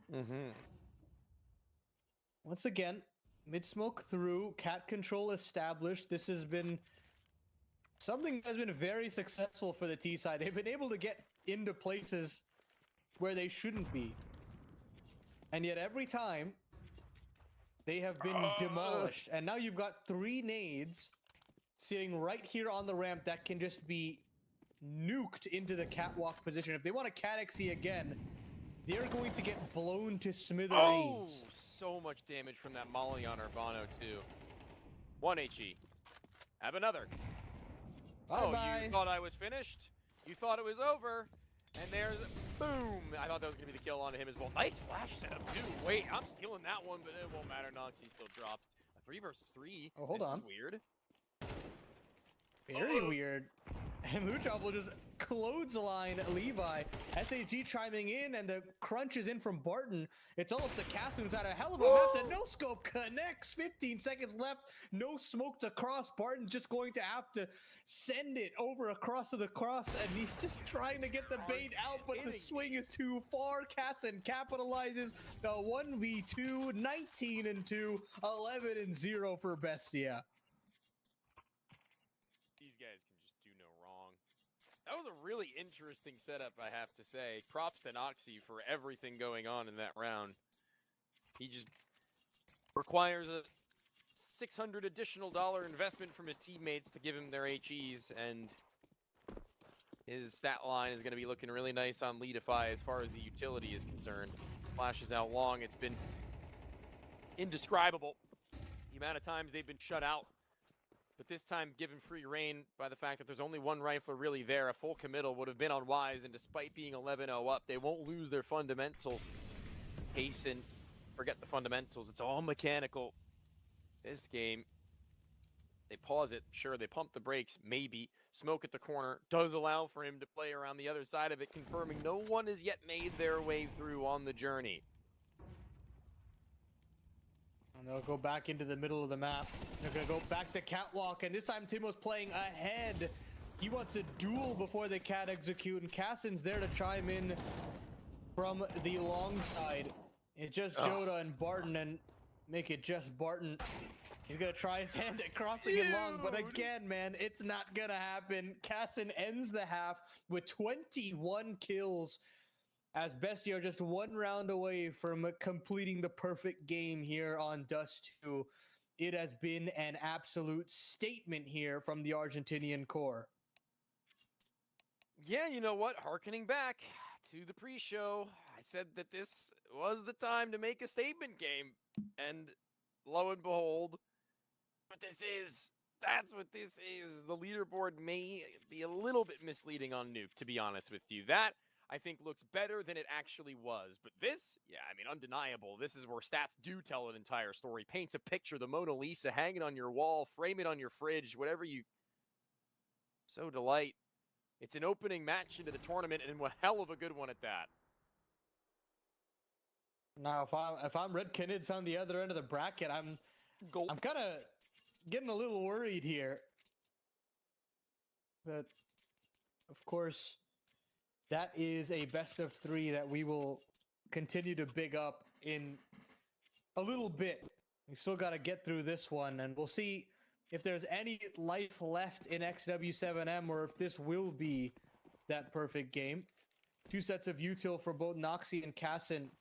S3: Once again, mid-smoke through, cat control established. This has been something that has been very successful for the T side. They've been able to get into places where they shouldn't be. And yet every time, they have been demolished. And now you've got 3 nades sitting right here on the ramp that can just be nuked into the catwalk position. If they want to CatXE again, they're going to get blown to smithereens.
S4: So much damage from that molly on Urbano too. 1 HE. Have another.
S3: Bye-bye.
S4: You thought I was finished? You thought it was over? And there's boom. I thought that was gonna be the kill onto him as well. Nice flash setup too. Wait, I'm stealing that one, but it won't matter. Noxy still dropped. A 3 versus 3.
S3: Oh, hold
S4: this
S3: on.
S4: Is weird.
S3: Very weird. And Luchov will just clothesline Levi. SHG chiming in, and the crunch is in from Barton. It's all up to Cassin, who's had a hell of a map. The no-scope connects. 15 seconds left. No smoke to cross. Barton's just going to have to send it over across to the cross, and he's just trying to get the bait out, but the swing is too far. Cassin capitalizes the 1v2, 19-2, 11-0 for Bestia.
S4: These guys can just do no wrong. That was a really interesting setup, I have to say. Props to Noxy for everything going on in that round. He just requires a $600 additional investment from his teammates to give him their HEs, and his stat line is going to be looking really nice on Leadify as far as the utility is concerned. Flashes out long. It's been indescribable the amount of times they've been shut out. But this time, given free reign by the fact that there's only 1 rifler really there, a full committal would have been on Wise, and despite being 11-0 up, they won't lose their fundamentals. Kaysen, forget the fundamentals, it's all mechanical. This game They pause it. Sure, they pump the brakes. Maybe. Smoke at the corner does allow for him to play around the other side of it, confirming no one has yet made their way through on the journey.
S3: And they'll go back into the middle of the map. They're going to go back to catwalk, and this time Timo's playing ahead. He wants a duel before they cat execute, and Cassin's there to chime in from the long side. It's just Joda and Barton, and make it just Barton. He's gonna try his hand at crossing it long, but again, man, it's not gonna happen. Cassin ends the half with 21 kills as BESTIA are just one round away from completing the perfect game here on Dust 2. It has been an absolute statement here from the Argentinian core.
S4: Yeah, you know what? Harkening back to the pre-show, I said that this was the time to make a statement game, and lo and behold, that's what this is. The leaderboard may be a little bit misleading on Nuke, to be honest with you. That, I think, looks better than it actually was. But this, yeah, I mean, undeniable. This is where stats do tell an entire story. Paints a picture, the Mona Lisa, hang it on your wall, frame it on your fridge, whatever you so delight. It's an opening match into the tournament, and one hell of a good one at that.
S3: Now, if I'm Red Canids on the other end of the bracket, I'm kind of getting a little worried here. But of course, that is a best of 3 that we will continue to big up in a little bit. We still got to get through this one, and we'll see if there's any life left in XW7M, or if this will be that perfect game. 2 sets of util for both Noxy and Cassin.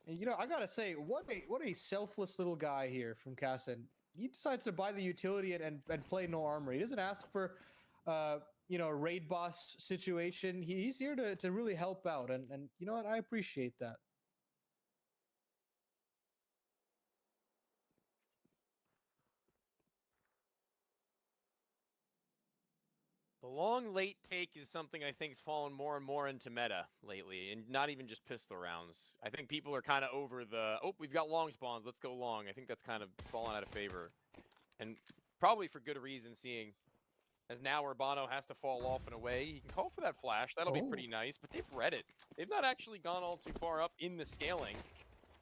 S3: And, you know, I gotta say, what a selfless little guy here from Cassin. He decides to buy the utility and play no armor. He doesn't ask for, you know, a raid boss situation. He's here to really help out, and you know what? I appreciate that.
S4: The long late take is something I think's fallen more and more into meta lately, and not even just pistol rounds. I think people are kind of over the, oh, we've got long spawns, let's go long. I think that's kind of fallen out of favor. And probably for good reason, seeing as now Urbano has to fall off in a way. He can call for that flash, that'll be pretty nice, but they've read it. They've not actually gone all too far up in the scaling.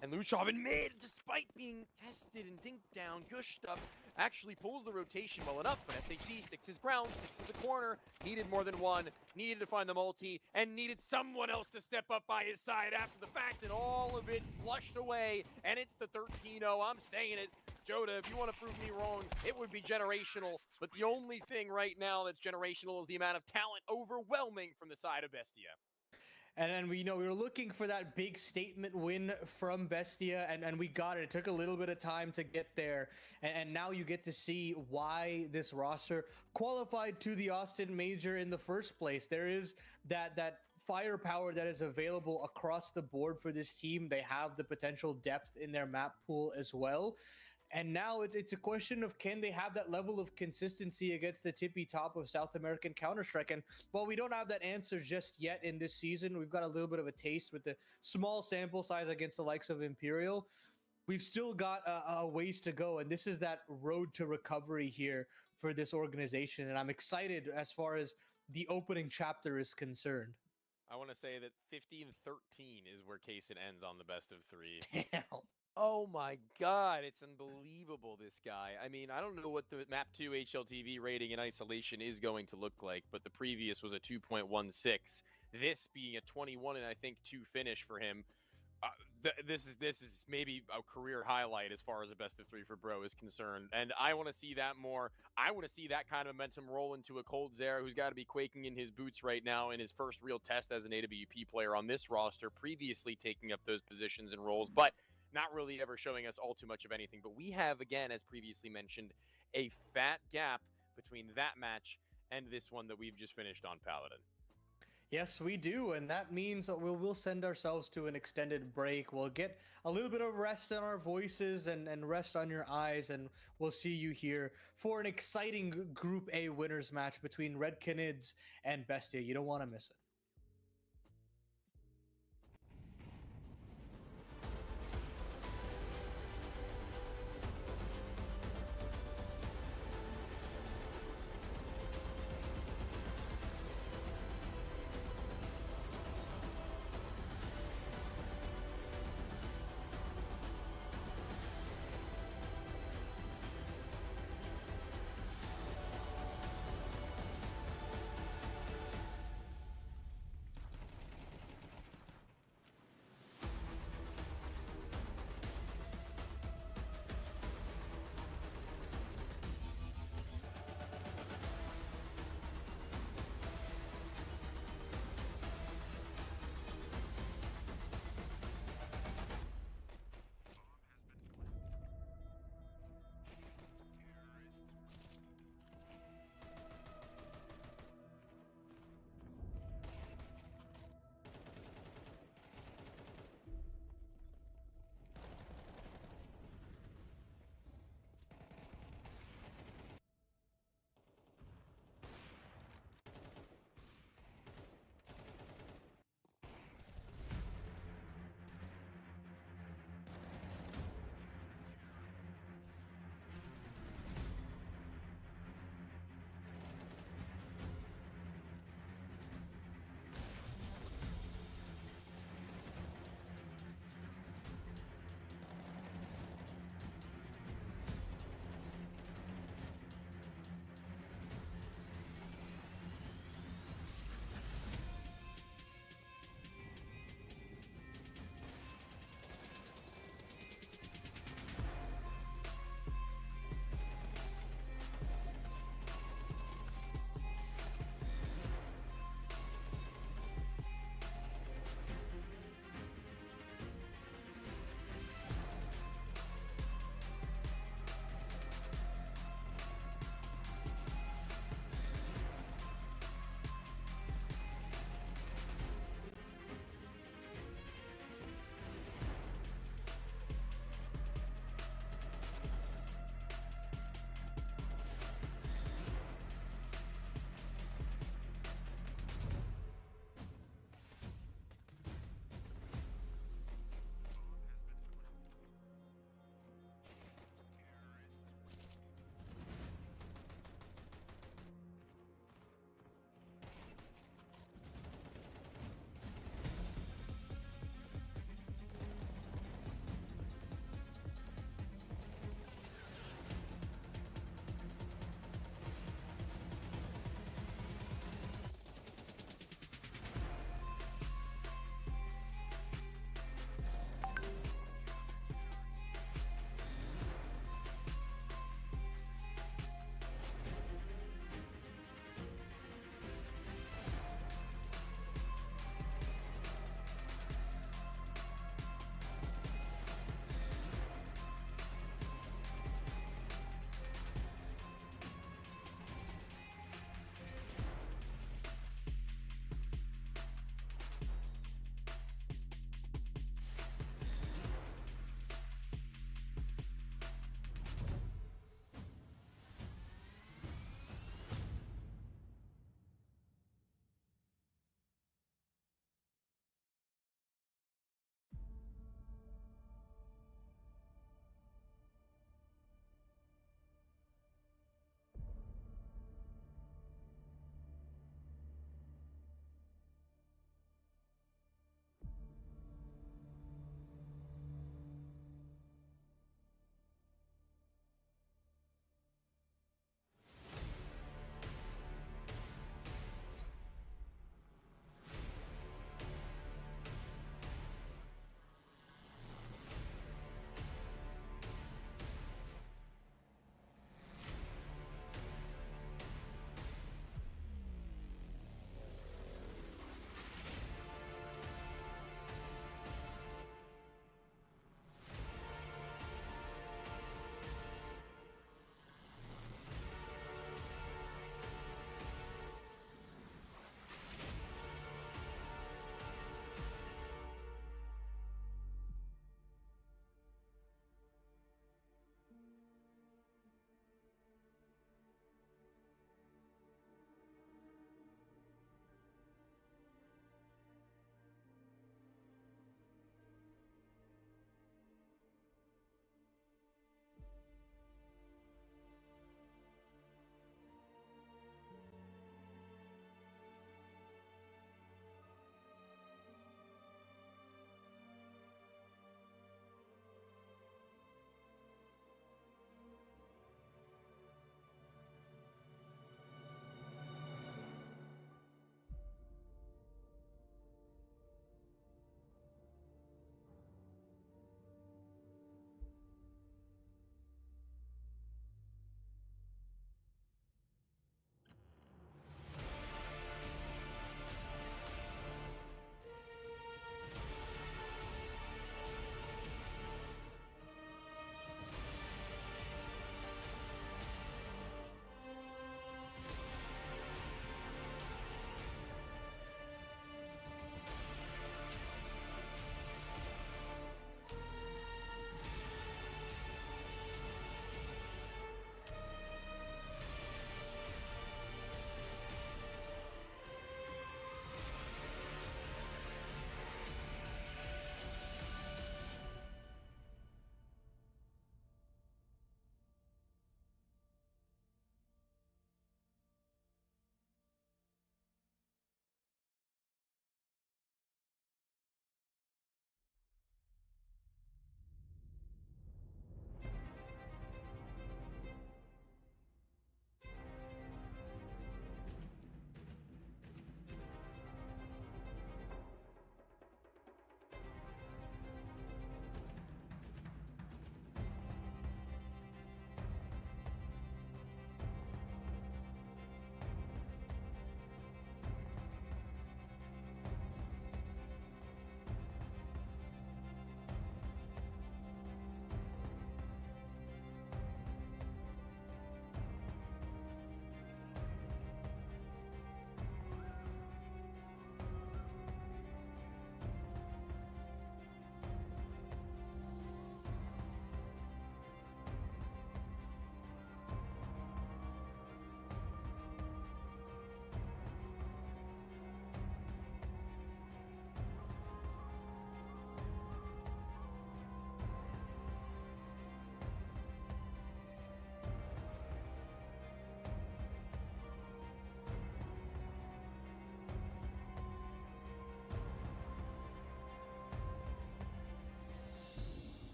S4: And Luchov in mid, despite being tested and dinked down, gushed up, actually pulls the rotation well enough, but SHD sticks his ground, sticks to the corner, needed more than one, needed to find the multi, and needed someone else to step up by his side after the fact, and all of it flushed away, and it's the 13-0, I'm saying it. Joda, if you want to prove me wrong, it would be generational, but the only thing right now that's generational is the amount of talent overwhelming from the side of BESTIA.
S3: And then we were looking for that big statement win from BESTIA, and we got it. It took a little bit of time to get there, and now you get to see why this roster qualified to the Austin Major in the first place. There is that firepower that is available across the board for this team. They have the potential depth in their map pool as well. And now it's a question of, can they have that level of consistency against the tippy top of South American Counter-Strike? And while we don't have that answer just yet in this season, we've got a little bit of a taste with the small sample size against the likes of Imperial. We've still got a ways to go, and this is that road to recovery here for this organization. And I'm excited as far as the opening chapter is concerned.
S4: I want to say that 15-13 is where Kaysen ends on the best of 3.
S3: Damn.
S4: Oh my god, it's unbelievable, this guy. I mean, I don't know what the Map 2 HLTV rating in isolation is going to look like, but the previous was a 2.16. This being a 21 and I think 2 finish for him. This is maybe a career highlight as far as a best of 3 for Bro is concerned. And I want to see that more. I want to see that kind of momentum roll into a Cold Zera who's got to be quaking in his boots right now in his first real test as an AWP player on this roster, previously taking up those positions and roles, but not really ever showing us all too much of anything. But we have, again, as previously mentioned, a fat gap between that match and this one that we've just finished on Paladin.
S3: Yes, we do, and that means we'll send ourselves to an extended break. We'll get a little bit of rest on our voices and rest on your eyes, and we'll see you here for an exciting Group A winners match between Red Canids and BESTIA. You don't want to miss it.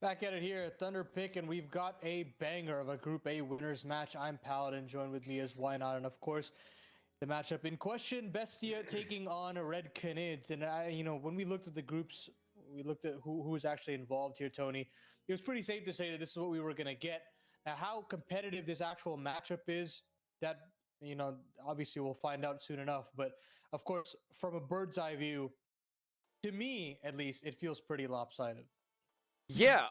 S3: Back at it here at Thunderpick, and we've got a banger of a Group A winners match. I'm Paladin, joined with me as Why Not, and of course, the matchup in question, Bestia taking on RED Canids. And when we looked at the groups, we looked at who was actually involved here, Tony. It was pretty safe to say that this is what we were going to get. Now, how competitive this actual matchup is, that, obviously we'll find out soon enough. But of course, from a bird's eye view, to me, at least, it feels pretty lopsided.
S4: Yeah,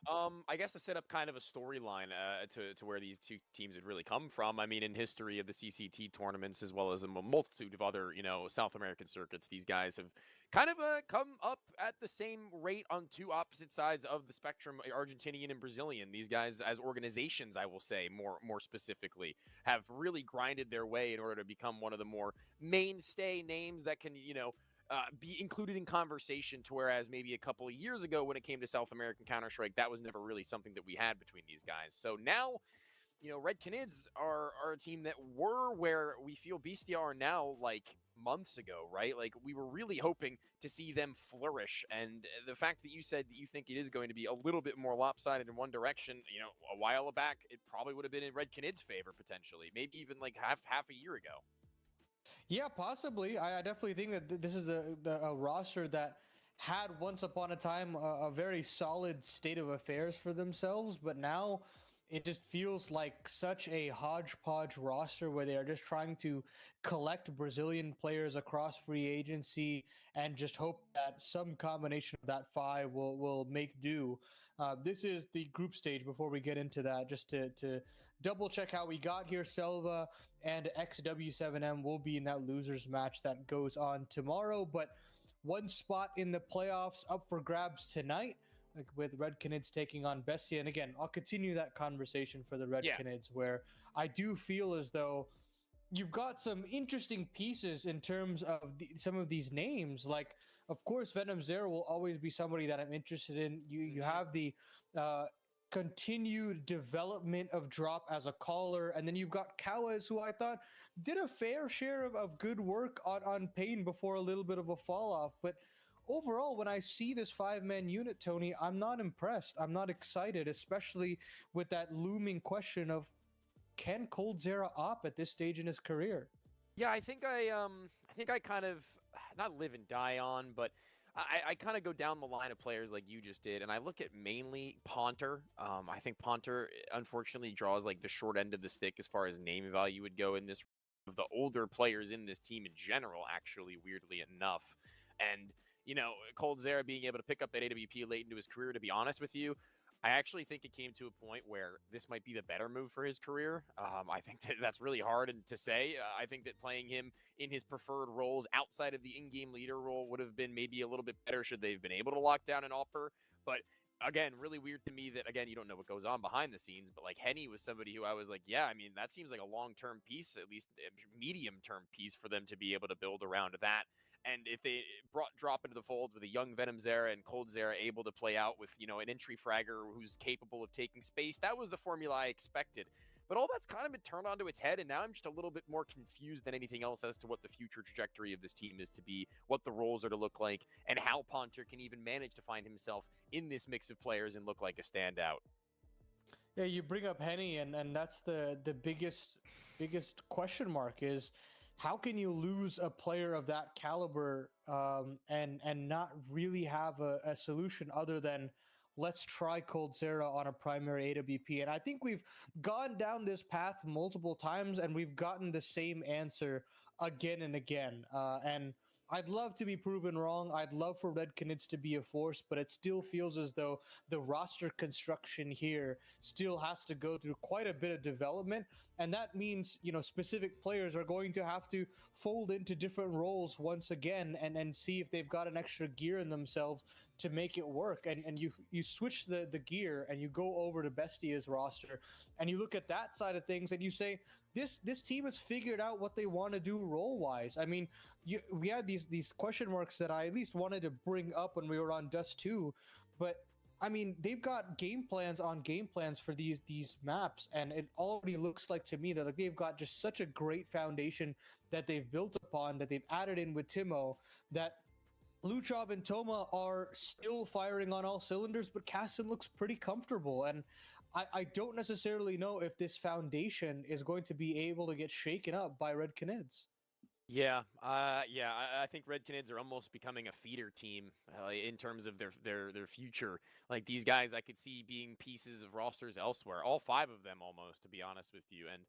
S4: I guess to set up kind of a storyline to where these two teams had really come from. I mean, in history of the CCT tournaments, as well as a multitude of other, South American circuits, these guys have kind of come up at the same rate on two opposite sides of the spectrum, Argentinian and Brazilian. These guys, as organizations, I will say more specifically, have really grinded their way in order to become one of the more mainstay names that can, be included in conversation, to whereas maybe a couple of years ago when it came to South American Counter-Strike, that was never really something that we had between these guys. So now, RED Canids are a team that were where we feel BESTIA are now, like months ago, right? Like, we were really hoping to see them flourish, and the fact that you said that you think it is going to be a little bit more lopsided in one direction, a while back, it probably would have been in RED Canids' favor potentially, maybe even like half a year ago.
S3: Yeah, possibly. I definitely think that this is a roster that had once upon a time a very solid state of affairs for themselves, but now it just feels like such a hodgepodge roster where they are just trying to collect Brazilian players across free agency and just hope that some combination of that five will make do. This is the group stage. Before we get into that, just to double check how we got here, SELVA and XW7M will be in that losers match that goes on tomorrow, but one spot in the playoffs up for grabs tonight, with RED Canids taking on BESTIA. And again, I'll continue that conversation for the RED Canids, where I do feel as though you've got some interesting pieces in terms of some of these names. Like, of course, Venom Zero will always be somebody that I'm interested in. You have the continued development of Drop as a caller, and then you've got Kawaz, who I thought did a fair share of good work on Pain before a little bit of a fall off. But overall, when I see this five-man unit, Tony, I'm not impressed. I'm not excited, especially with that looming question of, can coldzera op at this stage in his career?
S4: Yeah, I think I kind of not live and die on, but I kind of go down the line of players like you just did, and I look at mainly Ponter. I think Ponter, unfortunately, draws like the short end of the stick as far as name value would go in this, of the older players in this team in general, actually, weirdly enough. And, coldzera being able to pick up that AWP late into his career, to be honest with you, I actually think it came to a point where this might be the better move for his career. I think that's really hard to say. I think that playing him in his preferred roles outside of the in-game leader role would have been maybe a little bit better should they've been able to lock down an offer. But again, really weird to me that, again, you don't know what goes on behind the scenes, but like Henny was somebody who I was like, yeah, I mean, that seems like a long-term piece, at least a medium-term piece for them to be able to build around that. And if they drop into the fold with a young Venom Zera and coldzera able to play out with, an entry fragger who's capable of taking space, that was the formula I expected. But all that's kind of been turned onto its head, and now I'm just a little bit more confused than anything else as to what the future trajectory of this team is to be, what the roles are to look like, and how Ponter can even manage to find himself in this mix of players and look like a standout.
S3: Yeah, you bring up Henny, and that's the biggest question mark is, how can you lose a player of that caliber and not really have a solution other than let's try coldzera on a primary AWP? And I think we've gone down this path multiple times and we've gotten the same answer again and again. And I'd love to be proven wrong. I'd love for RED Canids to be a force, but it still feels as though the roster construction here still has to go through quite a bit of development. And that means, specific players are going to have to fold into different roles once again and see if they've got an extra gear in themselves to make it work. And you switch the gear and you go over to BESTIA's roster and you look at that side of things and you say, this team has figured out what they want to do role-wise. I mean, we had these question marks that I at least wanted to bring up when we were on Dust 2, but I mean, they've got game plans on game plans for these maps, and it already looks like to me that they've got just such a great foundation that they've built upon, that they've added in with Timo, that Luchov and Toma are still firing on all cylinders, but Cassin looks pretty comfortable. And I don't necessarily know if this foundation is going to be able to get shaken up by Red Canids.
S4: Yeah, I think Red Canids are almost becoming a feeder team in terms of their future. Like these guys, I could see being pieces of rosters elsewhere. All 5 of them, almost, to be honest with you. And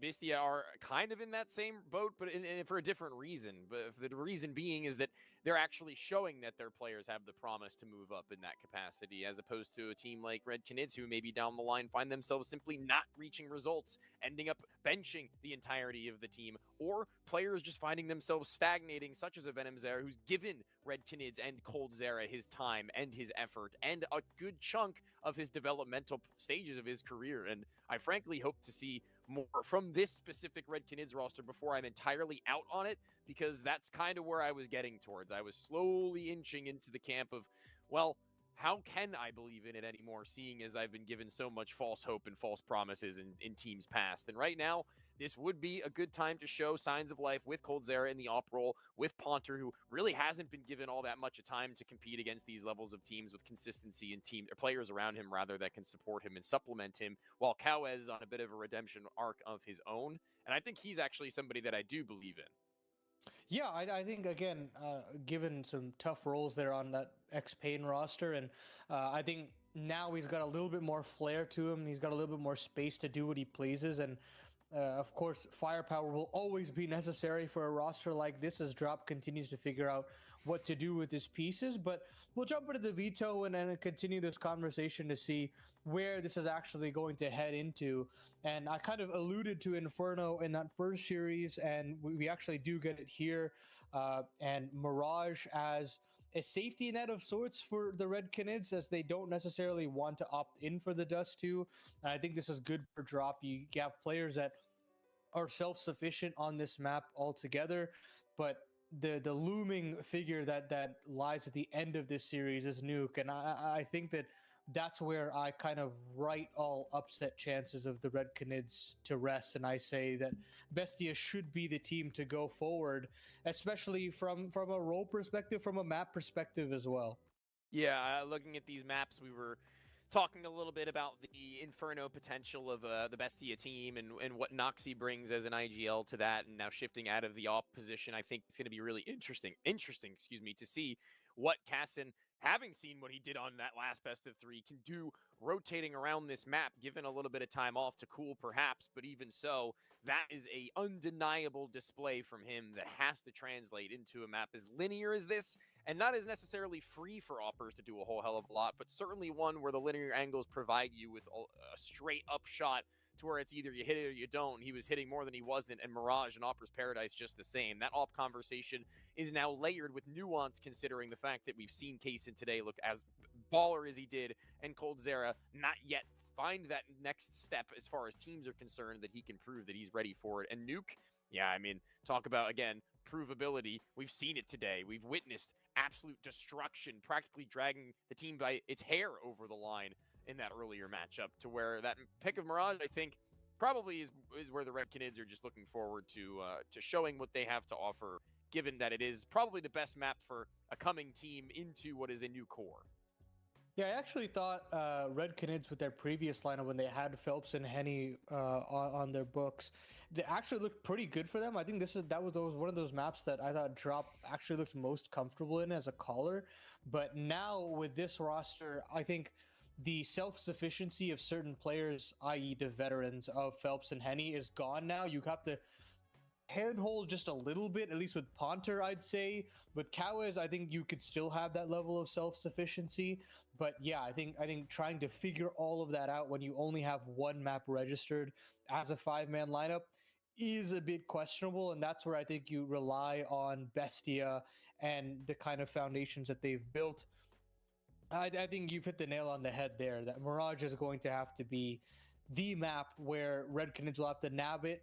S4: BESTIA are kind of in that same boat, but for a different reason. But the reason being is that they're actually showing that their players have the promise to move up in that capacity, as opposed to a team like Red Canids, who maybe down the line find themselves simply not reaching results, ending up benching the entirety of the team, or players just finding themselves stagnating, such as a Venomzera, who's given Red Canids and coldzera his time and his effort and a good chunk of his developmental stages of his career. And I frankly hope to see more from this specific Red Canids roster before I'm entirely out on it, because that's kind of where I was getting towards. I was slowly inching into the camp of, well, how can I believe in it anymore, seeing as I've been given so much false hope and false promises in teams past? And right now, this would be a good time to show signs of life with coldzera in the op role, with Ponter, who really hasn't been given all that much time to compete against these levels of teams with consistency and players around him, rather, that can support him and supplement him, while Cowes is on a bit of a redemption arc of his own. And I think he's actually somebody that I do believe in.
S3: Yeah, I think, again, given some tough roles there on that X-Pain roster, and I think now he's got a little bit more flair to him. He's got a little bit more space to do what he pleases, and of course, firepower will always be necessary for a roster like this as Drop continues to figure out what to do with his pieces. But we'll jump into the veto and continue this conversation to see where this is actually going to head into. And I kind of alluded to Inferno in that first series, and we actually do get it here. And Mirage as a safety net of sorts for the Red Canids, as they don't necessarily want to opt in for the Dust 2. And I think this is good for Drop. You have players that are self-sufficient on this map altogether, but the looming figure that lies at the end of this series is Nuke. And I think that's where I kind of write all upset chances of the Red Canids to rest, and I say that BESTIA should be the team to go forward, especially from a role perspective, from a map perspective as well.
S4: Yeah, looking at these maps, we were talking a little bit about the Inferno potential of the BESTIA team and what Noxy brings as an IGL to that, and now shifting out of the op position. I think it's going to be really interesting, to see what Cassin, having seen what he did on that last best of 3, can do rotating around this map, given a little bit of time off to cool perhaps, but even so, that is a undeniable display from him that has to translate into a map as linear as this, and not as necessarily free for oppers to do a whole hell of a lot, but certainly one where the linear angles provide you with a straight up shot to where it's either you hit it or you don't. He was hitting more than he wasn't, and Mirage and Opera's Paradise just the same. That op conversation is now layered with nuance, considering the fact that we've seen Kaysen today look as baller as he did, and coldzera not yet find that next step as far as teams are concerned that he can prove that he's ready for it. And Nuke, yeah, I mean, talk about, again, provability. We've seen it today. We've witnessed absolute destruction, practically dragging the team by its hair over the line in that earlier matchup, to where that pick of Mirage, I think, probably is where the Red Canids are just looking forward to showing what they have to offer, given that it is probably the best map for a coming team into what is a new core.
S3: Yeah, I actually thought Red Canids, with their previous lineup, when they had Phelps and Henny on their books, they actually looked pretty good for them. I think that was one of those maps that I thought Drop actually looked most comfortable in as a caller. But now with this roster, I think the self-sufficiency of certain players, i.e. the veterans of Phelps and Henny, is gone now. You have to handhold just a little bit, at least with Ponter, I'd say. With Cowes, I think you could still have that level of self-sufficiency. But yeah, I think trying to figure all of that out when you only have one map registered as a 5-man lineup is a bit questionable, and that's where I think you rely on BESTIA and the kind of foundations that they've built. I think you've hit the nail on the head there, that Mirage is going to have to be the map where Red Canids will have to nab it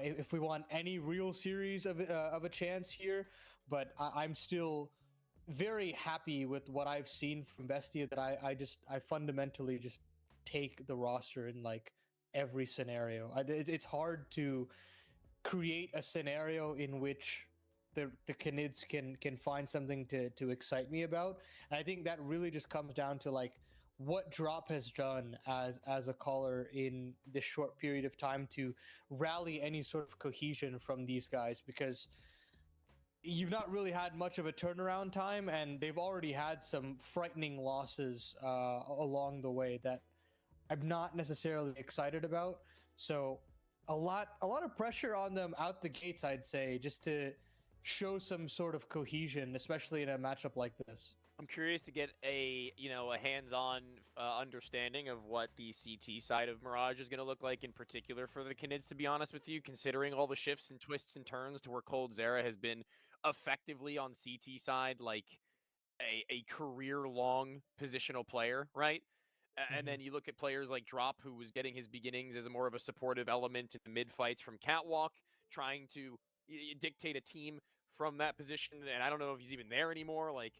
S3: if we want any real series of a chance here. But I'm still very happy with what I've seen from BESTIA, that I fundamentally just take the roster in like every scenario. It's hard to create a scenario in which the Canids can find something to excite me about. And I think that really just comes down to like what Drop has done as a caller in this short period of time to rally any sort of cohesion from these guys, because you've not really had much of a turnaround time, and they've already had some frightening losses along the way that I'm not necessarily excited about. So a lot of pressure on them out the gates, I'd say, just to show some sort of cohesion, especially in a matchup like this.
S4: I'm curious to get a hands-on understanding of what the CT side of Mirage is going to look like in particular for the Canids, to be honest with you, considering all the shifts and twists and turns to where Cold Zera has been effectively on CT side like a career-long positional player, right? And then you look at players like Drop, who was getting his beginnings as more of a supportive element in the mid-fights from Catwalk, trying to dictate a team from that position, and I don't know if he's even there anymore. Like,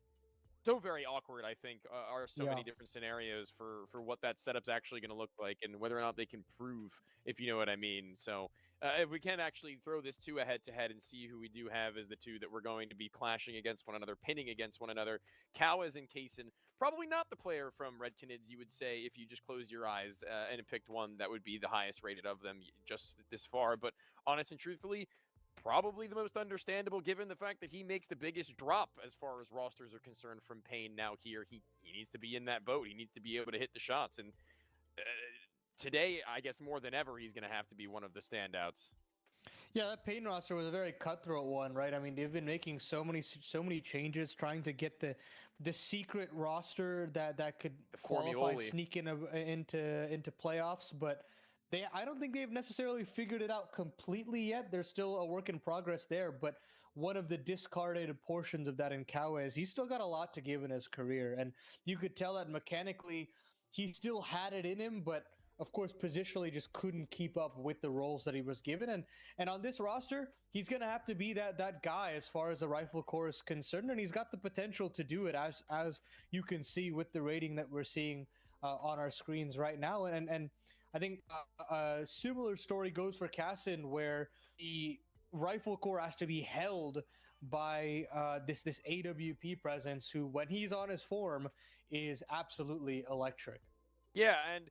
S4: so very awkward, I think, are so many different scenarios for what that setup's actually going to look like and whether or not they can prove, if you know what I mean. So if we can actually throw this to a head-to-head and see who we do have as the two that we're going to be clashing against one another, pinning against one another, Kawaz and Kaysen, probably not the player from Red Canids, you would say, if you just closed your eyes and picked one that would be the highest rated of them just this far. But honest and truthfully, probably the most understandable, given the fact that he makes the biggest drop as far as rosters are concerned from Pain now here. He needs to be in that boat. He needs to be able to hit the shots. And today, I guess more than ever, he's going to have to be one of the standouts.
S3: Yeah, that Pain roster was a very cutthroat one, right? I mean, they've been making so many changes, trying to get the secret roster that could qualify and sneak into playoffs, but I don't think they've necessarily figured it out completely yet. There's still a work in progress there, but one of the discarded portions of that in Kawaz, he's still got a lot to give in his career, and you could tell that mechanically he still had it in him, but of course positionally just couldn't keep up with the roles that he was given. And on this roster, he's gonna have to be that guy as far as the rifle corps is concerned, and he's got the potential to do it, as you can see with the rating that we're seeing on our screens right now. And I think a similar story goes for Kaysen, where the rifle corps has to be held by this AWP presence, who, when he's on his form, is absolutely electric.
S4: Yeah, and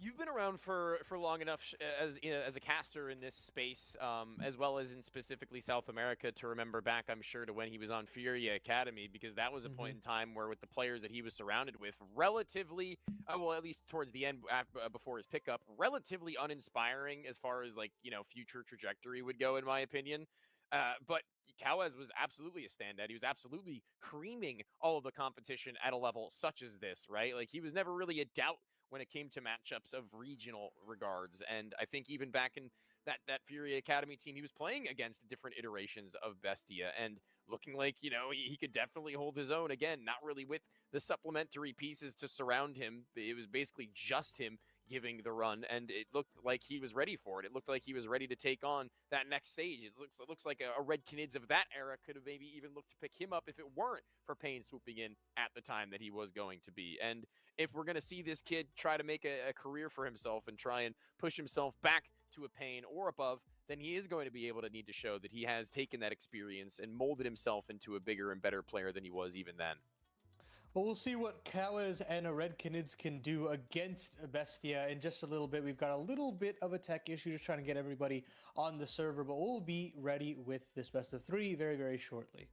S4: you've been around for long enough as a caster in this space, as well as in specifically South America, to remember back, I'm sure, to when he was on Furia Academy, because that was a point in time where, with the players that he was surrounded with, relatively, well, at least towards the end, before his pickup, relatively uninspiring as far as, like, future trajectory would go, in my opinion. But Kawaz was absolutely a standout. He was absolutely creaming all of the competition at a level such as this, right? Like, he was never really a doubt when it came to matchups of regional regards. And I think even back in that Fury Academy team, he was playing against different iterations of Bestia and looking like, he could definitely hold his own. Again, not really with the supplementary pieces to surround him. It was basically just him giving the run, and it looked like he was ready for it. It looked like he was ready to take on that next stage. It looks like a Red Canids of that era could have maybe even looked to pick him up if it weren't for Pain swooping in at the time that he was going to be. And if we're going to see this kid try to make a career for himself and try and push himself back to a Pain or above, then he is going to be able to need to show that he has taken that experience and molded himself into a bigger and better player than he was even then.
S3: Well, we'll see what Kawaz and a Red Canids can do against Bestia in just a little bit. We've got a little bit of a tech issue, just trying to get everybody on the server, but we'll be ready with this best of three very, very shortly.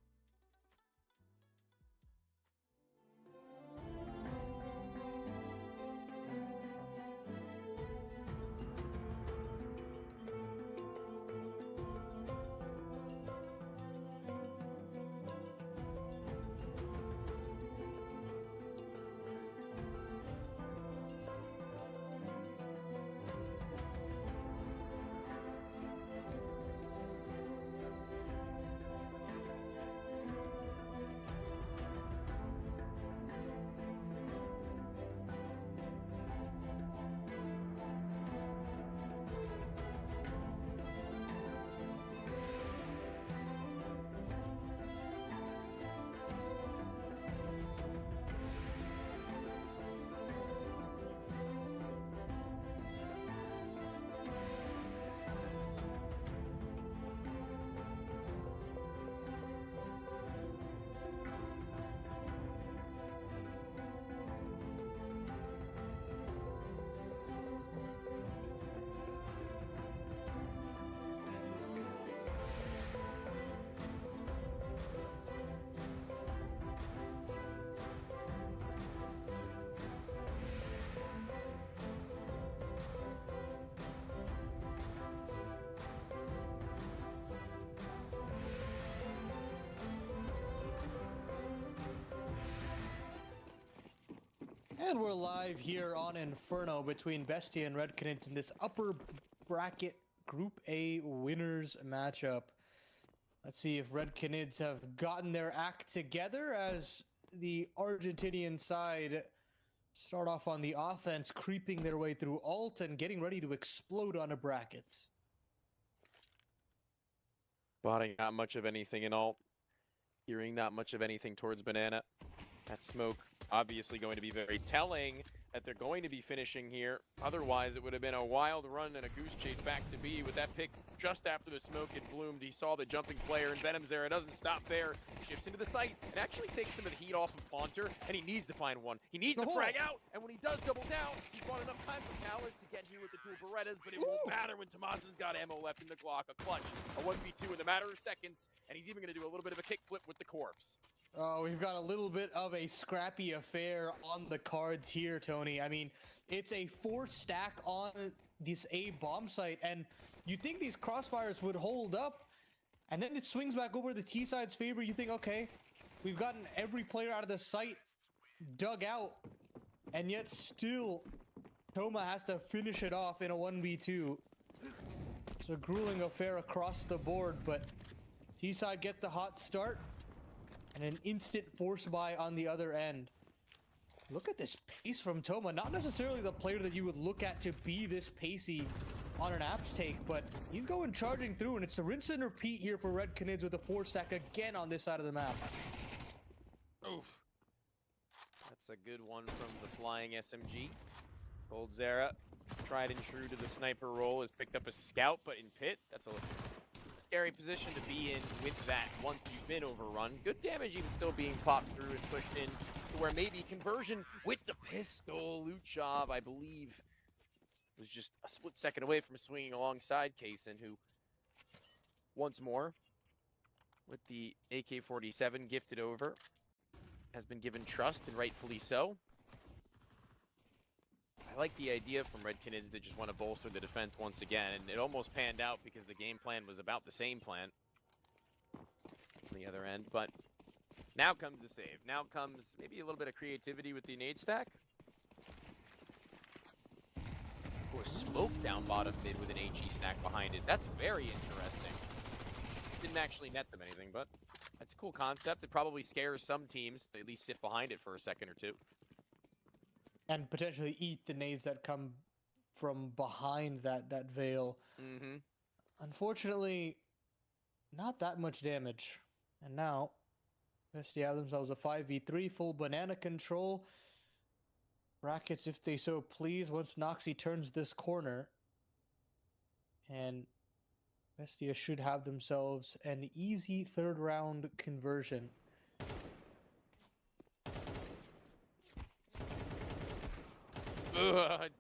S3: And we're live here on Inferno between Bestia and RED Canids in this upper bracket Group A winners matchup. Let's see if RED Canids have gotten their act together as the Argentinian side start off on the offense, creeping their way through alt and getting ready to explode on a bracket.
S4: Spotting not much of anything in alt. Hearing not much of anything towards banana. That smoke obviously going to be very telling that they're going to be finishing here. Otherwise, it would have been a wild run and a goose chase back to B with that pick just after the smoke had bloomed. He saw the jumping player, and Venomzera doesn't stop there. Shifts into the site and actually takes some of the heat off of Haunter, and he needs to find one. He needs to frag out, and when he does double down, he's bought enough time for Coward to get here with the dual Berettas, but it won't matter when Tomas's got ammo left in the Glock. A clutch, a 1v2 in a matter of seconds, and he's even going to do a little bit of a kickflip with the corpse.
S3: Oh, we've got a little bit of a scrappy affair on the cards here, Tony. I mean, it's a 4-stack on this A bomb site, and you'd think these crossfires would hold up, and then it swings back over the T side's favor. You think, okay, we've gotten every player out of the site dug out, and yet still Toma has to finish it off in a 1v2. It's a grueling affair across the board, but T side get the hot start. And an instant force buy on the other end. Look at this pace from Toma. Not necessarily the player that you would look at to be this pacey on an apps take, but he's going charging through, and it's a rinse and repeat here for RED Canids with a 4-stack again on this side of the map.
S4: Oof. That's a good one from the flying SMG. Goldzera, tried and true to the sniper role, has picked up a scout, but in pit, that's a scary position to be in with that once you've been overrun. Good damage even still being popped through and pushed in to where maybe conversion with the pistol. Luchov, I believe, was just a split second away from swinging alongside Kaysen, who once more with the AK-47 gifted over has been given trust, and rightfully so. I like the idea from RED Canids that just want to bolster the defense once again, and it almost panned out because the game plan was about the same plan on the other end, but now comes the save. Now comes maybe a little bit of creativity with the nade stack. Of course, smoke down bottom mid with an HE stack behind it. That's very interesting. Didn't actually net them anything, but that's a cool concept. It probably scares some teams to at least sit behind it for a second or two.
S3: And potentially eat the nades that come from behind that veil.
S4: Mm-hmm.
S3: Unfortunately, not that much damage. And now, Bestia have themselves a 5v3, full banana control. Brackets if they so please once Noxy turns this corner. And Bestia should have themselves an easy 3rd round conversion.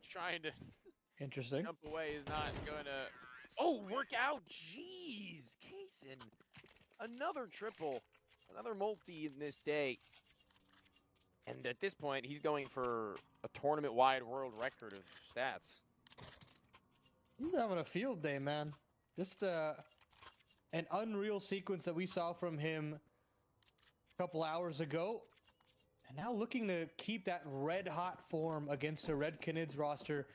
S4: Trying to
S3: Interesting.
S4: jump away is not going to... Oh, work out! Jeez! Kaysen. Another triple. Another multi in this day. And at this point, he's going for a tournament-wide world record of stats.
S3: He's having a field day, man. Just an unreal sequence that we saw from him a couple hours ago. And now looking to keep that red-hot form against a RED Canids roster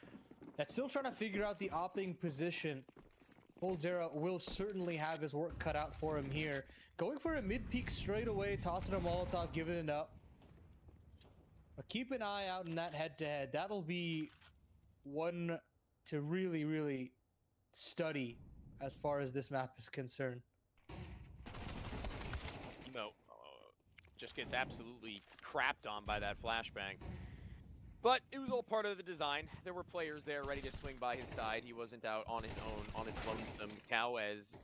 S3: that's still trying to figure out the opping position. Goldzera will certainly have his work cut out for him here. Going for a mid-peak straight away, tossing a Molotov, giving it up. But keep an eye out in that head-to-head. That'll be one to really, really study as far as this map is concerned.
S4: No, just gets absolutely crapped on by that flashbang. But it was all part of the design. There were players there ready to swing by his side. He wasn't out on his own, on his lonesome. Cowez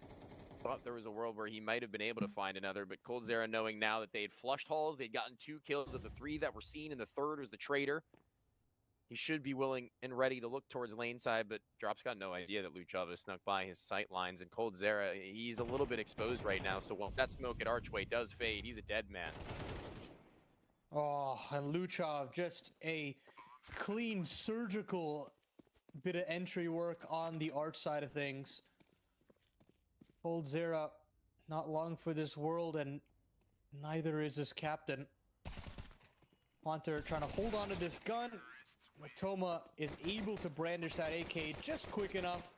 S4: thought there was a world where he might have been able to find another, but Goldzera, knowing now that they had flushed halls, they'd gotten 2 kills of the 3 that were seen, and the 3rd was the traitor. He should be willing and ready to look towards lane side, but Drop's got no idea that Luchov has snuck by his sight lines, and Goldzera, he's a little bit exposed right now, so once that smoke at Archway does fade, he's a dead man.
S3: Oh, and Luchov, just a clean, surgical bit of entry work on the arch side of things. Goldzera, not long for this world, and neither is his captain. Haunter trying to hold on to this gun. Matoma is able to brandish that AK just quick enough.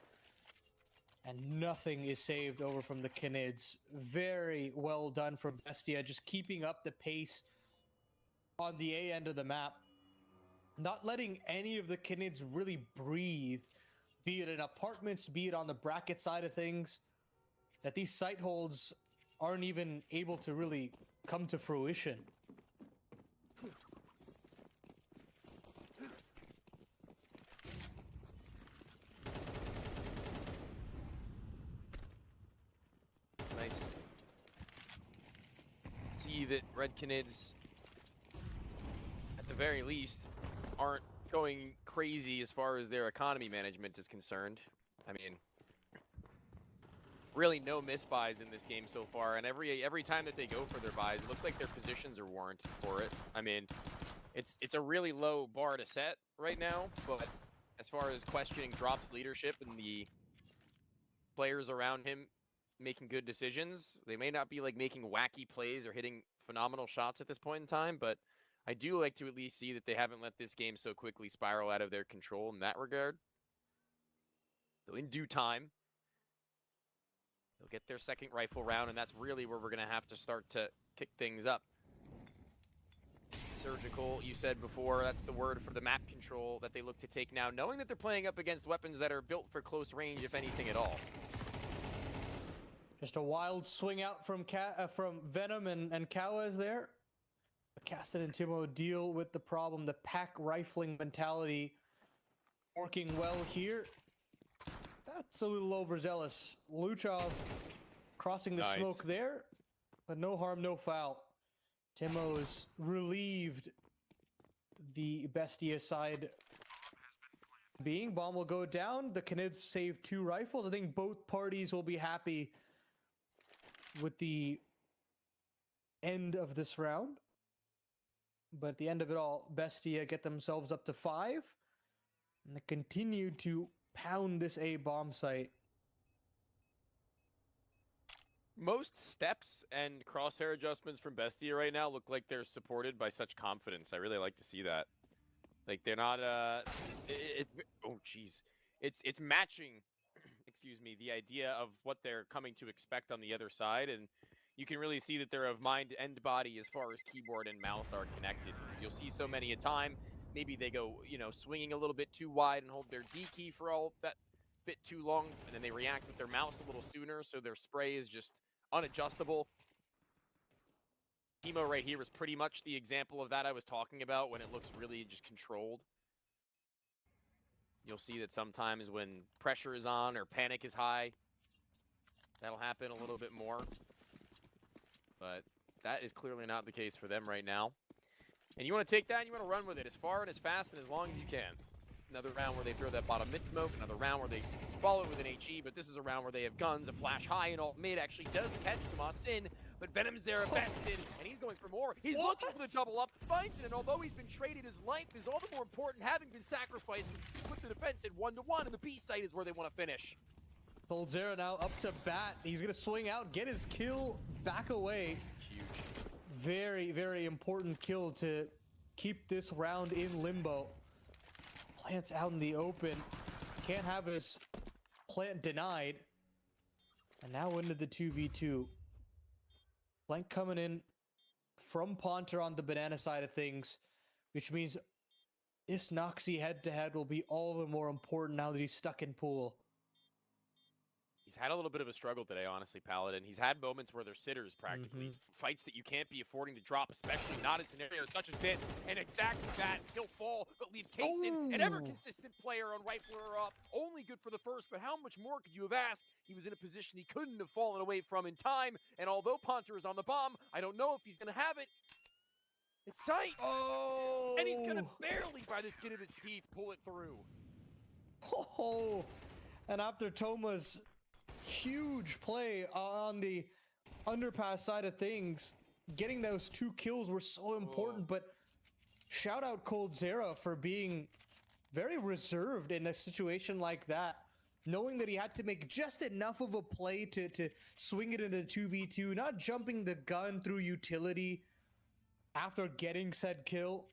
S3: And nothing is saved over from the Canids. Very well done from Bestia, just keeping up the pace on the A end of the map. Not letting any of the Canids really breathe, be it in apartments, be it on the bracket side of things, that these site holds aren't even able to really come to fruition.
S4: Nice. See that Red Canids, at the very least, aren't going crazy as far as their economy management is concerned. I mean, really no misbuys in this game so far, and every time that they go for their buys, it looks like their positions are warranted for it. I mean, it's a really low bar to set right now, but as far as questioning Drop's leadership and the players around him making good decisions, they may not be like making wacky plays or hitting phenomenal shots at this point in time, but I do like to at least see that they haven't let this game so quickly spiral out of their control in that regard. So in due time, they'll get their second rifle round, and that's really where we're going to have to start to kick things up. Surgical, you said before, that's the word for the map control that they look to take now, knowing that they're playing up against weapons that are built for close range, if anything at all.
S3: Just a wild swing out from Venom and Kawaz there. Casted and Timo deal with the problem. The pack rifling mentality working well here. That's a little overzealous. Luchov crossing the smoke there, but no harm, no foul. Timo's relieved the Bestia side being. Bomb will go down. The Canids save 2 rifles. I think both parties will be happy with the end of this round. But at the end of it all, Bestia get themselves up to 5. And they continue to pound this A bomb site.
S4: Most steps and crosshair adjustments from Bestia right now look like they're supported by such confidence. I really like to see that. Like they're not oh jeez. It's matching excuse me, the idea of what they're coming to expect on the other side, and you can really see that they're of mind and body as far as keyboard and mouse are connected. Because you'll see so many a time, maybe they go, you know, swinging a little bit too wide and hold their D key for all that bit too long, and then they react with their mouse a little sooner, so their spray is just unadjustable. Timo right here is pretty much the example of that I was talking about, when it looks really just controlled. You'll see that sometimes when pressure is on or panic is high, that'll happen a little bit more. But that is clearly not the case for them right now. And you want to take that and you want to run with it as far and as fast and as long as you can. Another round where they throw that bottom mid smoke, another round where they follow it with an HE, but this is a round where they have guns, a flash high and alt mid actually does catch Tomas in, but Venom's there bested, and he's going for more. He's looking for the double up, finds it, and although he's been traded, his life is all the more important, having been sacrificed, because it's split the defense at 1-1, and the B site is where they want to finish.
S3: Coldzera now up to bat. He's going to swing out, get his kill, back away.
S4: Huge.
S3: Very, very important kill to keep this round in limbo. Plant's out in the open. Can't have his plant denied. And now into the 2v2. Blank coming in from Ponter on the banana side of things, which means this Noxy head-to-head will be all the more important now that he's stuck in pool.
S4: He's had a little bit of a struggle today, honestly, Paladin. He's had moments where they're sitters, practically. Fights that you can't be affording to drop, especially not in scenarios such as this. And exactly that. He'll fall, but leaves Kaysen, an ever-consistent player on rifler up. Only good for the first, but how much more could you have asked? He was in a position he couldn't have fallen away from in time. And although Ponter is on the bomb, I don't know if he's going to have it. It's tight.
S3: Oh!
S4: And he's going to barely, by the skin of his teeth, pull it through.
S3: Oh! And after Toma's huge play on the underpass side of things, getting those 2 kills were so important. But shout out Coldzera for being very reserved in a situation like that, knowing that he had to make just enough of a play to swing it into 2v2, not jumping the gun through utility after getting said kill.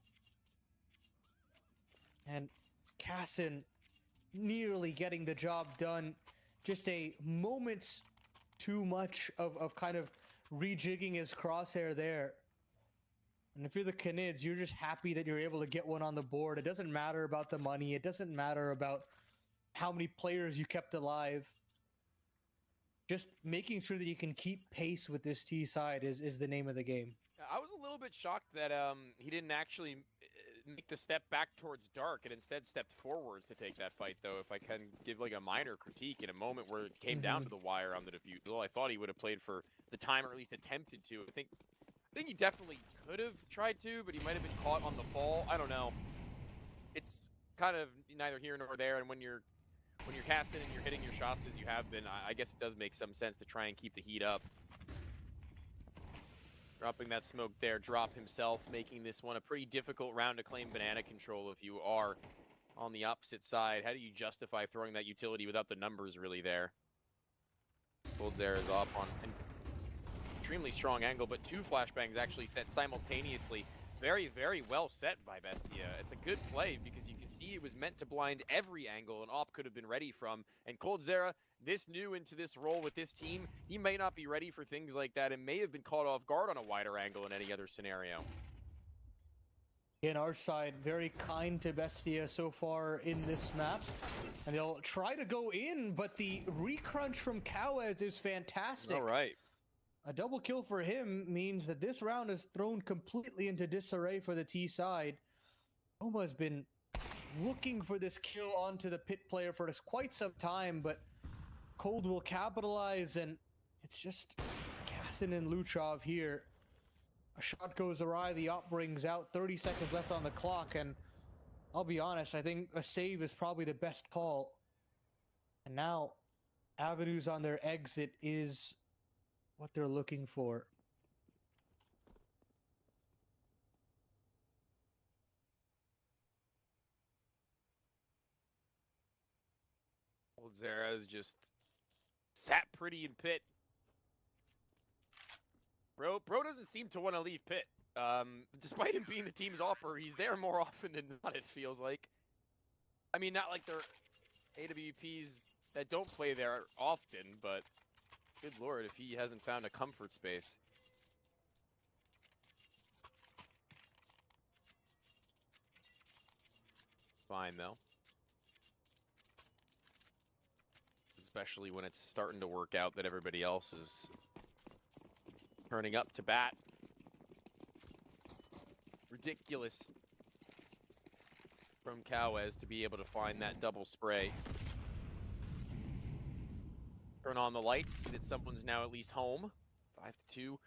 S3: And Cassin nearly getting the job done. Just a moment's too much of kind of rejigging his crosshair there. And if you're the Canids, you're just happy that you're able to get one on the board. It doesn't matter about the money. It doesn't matter about how many players you kept alive. Just making sure that you can keep pace with this T side is the name of the game.
S4: I was a little bit shocked that he didn't actually make the step back towards dark and instead stepped forwards to take that fight, though. If I can give like a minor critique in a moment where it came down to the wire on the defusal, I thought he would have played for the time, or at least attempted to. I think he definitely could have tried to, but he might have been caught on the fall. I don't know. It's kind of neither here nor there, and when you're casting and you're hitting your shots as you have been, I guess it does make some sense to try and keep the heat up. Dropping that smoke there, drop himself, making this one a pretty difficult round to claim banana control if you are on the opposite side. How do you justify throwing that utility without the numbers really there? Goldzera is off on an extremely strong angle, but two flashbangs actually set simultaneously. Very, very well set by Bestia. It's a good play because you can see it was meant to blind every angle an op could have been ready from. And Goldzera, this new into this role with this team, he may not be ready for things like that and may have been caught off guard on a wider angle in any other scenario.
S3: In our side, very kind to Bestia so far in this map. And they'll try to go in, but the recrunch from Canids is fantastic.
S4: All right.
S3: A double kill for him means that this round is thrown completely into disarray for the T side. Oma has been looking for this kill onto the pit player for quite some time, but Cold will capitalize, and it's just Cassin and Luchov here. A shot goes awry, the op brings out, 30 seconds left on the clock, and I'll be honest, I think a save is probably the best call. And now, avenues on their exit is what they're looking for.
S4: Goldzera is just sat pretty in pit. Bro doesn't seem to want to leave pit. Despite him being the team's opper, he's there more often than not, it feels like. I mean, not like they're AWPs that don't play there often, but good lord, if he hasn't found a comfort space. Fine, though. Especially when it's starting to work out that everybody else is turning up to bat. Ridiculous from Canids to be able to find that double spray. Turn on the lights, that someone's now at least home. 5-2.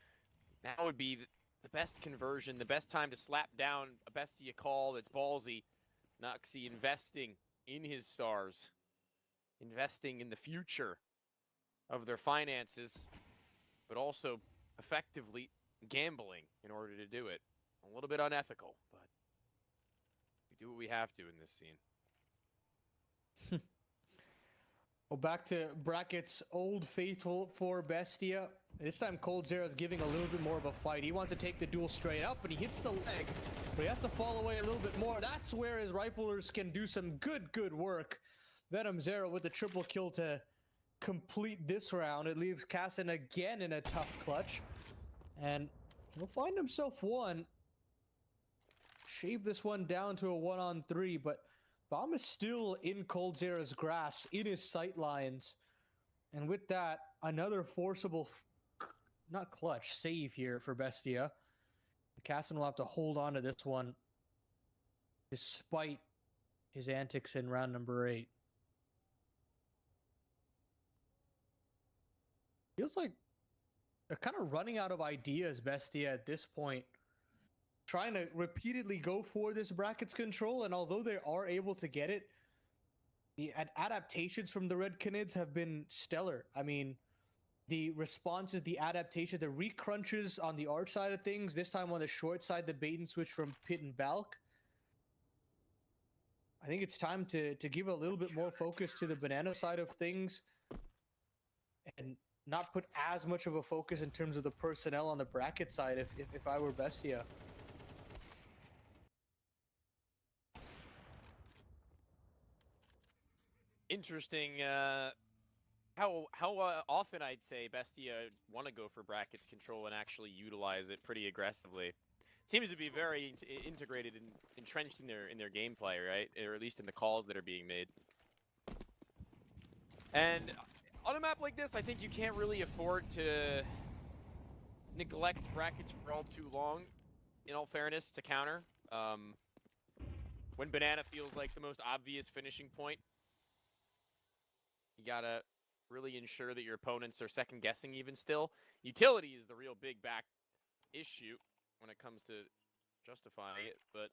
S4: Now would be the best conversion, the best time to slap down a Bestia call that's ballsy. Nuxie investing in his stars. Investing in the future of their finances, but also effectively gambling in order to do it. A little bit unethical, but we do what we have to in this scene.
S3: Well, back to brackets, old faithful for Bestia. This time Goldzera is giving a little bit more of a fight. He wants to take the duel straight up, and he hits the leg, but he has to fall away a little bit more. That's where his riflers can do some good work. Venom Zero with the triple kill to complete this round. It leaves Cassin again in a tough clutch, and he'll find himself one. Shave this one down to a 1-on-3, but bomb is still in Goldzera's grasp, in his sight lines. And with that, another forcible, not clutch, save here for Bestia. Cassin will have to hold on to this one despite his antics in round number 8. Feels like they're kind of running out of ideas, Bestia, at this point. Trying to repeatedly go for this brackets control, and although they are able to get it, the adaptations from the RED Canids have been stellar. I mean, the responses, the adaptation, the recrunches on the arch side of things, this time on the short side, the bait and switch from Pit and Balk. I think it's time to give a little bit more focus to the banana side of things and not put as much of a focus in terms of the personnel on the bracket side if I were Bestia.
S4: interesting how often I'd say Bestia want to go for brackets control and actually utilize it pretty aggressively. Seems to be very integrated and entrenched in their gameplay, right? Or at least in the calls that are being made. And on a map like this, I think you can't really afford to neglect brackets for all too long, in all fairness, to counter. When Banana feels like the most obvious finishing point, you gotta really ensure that your opponents are second-guessing even still. Utility is the real big back issue when it comes to justifying it, but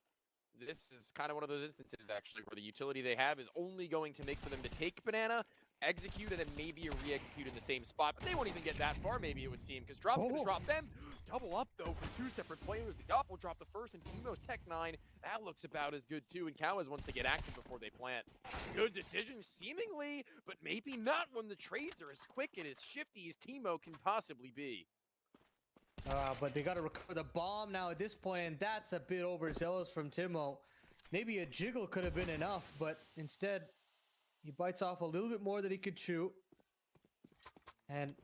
S4: this is kind of one of those instances, actually, where the utility they have is only going to make for them to take Banana, execute, and then maybe a re-execute in the same spot, but they won't even get that far, maybe, it would seem, because Drop's going to drop them. Double up, though, from two separate players. The Up will drop the first, and Teemo's Tech 9. That looks about as good, too, and Cowas wants to get active before they plant. Good decision, seemingly, but maybe not when the trades are as quick and as shifty as Teemo can possibly be.
S3: But they got to recover the bomb now at this point, and that's a bit overzealous from Teemo. Maybe a jiggle could have been enough, but instead, he bites off a little bit more than he could chew. And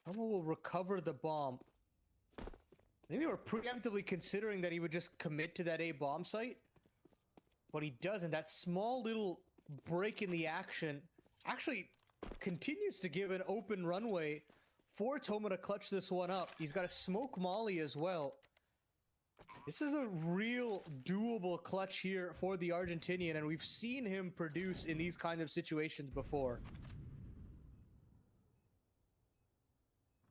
S3: Teemo will recover the bomb. I think they were preemptively considering that he would just commit to that A bomb site, but he doesn't. That small little break in the action actually continues to give an open runway for Teemo to clutch this one up. He's got a smoke molly as well. This is a real doable clutch here for the Argentinian, and we've seen him produce in these kind of situations before.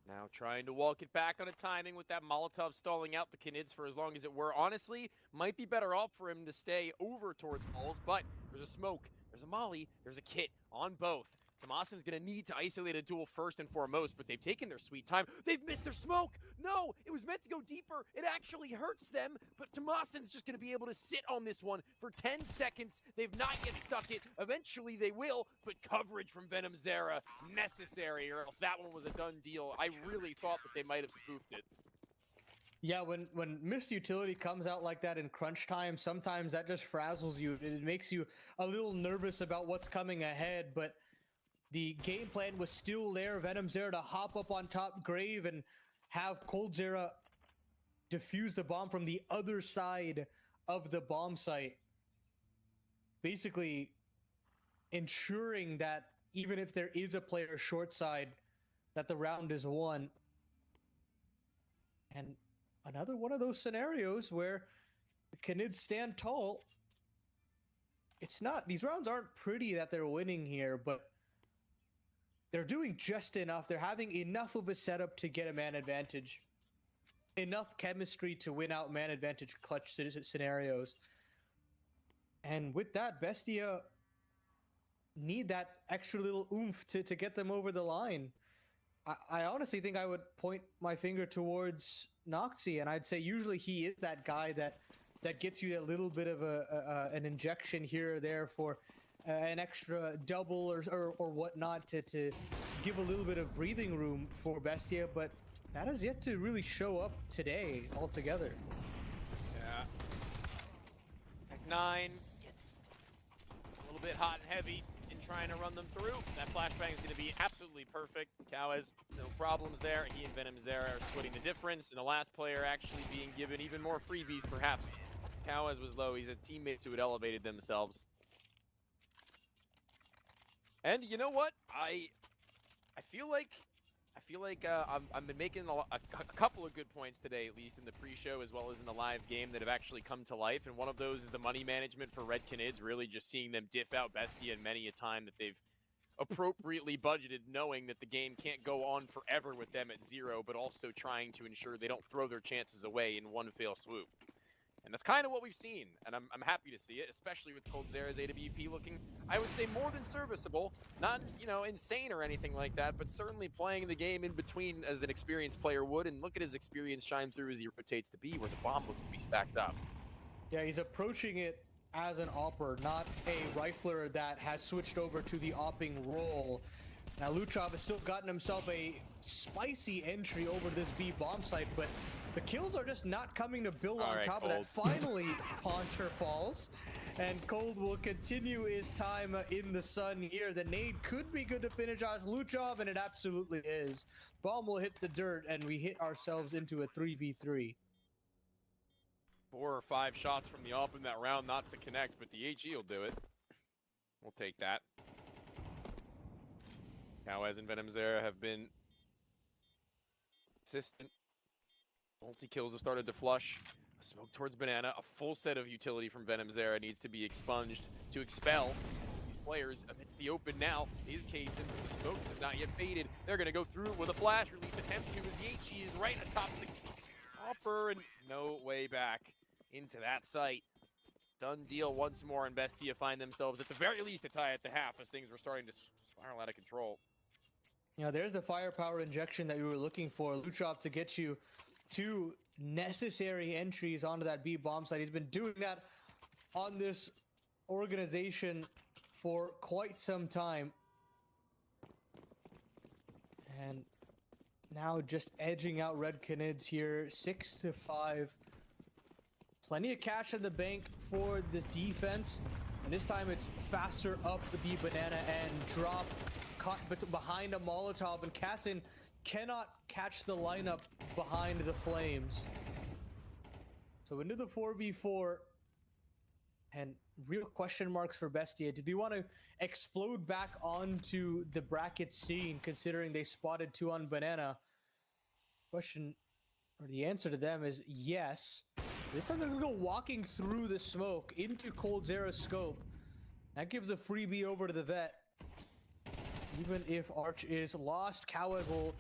S4: Now trying to walk it back on a timing with that Molotov stalling out the Canids for as long as it were. Honestly, might be better off for him to stay over towards Halls, but there's a smoke, there's a molly, there's a kit on both. Tomasin's going to need to isolate a duel first and foremost, but they've taken their sweet time. They've missed their smoke! No! It was meant to go deeper. It actually hurts them, but Tomasin's just going to be able to sit on this one for 10 seconds. They've not yet stuck it. Eventually they will, but coverage from Venom Zera necessary, or else that one was a done deal. I really thought that they might have spoofed it.
S3: Yeah, when missed utility comes out like that in crunch time, sometimes that just frazzles you. It makes you a little nervous about what's coming ahead, but the game plan was still there. Venom Zera to hop up on top Grave and have Cold Zera defuse the bomb from the other side of the bomb site. Basically ensuring that even if there is a player short side, that the round is won. And another one of those scenarios where the Canids stand tall. It's not, these rounds aren't pretty that they're winning here, but they're doing just enough. They're having enough of a setup to get a man advantage. Enough chemistry to win out man advantage clutch scenarios. And with that, Bestia need that extra little oomph to get them over the line. I honestly think I would point my finger towards Noxy, and I'd say usually he is that guy that gets you a little bit of an injection here or there for an extra double or whatnot to give a little bit of breathing room for Bestia, but that has yet to really show up today altogether.
S4: Yeah. Tech 9 gets a little bit hot and heavy in trying to run them through. That flashbang is going to be absolutely perfect. Cowas, no problems there. He and Venom Zera are splitting the difference, and the last player actually being given even more freebies, perhaps. Cowas was low. He's had teammates who had elevated themselves. And you know what? I feel like I've been making a couple of good points today, at least in the pre-show as well as in the live game, that have actually come to life. And one of those is the money management for RED Canids, really just seeing them diff out Bestia in many a time that they've appropriately budgeted, knowing that the game can't go on forever with them at 0, but also trying to ensure they don't throw their chances away in one fell swoop. And that's kind of what we've seen, and I'm happy to see it, especially with Cold Zera's AWP looking, I would say, more than serviceable. Not, you know, insane or anything like that, but certainly playing the game in between as an experienced player would, and look at his experience shine through as he rotates to B, where the bomb looks to be stacked up.
S3: Yeah, he's approaching it as an opper, not a rifler that has switched over to the opping role. Now, Luchov has still gotten himself a spicy entry over this B bomb site, but the kills are just not coming to build on top of that. Finally, Ponter falls. And Cold will continue his time in the sun here. The nade could be good to finish off Luchov, and it absolutely is. Bomb will hit the dirt, and we hit ourselves into a 3v3.
S4: 4 or 5 shots from the AWP in that round not to connect, but the HE will do it. We'll take that. Cowaz and Venomzera have been consistent. Multi-kills have started to flush. Smoke towards Banana. A full set of utility from Venomzera needs to be expunged to expel these players amidst the open now. Is Kaysen, but the smokes have not yet faded. They're going to go through with a flash release attempt to, as the HE is right atop the hopper, and no way back into that site. Done deal once more, and Bestia find themselves at the very least a tie at the half as things were starting to spiral out of control.
S3: You know, there's the firepower injection that we were looking for. Luchov to get you 2 necessary entries onto that B bomb site. He's been doing that on this organization for quite some time. And now just edging out Red Canids here, 6-5. Plenty of cash in the bank for this defense. And this time it's faster up the banana and drop caught behind a Molotov, and Cassin cannot catch the lineup behind the flames. So into the 4v4, and real question marks for Bestia. Do they want to explode back onto the bracket scene, considering they spotted 2 on banana? Question, or the answer to them is yes. This time they're going to go walking through the smoke into Coldzera's scope. That gives a freebie over to the vet. Even if Arch is lost, Cowaz will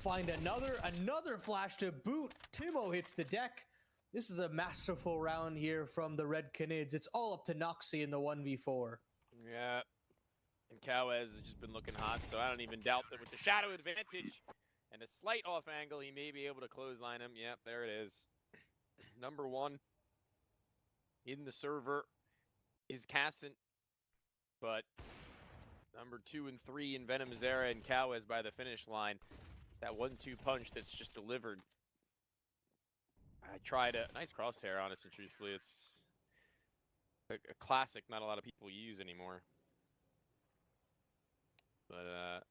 S3: find another flash to boot. Timo hits the deck. This is a masterful round here from the Red Canids. It's all up to Noxy in the 1v4.
S4: Yeah, and Cowaz has just been looking hot, so I don't even doubt that with the shadow advantage and a slight off angle, he may be able to clothesline him. Yep, there it is. Number 1 in the server is Cassin, but number 2 and 3 in Venomzera and Cowaz by the finish line. It's that 1-2 punch that's just delivered. I tried a nice crosshair, honestly, truthfully. It's a classic not a lot of people use anymore. But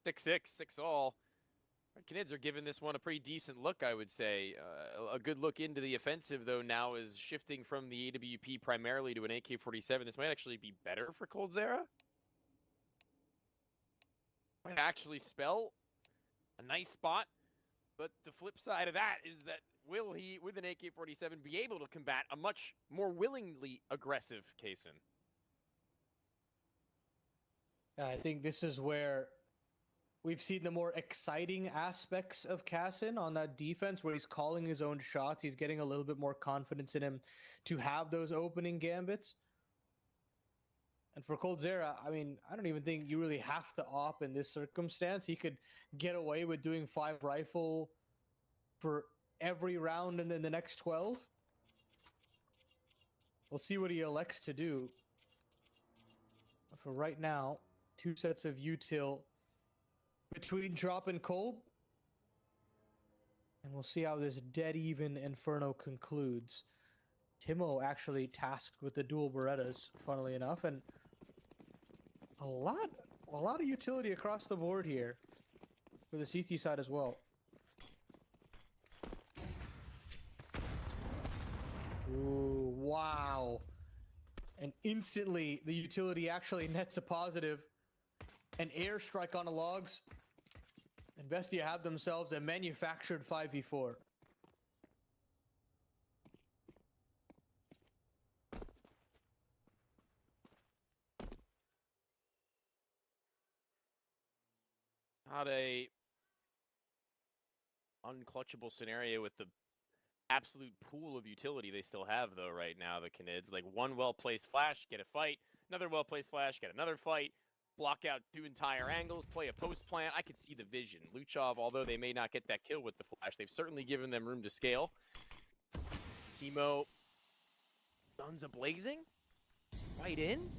S4: 6-6, 6-all. Canids are giving this one a pretty decent look, I would say. A good look into the offensive, though, now is shifting from the AWP primarily to an AK-47. This might actually be better for Coldzera. Might actually spell a nice spot. But the flip side of that is that will he, with an AK-47, be able to combat a much more willingly aggressive Kaysen?
S3: I think this is where we've seen the more exciting aspects of Cassin on that defense, where he's calling his own shots. He's getting a little bit more confidence in him to have those opening gambits. And for Coldzera, I mean, I don't even think you really have to op in this circumstance. He could get away with doing 5 rifle for every round and then the next 12. We'll see what he elects to do. For right now, 2 sets of util between drop and cold. And we'll see how this dead even Inferno concludes. Timo actually tasked with the dual Berettas, funnily enough, and a lot of utility across the board here for the CT side as well. Ooh, wow. And instantly the utility actually nets a positive. An airstrike on the logs. And Bestia have themselves a manufactured 5v4.
S4: Not a unclutchable scenario with the absolute pool of utility they still have, though, right now, the Canids. Like, one well-placed flash, get a fight. Another well-placed flash, get another fight. Block out 2 entire angles, play a post plant. I could see the vision. Luchov, although they may not get that kill with the flash, they've certainly given them room to scale. Timo, guns a-blazing. Right in.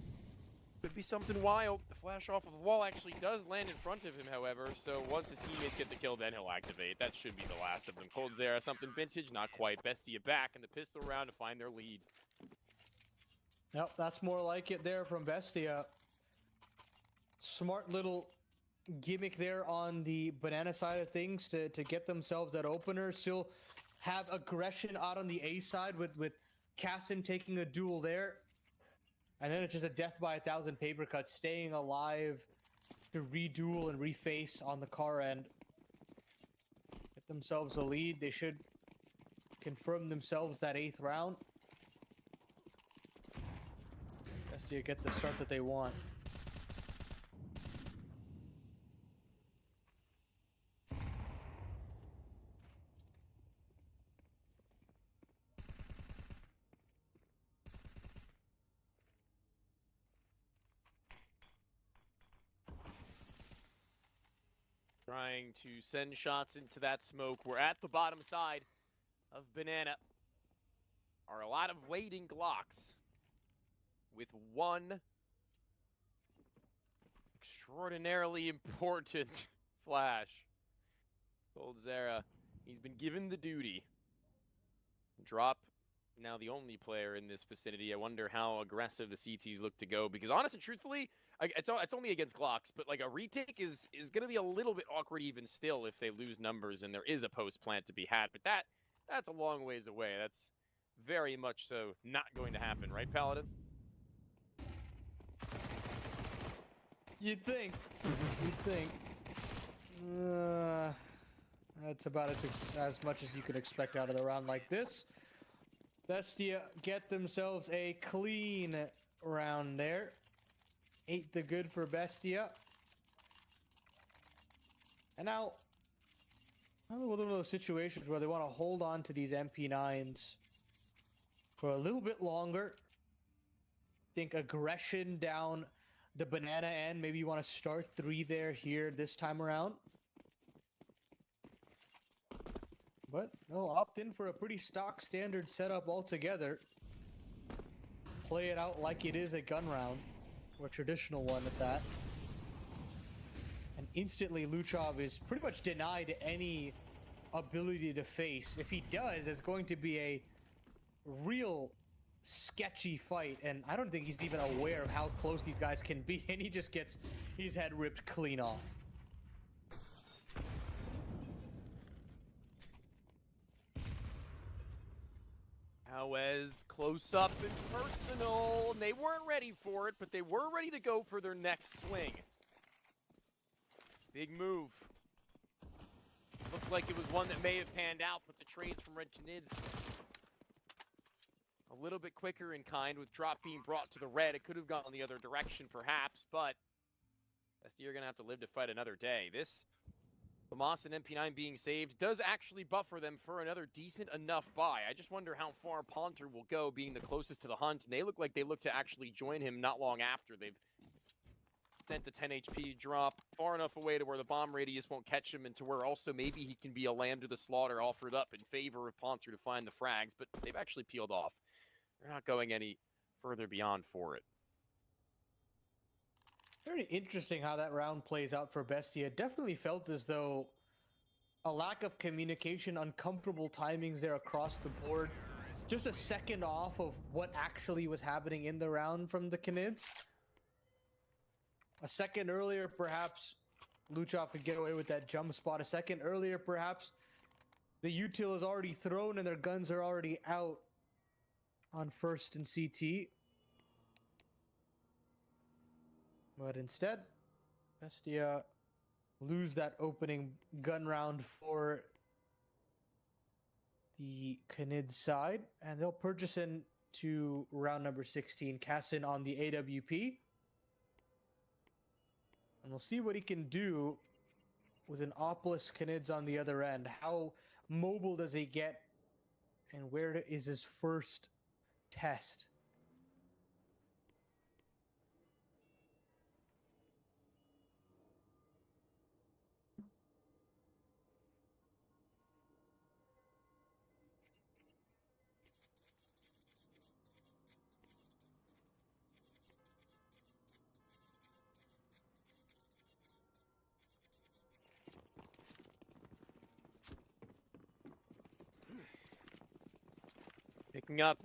S4: Could be something wild. The flash off of the wall actually does land in front of him, however, so once his teammates get the kill, then he'll activate. That should be the last of them. Coldzera, something vintage, not quite. Bestia back in the pistol round to find their lead.
S3: Yep, that's more like it there from Bestia. Smart little gimmick there on the banana side of things to get themselves that opener. Still have aggression out on the A side with Cassin taking a duel there. And then it's just a death by 1,000 paper cuts, staying alive to reduel and reface on the car end. Get themselves a lead. They should confirm themselves that 8th round. Bestia get the start that they want.
S4: Trying to send shots into that smoke. We're at the bottom side of Banana. Are a lot of waiting Glocks with one extraordinarily important flash. Old Zera, he's been given the duty. Drop, now the only player in this vicinity. I wonder how aggressive the CTs look to go, because honestly, truthfully, it's only against Glocks, but like a retake is going to be a little bit awkward even still if they lose numbers and there is a post plant to be had. But that's a long ways away. That's very much so not going to happen, right, Paladin?
S3: You'd think. You'd think. That's about as much as you could expect out of the round like this. Bestia get themselves a clean round there. 8 the good for Bestia. And now, one of those situations where they want to hold on to these MP9s for a little bit longer. Think aggression down the banana end. Maybe you want to start 3 there here this time around. But they'll opt in for a pretty stock standard setup altogether. Play it out like it is a gun round. Or a traditional one at that. And instantly Luchov is pretty much denied any ability to face. If he does, it's going to be a real sketchy fight. And I don't think he's even aware of how close these guys can be. And he just gets his head ripped clean off.
S4: Howez close up and personal, and they weren't ready for it, but they were ready to go for their next swing. Big move. Looked like it was one that may have panned out, but the trades from RED Canids a little bit quicker in kind with drop being brought to the red. It could have gone the other direction perhaps, but Bestia are going to have to live to fight another day. This Lamas and MP9 being saved does actually buffer them for another decent enough buy. I just wonder how far Ponter will go being the closest to the hunt. And they look to actually join him not long after. They've sent a 10 HP drop far enough away to where the bomb radius won't catch him and to where also maybe he can be a lamb to the slaughter offered up in favor of Ponter to find the frags. But they've actually peeled off. They're not going any further beyond for it.
S3: Very interesting how that round plays out for Bestia. It definitely felt as though a lack of communication, uncomfortable timings there across the board. Just a second off of what actually was happening in the round from the Canids. A second earlier, perhaps Luchov could get away with that jump spot. A second earlier, perhaps the util is already thrown and their guns are already out on first and CT. But instead, Bestia lose that opening gun round for the Canids side, and they'll purchase into round number 16, Cassin on the AWP. And we'll see what he can do with an Opolis Canids on the other end. How mobile does he get, and where is his first test?
S4: Picking up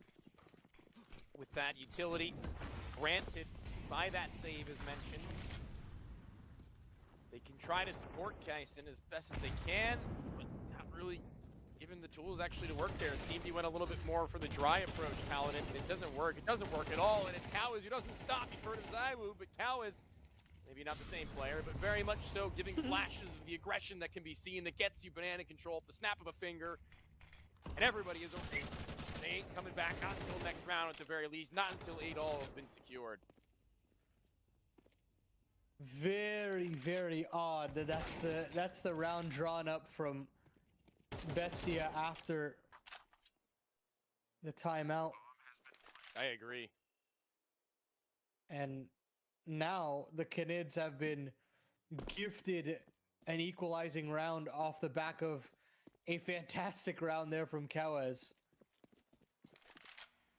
S4: with that utility granted by that save as mentioned. They can try to support Kaisen as best as they can, but not really given the tools actually to work there. It seemed he went a little bit more for the dry approach, Paladin. It doesn't work. It doesn't work at all, and it's Cowiz who doesn't stop. You've heard of Zywoo, but Cowiz, maybe not the same player, but very much so, giving flashes of the aggression that can be seen that gets you banana control at the snap of a finger. And everybody is okay. They ain't coming back, not until next round at the very least, not until 8-all has been secured.
S3: Very, very odd that that's the round drawn up from Bestia after the timeout.
S4: I agree.
S3: And now the Canids have been gifted an equalizing round off the back of a fantastic round there from Kawez.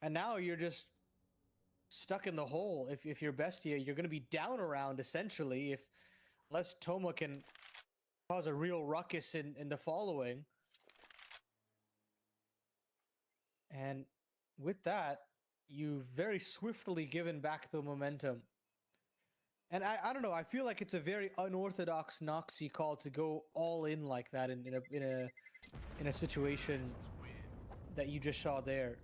S3: And now you're just stuck in the hole. If you're Bestia, you're going to be down a round essentially, unless Toma can cause a real ruckus in the following. And with that, you've very swiftly given back the momentum. And I don't know, I feel like it's a very unorthodox Noxy call to go all in like that in a situation that you just saw there.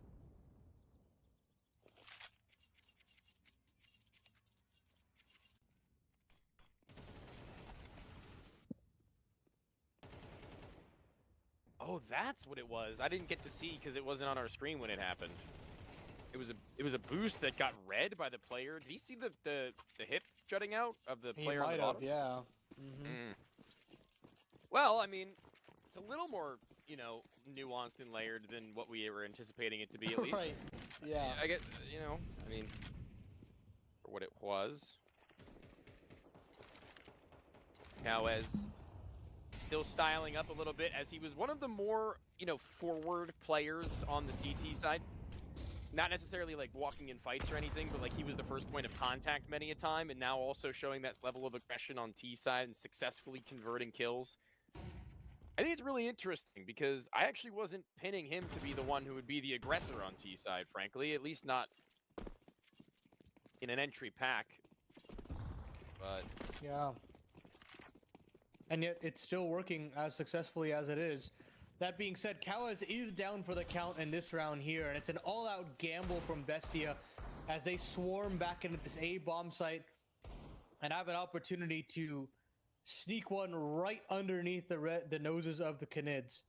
S4: Oh, that's what it was. I didn't get to see because it wasn't on our screen when it happened. It was a boost that got read by the player. Did he see the hip jutting out of the player on the bottom?
S3: Yeah.
S4: Well, I mean, it's a little more, you know, nuanced and layered than what we were anticipating it to be, at least.
S3: Right. Yeah.
S4: I get, you know, I mean, for what it was. Now, as still styling up a little bit, as he was one of the more, you know, forward players on the CT side. Not necessarily like walking in fights or anything, but like he was the first point of contact many a time, and now also showing that level of aggression on T side and successfully converting kills. I think it's really interesting because I actually wasn't pinning him to be the one who would be the aggressor on T side, frankly, at least not in an entry pack. But
S3: yeah. And yet it's still working as successfully as it is. That being said, Kawaz is down for the count in this round here, and it's an all-out gamble from Bestia as they swarm back into this A bomb site and have an opportunity to sneak one right underneath the noses of the Canids.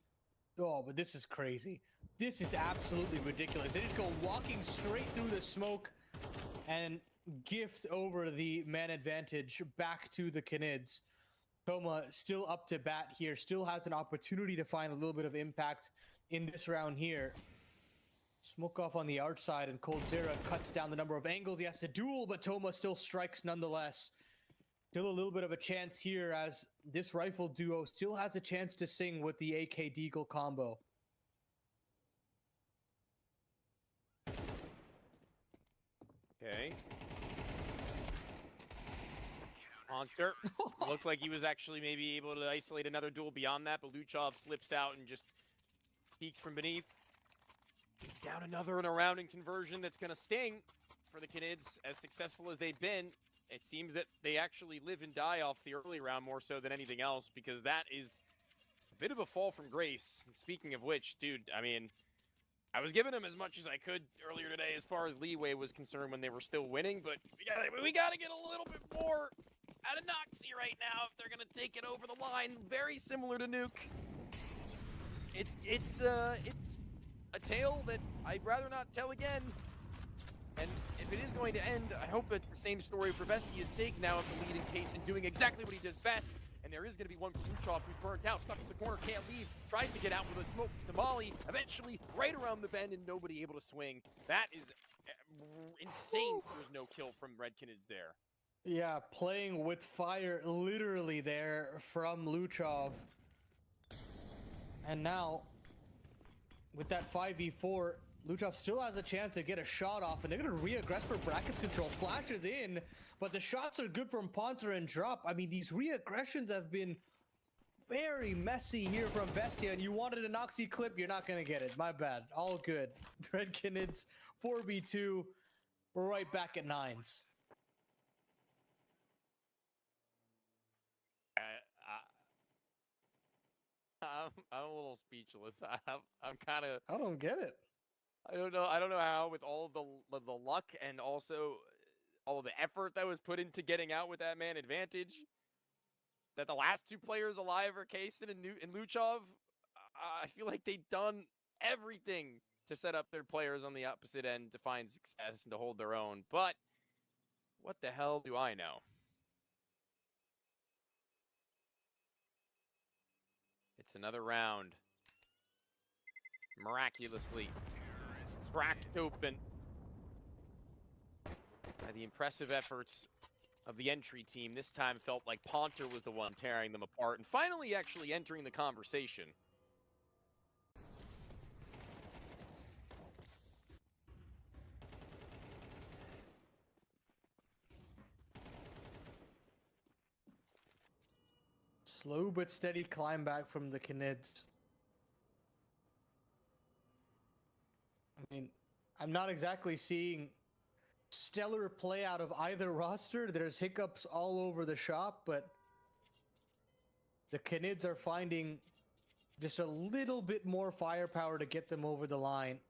S3: Oh, but this is crazy. This is absolutely ridiculous. They just go walking straight through the smoke and gift over the man advantage back to the Canids. Toma still up to bat here, still has an opportunity to find a little bit of impact in this round here. Smoke off on the outside, and Coldzera cuts down the number of angles he has to duel, but Toma still strikes nonetheless. Still a little bit of a chance here as this rifle duo still has a chance to sing with the AK Deagle combo.
S4: okay. Haunter looked like he was actually maybe able to isolate another duel beyond that, but Luchov slips out and just peeks from beneath. He's down another in a round in conversion that's going to sting for the Canids. As successful as they've been, it seems that they actually live and die off the early round more so than anything else, because that is a bit of a fall from grace. And speaking of which, dude, I mean, I was giving them as much as I could earlier today as far as leeway was concerned when they were still winning, but we gotta get a little bit more out of Noxy right now if they're gonna take it over the line. Very similar to Nuke. It's a tale that I'd rather not tell again. And if it is going to end, I hope it's the same story for Bestia's sake now of the lead in case and doing exactly what he does best. And there is going to be one for Luchov who's burnt out, stuck in the corner, can't leave, tries to get out with a smoke to Molly, eventually right around the bend and nobody able to swing. That is insane. There's no kill from RED Canids there.
S3: Yeah, playing with fire literally there from Luchov. And now, with that 5v4, Luchov still has a chance to get a shot off, and they're going to re-aggress for brackets control. Flashes in, but the shots are good from Ponter and Drop. I mean, these re-aggressions have been very messy here from Bestia, and you wanted an Noxy clip, you're not going to get it. My bad. All good. RED Canids 4v2. we're right back at 9s.
S4: I'm a little speechless. I'm kind of.
S3: I don't get it.
S4: I don't know. I don't know how, with all of the luck and also all of the effort that was put into getting out with that man advantage, that the last two players alive are Kaysen and Luchov. I feel like they've done everything to set up their players on the opposite end to find success and to hold their own. But what the hell do I know? It's another round. Miraculously cracked open by the impressive efforts of the entry team. This time felt like Ponter was the one tearing them apart and finally actually entering the conversation.
S3: Slow but steady climb back from the Canids. I mean, I'm not exactly seeing stellar play out of either roster. There's hiccups all over the shop, but the Canids are finding just a little bit more firepower to get them over the line.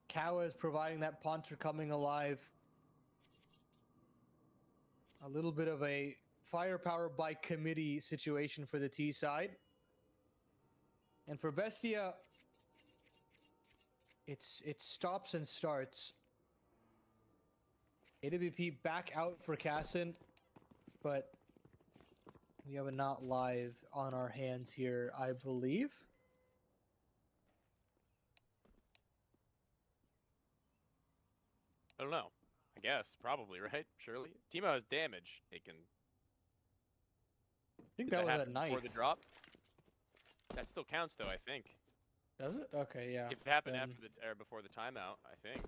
S3: Kawa is providing that Ponter coming alive. A little bit of a firepower by committee situation for the T side. And for Bestia, it stops and starts. AWP back out for Kassin, but we have a not live on our hands here, I believe.
S4: I don't know. I guess, probably, right? Surely. Timo has damage taken.
S3: I think that was a knife.
S4: Before the drop. That still counts, though, I think.
S3: Does it? Okay, yeah.
S4: If it happened
S3: then...
S4: after the or before the timeout, I think.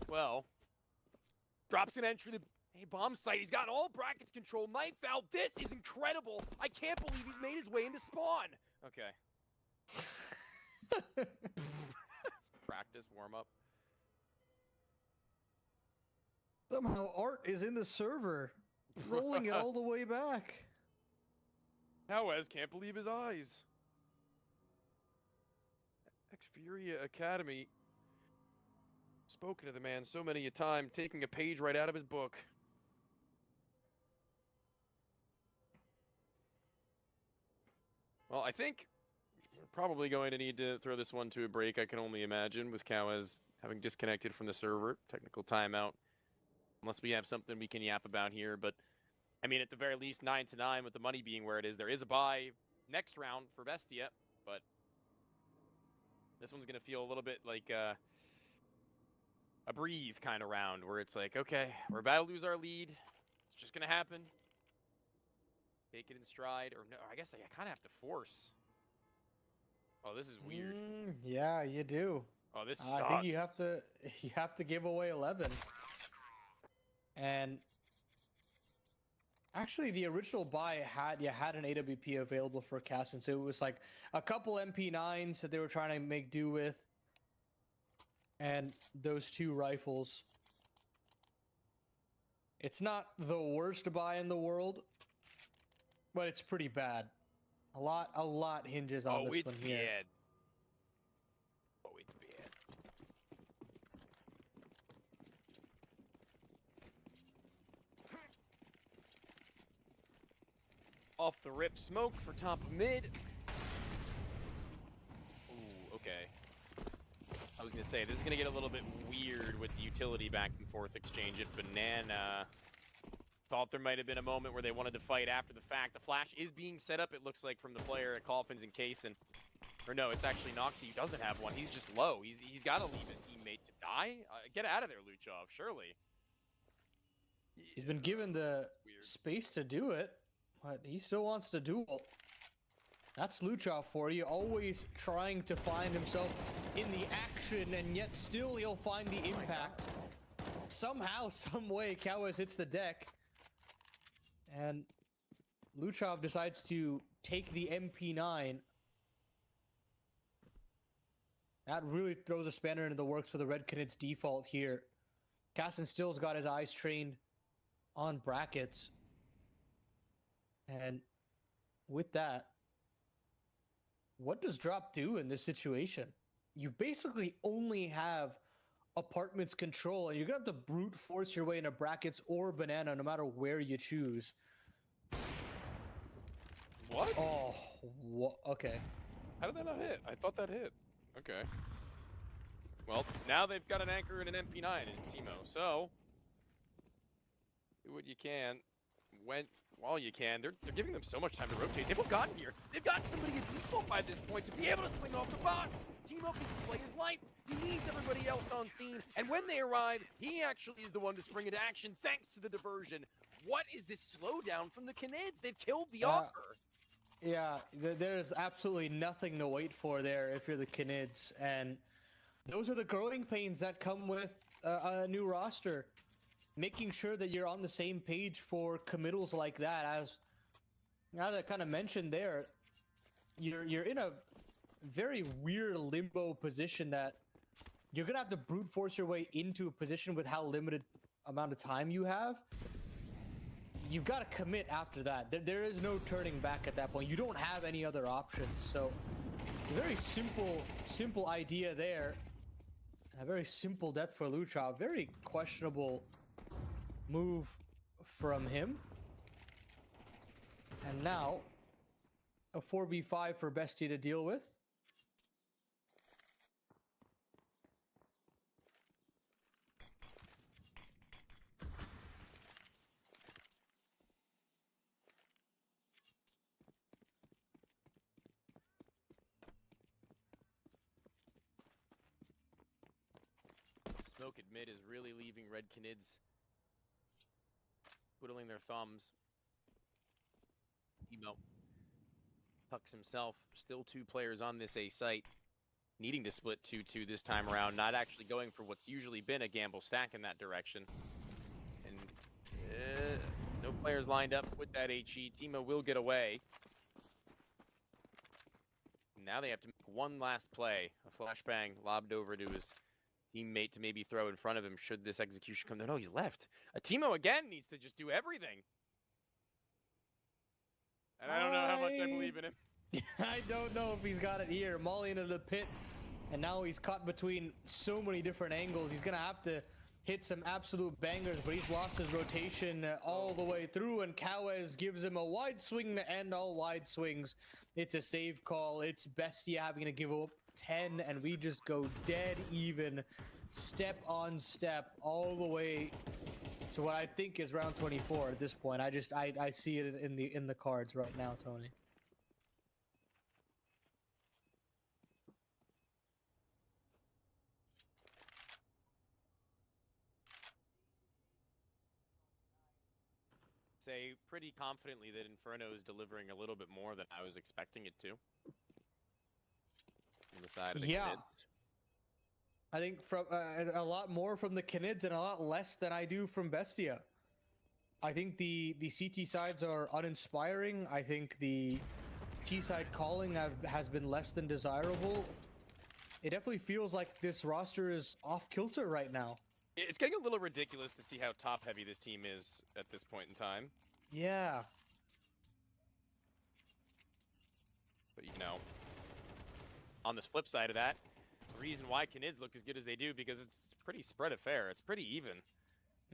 S4: Well, drops an entry to a bomb site. He's got all brackets controlled. Knife out. This is incredible. I can't believe he's made his way into spawn. Okay. Practice, warm up.
S3: Somehow Art is in the server, rolling it all the way back.
S4: Howes can't believe his eyes. Xfuria Academy. Spoken to the man so many a time, taking a page right out of his book. Well, I think we're probably going to need to throw this one to a break, I can only imagine, with Kawes having disconnected from the server. Technical timeout. Unless we have something we can yap about here. But, I mean, at the very least, 9-9 with the money being where it is. There is a bye next round for Bestia, but this one's going to feel a little bit like a breathe kind of round where it's like, okay, we're about to lose our lead. It's just going to happen. Take it in stride. Or no, I guess I kind of have to force. Oh, this is weird.
S3: Yeah, you do.
S4: Oh, this sucks.
S3: I think you have to give away 11. And actually, the original buy had an AWP available for Kassin, so it was like a couple MP9s that they were trying to make do with, and those two rifles. It's not the worst buy in the world, but it's pretty bad. A lot hinges on this one here.
S4: Bad. Oh, it's bad. Off the rip smoke for top of mid. Ooh, okay. I was gonna say, this is gonna get a little bit weird with the utility back and forth exchange at Banana. Thought there might have been a moment where they wanted to fight after the fact. The flash is being set up, it looks like, from the player at Coffins and Kaysen. Or no, it's actually Noxie who doesn't have one. He's just low. He's got to leave his teammate to die. Get out of there, Luchov, surely.
S3: He's been given the space to do it, but he still wants to duel. That's Luchov for you, always trying to find himself in the action, and yet still he'll find the impact. Somehow, some way, Kawes hits the deck. And Luchov decides to take the MP9. That really throws a spanner into the works for the Red Canids default here. Casson still's got his eyes trained on brackets. And with that, what does drop do in this situation? You basically only have apartments control, and you're gonna have to brute force your way into brackets or banana no matter where you choose.
S4: What?
S3: Oh, what? Okay.
S4: How did that not hit? I thought that hit. Okay. Well, now they've got an anchor and an MP9 in Teemo, so do what you can. While you can. They're giving them so much time to rotate. They've all gotten here. They've got somebody at default by this point to be able to swing off the box. Teemo can play his life. He needs everybody else on scene. And when they arrive, he actually is the one to spring into action thanks to the diversion. What is this slowdown from the Canids? They've killed the offer.
S3: Yeah, there's absolutely nothing to wait for there if you're the Canids. And those are the growing pains that come with a new roster. Making sure that you're on the same page for committals like that, as I kind of mentioned there, you're in a very weird limbo position that you're gonna have to brute force your way into a position with how limited amount of time you have. You've got to commit after that. There is no turning back at that point. You don't have any other options. So, a very simple idea there, and a very simple death for Lucha. Very questionable move from him. And now a 4v5 for BESTIA to deal with.
S4: Smoke at mid is really leaving Red Canids twiddling their thumbs. Teemo pucks himself. Still 2 players on this A site. Needing to split 2-2 this time around. Not actually going for what's usually been a gamble stack in that direction. And no players lined up with that HE. Teemo will get away. Now they have to make one last play. A flashbang lobbed over to his teammate to maybe throw in front of him should this execution come. No, he's left. Teemo again needs to just do everything. And I don't know how much I believe in him.
S3: I don't know if he's got it here. Molly into the pit, and now he's caught between so many different angles. He's gonna have to hit some absolute bangers, but he's lost his rotation all the way through, and Kawez gives him a wide swing to end all wide swings. It's a save call. It's BESTIA having to give up 10, and we just go dead even, step on step, all the way to what I think is round 24 at this point. I see it in the cards right now, Tony.
S4: Say pretty confidently that Inferno is delivering a little bit more than I was expecting it to. On the side of the Canids.
S3: I think from a lot more from the Canids and a lot less than I do from BESTIA. I think the CT sides are uninspiring. I think the T side calling has been less than desirable. It definitely feels like this roster is off kilter right now.
S4: It's getting a little ridiculous to see how top heavy this team is at this point in time.
S3: Yeah.
S4: But you know, on the flip side of that, the reason why Canids look as good as they do because it's pretty spread affair. It's pretty even.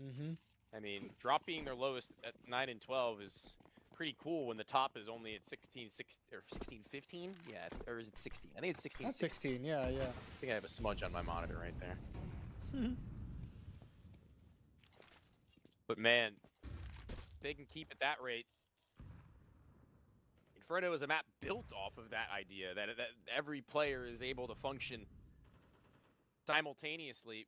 S3: Mm-hmm.
S4: I mean, drop being their lowest at 9 and 12 is pretty cool when the top is only at 16, 6, or 16, 15? Yeah, or is it 16? I think it's 16.
S3: That's 16, yeah.
S4: I think I have a smudge on my monitor right there. But man, they can keep at that rate. Inferno is a map built off of that idea, that every player is able to function simultaneously.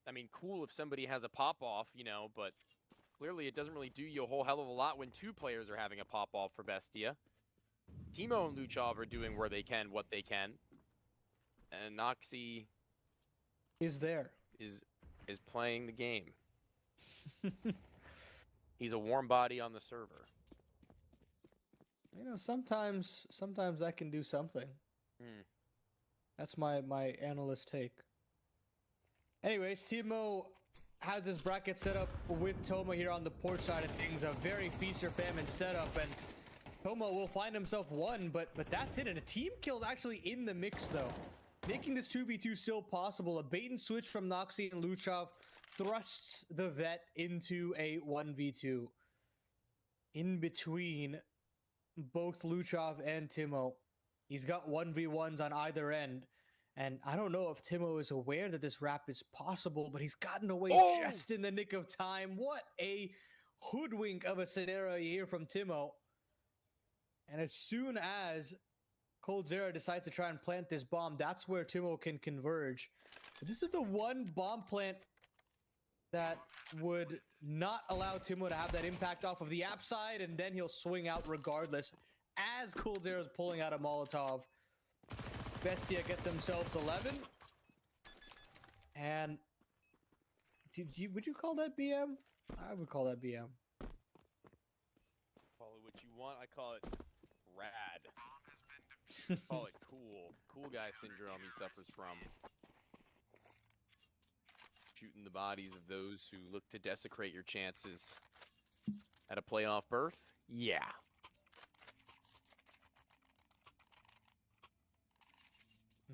S4: I mean, cool if somebody has a pop-off, you know, but clearly it doesn't really do you a whole hell of a lot when 2 players are having a pop-off for BESTIA. Teemo and Luchov are doing where they can, what they can. And Noxy
S3: is there.
S4: Is playing the game. He's a warm body on the server.
S3: You know, sometimes I can do something. That's my analyst take. Anyways, Timo has his bracket set up with Toma here on the port side of things. A very feast or famine setup, and Toma will find himself one, but that's it. And a team kill's actually in the mix though, making this 2v2 still possible. A bait and switch from Noxy and Luchov thrusts the vet into a 1v2 in between both Luchov and Timo. He's got 1v1s on either end. And I don't know if Timo is aware that this wrap is possible, but he's gotten away just in the nick of time. What a hoodwink of a scenario here from Timo. And as soon as coldzera decides to try and plant this bomb, that's where Timo can converge. But this is the one bomb plant that would not allow Timo to have that impact off of the app side, and then he'll swing out regardless as coldzera is pulling out a Molotov. Bestia get themselves 11. And would you call that BM? I would call that BM.
S4: Call it what you want. I call it rad. Call it cool. Cool guy syndrome he suffers from. Shooting the bodies of those who look to desecrate your chances at a playoff berth? Yeah.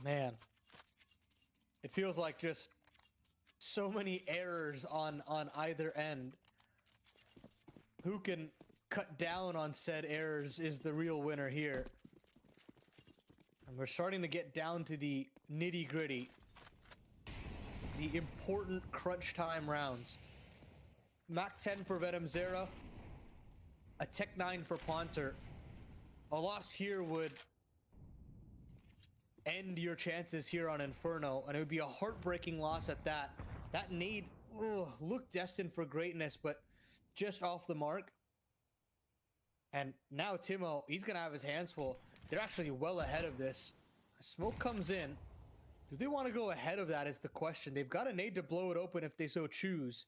S3: Man, it feels like just so many errors on either end. Who can cut down on said errors is the real winner here. And we're starting to get down to the nitty-gritty, the important crunch time rounds. Mach 10 for Venom Zera, a Tech 9 for Ponter. A loss here would end your chances here on Inferno, and it would be a heartbreaking loss at that. That nade looked destined for greatness, but just off the mark. And now Timo, he's gonna have his hands full. They're actually well ahead of this. Smoke comes in. Do they want to go ahead of that is the question. They've got a nade to blow it open if they so choose,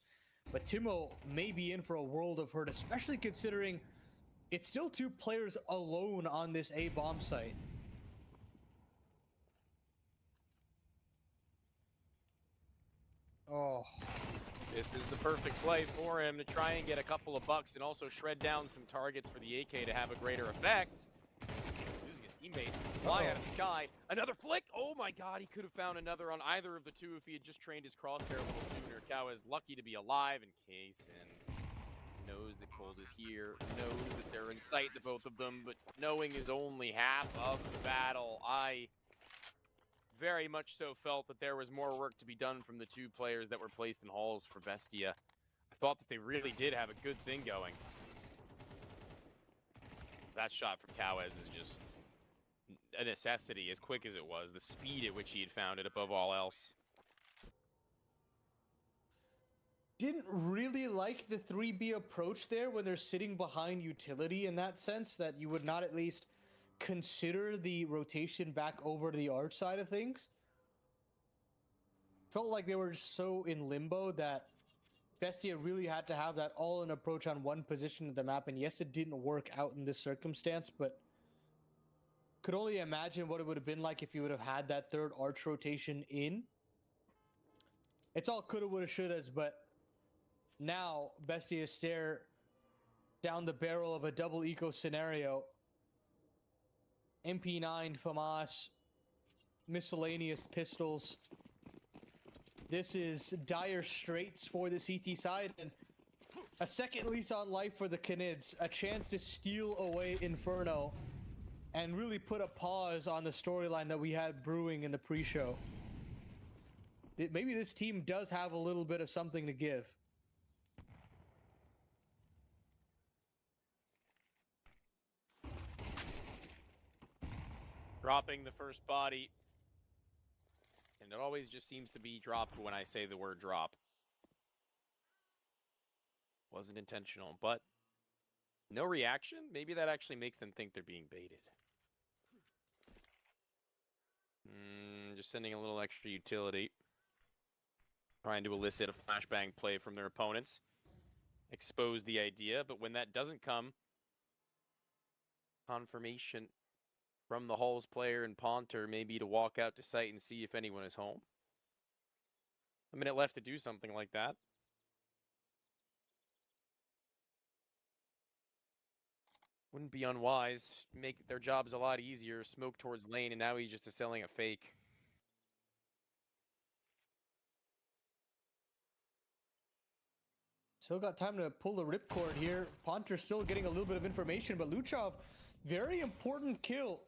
S3: but Timo may be in for a world of hurt, especially considering it's still 2 players alone on this A bomb site. Oh,
S4: This is the perfect play for him to try and get a couple of bucks and also shred down some targets for the AK to have a greater effect. Losing his teammate, fly out of the sky. Another flick! Oh my god, he could have found another on either of the two if he had just trained his crosshair a little sooner. Cow is lucky to be alive in case, and knows that Cold is here, knows that they're in sight, the both of them, but knowing is only half of the battle. I very much so felt that there was more work to be done from the 2 players that were placed in halls for Bestia. I thought that they really did have a good thing going. That shot from Cowes is just a necessity, as quick as it was. The speed at which he had found it above all else.
S3: didn't really like the 3B approach there when they're sitting behind utility in that sense, that you would not at least consider the rotation back over to the arch side of things. Felt like they were just so in limbo that Bestia really had to have that all-in approach on one position of the map, and yes, it didn't work out in this circumstance, but could only imagine what it would have been like if you would have had that third arch rotation in. It's all coulda, woulda, shouldas, but now Bestia stare down the barrel of a double eco scenario. MP9, FAMAS, miscellaneous pistols. This is dire straits for the CT side, and a second lease on life for the Canids. A chance to steal away Inferno and really put a pause on the storyline that we had brewing in the pre-show. Maybe this team does have a little bit of something to give.
S4: Dropping the first body. And it always just seems to be dropped when I say the word drop. Wasn't intentional, but no reaction? Maybe that actually makes them think they're being baited. Just sending a little extra utility. Trying to elicit a flashbang play from their opponents. Expose the idea, but when that doesn't come, confirmation from the Halls player and Ponter, maybe to walk out to site and see if anyone is home. A minute left to do something like that. Wouldn't be unwise. Make their jobs a lot easier. Smoke towards lane, and now he's just selling a fake.
S3: Still got time to pull the ripcord here. Ponter still getting a little bit of information, but Luchov, very important kill.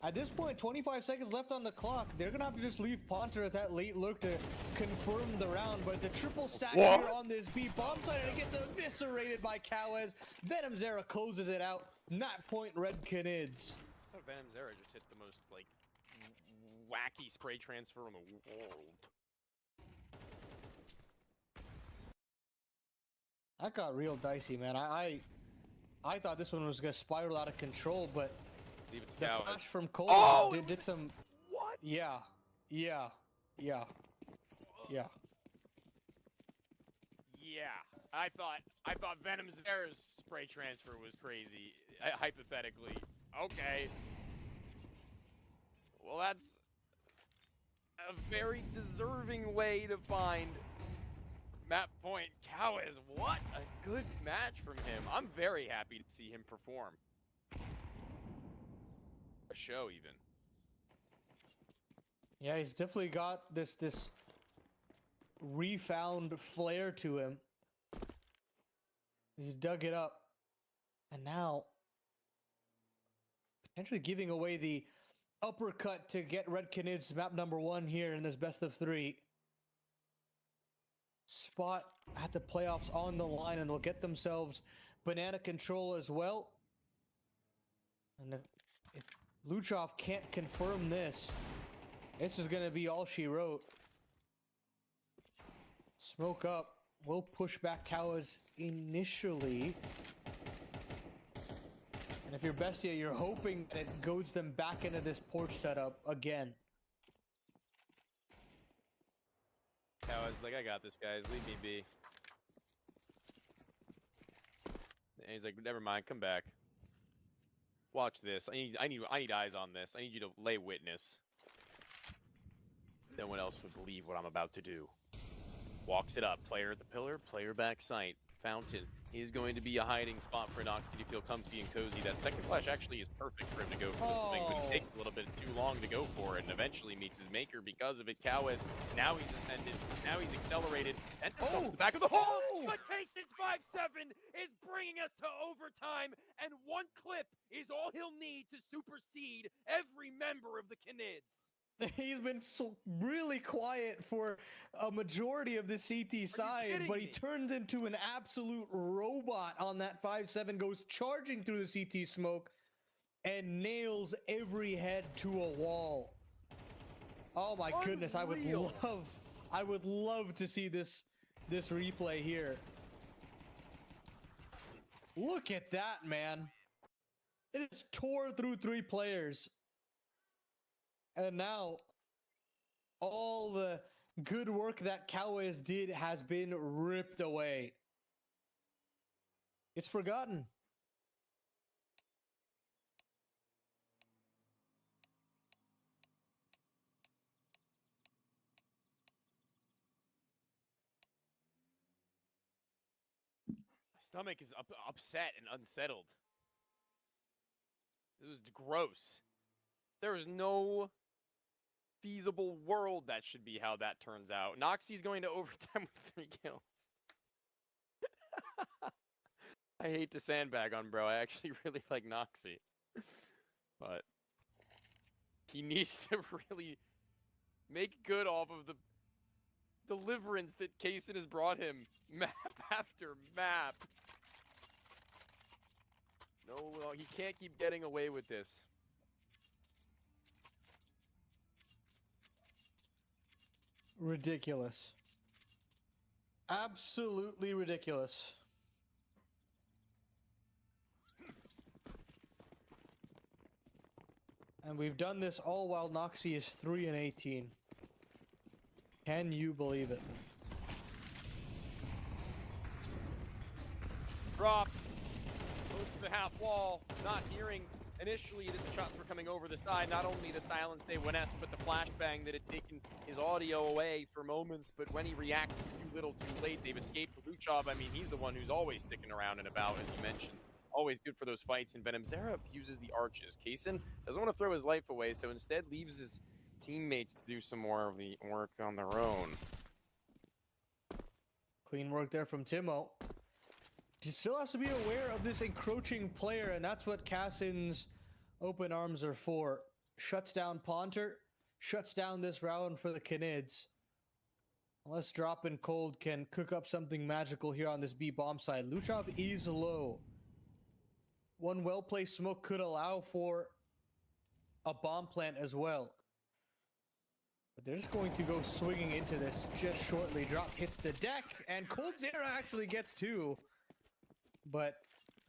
S3: At this point, 25 seconds left on the clock. They're going to have to just leave Ponter at that late lurk to confirm the round, but it's a triple stack here on this B bomb site, and it gets eviscerated by Cowes. Venom Zera closes it out. That point, Red Canids.
S4: I thought Venom Zera just hit the most, like, wacky spray transfer in the world.
S3: That got real dicey, man. I thought this one was going to spiral out of control, but
S4: Leave it to
S3: the
S4: Cowes.
S3: flash from Cole did some...
S4: What?
S3: Yeah.
S4: Yeah. I thought Venom Zera's spray transfer was crazy, hypothetically. Okay. Well, that's a very deserving way to find map point. Cowes, what a good match from him. I'm very happy to see him perform. A show, even.
S3: Yeah, he's definitely got this refound flair to him. He's dug it up. And now, potentially giving away the uppercut to get Red Canids map number 1 here in this best of 3. Spot at the playoffs on the line, and they'll get themselves banana control as well. And if Luchov can't confirm this, this is going to be all she wrote. Smoke up. We'll push back Cowes initially. And if you're Bestia, you're hoping that it goads them back into this porch setup again.
S4: Cowes, like, I got this, guys. Leave me be. And he's like, never mind, come back. Watch this. I need eyes on this. I need you to lay witness. No one else would believe what I'm about to do. Walks it up. Player at the pillar, player back sight. Fountain is going to be a hiding spot for Noxy to feel comfy and cozy. That second flash actually is perfect for him to go for this thing, but he takes a little bit too long to go for it and eventually meets his maker because of it. Cowes, now he's ascended, now he's accelerated, and to the back of the hole! But Canids 5-7 is bringing us to overtime, and one clip is all he'll need to supersede every member of the Canids.
S3: He's been really quiet for a majority of the CT side, but he turns into an absolute robot on that 5-7, goes charging through the CT smoke, and nails every head to a wall. Oh my goodness, I would love to see this replay here. Look at that, man. It is tore through 3 players. And now, all the good work that Cowes did has been ripped away. It's forgotten.
S4: My stomach is upset and unsettled. It was gross. There is no feasible world that should be how that turns out. Noxy's going to overtime with 3 kills. I hate to sandbag on bro. I actually really like Noxy. But he needs to really make good off of the deliverance that Kaysen has brought him map after map. No, he can't keep getting away with this.
S3: Ridiculous. Absolutely ridiculous. And we've done this all while Noxy is 3-18. Can you believe it?
S4: Drop. Goes to the half wall. Not hearing initially, the shots were coming over the side. Not only the silence they went S, but the flashbang that had taken his audio away for moments. But when he reacts, it's too little, too late. They've escaped Luchov. I mean, he's the one who's always sticking around and about, as you mentioned. Always good for those fights. And Venom Zera uses the arches. Kaysen doesn't want to throw his life away, so instead leaves his teammates to do some more of the work on their own.
S3: Clean work there from Timo. He still has to be aware of this encroaching player, and that's what Cassin's open arms are for. Shuts down Ponter, shuts down this round for the Canids. Unless Drop and Cold can cook up something magical here on this B bomb side. Luchov is low. One well-placed smoke could allow for a bomb plant as well. But they're just going to go swinging into this just shortly. Drop hits the deck, and Cold Zera actually gets two. But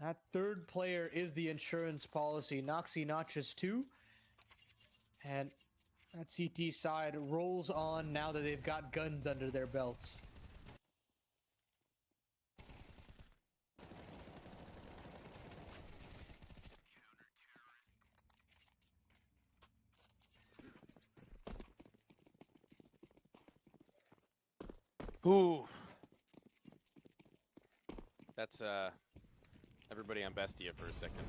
S3: that third player is the insurance policy. Noxy notches two. And that CT side rolls on now that they've got guns under their belts.
S4: Ooh. That's everybody on Bestia for a second.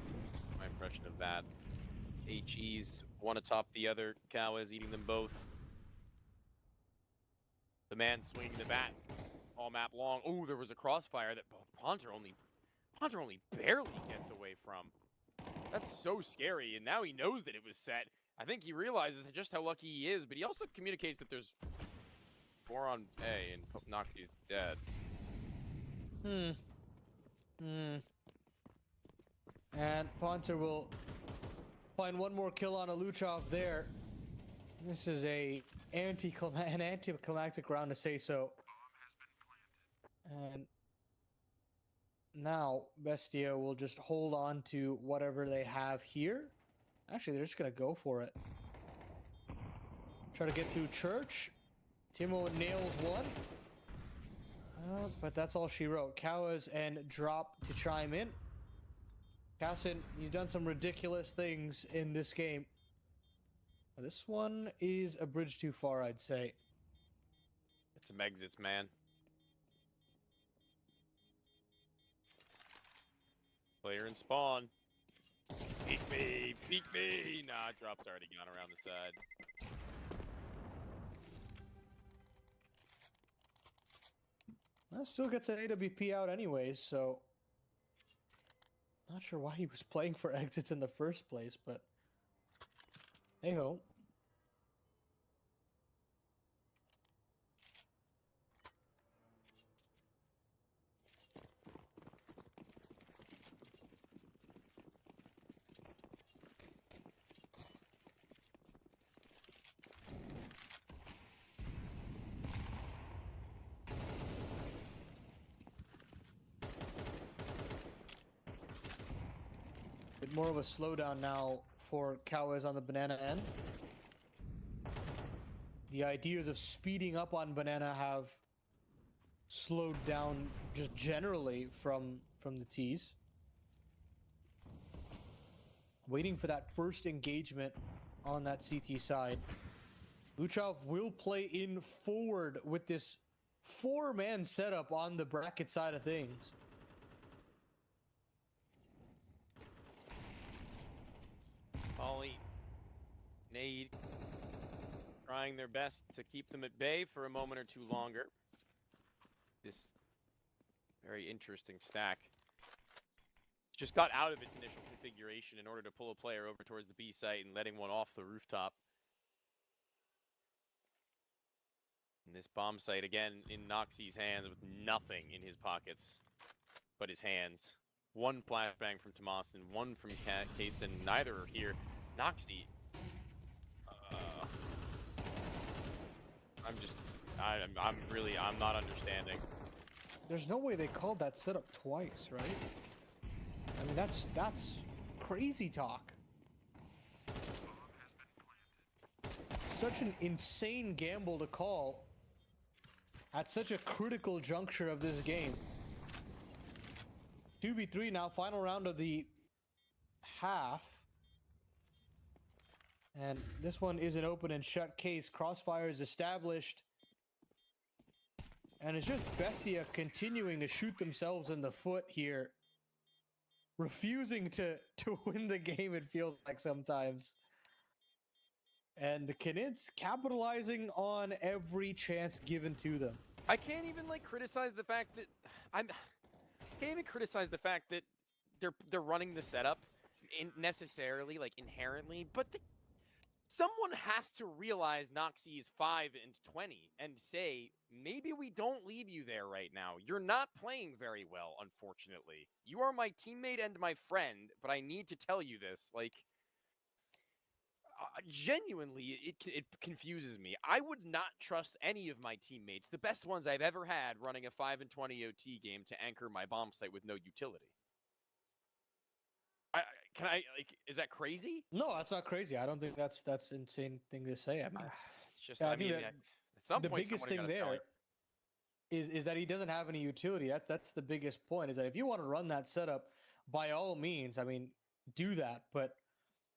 S4: My impression of that. HE's one atop the other. Cow is eating them both. The man swinging the bat all map long. Ooh, there was a crossfire that Ponter only barely gets away from. That's so scary, and now he knows that it was set. I think he realizes just how lucky he is, but he also communicates that there's 4 on A, and Noxy's dead.
S3: And Ponter will find one more kill on a Luchov there. This is an anticlimactic round to say so. And now Bestia will just hold on to whatever they have here. Actually, they're just going to go for it. Try to get through Church. Timo nails one. But that's all she wrote. Cowas and Drop to chime in. Cassin, he's done some ridiculous things in this game. This one is a bridge too far, I'd say.
S4: It's some exits, man. Player in spawn. Peek me, peek me. Nah, Drop's already gone around the side.
S3: That still gets an AWP out anyways, so not sure why he was playing for exits in the first place, but hey ho. Bit more of a slowdown now for Cowas on the banana end. The ideas of speeding up on banana have slowed down just generally from the T's. Waiting for that first engagement on that CT side. Luchov will play in forward with this 4-man setup on the bracket side of things.
S4: Ollie, Nade, trying their best to keep them at bay for a moment or two longer. This very interesting stack just got out of its initial configuration in order to pull a player over towards the B site and letting one off the rooftop. And this bomb site again in Noxy's hands with nothing in his pockets but his hands. One flashbang from Tomas and one from Kaysen. Neither are here. Noxy. I'm not understanding.
S3: There's no way they called that setup twice, right? I mean, that's crazy talk. Such an insane gamble to call at such a critical juncture of this game. 2v3 now, final round of the half. And this one is an open and shut case. Crossfire is established. And it's just Bestia continuing to shoot themselves in the foot here. Refusing to win the game, it feels like sometimes. And the Canids capitalizing on every chance given to them.
S4: I can't even like criticize the fact that can't even criticize the fact that they're running the setup necessarily, like inherently, but someone has to realize Noxie is 5 and 20 and say, maybe we don't leave you there right now. You're not playing very well, unfortunately. You are my teammate and my friend, but I need to tell you this. Like, genuinely, it confuses me. I would not trust any of my teammates, the best ones I've ever had, running a 5 and 20 OT game to anchor my bomb site with no utility. Is that crazy?
S3: No, that's not crazy. I don't think that's insane thing to say. I mean,
S4: it's just,
S3: I mean,
S4: at some
S3: the
S4: point,
S3: biggest thing there is that he doesn't have any utility. That's the biggest point, is that if you want to run that setup, by all means, I mean, do that. But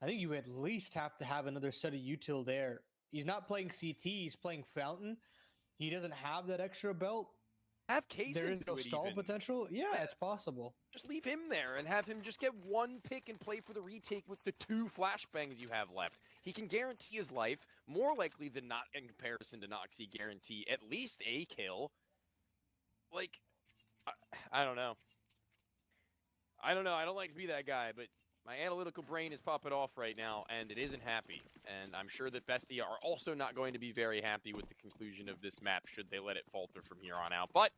S3: I think you at least have to have another set of util there. He's not playing CT, he's playing Fountain. He doesn't have that extra belt.
S4: Have Case
S3: There is no
S4: into it
S3: stall
S4: even.
S3: potential. Yeah, it's possible.
S4: Just leave him there and have him just get one pick and play for the retake with the 2 flashbangs you have left. He can guarantee his life, more likely than not in comparison to Noxie, guarantee at least a kill. Like, I don't know. I don't know. I don't like to be that guy, but my analytical brain is popping off right now, and it isn't happy. And I'm sure that Bestia are also not going to be very happy with the conclusion of this map, should they let it falter from here on out. But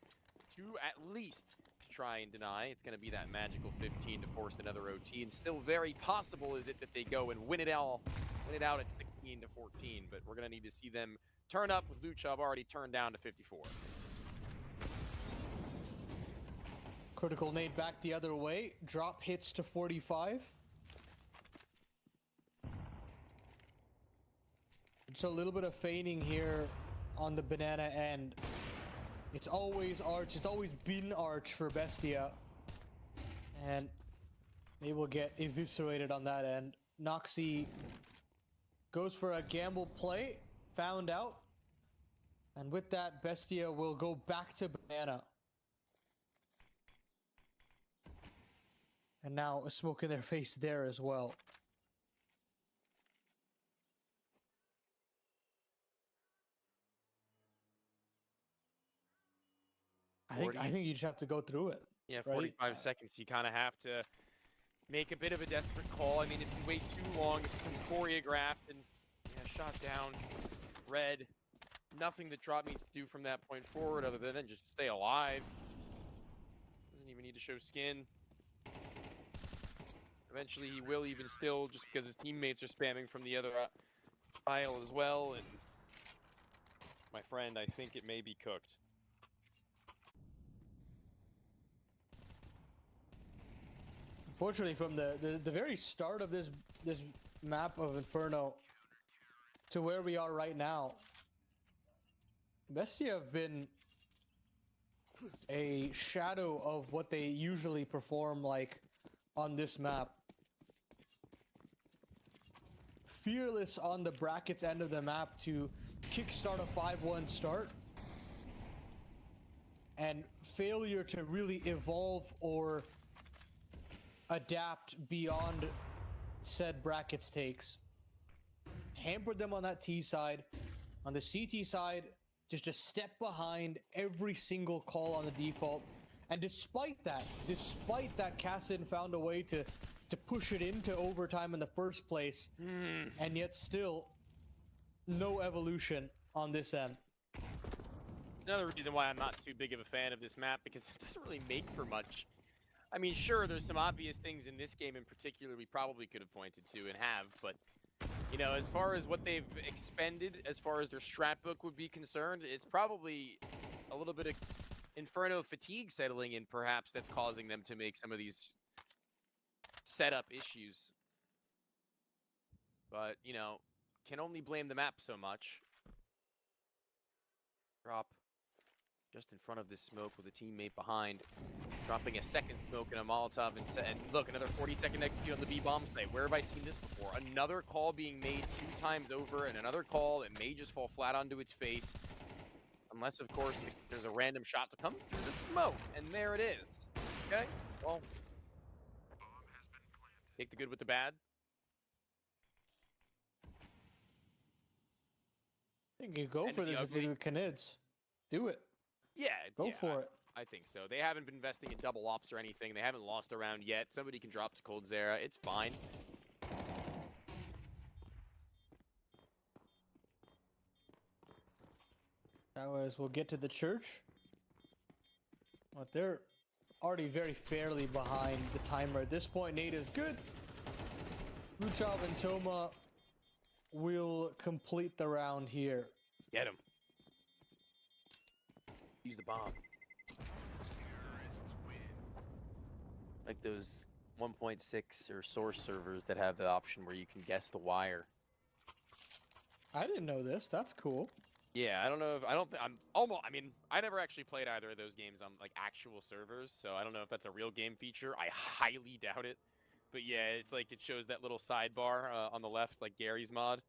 S4: to at least try and deny, it's going to be that magical 15 to force another OT, and still very possible is it that they go and win it out at 16 to 14. But we're going to need to see them turn up with Luchov already turned down to 54.
S3: Critical nade back the other way. Drop hits to 45. Just a little bit of feigning here on the banana end. It's always Arch. It's always been Arch for Bestia. And they will get eviscerated on that end. Noxie goes for a gamble play. Found out. And with that, Bestia will go back to banana. And now a smoke in their face there as well. I think you just have to go through it.
S4: Yeah,
S3: right?
S4: 45 seconds. You kind of have to make a bit of a desperate call. I mean, if you wait too long, it becomes choreographed and shot down. Red. Nothing that Drop needs to do from that point forward other than just stay alive. Doesn't even need to show skin. Eventually, he will even still, just because his teammates are spamming from the other aisle as well. And my friend, I think it may be cooked.
S3: Unfortunately, from the very start of this map of Inferno to where we are right now, Bestia have been a shadow of what they usually perform like on this map. Fearless on the brackets end of the map to kickstart a 5-1 start, and failure to really evolve or adapt beyond said brackets takes. Hampered them on that T side. On the CT side, just a step behind every single call on the default. And despite that, Cassin found a way to push it into overtime in the first place, and yet still no evolution on this end.
S4: Another reason why I'm not too big of a fan of this map, because it doesn't really make for much. I mean, sure, there's some obvious things in this game in particular we probably could have pointed to and have, but, you know, as far as what they've expended, as far as their strat book would be concerned, it's probably a little bit of Inferno fatigue settling in, perhaps, that's causing them to make some of these setup issues. But, you know, can only blame the map so much. Drop. just in front of this smoke with a teammate behind, dropping a second smoke and a Molotov, and look, another 40-second execute on the B-bomb site. Where have I seen this before? Another call being made 2 times over, and another call that may just fall flat onto its face. Unless, of course, there's a random shot to come through the smoke, and there it is. Okay, well, take the good with the bad.
S3: I think you go for this if you're the Canids. Do it.
S4: Yeah,
S3: Go for it.
S4: I think so. They haven't been investing in double ops or anything. They haven't lost a round yet. Somebody can drop to Cold Zera. It's fine.
S3: Now as we'll get to the church. But they're already very fairly behind the timer at this point. Nate is good. Luchov and Toma will complete the round here.
S4: Get him. Use the bomb. Like those 1.6 or source servers that have the option where you can guess the wire.
S3: I didn't know this. That's cool.
S4: Yeah, I don't know if I'm almost. I mean, I never actually played either of those games on like actual servers, so I don't know if that's a real game feature. I highly doubt it. But yeah, it's like it shows that little sidebar on the left, like Gary's mod,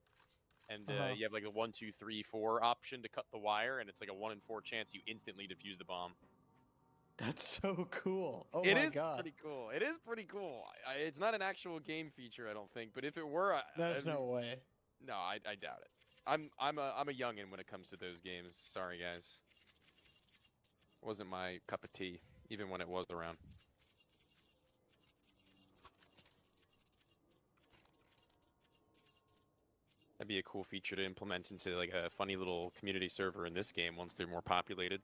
S4: and you have like a 1, 2, 3, 4 option to cut the wire, and it's like a 1 in 4 chance you instantly defuse the bomb.
S3: That's so cool. Oh
S4: it
S3: my
S4: is
S3: god.
S4: Pretty cool. It is pretty cool. It's not an actual game feature, I don't think, but if it were,
S3: There's no way.
S4: No, I doubt it. I'm a youngin when it comes to those games. Sorry, guys. Wasn't my cup of tea, even when it was around. That'd be a cool feature to implement into like a funny little community server in this game once they're more populated.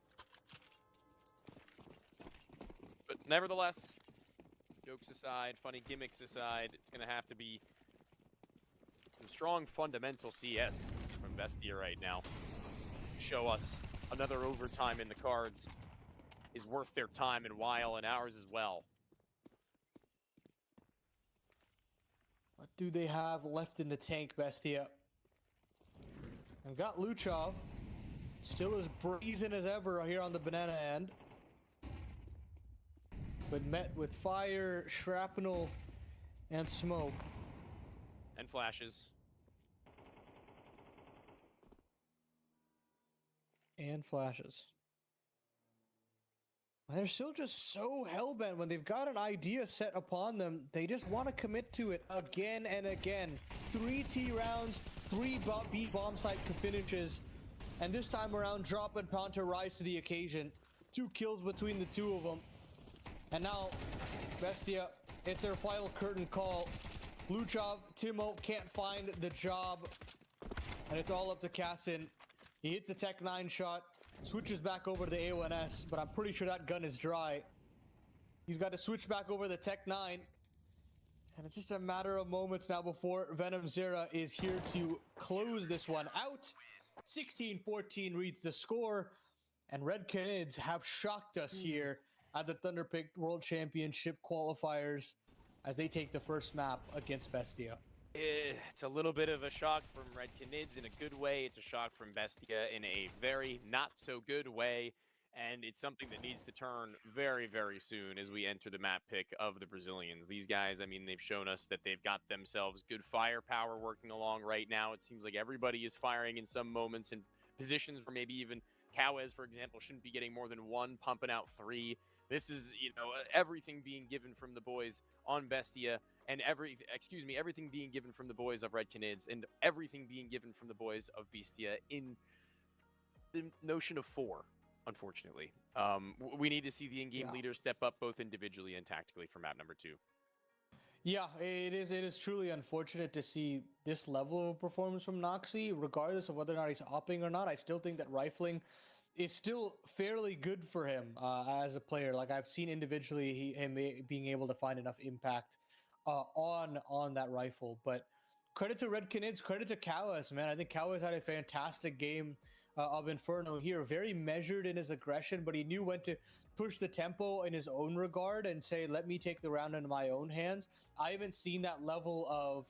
S4: But nevertheless, jokes aside, funny gimmicks aside, it's gonna have to be some strong fundamental CS from BESTIA right now. Show us another overtime in the cards is worth their time and while, and ours as well.
S3: What do they have left in the tank, BESTIA? I've got Luchov. Still as brazen as ever here on the banana end. But met with fire, shrapnel, and smoke.
S4: And flashes.
S3: And flashes. They're still just so hellbent when they've got an idea set upon them. They just want to commit to it again and again. 3 T rounds, 3 B bomb site finishes, and this time around, Drop and Pronto rise to the occasion. 2 kills between the 2 of them. And now, BESTIA, it's their final curtain call. Luchov, Timo can't find the job, and it's all up to Kassin. He hits a Tech 9 shot, switches back over to the A1S, but I'm pretty sure that gun is dry. He's got to switch back over the Tech 9, and it's just a matter of moments now before Venom Zera is here to close this one out. 16-14 reads the score, and Red Canids have shocked us here at the Thunderpick World Championship qualifiers as they take the first map against BESTIA.
S4: It's a little bit of a shock from Red Canids in a good way. It's a shock from BESTIA in a very not so good way. And it's something that needs to turn very, very soon as we enter the map pick of the Brazilians. These guys, I mean, they've shown us that they've got themselves good firepower working along right now. It seems like everybody is firing in some moments in positions where maybe even Cowes, for example, shouldn't be getting more than 1, pumping out 3. This is, you know, everything being given from the boys on BESTIA, and everything being given from the boys of Red Canids, and everything being given from the boys of BESTIA in the notion of 4, unfortunately. We need to see the in-game leaders step up both individually and tactically for map number 2.
S3: Yeah, it is truly unfortunate to see this level of performance from Noxy, regardless of whether or not he's opping or not. I still think that rifling is still fairly good for him as a player. Like, I've seen individually him being able to find enough impact on that rifle. But credit to Red Canids, credit to Cowes, man. I think Cowes had a fantastic game of Inferno here. Very measured in his aggression, but he knew when to push the tempo in his own regard and say, let me take the round into my own hands. I haven't seen that level of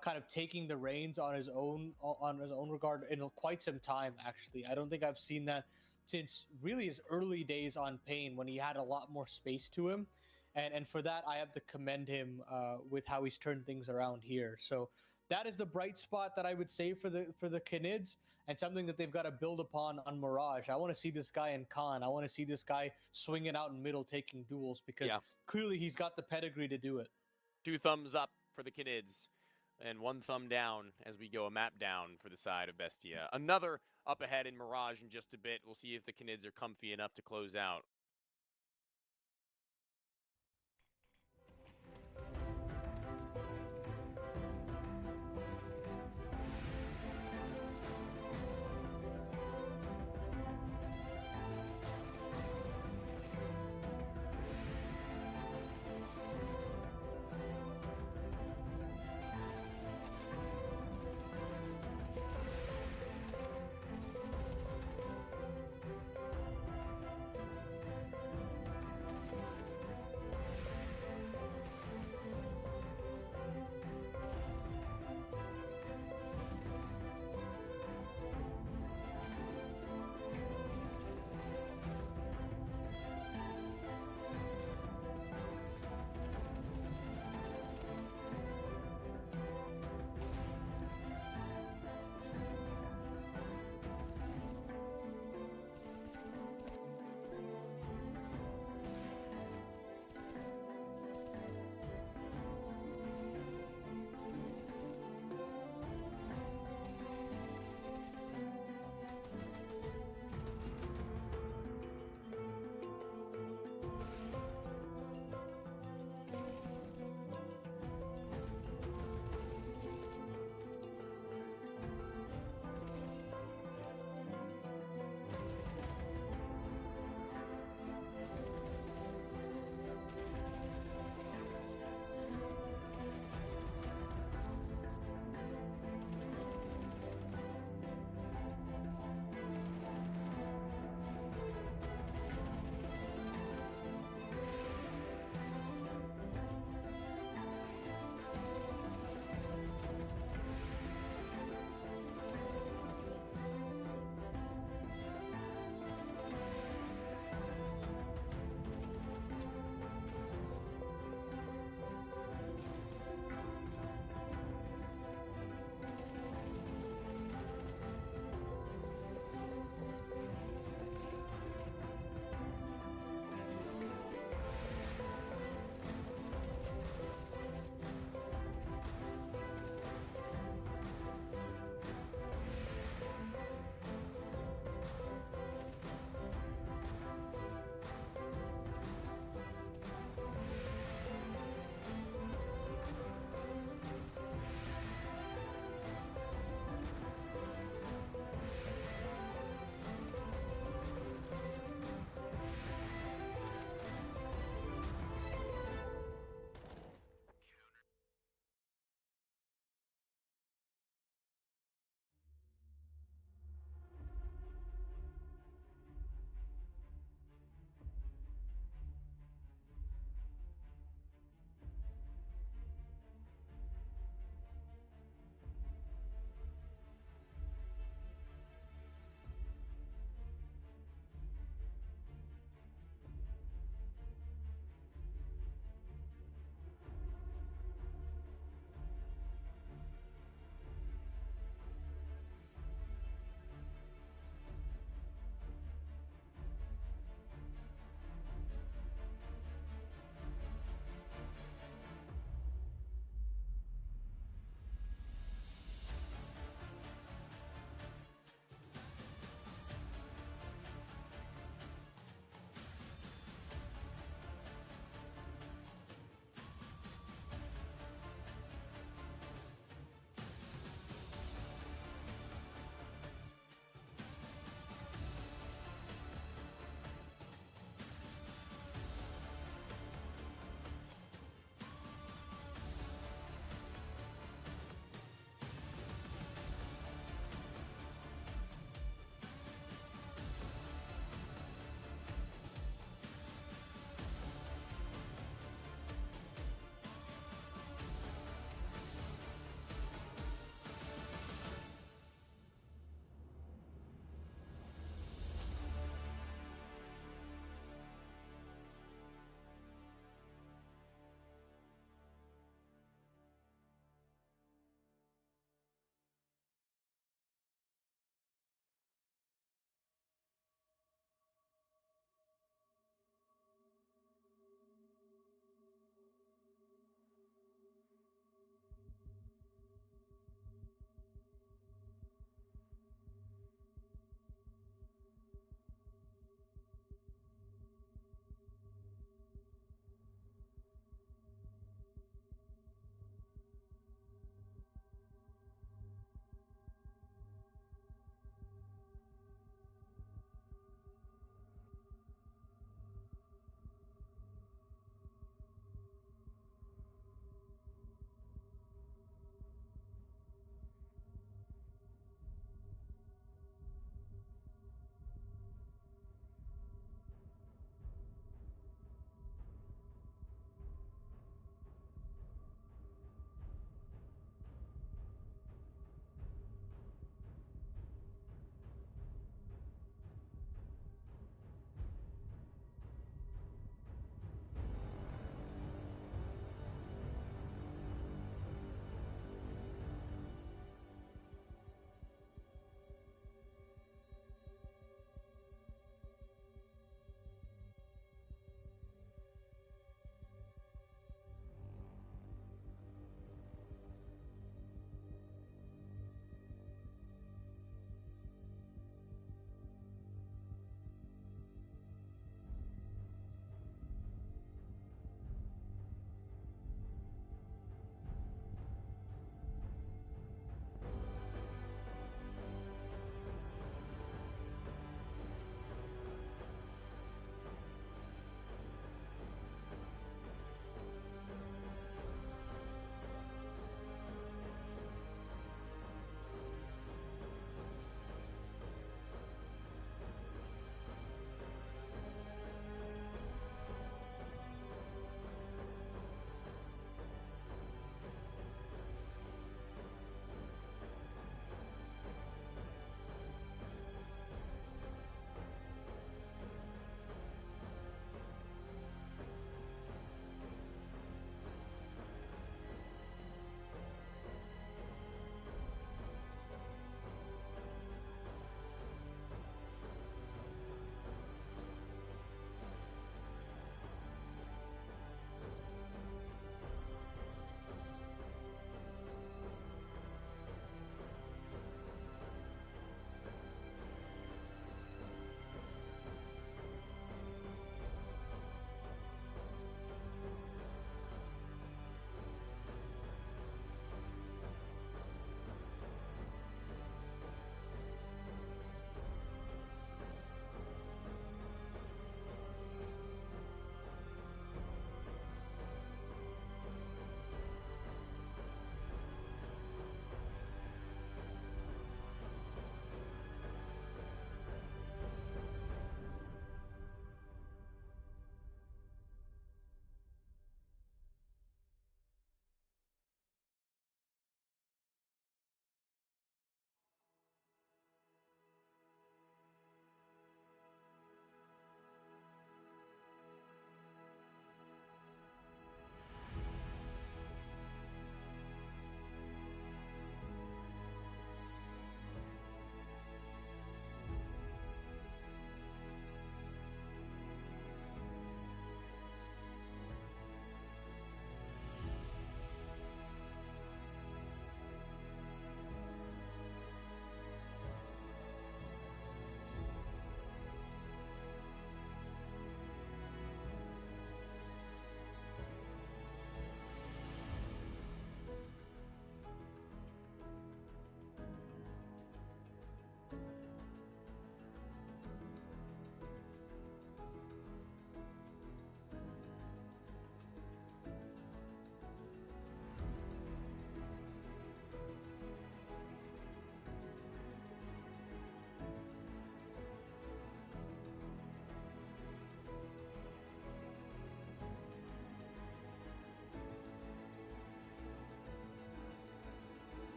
S3: kind of taking the reins on his own regard in quite some time, actually. I don't think I've seen that since really his early days on Pain when he had a lot more space to him. And for that, I have to commend him with how he's turned things around here. So that is the bright spot that I would say for the Canids, and something that they've got to build upon on Mirage. I want to see this guy in Khan. I want to see this guy swinging out in middle, taking duels, because clearly he's got the pedigree to do it.
S4: 2 thumbs up for the Canids, and 1 thumb down as we go a map down for the side of Bestia. Another up ahead in Mirage in just a bit. We'll see if the Canids are comfy enough to close out.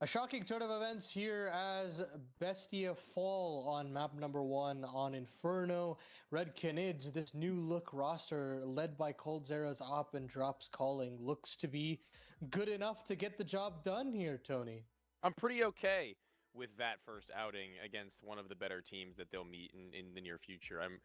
S3: A shocking turn of events here as Bestia fall on map number 1 on Inferno. Red Canids, this new look roster led by Cold Zera's Op and Drops Calling, looks to be good enough to get the job done here, Tony.
S4: I'm pretty okay with that first outing against one of the better teams that they'll meet in the near future. I'm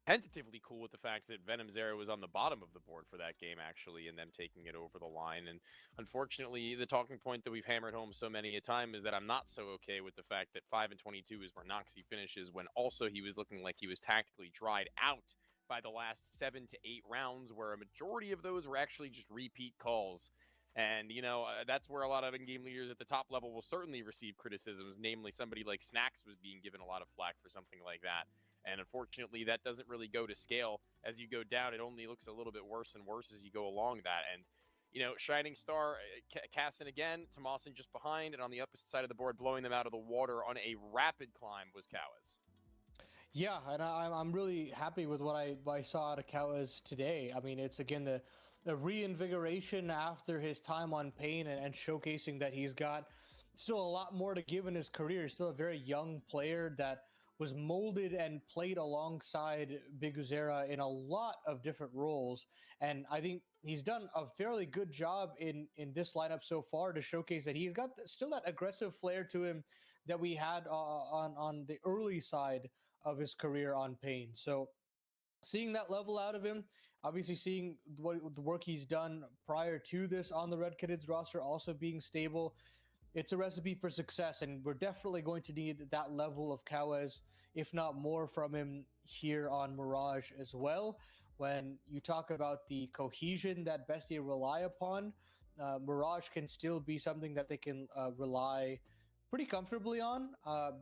S4: tentatively cool with the fact that Venom Zero was on the bottom of the board for that game, actually, and them taking it over the line. And unfortunately, the talking point that we've hammered home so many a time is that I'm not so okay with the fact that 5-22 is where Noxie finishes, when also he was looking like he was tactically dried out by the last 7 to 8 rounds, where a majority of those were actually just repeat calls. And, you know, that's where a lot of in-game leaders at the top level will certainly receive criticisms, namely somebody like Snacks was being given a lot of flack for something like that. And unfortunately, that doesn't really go to scale. As you go down, it only looks a little bit worse and worse as you go along that. And, you know, Shining Star, Cassin again, Tomasin just behind, and on the opposite side of the board, blowing them out of the water on a rapid climb was Kawaz.
S3: Yeah, and I'm really happy with what I saw out of Kawaz today. I mean, it's, again, the reinvigoration after his time on Pain and showcasing that he's got still a lot more to give in his career. He's still a very young player that was molded and played alongside Big Uzera in a lot of different roles. And I think he's done a fairly good job in this lineup so far to showcase that he's got still that aggressive flair to him that we had on the early side of his career on Pain. So seeing that level out of him, obviously seeing the work he's done prior to this on the Red Canids roster also being stable, it's a recipe for success, and we're definitely going to need that level of Kawaz, if not more, from him here on Mirage as well. When you talk about the cohesion that Bestia rely upon, Mirage can still be something that they can rely pretty comfortably on,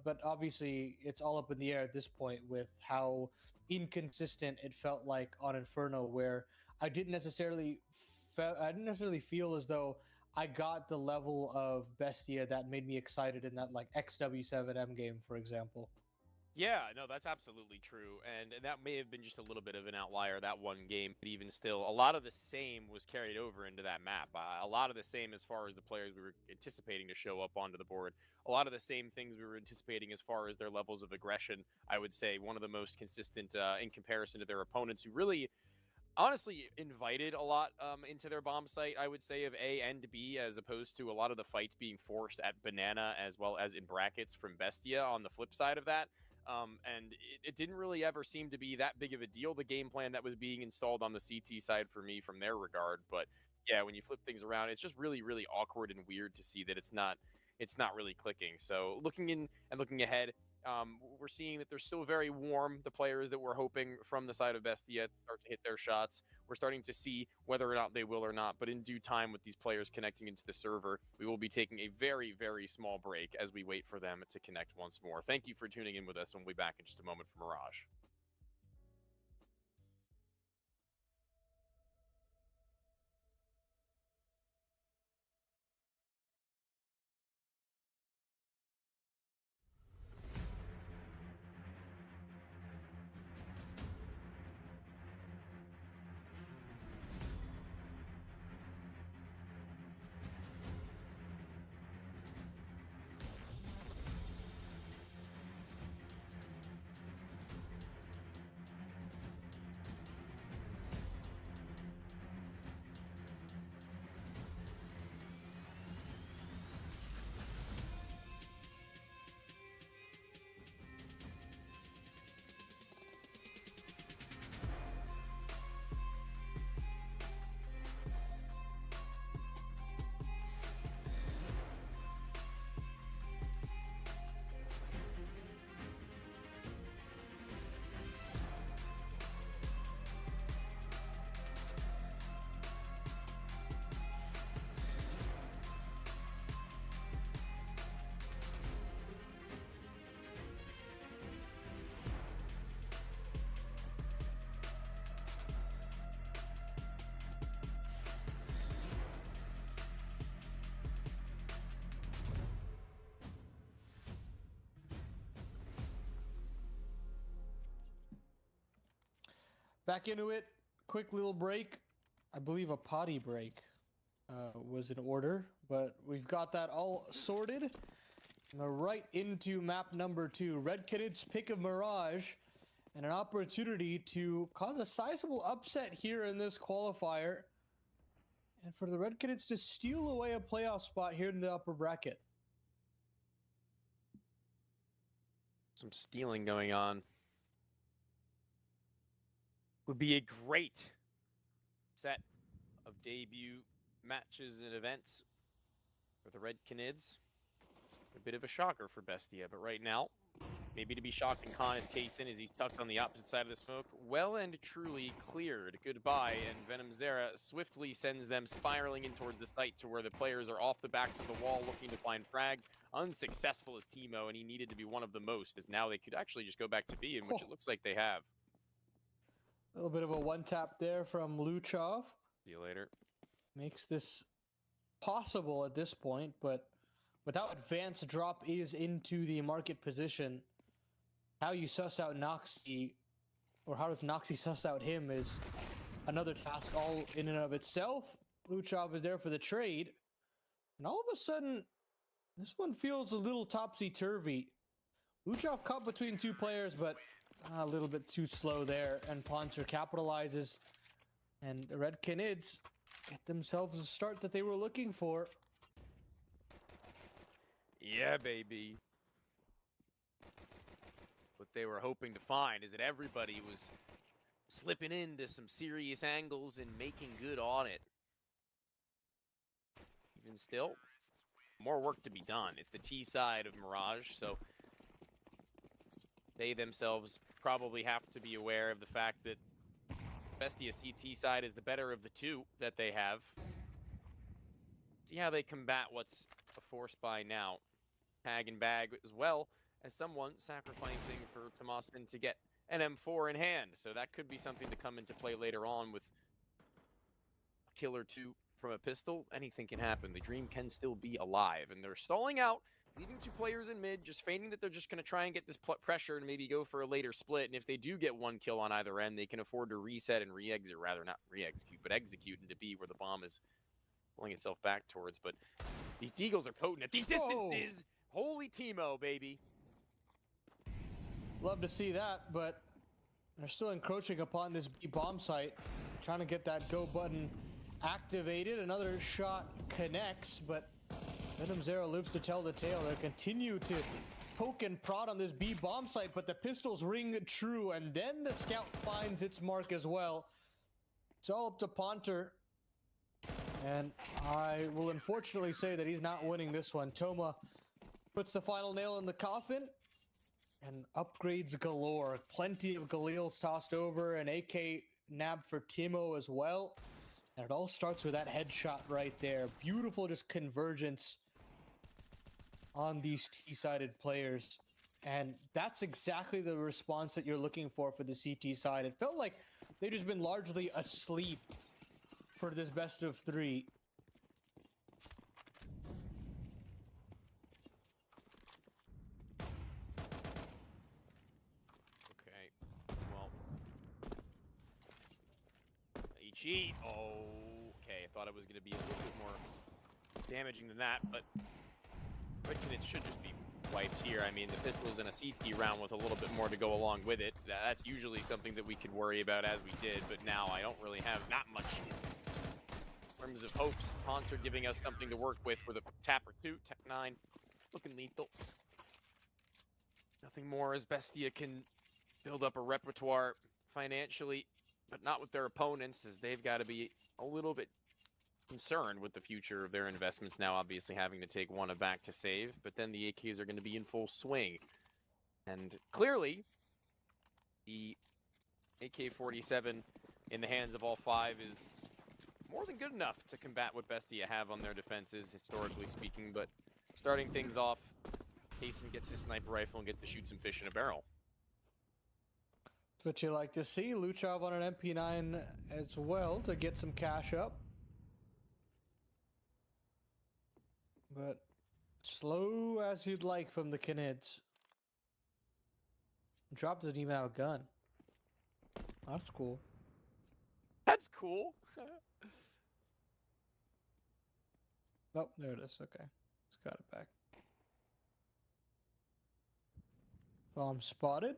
S3: but obviously it's all up in the air at this point with how inconsistent it felt like on Inferno, where I didn't necessarily feel as though I got the level of Bestia that made me excited in that, like, XW7M game, for example.
S4: Yeah, no, that's absolutely true. And that may have been just a little bit of an outlier, that one game. But even still, a lot of the same was carried over into that map. A lot of the same as far as the players we were anticipating to show up onto the board. A lot of the same things we were anticipating as far as their levels of aggression. I would say one of the most consistent in comparison to their opponents, who really honestly invited a lot into their bomb site, I would say, of A and B, as opposed to a lot of the fights being forced at Banana as well as in brackets from Bestia on the flip side of that. And it didn't really ever seem to be that big of a deal, the game plan that was being installed on the CT side for me from their regard. But yeah, when you flip things around, it's just really, really awkward and weird to see that it's not really clicking. So looking in and looking ahead, we're seeing that they're still very warm. The players that we're hoping from the side of Bestia start to hit their shots. We're starting to see whether or not they will or not. But in due time, with these players connecting into the server, we will be taking a very, very small break as we wait for them to connect once more. Thank you for tuning in with us, and we'll be back in just a moment for Mirage.
S3: Back into it. Quick little break. I believe a potty break. was in order, but we've got that all sorted. And we're right into map number 2. Red Canids pick of Mirage, and an opportunity to cause a sizable upset here in this qualifier. And for the Red Canids to steal away a playoff spot here in the upper bracket.
S4: Some stealing going on. Would be a great set of debut matches and events for the Red Canids. A bit of a shocker for Bestia, but right now, maybe to be shocked in Khan's case in as he's tucked on the opposite side of the smoke. Well and truly cleared. Goodbye, and Venom Zera swiftly sends them spiraling in towards the site to where the players are off the backs of the wall looking to find frags. Unsuccessful as Teemo, and he needed to be one of the most, as now they could actually just go back to B, in which it looks like they have.
S3: A little bit of a one-tap there from Luchov.
S4: See you later.
S3: Makes this possible at this point, but without advanced drop is into the market position. How you suss out Noxy, or how does Noxy suss out him, is another task all in and of itself. Luchov is there for the trade, and all of a sudden, this one feels a little topsy-turvy. Luchov caught between two players, but a little bit too slow there, and Ponter capitalizes, and the Red Canids get themselves a start that they were looking for.
S4: Yeah, baby. What they were hoping to find is that everybody was slipping into some serious angles and making good on it. Even still, more work to be done. It's the T side of Mirage, so they themselves probably have to be aware of the fact that BESTIA CT side is the better of the two that they have. See how they combat what's a force buy now. Tag and bag as well as someone sacrificing for Tomasin to get an M4 in hand. So that could be something to come into play later on with a kill or two from a pistol. Anything can happen. The dream can still be alive. And they're stalling out, leaving two players in mid, just feigning that they're just going to try and get this pressure and maybe go for a later split. And if they do get one kill on either end, they can afford to reset and re-exit, rather not re-execute, but execute into B where the bomb is pulling itself back towards. But these deagles are potent at these distances. Holy Teemo, baby.
S3: Love to see that, but they're still encroaching upon this B bomb site, trying to get that go button activated. Another shot connects, but Venom Zero lives to tell the tale. They continue to poke and prod on this B bomb site, but the pistols ring true, and then the scout finds its mark as well. It's all up to Ponter, and I will unfortunately say that he's not winning this one. Toma puts the final nail in the coffin, and upgrades galore. Plenty of Galils tossed over, an AK nab for Teemo as well. And it all starts with that headshot right there. Beautiful just convergence on these T-sided players. And that's exactly the response that you're looking for the CT side. It felt like they've just been largely asleep for this best of three.
S4: Oh, okay. I thought it was going to be a little bit more damaging than that, but Red Canids should just be wiped here. I mean, the pistol's in a CT round with a little bit more to go along with it. That's usually something that we could worry about as we did, but now I don't really have that much in terms of hopes. Ponter giving us something to work with a tap or two. Tech 9 looking lethal. Nothing more as Bestia can build up a repertoire financially, but not with their opponents, as they've got to be a little bit concerned with the future of their investments now, obviously having to take one back to save, but then the AKs are going to be in full swing. And clearly, the AK-47 in the hands of all five is more than good enough to combat what Bestia have on their defenses, historically speaking, but starting things off, Kaysen gets his sniper rifle and gets to shoot some fish in a barrel.
S3: What you like to see. Luchov on an MP9 as well to get some cash up. But slow as you'd like from the Canids. Drop doesn't even have a gun. That's cool.
S4: That's cool.
S3: Oh, there it is. Okay. Just got it back. Bomb spotted.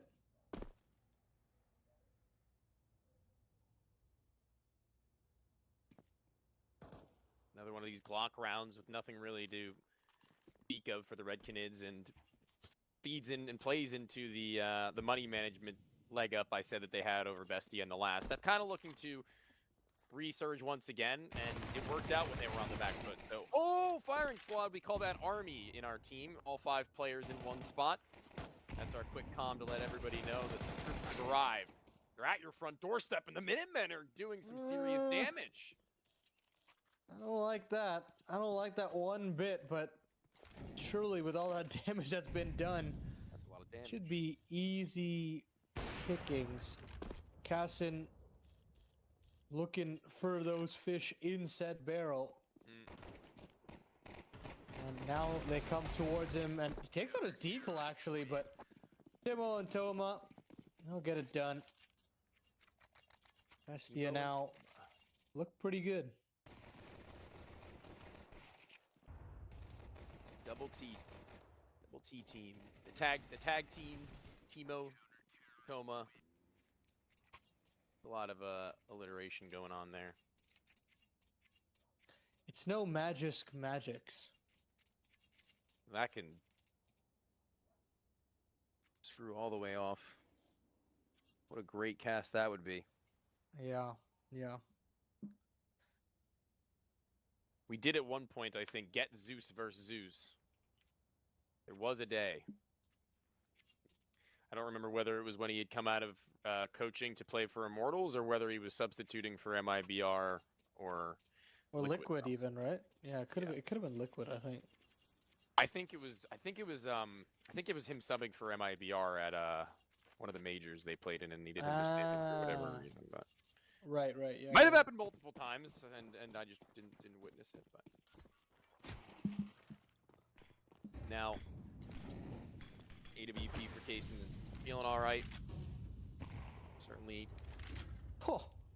S4: Another one of these Glock rounds with nothing really to speak of for the Red Canids, and feeds in and plays into the money management leg up I said that they had over Bestia in the last. That's kind of looking to resurge once again, and it worked out when they were on the back foot. So, oh, firing squad, we call that army in our team. All 5 players in one spot. That's our quick comm to let everybody know that the troops arrived. They're at your front doorstep, and the Minutemen are doing some serious damage.
S3: I don't like that. I don't like that one bit, but surely with all that damage that's been done,
S4: That's a lot of damage.
S3: should be easy pickings. Cassin looking for those fish in said barrel. And now they come towards him, and he takes out his deagle actually, but Timo and Toma, they'll get it done. Bestia now look pretty good.
S4: Double T team. The tag team, Timo, Toma. A lot of alliteration going on there.
S3: It's no magics.
S4: That can screw all the way off. What a great cast that would be.
S3: Yeah.
S4: We did at one point, I think, get Zeus versus Zeus. There was a day. I don't remember whether it was when he had come out of coaching to play for Immortals, or whether he was substituting for MIBR or
S3: Liquid even, right? Yeah, it could have been Liquid, I think.
S4: I think it was him subbing for MIBR at one of the majors they played in, and he didn't understand it for whatever reason. But
S3: right, yeah.
S4: might have happened multiple times, and I just didn't witness it. But now, AWP for Cason's feeling all right. Certainly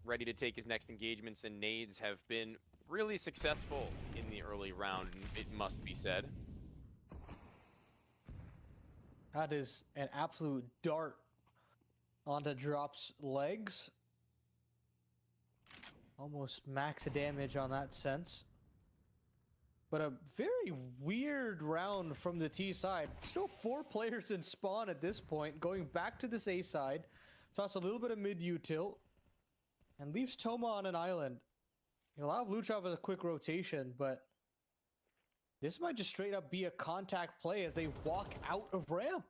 S4: ready to take his next engagements, and nades have been really successful in the early round, it must be said.
S3: That is an absolute dart onto Drop's legs. Almost max damage on that sense. But a very weird round from the T side. Still 4 players in spawn at this point. Going back to this A side. Toss a little bit of mid-util. And leaves Toma on an island. He'll have Luchov as a quick rotation, but this might just straight up be a contact play as they walk out of ramp.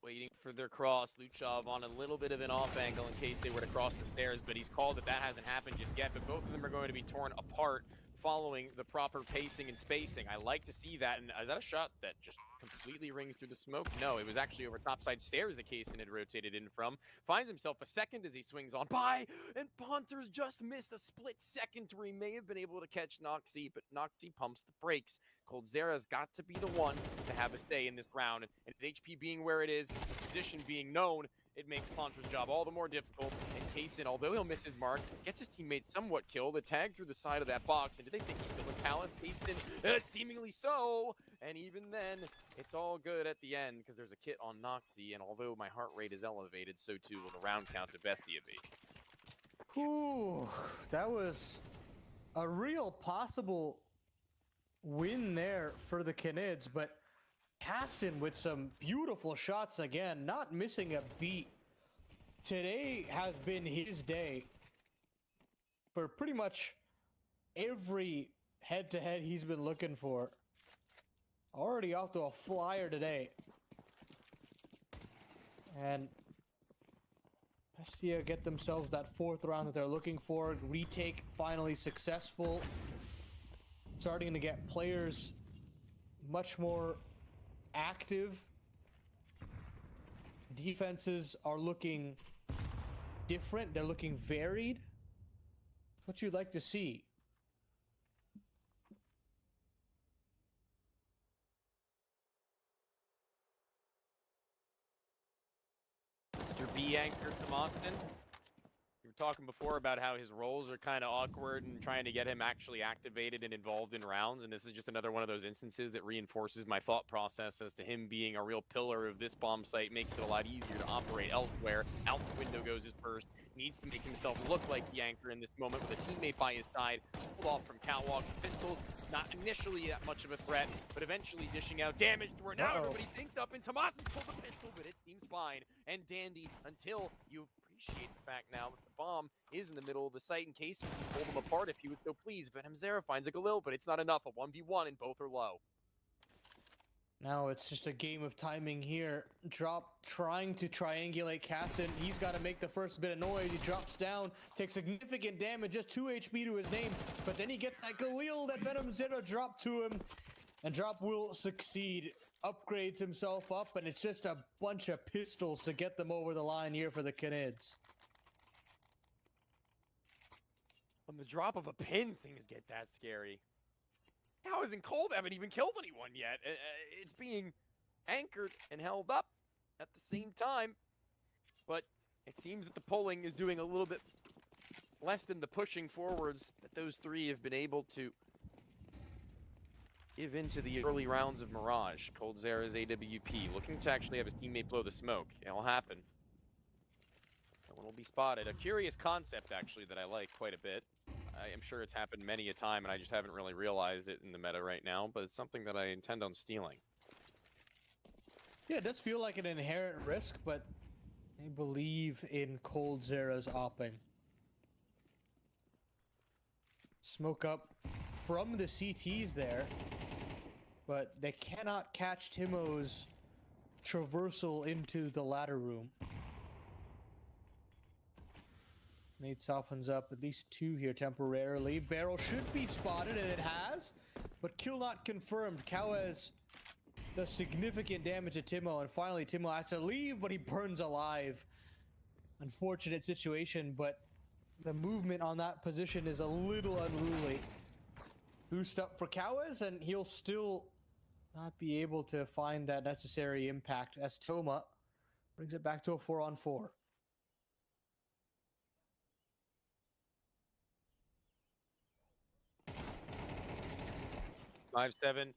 S4: Waiting for their cross. Luchov on a little bit of an off angle in case they were to cross the stairs, but he's called that hasn't happened just yet. But both of them are going to be torn apart following the proper pacing and spacing. I like to see that. And is that a shot that just completely rings through the smoke? No, it was actually over topside stairs that Kaysen had rotated in from. Finds himself a second as he swings on by, and Ponter's just missed a split second where he may have been able to catch Noxie, but Noxie pumps the brakes. Coldzera's got to be the one to have a say in this round, and his HP being where it is, his position being known, it makes Ponter's job all the more difficult. And Kaysen, although he'll miss his mark, gets his teammate somewhat killed. A tag through the side of that box. And do they think he's still in Palace? Kaysen, seemingly so. And even then, it's all good at the end because there's a kit on Noxie. And although my heart rate is elevated, so too will the round count to Bestia be.
S3: Ooh, that was a real possible win there for the Canids, but Cassin with some beautiful shots again, not missing a beat. Today has been his day for pretty much every head-to-head he's been looking for. Already off to a flyer today. And Bestia get themselves that 4th round that they're looking for. Retake finally successful. Starting to get players much more active. Defenses are looking different. They're looking varied. What you'd like to see.
S4: Mr. B anchor from Austin. Your talking before about how his roles are kind of awkward and trying to get him actually activated and involved in rounds. And this is just another one of those instances that reinforces my thought process as to him being a real pillar of this bomb site, makes it a lot easier to operate elsewhere. Out the window goes his first. Needs to make himself look like the anchor in this moment with a teammate by his side. Pulled off from Catwalk. The pistols, not initially that much of a threat, but eventually dishing out damage to where now everybody thinks up, and Tomas has pulled the pistol, but it seems fine and dandy until you appreciate the fact now that the bomb is in the middle of the site in case he can pull them apart if he would so please. Venom Zera finds a Galil, but it's not enough. A 1v1 and both are low.
S3: Now it's just a game of timing here. Drop trying to triangulate Cassin. He's got to make the first bit of noise. He drops down, takes significant damage, just 2 HP to his name. But then he gets that Galil that Venom Zera dropped to him. And Drop will succeed. Upgrades himself up, and it's just a bunch of pistols to get them over the line here for the Canids.
S4: On the drop of a pin, things get that scary. Cows and Cold haven't even killed anyone yet. It's being anchored and held up at the same time. But it seems that the pulling is doing a little bit less than the pushing forwards that those three have been able to give into the early rounds of Mirage. Cold Zera's AWP looking to actually have his teammate blow the smoke. It'll happen. No one will be spotted. A curious concept, actually, that I like quite a bit. I am sure it's happened many a time, and I just haven't really realized it in the meta right now, but it's something that I intend on stealing.
S3: Yeah, it does feel like an inherent risk, but I believe in Cold Zera's opping. Smoke up from the CTs there, but they cannot catch Timo's traversal into the ladder room. Nate softens up at least 2 here temporarily. Barrel should be spotted, and it has, but kill not confirmed. Kawez does significant damage to Timo, and finally Timo has to leave, but he burns alive. Unfortunate situation, but the movement on that position is a little unruly. Boost up for Kawez, and he'll still not be able to find that necessary impact as Toma brings it back to a 4-on-4.
S4: 5-7,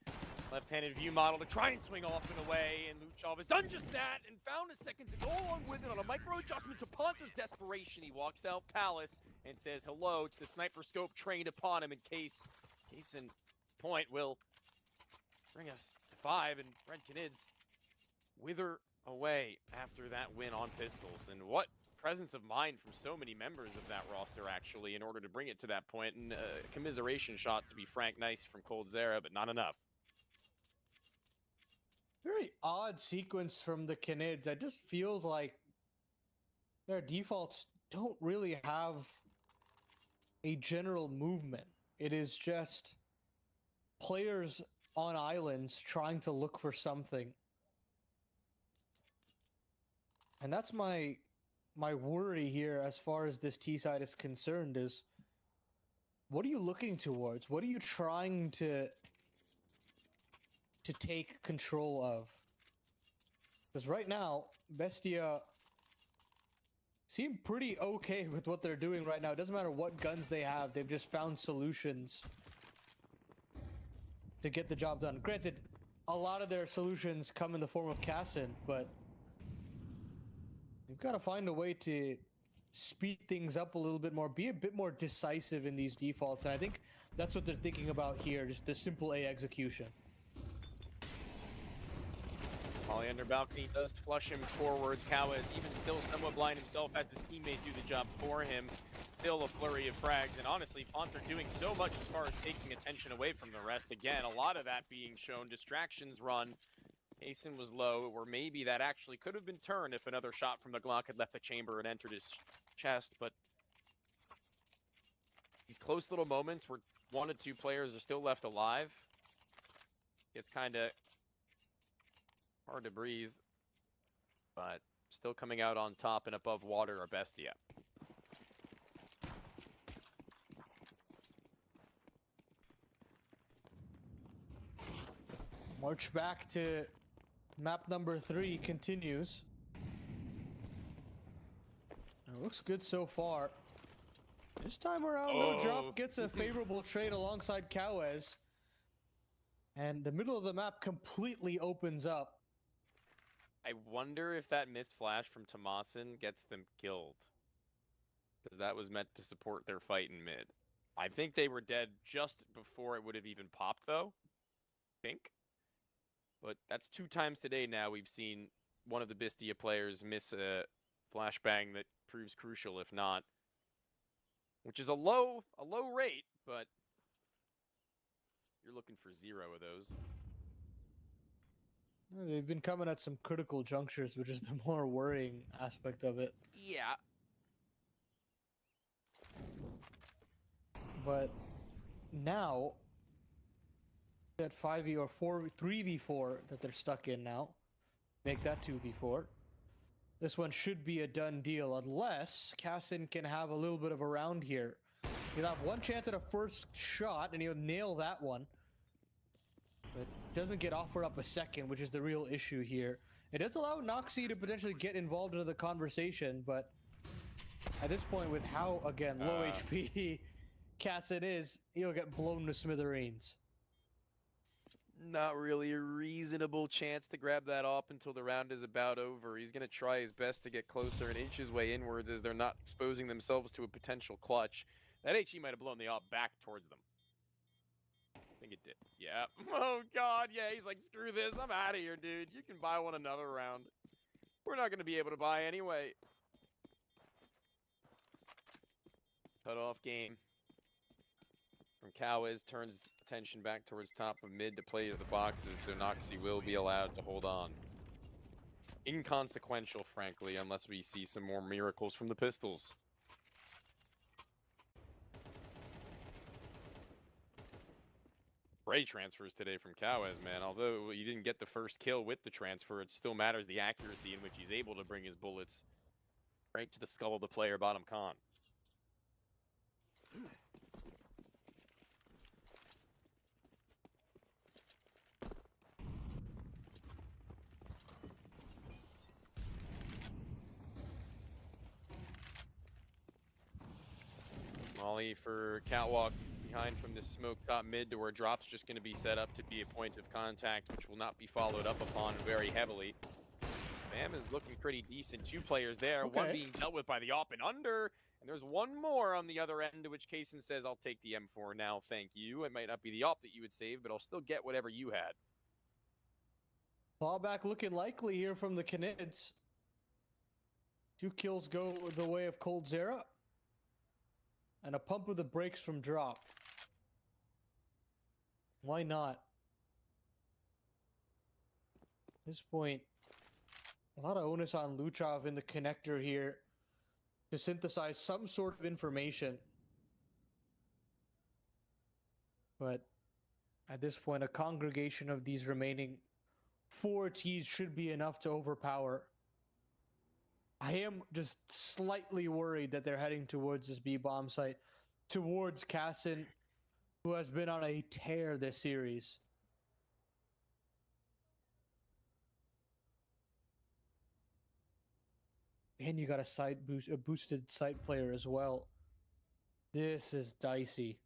S4: left-handed view model to try and swing off and away, and Luchov has done just that and found a second to go along with it on a micro adjustment to Ponta's desperation. He walks out Palace and says hello to the sniper scope trained upon him in case in point will bring us to 5, and RED Canids wither away after that win on pistols. And what presence of mind from so many members of that roster, actually, in order to bring it to that point. And a commiseration shot, to be frank, nice from Cold Zera, but not enough.
S3: Very odd sequence from the Canids. It just feels like their defaults don't really have a general movement. It is just players on islands trying to look for something. And that's my worry here as far as this T side is concerned, is what are you looking towards? What are you trying to take control of? Because right now, Bestia seem pretty okay with what they're doing right now. It doesn't matter what guns they have, they've just found solutions to get the job done. Granted, a lot of their solutions come in the form of Cassin, but you've got to find a way to speed things up a little bit more, be a bit more decisive in these defaults, and I think that's what they're thinking about here, just the simple A execution.
S4: Molly under balcony does flush him forwards. Kawez, even still somewhat blind himself, has his teammate do the job for him. Still a flurry of frags, and honestly, Ponter doing so much as far as taking attention away from the rest. Again, a lot of that being shown. Distractions run. Asen was low, or maybe that actually could have been turned if another shot from the Glock had left the chamber and entered his chest, but these close little moments where 1 or 2 players are still left alive, it's kind of hard to breathe, but still coming out on top and above water are Bestia.
S3: March back to map number 3 continues. It looks good so far. This time around, no drop gets a favorable trade alongside Kawes. And the middle of the map completely opens up.
S4: I wonder if that missed flash from Tomasin gets them killed. Because that was meant to support their fight in mid. I think they were dead just before it would have even popped, though. I think. But that's 2 times today now we've seen one of the BESTIA players miss a flashbang that proves crucial, if not. Which is a low rate, but you're looking for 0 of those.
S3: They've been coming at some critical junctures, which is the more worrying aspect of it.
S4: Yeah.
S3: But now, that 5v or 3v4 that they're stuck in now, make that 2v4. This one should be a done deal, unless Cassin can have a little bit of a round here. He'll have one chance at a first shot, and he'll nail that one. But doesn't get offered up a second, which is the real issue here. It does allow Noxy to potentially get involved into the conversation, but at this point, with how, again, low HP Cassin is, he'll get blown to smithereens.
S4: Not really a reasonable chance to grab that up until the round is about over. He's going to try his best to get closer and inch his way inwards as they're not exposing themselves to a potential clutch. That HE might have blown the op back towards them. I think it did. Yeah. Oh, God. Yeah, he's like, screw this. I'm out of here, dude. You can buy one another round. We're not going to be able to buy anyway. Cut off game. From Kawes turns attention back towards top of mid to play to the boxes, so Noxy will be allowed to hold on. Inconsequential, frankly, unless we see some more miracles from the pistols. Great transfers today from Kawes, man. Although you didn't get the first kill with the transfer, it still matters the accuracy in which he's able to bring his bullets right to the skull of the player bottom con. Molly for Catwalk behind from this smoke top mid to where drop's just going to be set up to be a point of contact, which will not be followed up upon very heavily. Spam is looking pretty decent. 2 players there,
S3: Okay.
S4: one being dealt with by the op and under, and there's one more on the other end, to which Kaysen says, I'll take the M4 now, thank you. It might not be the op that you would save, but I'll still get whatever you had.
S3: Fallback looking likely here from the Canids. 2 kills go the way of Cold Zera. And a pump of the brakes from Drop. Why not? At this point, a lot of onus on Luchov in the connector here to synthesize some sort of information. But at this point, a congregation of these remaining 4 Ts should be enough to overpower. I am just slightly worried that they're heading towards this B-bomb site, towards Cassin, who has been on a tear this series. And you got a boosted site player as well. This is dicey.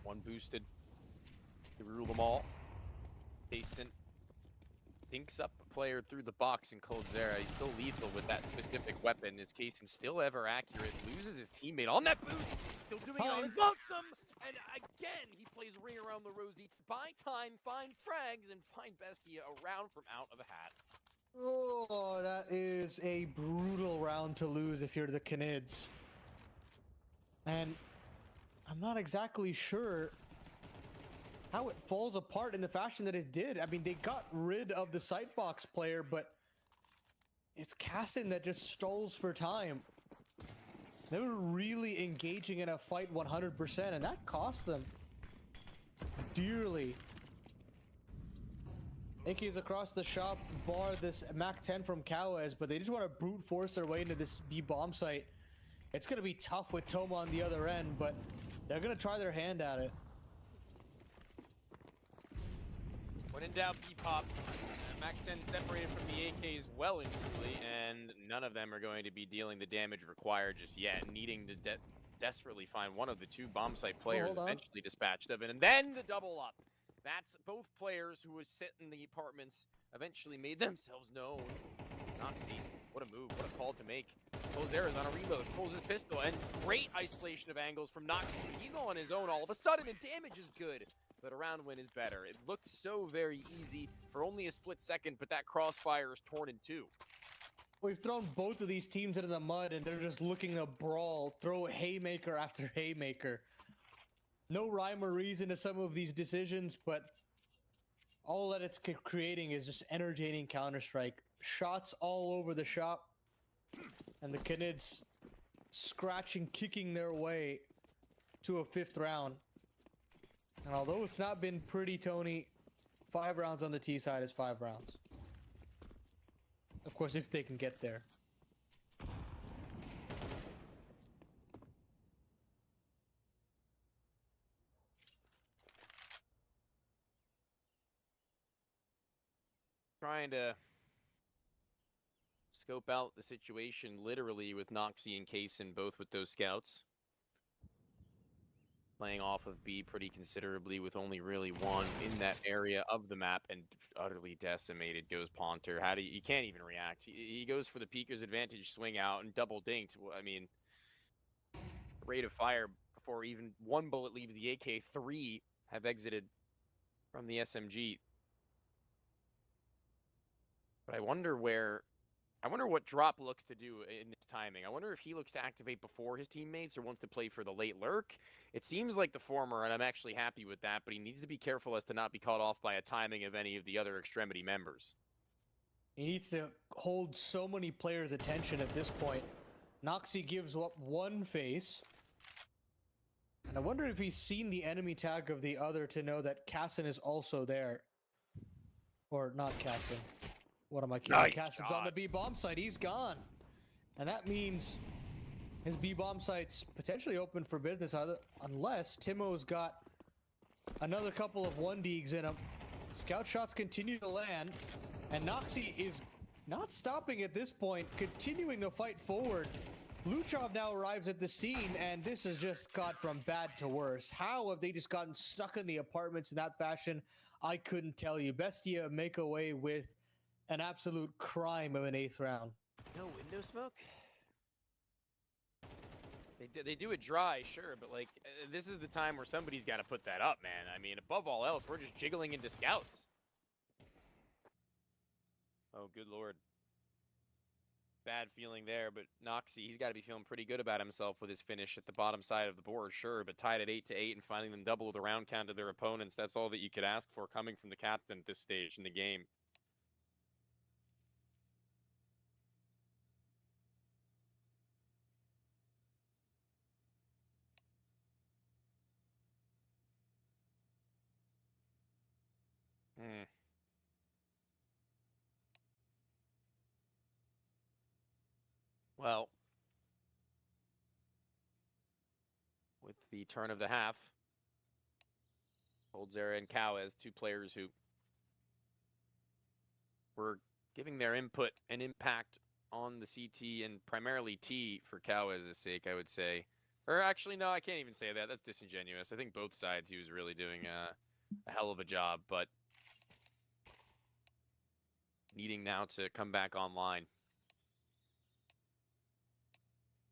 S4: One boosted to rule them all. Kaysen dinks up a player through the box in Cold Zera. He's still lethal with that specific weapon. Is Kaysen still ever accurate? Loses his teammate on that boost. Still doing it on his them. And again, he plays ring around the rosy to buy time, find frags, and find BESTIA a round from out of a hat.
S3: Oh, that is a brutal round to lose if you're the Canids. And I'm not exactly sure how it falls apart in the fashion that it did. I mean, they got rid of the Sightbox player, but it's Cassin that just stalls for time. They were really engaging in a fight 100%, and that cost them dearly. AK's across the shop, bar this Mac 10 from Kawes, but they just want to brute force their way into this B-bomb site. It's going to be tough with Toma on the other end, but they're going to try their hand at it.
S4: When in doubt, B-pop. Mac 10 separated from the AKs well and truly, and none of them are going to be dealing the damage required just yet, needing to desperately find one of the two bomb site players eventually dispatched of it, and then the double up. That's both players who would sit in the apartments eventually made themselves known. Noxy, what a move, what a call to make. Closera's on a reload, pulls his pistol, and great isolation of angles from Noxy. He's all on his own all of a sudden, and damage is good. But a round win is better. It looked so very easy for only a split second, but that crossfire is torn in two.
S3: We've thrown both of these teams into the mud, and they're just looking to brawl, throw haymaker after haymaker. No rhyme or reason to some of these decisions, but all that it's creating is just entertaining Counter-Strike. Shots all over the shop, and the Canids scratching, kicking their way to a 5th round. And although it's not been pretty, Tony, 5 rounds on the T side is 5 rounds. Of course, if they can get there.
S4: Trying to scope out the situation literally with Noxy and Kaysen, both with those scouts. Playing off of B pretty considerably with only really one in that area of the map, and utterly decimated goes Ponter. How do you can't even react. He goes for the peeker's advantage swing out and double dinked. I mean, rate of fire before even one bullet leaves the AK, 3 have exited from the SMG. But I wonder what Drop looks to do in this timing. I wonder if he looks to activate before his teammates or wants to play for the late lurk. It seems like the former, and I'm actually happy with that, but he needs to be careful as to not be caught off by a timing of any of the other extremity members.
S3: He needs to hold so many players' attention at this point. Noxy gives up one face. And I wonder if he's seen the enemy tag of the other to know that Cassin is also there. Or not Cassin. What am I kidding?
S4: Nice
S3: Cassin's
S4: shot.
S3: on the B bomb site. He's gone. And that means his B bomb site's potentially open for business, unless Timo's got another couple of 1Ds in him. Scout shots continue to land, and Noxy is not stopping at this point, continuing to fight forward. Luchov now arrives at the scene, and this has just got from bad to worse. How have they just gotten stuck in the apartments in that fashion? I couldn't tell you. Bestia make away with an absolute crime of an 8th round.
S4: No window smoke? They do it dry, sure, but like this is the time where somebody's got to put that up, man. I mean, above all else, we're just jiggling into scouts. Oh, good lord. Bad feeling there, but Noxy, he's got to be feeling pretty good about himself with his finish at the bottom side of the board, sure, but tied at 8-8 and finding them double the round count of their opponents, that's all that you could ask for coming from the captain at this stage in the game. Well, with the turn of the half, Holdzera and Cowes, 2 players who were giving their input and impact on the CT and primarily T for Cowes' sake, I would say. Or actually, no, I can't even say that. That's disingenuous. I think both sides he was really doing a hell of a job, but needing now to come back online.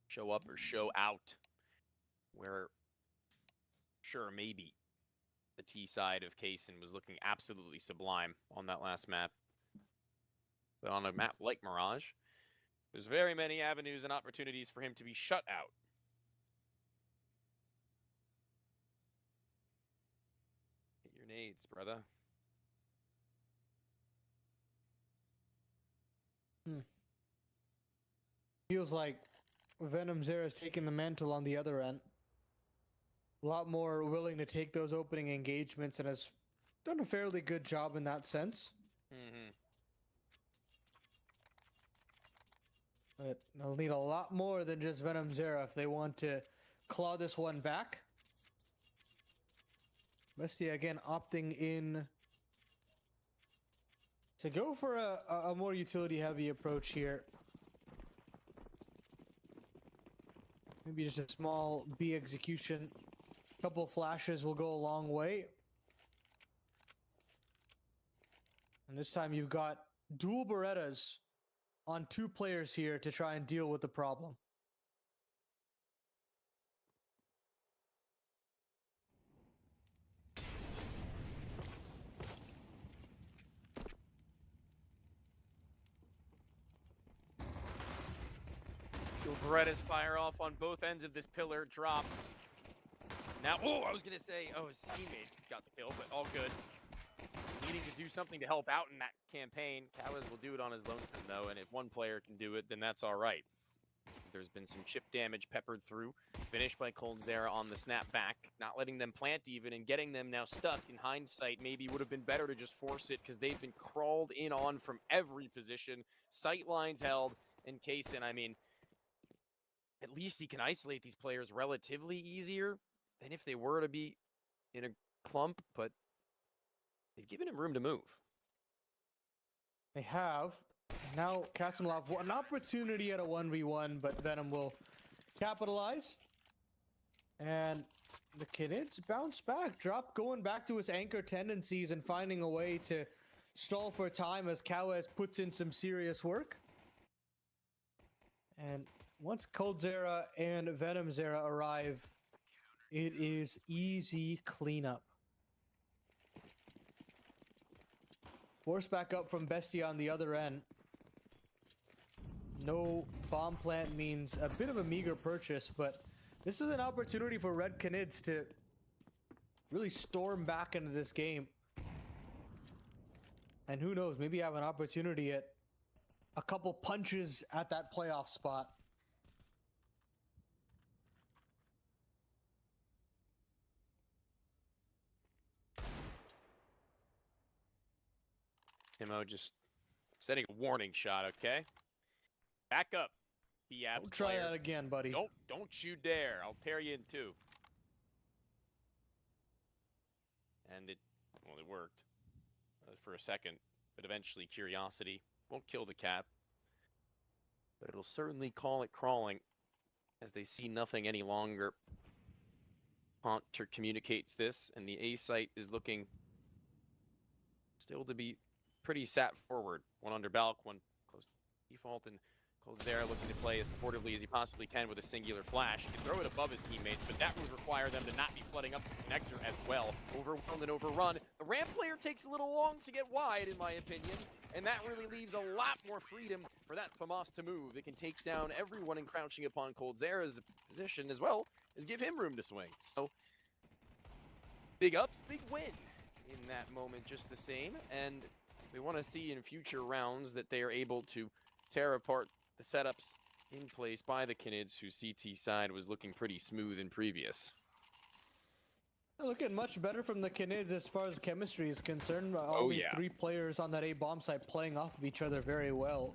S4: Show up or show out, where sure, maybe the T side of Kaysen was looking absolutely sublime on that last map. But on a map like Mirage, there's very many avenues and opportunities for him to be shut out. Hit your nades, brother.
S3: Feels like Venom Zera's taking the mantle on the other end. A lot more willing to take those opening engagements and has done a fairly good job in that sense. But they'll need a lot more than just Venom Zera if they want to claw this one back. Bestia again opting in To go for a more utility-heavy approach here. Maybe just a small B execution. A couple flashes will go a long way. And this time you've got dual Berettas on 2 players here to try and deal with the problem.
S4: Berettas fire off on both ends of this pillar drop. Now, oh, I was going to say, oh, his teammate got the kill, but all good. Needing to do something to help out in that campaign. Canids will do it on his lonesome, though, and if one player can do it, then that's all right. There's been some chip damage peppered through. Finished by coldzera on the snapback. Not letting them plant even, and getting them now stuck. In hindsight, maybe would have been better to just force it, because they've been crawled in on from every position. Sight lines held, and Kaysen, I mean, at least he can isolate these players relatively easier than if they were to be in a clump, but they've given him room to move.
S3: They have. Now Kasimlov, an opportunity at a 1v1, but Venom will capitalize. And the Canids bounce back, going back to his anchor tendencies and finding a way to stall for time as Kawes puts in some serious work. And once coldzera and venomzera arrive, it is easy cleanup. Force back up from BESTIA on the other end. No bomb plant means a bit of a meager purchase, but this is an opportunity for RED Canids to really storm back into this game. And who knows, maybe have an opportunity at a couple punches at that playoff spot.
S4: Timo just setting a warning shot, okay? Back up, BAPS
S3: Don't try
S4: player.
S3: that again, buddy.
S4: Don't you dare. I'll tear you in two. And it worked for a second, but eventually curiosity won't kill the cat. But it'll certainly call it crawling as they see nothing any longer. Haunter communicates this, and the A site is looking still to be pretty sat forward. One under Balk, one close to default, and coldzera looking to play as supportively as he possibly can with a singular flash. He can throw it above his teammates, but that would require them to not be flooding up the connector as well. Overwhelmed and overrun. The ramp player takes a little long to get wide, in my opinion, and that really leaves a lot more freedom for that FAMAS to move. It can take down everyone encroaching upon coldzera's position as well as give him room to swing. So, big ups, big win in that moment just the same, and we want to see in future rounds that they are able to tear apart the setups in place by the Canids, whose CT side was looking pretty smooth in previous.
S3: Looking much better from the Canids as far as chemistry is concerned.
S4: Oh, yeah.
S3: 3 players on that A bomb site playing off of each other very well.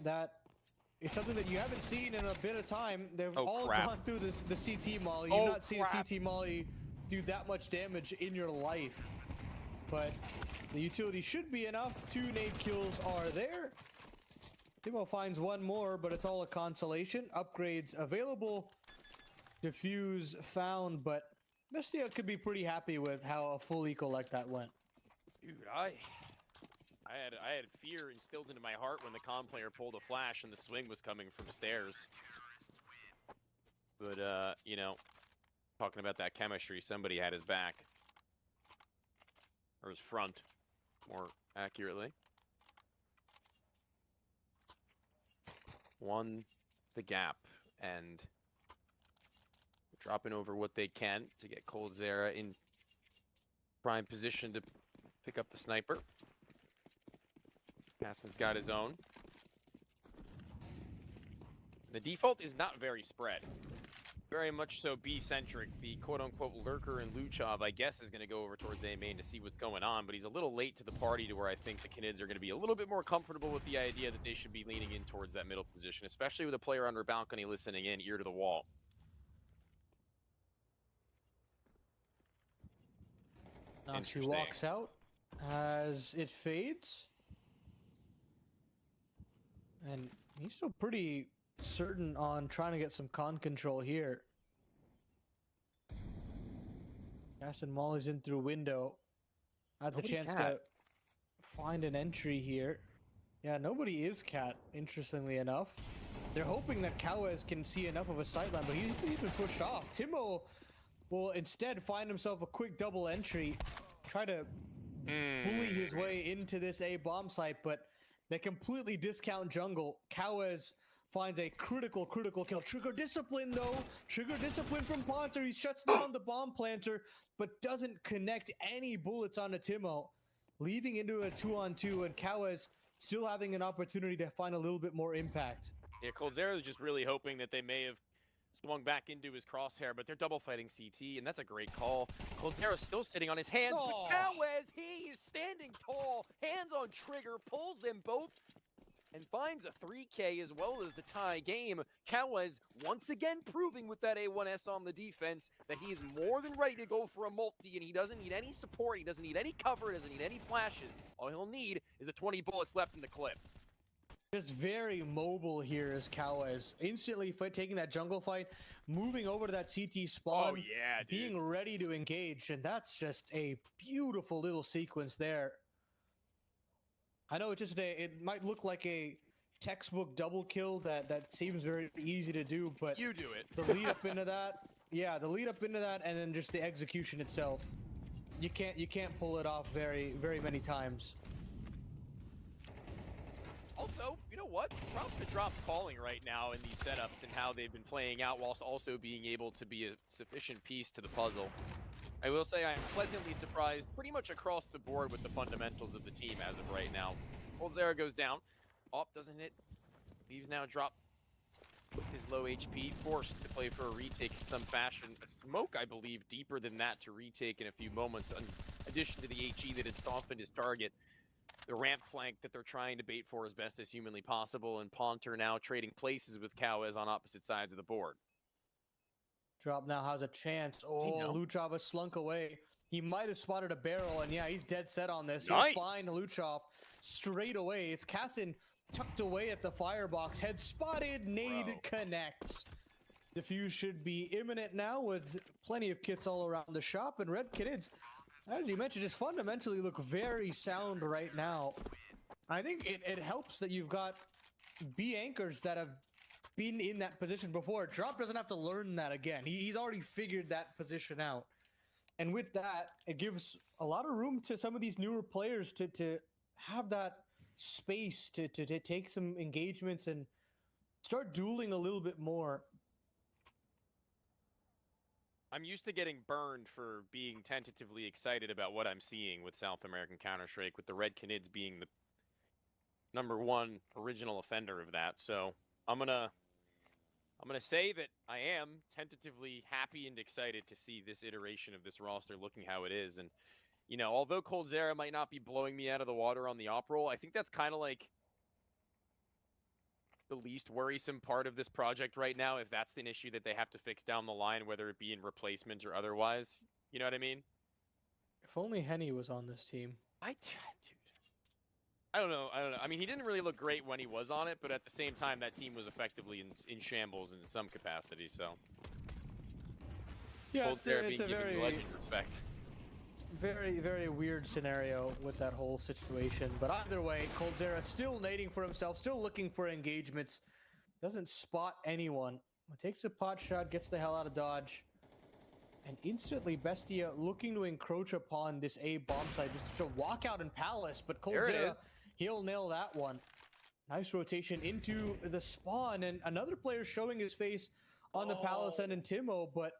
S3: That is something that you haven't seen in a bit of time. They've all gone through the CT molly. You've not seen a CT molly do that much damage in your life. But the utility should be enough. 2 nade kills are there. Timo finds one more, but it's all a consolation. Upgrades available. Diffuse found, but BESTIA could be pretty happy with how a full eco like that went.
S4: Dude, I had fear instilled into my heart when the con player pulled a flash and the swing was coming from stairs. But you know, talking about that chemistry, somebody had his back. Or his front, more accurately. Won the gap and dropping over what they can to get coldzera in prime position to pick up the sniper. Hassan's got his own. The default is not very spread. Very much so B-centric. The quote-unquote lurker and Luchov, I guess, is going to go over towards A main to see what's going on, but he's a little late to the party to where I think the Canids are going to be a little bit more comfortable with the idea that they should be leaning in towards that middle position, especially with a player under balcony listening in, ear to the wall.
S3: Now she walks out, as it fades. And he's still pretty certain on trying to get some con control here. Gas and Molly's in through window. That's a chance to find an entry here. Yeah, nobody is Cat, interestingly enough. They're hoping that Kawes can see enough of a sightline, but he's been pushed off. Timo will instead find himself a quick double entry, try to bully his way into this A bomb site, but they completely discount jungle. Kawes finds a critical kill. Trigger discipline though. Trigger discipline from Ponter. He shuts down the bomb planter, but doesn't connect any bullets onto Timo, leaving into a 2-on-2, and Kawes still having an opportunity to find a little bit more impact.
S4: Yeah, Coldzera's just really hoping that they may have swung back into his crosshair, but they're double fighting CT, and that's a great call. Coldzera's still sitting on his hands, but Kawes, he is standing tall, hands on trigger, pulls them both, and finds a 3K as well as the tie game. Kawes once again proving with that A1S on the defense that he is more than ready to go for a multi, and he doesn't need any support, he doesn't need any cover, he doesn't need any flashes. All he'll need is the 20 bullets left in the clip.
S3: Just very mobile here is Kawes. Instantly taking that jungle fight, moving over to that CT spawn, being ready to engage, and that's just a beautiful little sequence there. I know it might look like a textbook double kill that seems very easy to do, but
S4: you do it.
S3: The lead up into that, the lead up into that, and then just the execution itself. You can't pull it off very many times.
S4: Also, you know what? Props to Drop's calling right now in these setups and how they've been playing out, whilst also being able to be a sufficient piece to the puzzle. I will say I'm pleasantly surprised pretty much across the board with the fundamentals of the team as of right now. Coldzera goes down. Op doesn't hit. Leaves now Drop with his low HP, forced to play for a retake in some fashion. A smoke, I believe, deeper than that to retake in a few moments, in addition to the HE that had softened his target. The ramp flank that they're trying to bait for as best as humanly possible, and Ponter now trading places with Kawes on opposite sides of the board.
S3: Drop now has a chance. Oh, Luchov has slunk away. He might have spotted a barrel, and yeah, he's dead set on this. Nice. He'll find Luchov straight away. It's Cassin tucked away at the firebox. Head spotted, nade connects. The fuse should be imminent now with plenty of kits all around the shop, and RED Canids, as you mentioned, just fundamentally look very sound right now. I think it helps that you've got B anchors that have been in that position before. Drop doesn't have to learn that again. He's already figured that position out. And with that, it gives a lot of room to some of these newer players to have that space to take some engagements and start dueling a little bit more.
S4: I'm used to getting burned for being tentatively excited about what I'm seeing with South American Counter-Strike, with the RED Canids being the #1 original offender of that. So I'm gonna say that I am tentatively happy and excited to see this iteration of this roster looking how it is. And, you know, although Coldzera might not be blowing me out of the water on the op roll, I think that's kind of like the least worrisome part of this project right now, if that's an issue that they have to fix down the line, whether it be in replacement or otherwise. You know what I mean?
S3: If only Henny was on this team.
S4: Dude. I don't know. I mean, he didn't really look great when he was on it, but at the same time, that team was effectively in shambles in some capacity, so.
S3: Yeah, it's a very weird scenario with that whole situation. But either way, Coldzera still nading for himself, still looking for engagements. Doesn't spot anyone. Takes a pot shot, gets the hell out of dodge. And instantly, Bestia looking to encroach upon this A bomb site, just to walk out in Palace. But Coldzera, he'll nail that one. Nice rotation into the spawn, and another player showing his face on the Palace end in Timo, but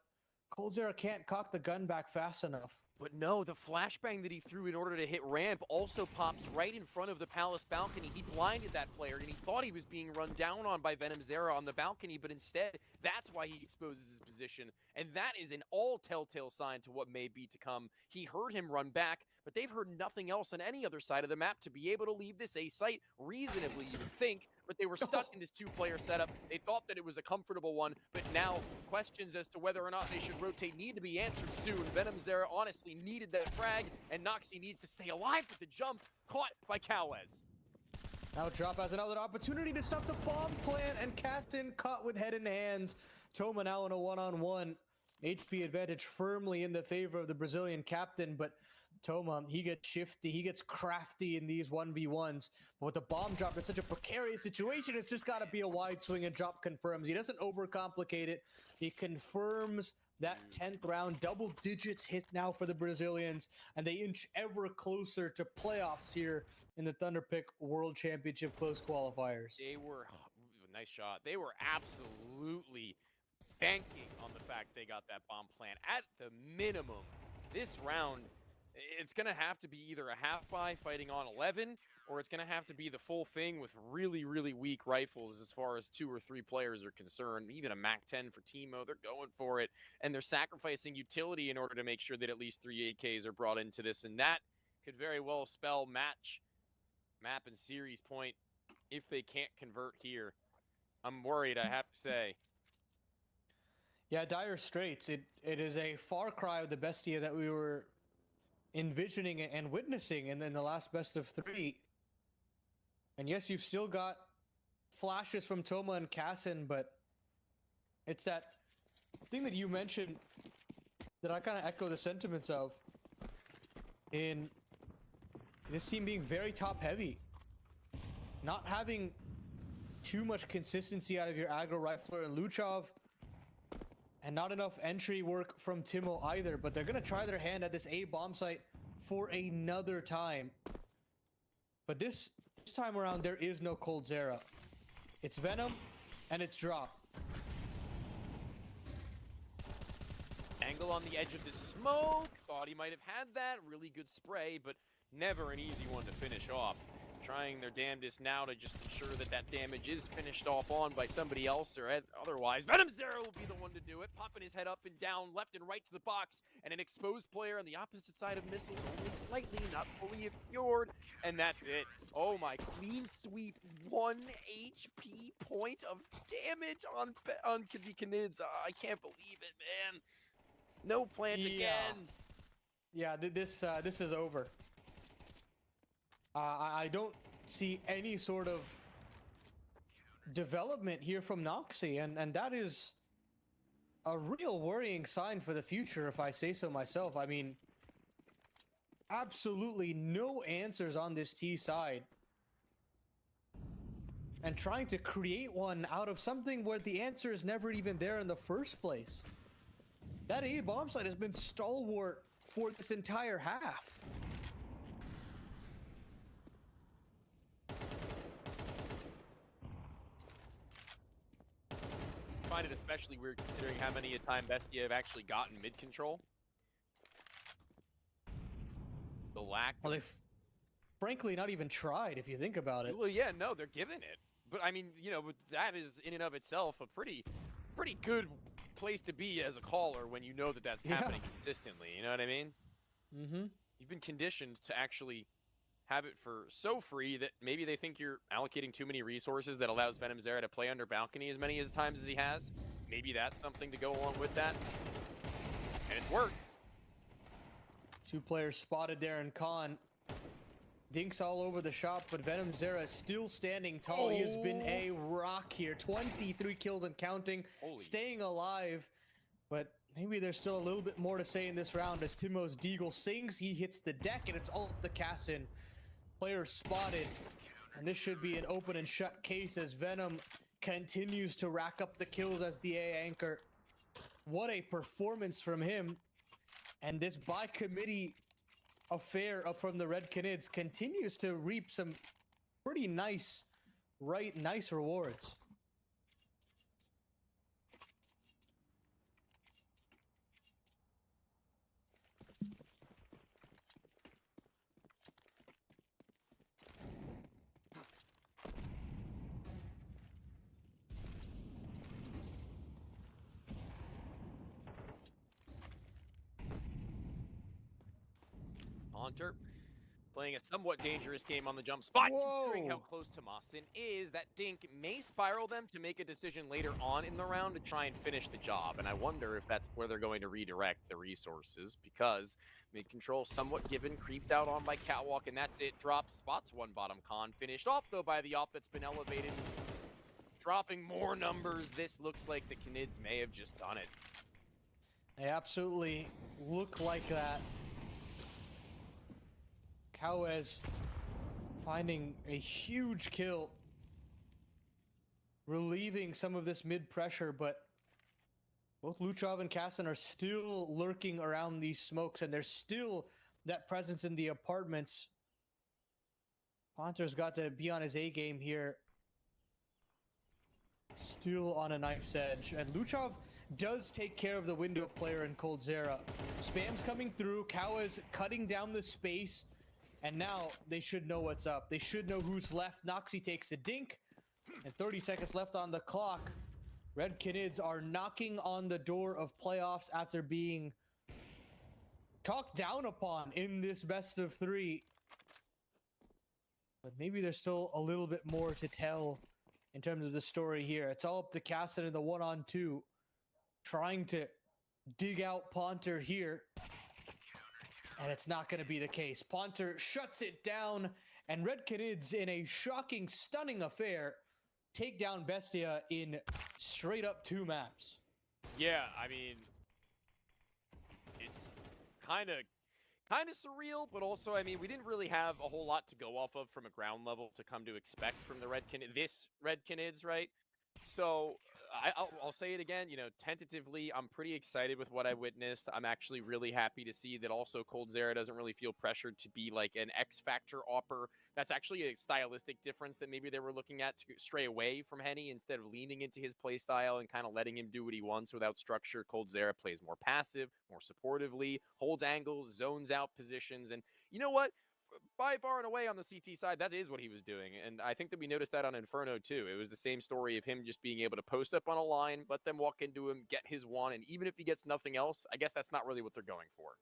S3: Coldzera can't cock the gun back fast enough.
S4: But no, the flashbang that he threw in order to hit ramp also pops right in front of the Palace balcony. He blinded that player, and he thought he was being run down on by Venom Zera on the balcony, but instead, that's why he exposes his position. And that is an all telltale sign to what may be to come. He heard him run back, but they've heard nothing else on any other side of the map to be able to leave this A site reasonably, you would think, but they were stuck in this two-player setup. They thought that it was a comfortable one, but now questions as to whether or not they should rotate need to be answered soon. Venom Zera honestly needed that frag, and Noxie needs to stay alive with the jump, caught by Cowes.
S3: Now Drop has another opportunity to stop the bomb plant, and Caston caught with head in hands. Toma now in a one-on-one. HP advantage firmly in the favor of the Brazilian captain, but Toma, he gets shifty, he gets crafty in these 1v1s. But with the bomb drop, it's such a precarious situation, it's just got to be a wide swing, and Drop confirms. He doesn't overcomplicate it. He confirms that 10th round, double digits hit now for the Brazilians, and they inch ever closer to playoffs here in the Thunderpick World Championship close qualifiers.
S4: They were, nice shot, they were absolutely banking on the fact they got that bomb plant. At the minimum, this round, it's going to have to be either a half-buy fighting on 11, or it's going to have to be the full thing with really, really weak rifles as far as 2 or 3 players are concerned. Even a MAC-10 for Teemo, they're going for it, and they're sacrificing utility in order to make sure that at least 3 AKs are brought into this, and that could very well spell map and series point if they can't convert here. I'm worried, I have to say.
S3: Yeah, dire straits. It is a far cry of the Bestia that we were envisioning and witnessing, and then the last best of 3. And yes, you've still got flashes from Toma and Casson, but it's that thing that you mentioned that I kind of echo the sentiments of in this team being very top heavy, not having too much consistency out of your aggro rifler and Luchov, and not enough entry work from Timo either. But they're going to try their hand at this A bomb site for another time. But this time around, there is no Cold Zera. It's Venom, and it's Drop.
S4: Angle on the edge of the smoke. Thought he might have had that. Really good spray, but never an easy one to finish off. Trying their damnedest now to just ensure that that damage is finished off on by somebody else, or otherwise Venom Zera will be the one to do it, popping his head up and down, left and right to the box, and an exposed player on the opposite side of missiles, only slightly, not fully obscured, and that's it. Oh my, clean sweep, 1 HP point of damage on the Canids. I can't believe it, man. No plant again.
S3: Yeah, this is over. I don't see any sort of development here from Noxie, and that is a real worrying sign for the future, if I say so myself. I mean, absolutely no answers on this T side, and trying to create one out of something where the answer is never even there in the first place. That A bomb site has been stalwart for this entire half.
S4: I find it especially weird considering how many a time Bestia have actually gotten mid control. The lack.
S3: Well, they've frankly not even tried, if you think about it.
S4: Well, yeah, no, they're giving it. But I mean, you know, that is in and of itself a pretty good place to be as a caller when you know that that's happening consistently. You know what I mean?
S3: Mm-hmm.
S4: You've been conditioned to actually have it for so free that maybe they think you're allocating too many resources that allows Venom Zera to play under balcony as many times as he has. Maybe that's something to go along with that. And it's worked.
S3: 2 players spotted there, and Khan dinks all over the shop, but Venom Zera is still standing tall. He has been a rock here. 23 kills and counting, staying alive. But maybe there's still a little bit more to say in this round as Timo's Deagle sings. He hits the deck, and it's all up to Casson. Player spotted, and this should be an open and shut case as Venom continues to rack up the kills as the A anchor. What a performance from him. And this by committee affair from the RED Canids continues to reap some pretty nice rewards.
S4: Haunter Playing a somewhat dangerous game on the jump spot, considering how
S3: Whoa.
S4: close Tomasin is. That dink may spiral them to make a decision later on in the round to try and finish the job. And I wonder if that's where they're going to redirect the resources, because mid-control somewhat given, creeped out on by Catwalk, and that's it. Drops, spots one bottom con. Finished off, though, by the op that's been elevated. Dropping more numbers. This looks like the Canids may have just done it.
S3: They absolutely look like that. Cowes finding a huge kill, relieving some of this mid pressure, but both Luchov and Kassan are still lurking around these smokes, and there's still that presence in the apartments. Ponter's got to be on his A game here. Still on a knife's edge, and Luchov does take care of the window player in coldzera. Spam's coming through, Cowes cutting down the space, and now they should know what's up. They should know who's left. Noxy takes a dink, and 30 seconds left on the clock. Red Canids are knocking on the door of playoffs after being talked down upon in this best of three. But maybe there's still a little bit more to tell in terms of the story here. It's all up to Kassan in the 1-on-2, trying to dig out Ponter here. And it's not going to be the case. Ponter shuts it down, and Red Canids, in a shocking, stunning affair, take down Bestia in straight up 2 maps.
S4: Yeah, I mean, it's kind of surreal, but also, I mean, we didn't really have a whole lot to go off of from a ground level to come to expect from the this Red Canids, right? So I'll say it again, you know, tentatively, I'm pretty excited with what I witnessed. I'm actually really happy to see that also coldzera doesn't really feel pressured to be like an X-Factor opper. That's actually a stylistic difference that maybe they were looking at to stray away from Henny instead of leaning into his play style and kind of letting him do what he wants without structure. coldzera plays more passive, more supportively, holds angles, zones out positions, and you know what? By far and away on the CT side, that is what he was doing. And I think that we noticed that on Inferno too. It was the same story of him just being able to post up on a line, let them walk into him, get his one, and even if he gets nothing else, I guess that's not really what they're going for.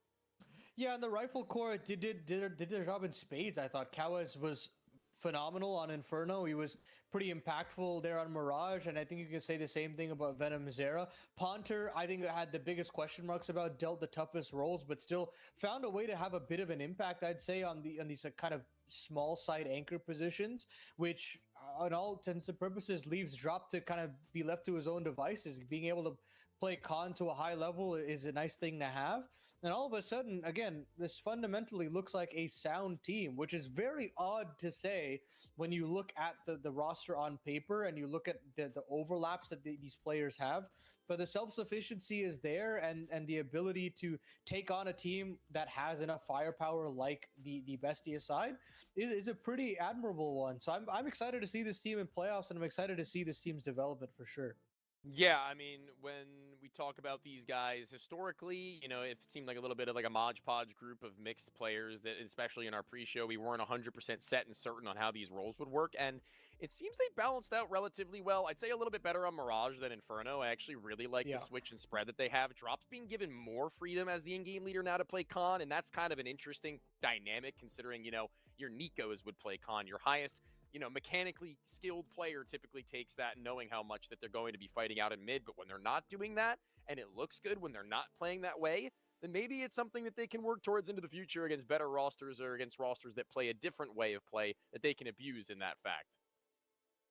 S3: Yeah, and the rifle core did their job in spades. I thought Cowes was phenomenal on Inferno. He was pretty impactful there on Mirage, and I think you can say the same thing about Venom Zera. Ponter, I think, had the biggest question marks about, dealt the toughest roles, but still found a way to have a bit of an impact, I'd say, on these kind of small side anchor positions, which on all intents and purposes leaves Drop to kind of be left to his own devices. Being able to play con to a high level is a nice thing to have. And all of a sudden, again, this fundamentally looks like a sound team, which is very odd to say when you look at the roster on paper and you look at the overlaps that these players have. But the self-sufficiency is there, and the ability to take on a team that has enough firepower like the Bestia side is a pretty admirable one. So I'm excited to see this team in playoffs, and I'm excited to see this team's development for sure.
S4: Yeah, I mean, when we talk about these guys historically, you know, it seemed like a little bit of like a Mod Podge group of mixed players that, especially in our pre-show, we weren't 100% set and certain on how these roles would work. And it seems they balanced out relatively well. I'd say a little bit better on Mirage than Inferno. I actually really like the switch and spread that they have. Drop's being given more freedom as the in-game leader now to play Con, and that's kind of an interesting dynamic considering, you know, your Nikos would play Con, your highest, you know, mechanically skilled player typically takes that knowing how much that they're going to be fighting out in mid, but when they're not doing that and it looks good when they're not playing that way, then maybe it's something that they can work towards into the future against better rosters or against rosters that play a different way of play that they can abuse in that fact.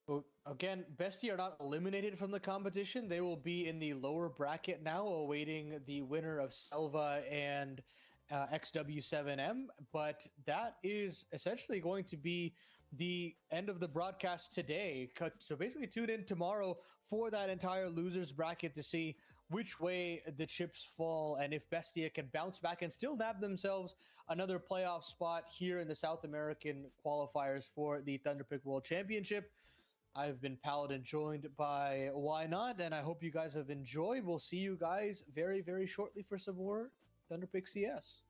S3: Well, again, Bestia are not eliminated from the competition. They will be in the lower bracket now, awaiting the winner of SELVA and XW7M, but that is essentially going to be the end of the broadcast today. So basically tune in tomorrow for that entire losers bracket to see which way the chips fall and if Bestia can bounce back and still nab themselves another playoff spot here in the South American qualifiers for the Thunderpick World Championship. I've been Paladin, joined by Why Not, and I hope you guys have enjoyed. We'll see you guys very, very shortly for some more Thunderpick CS.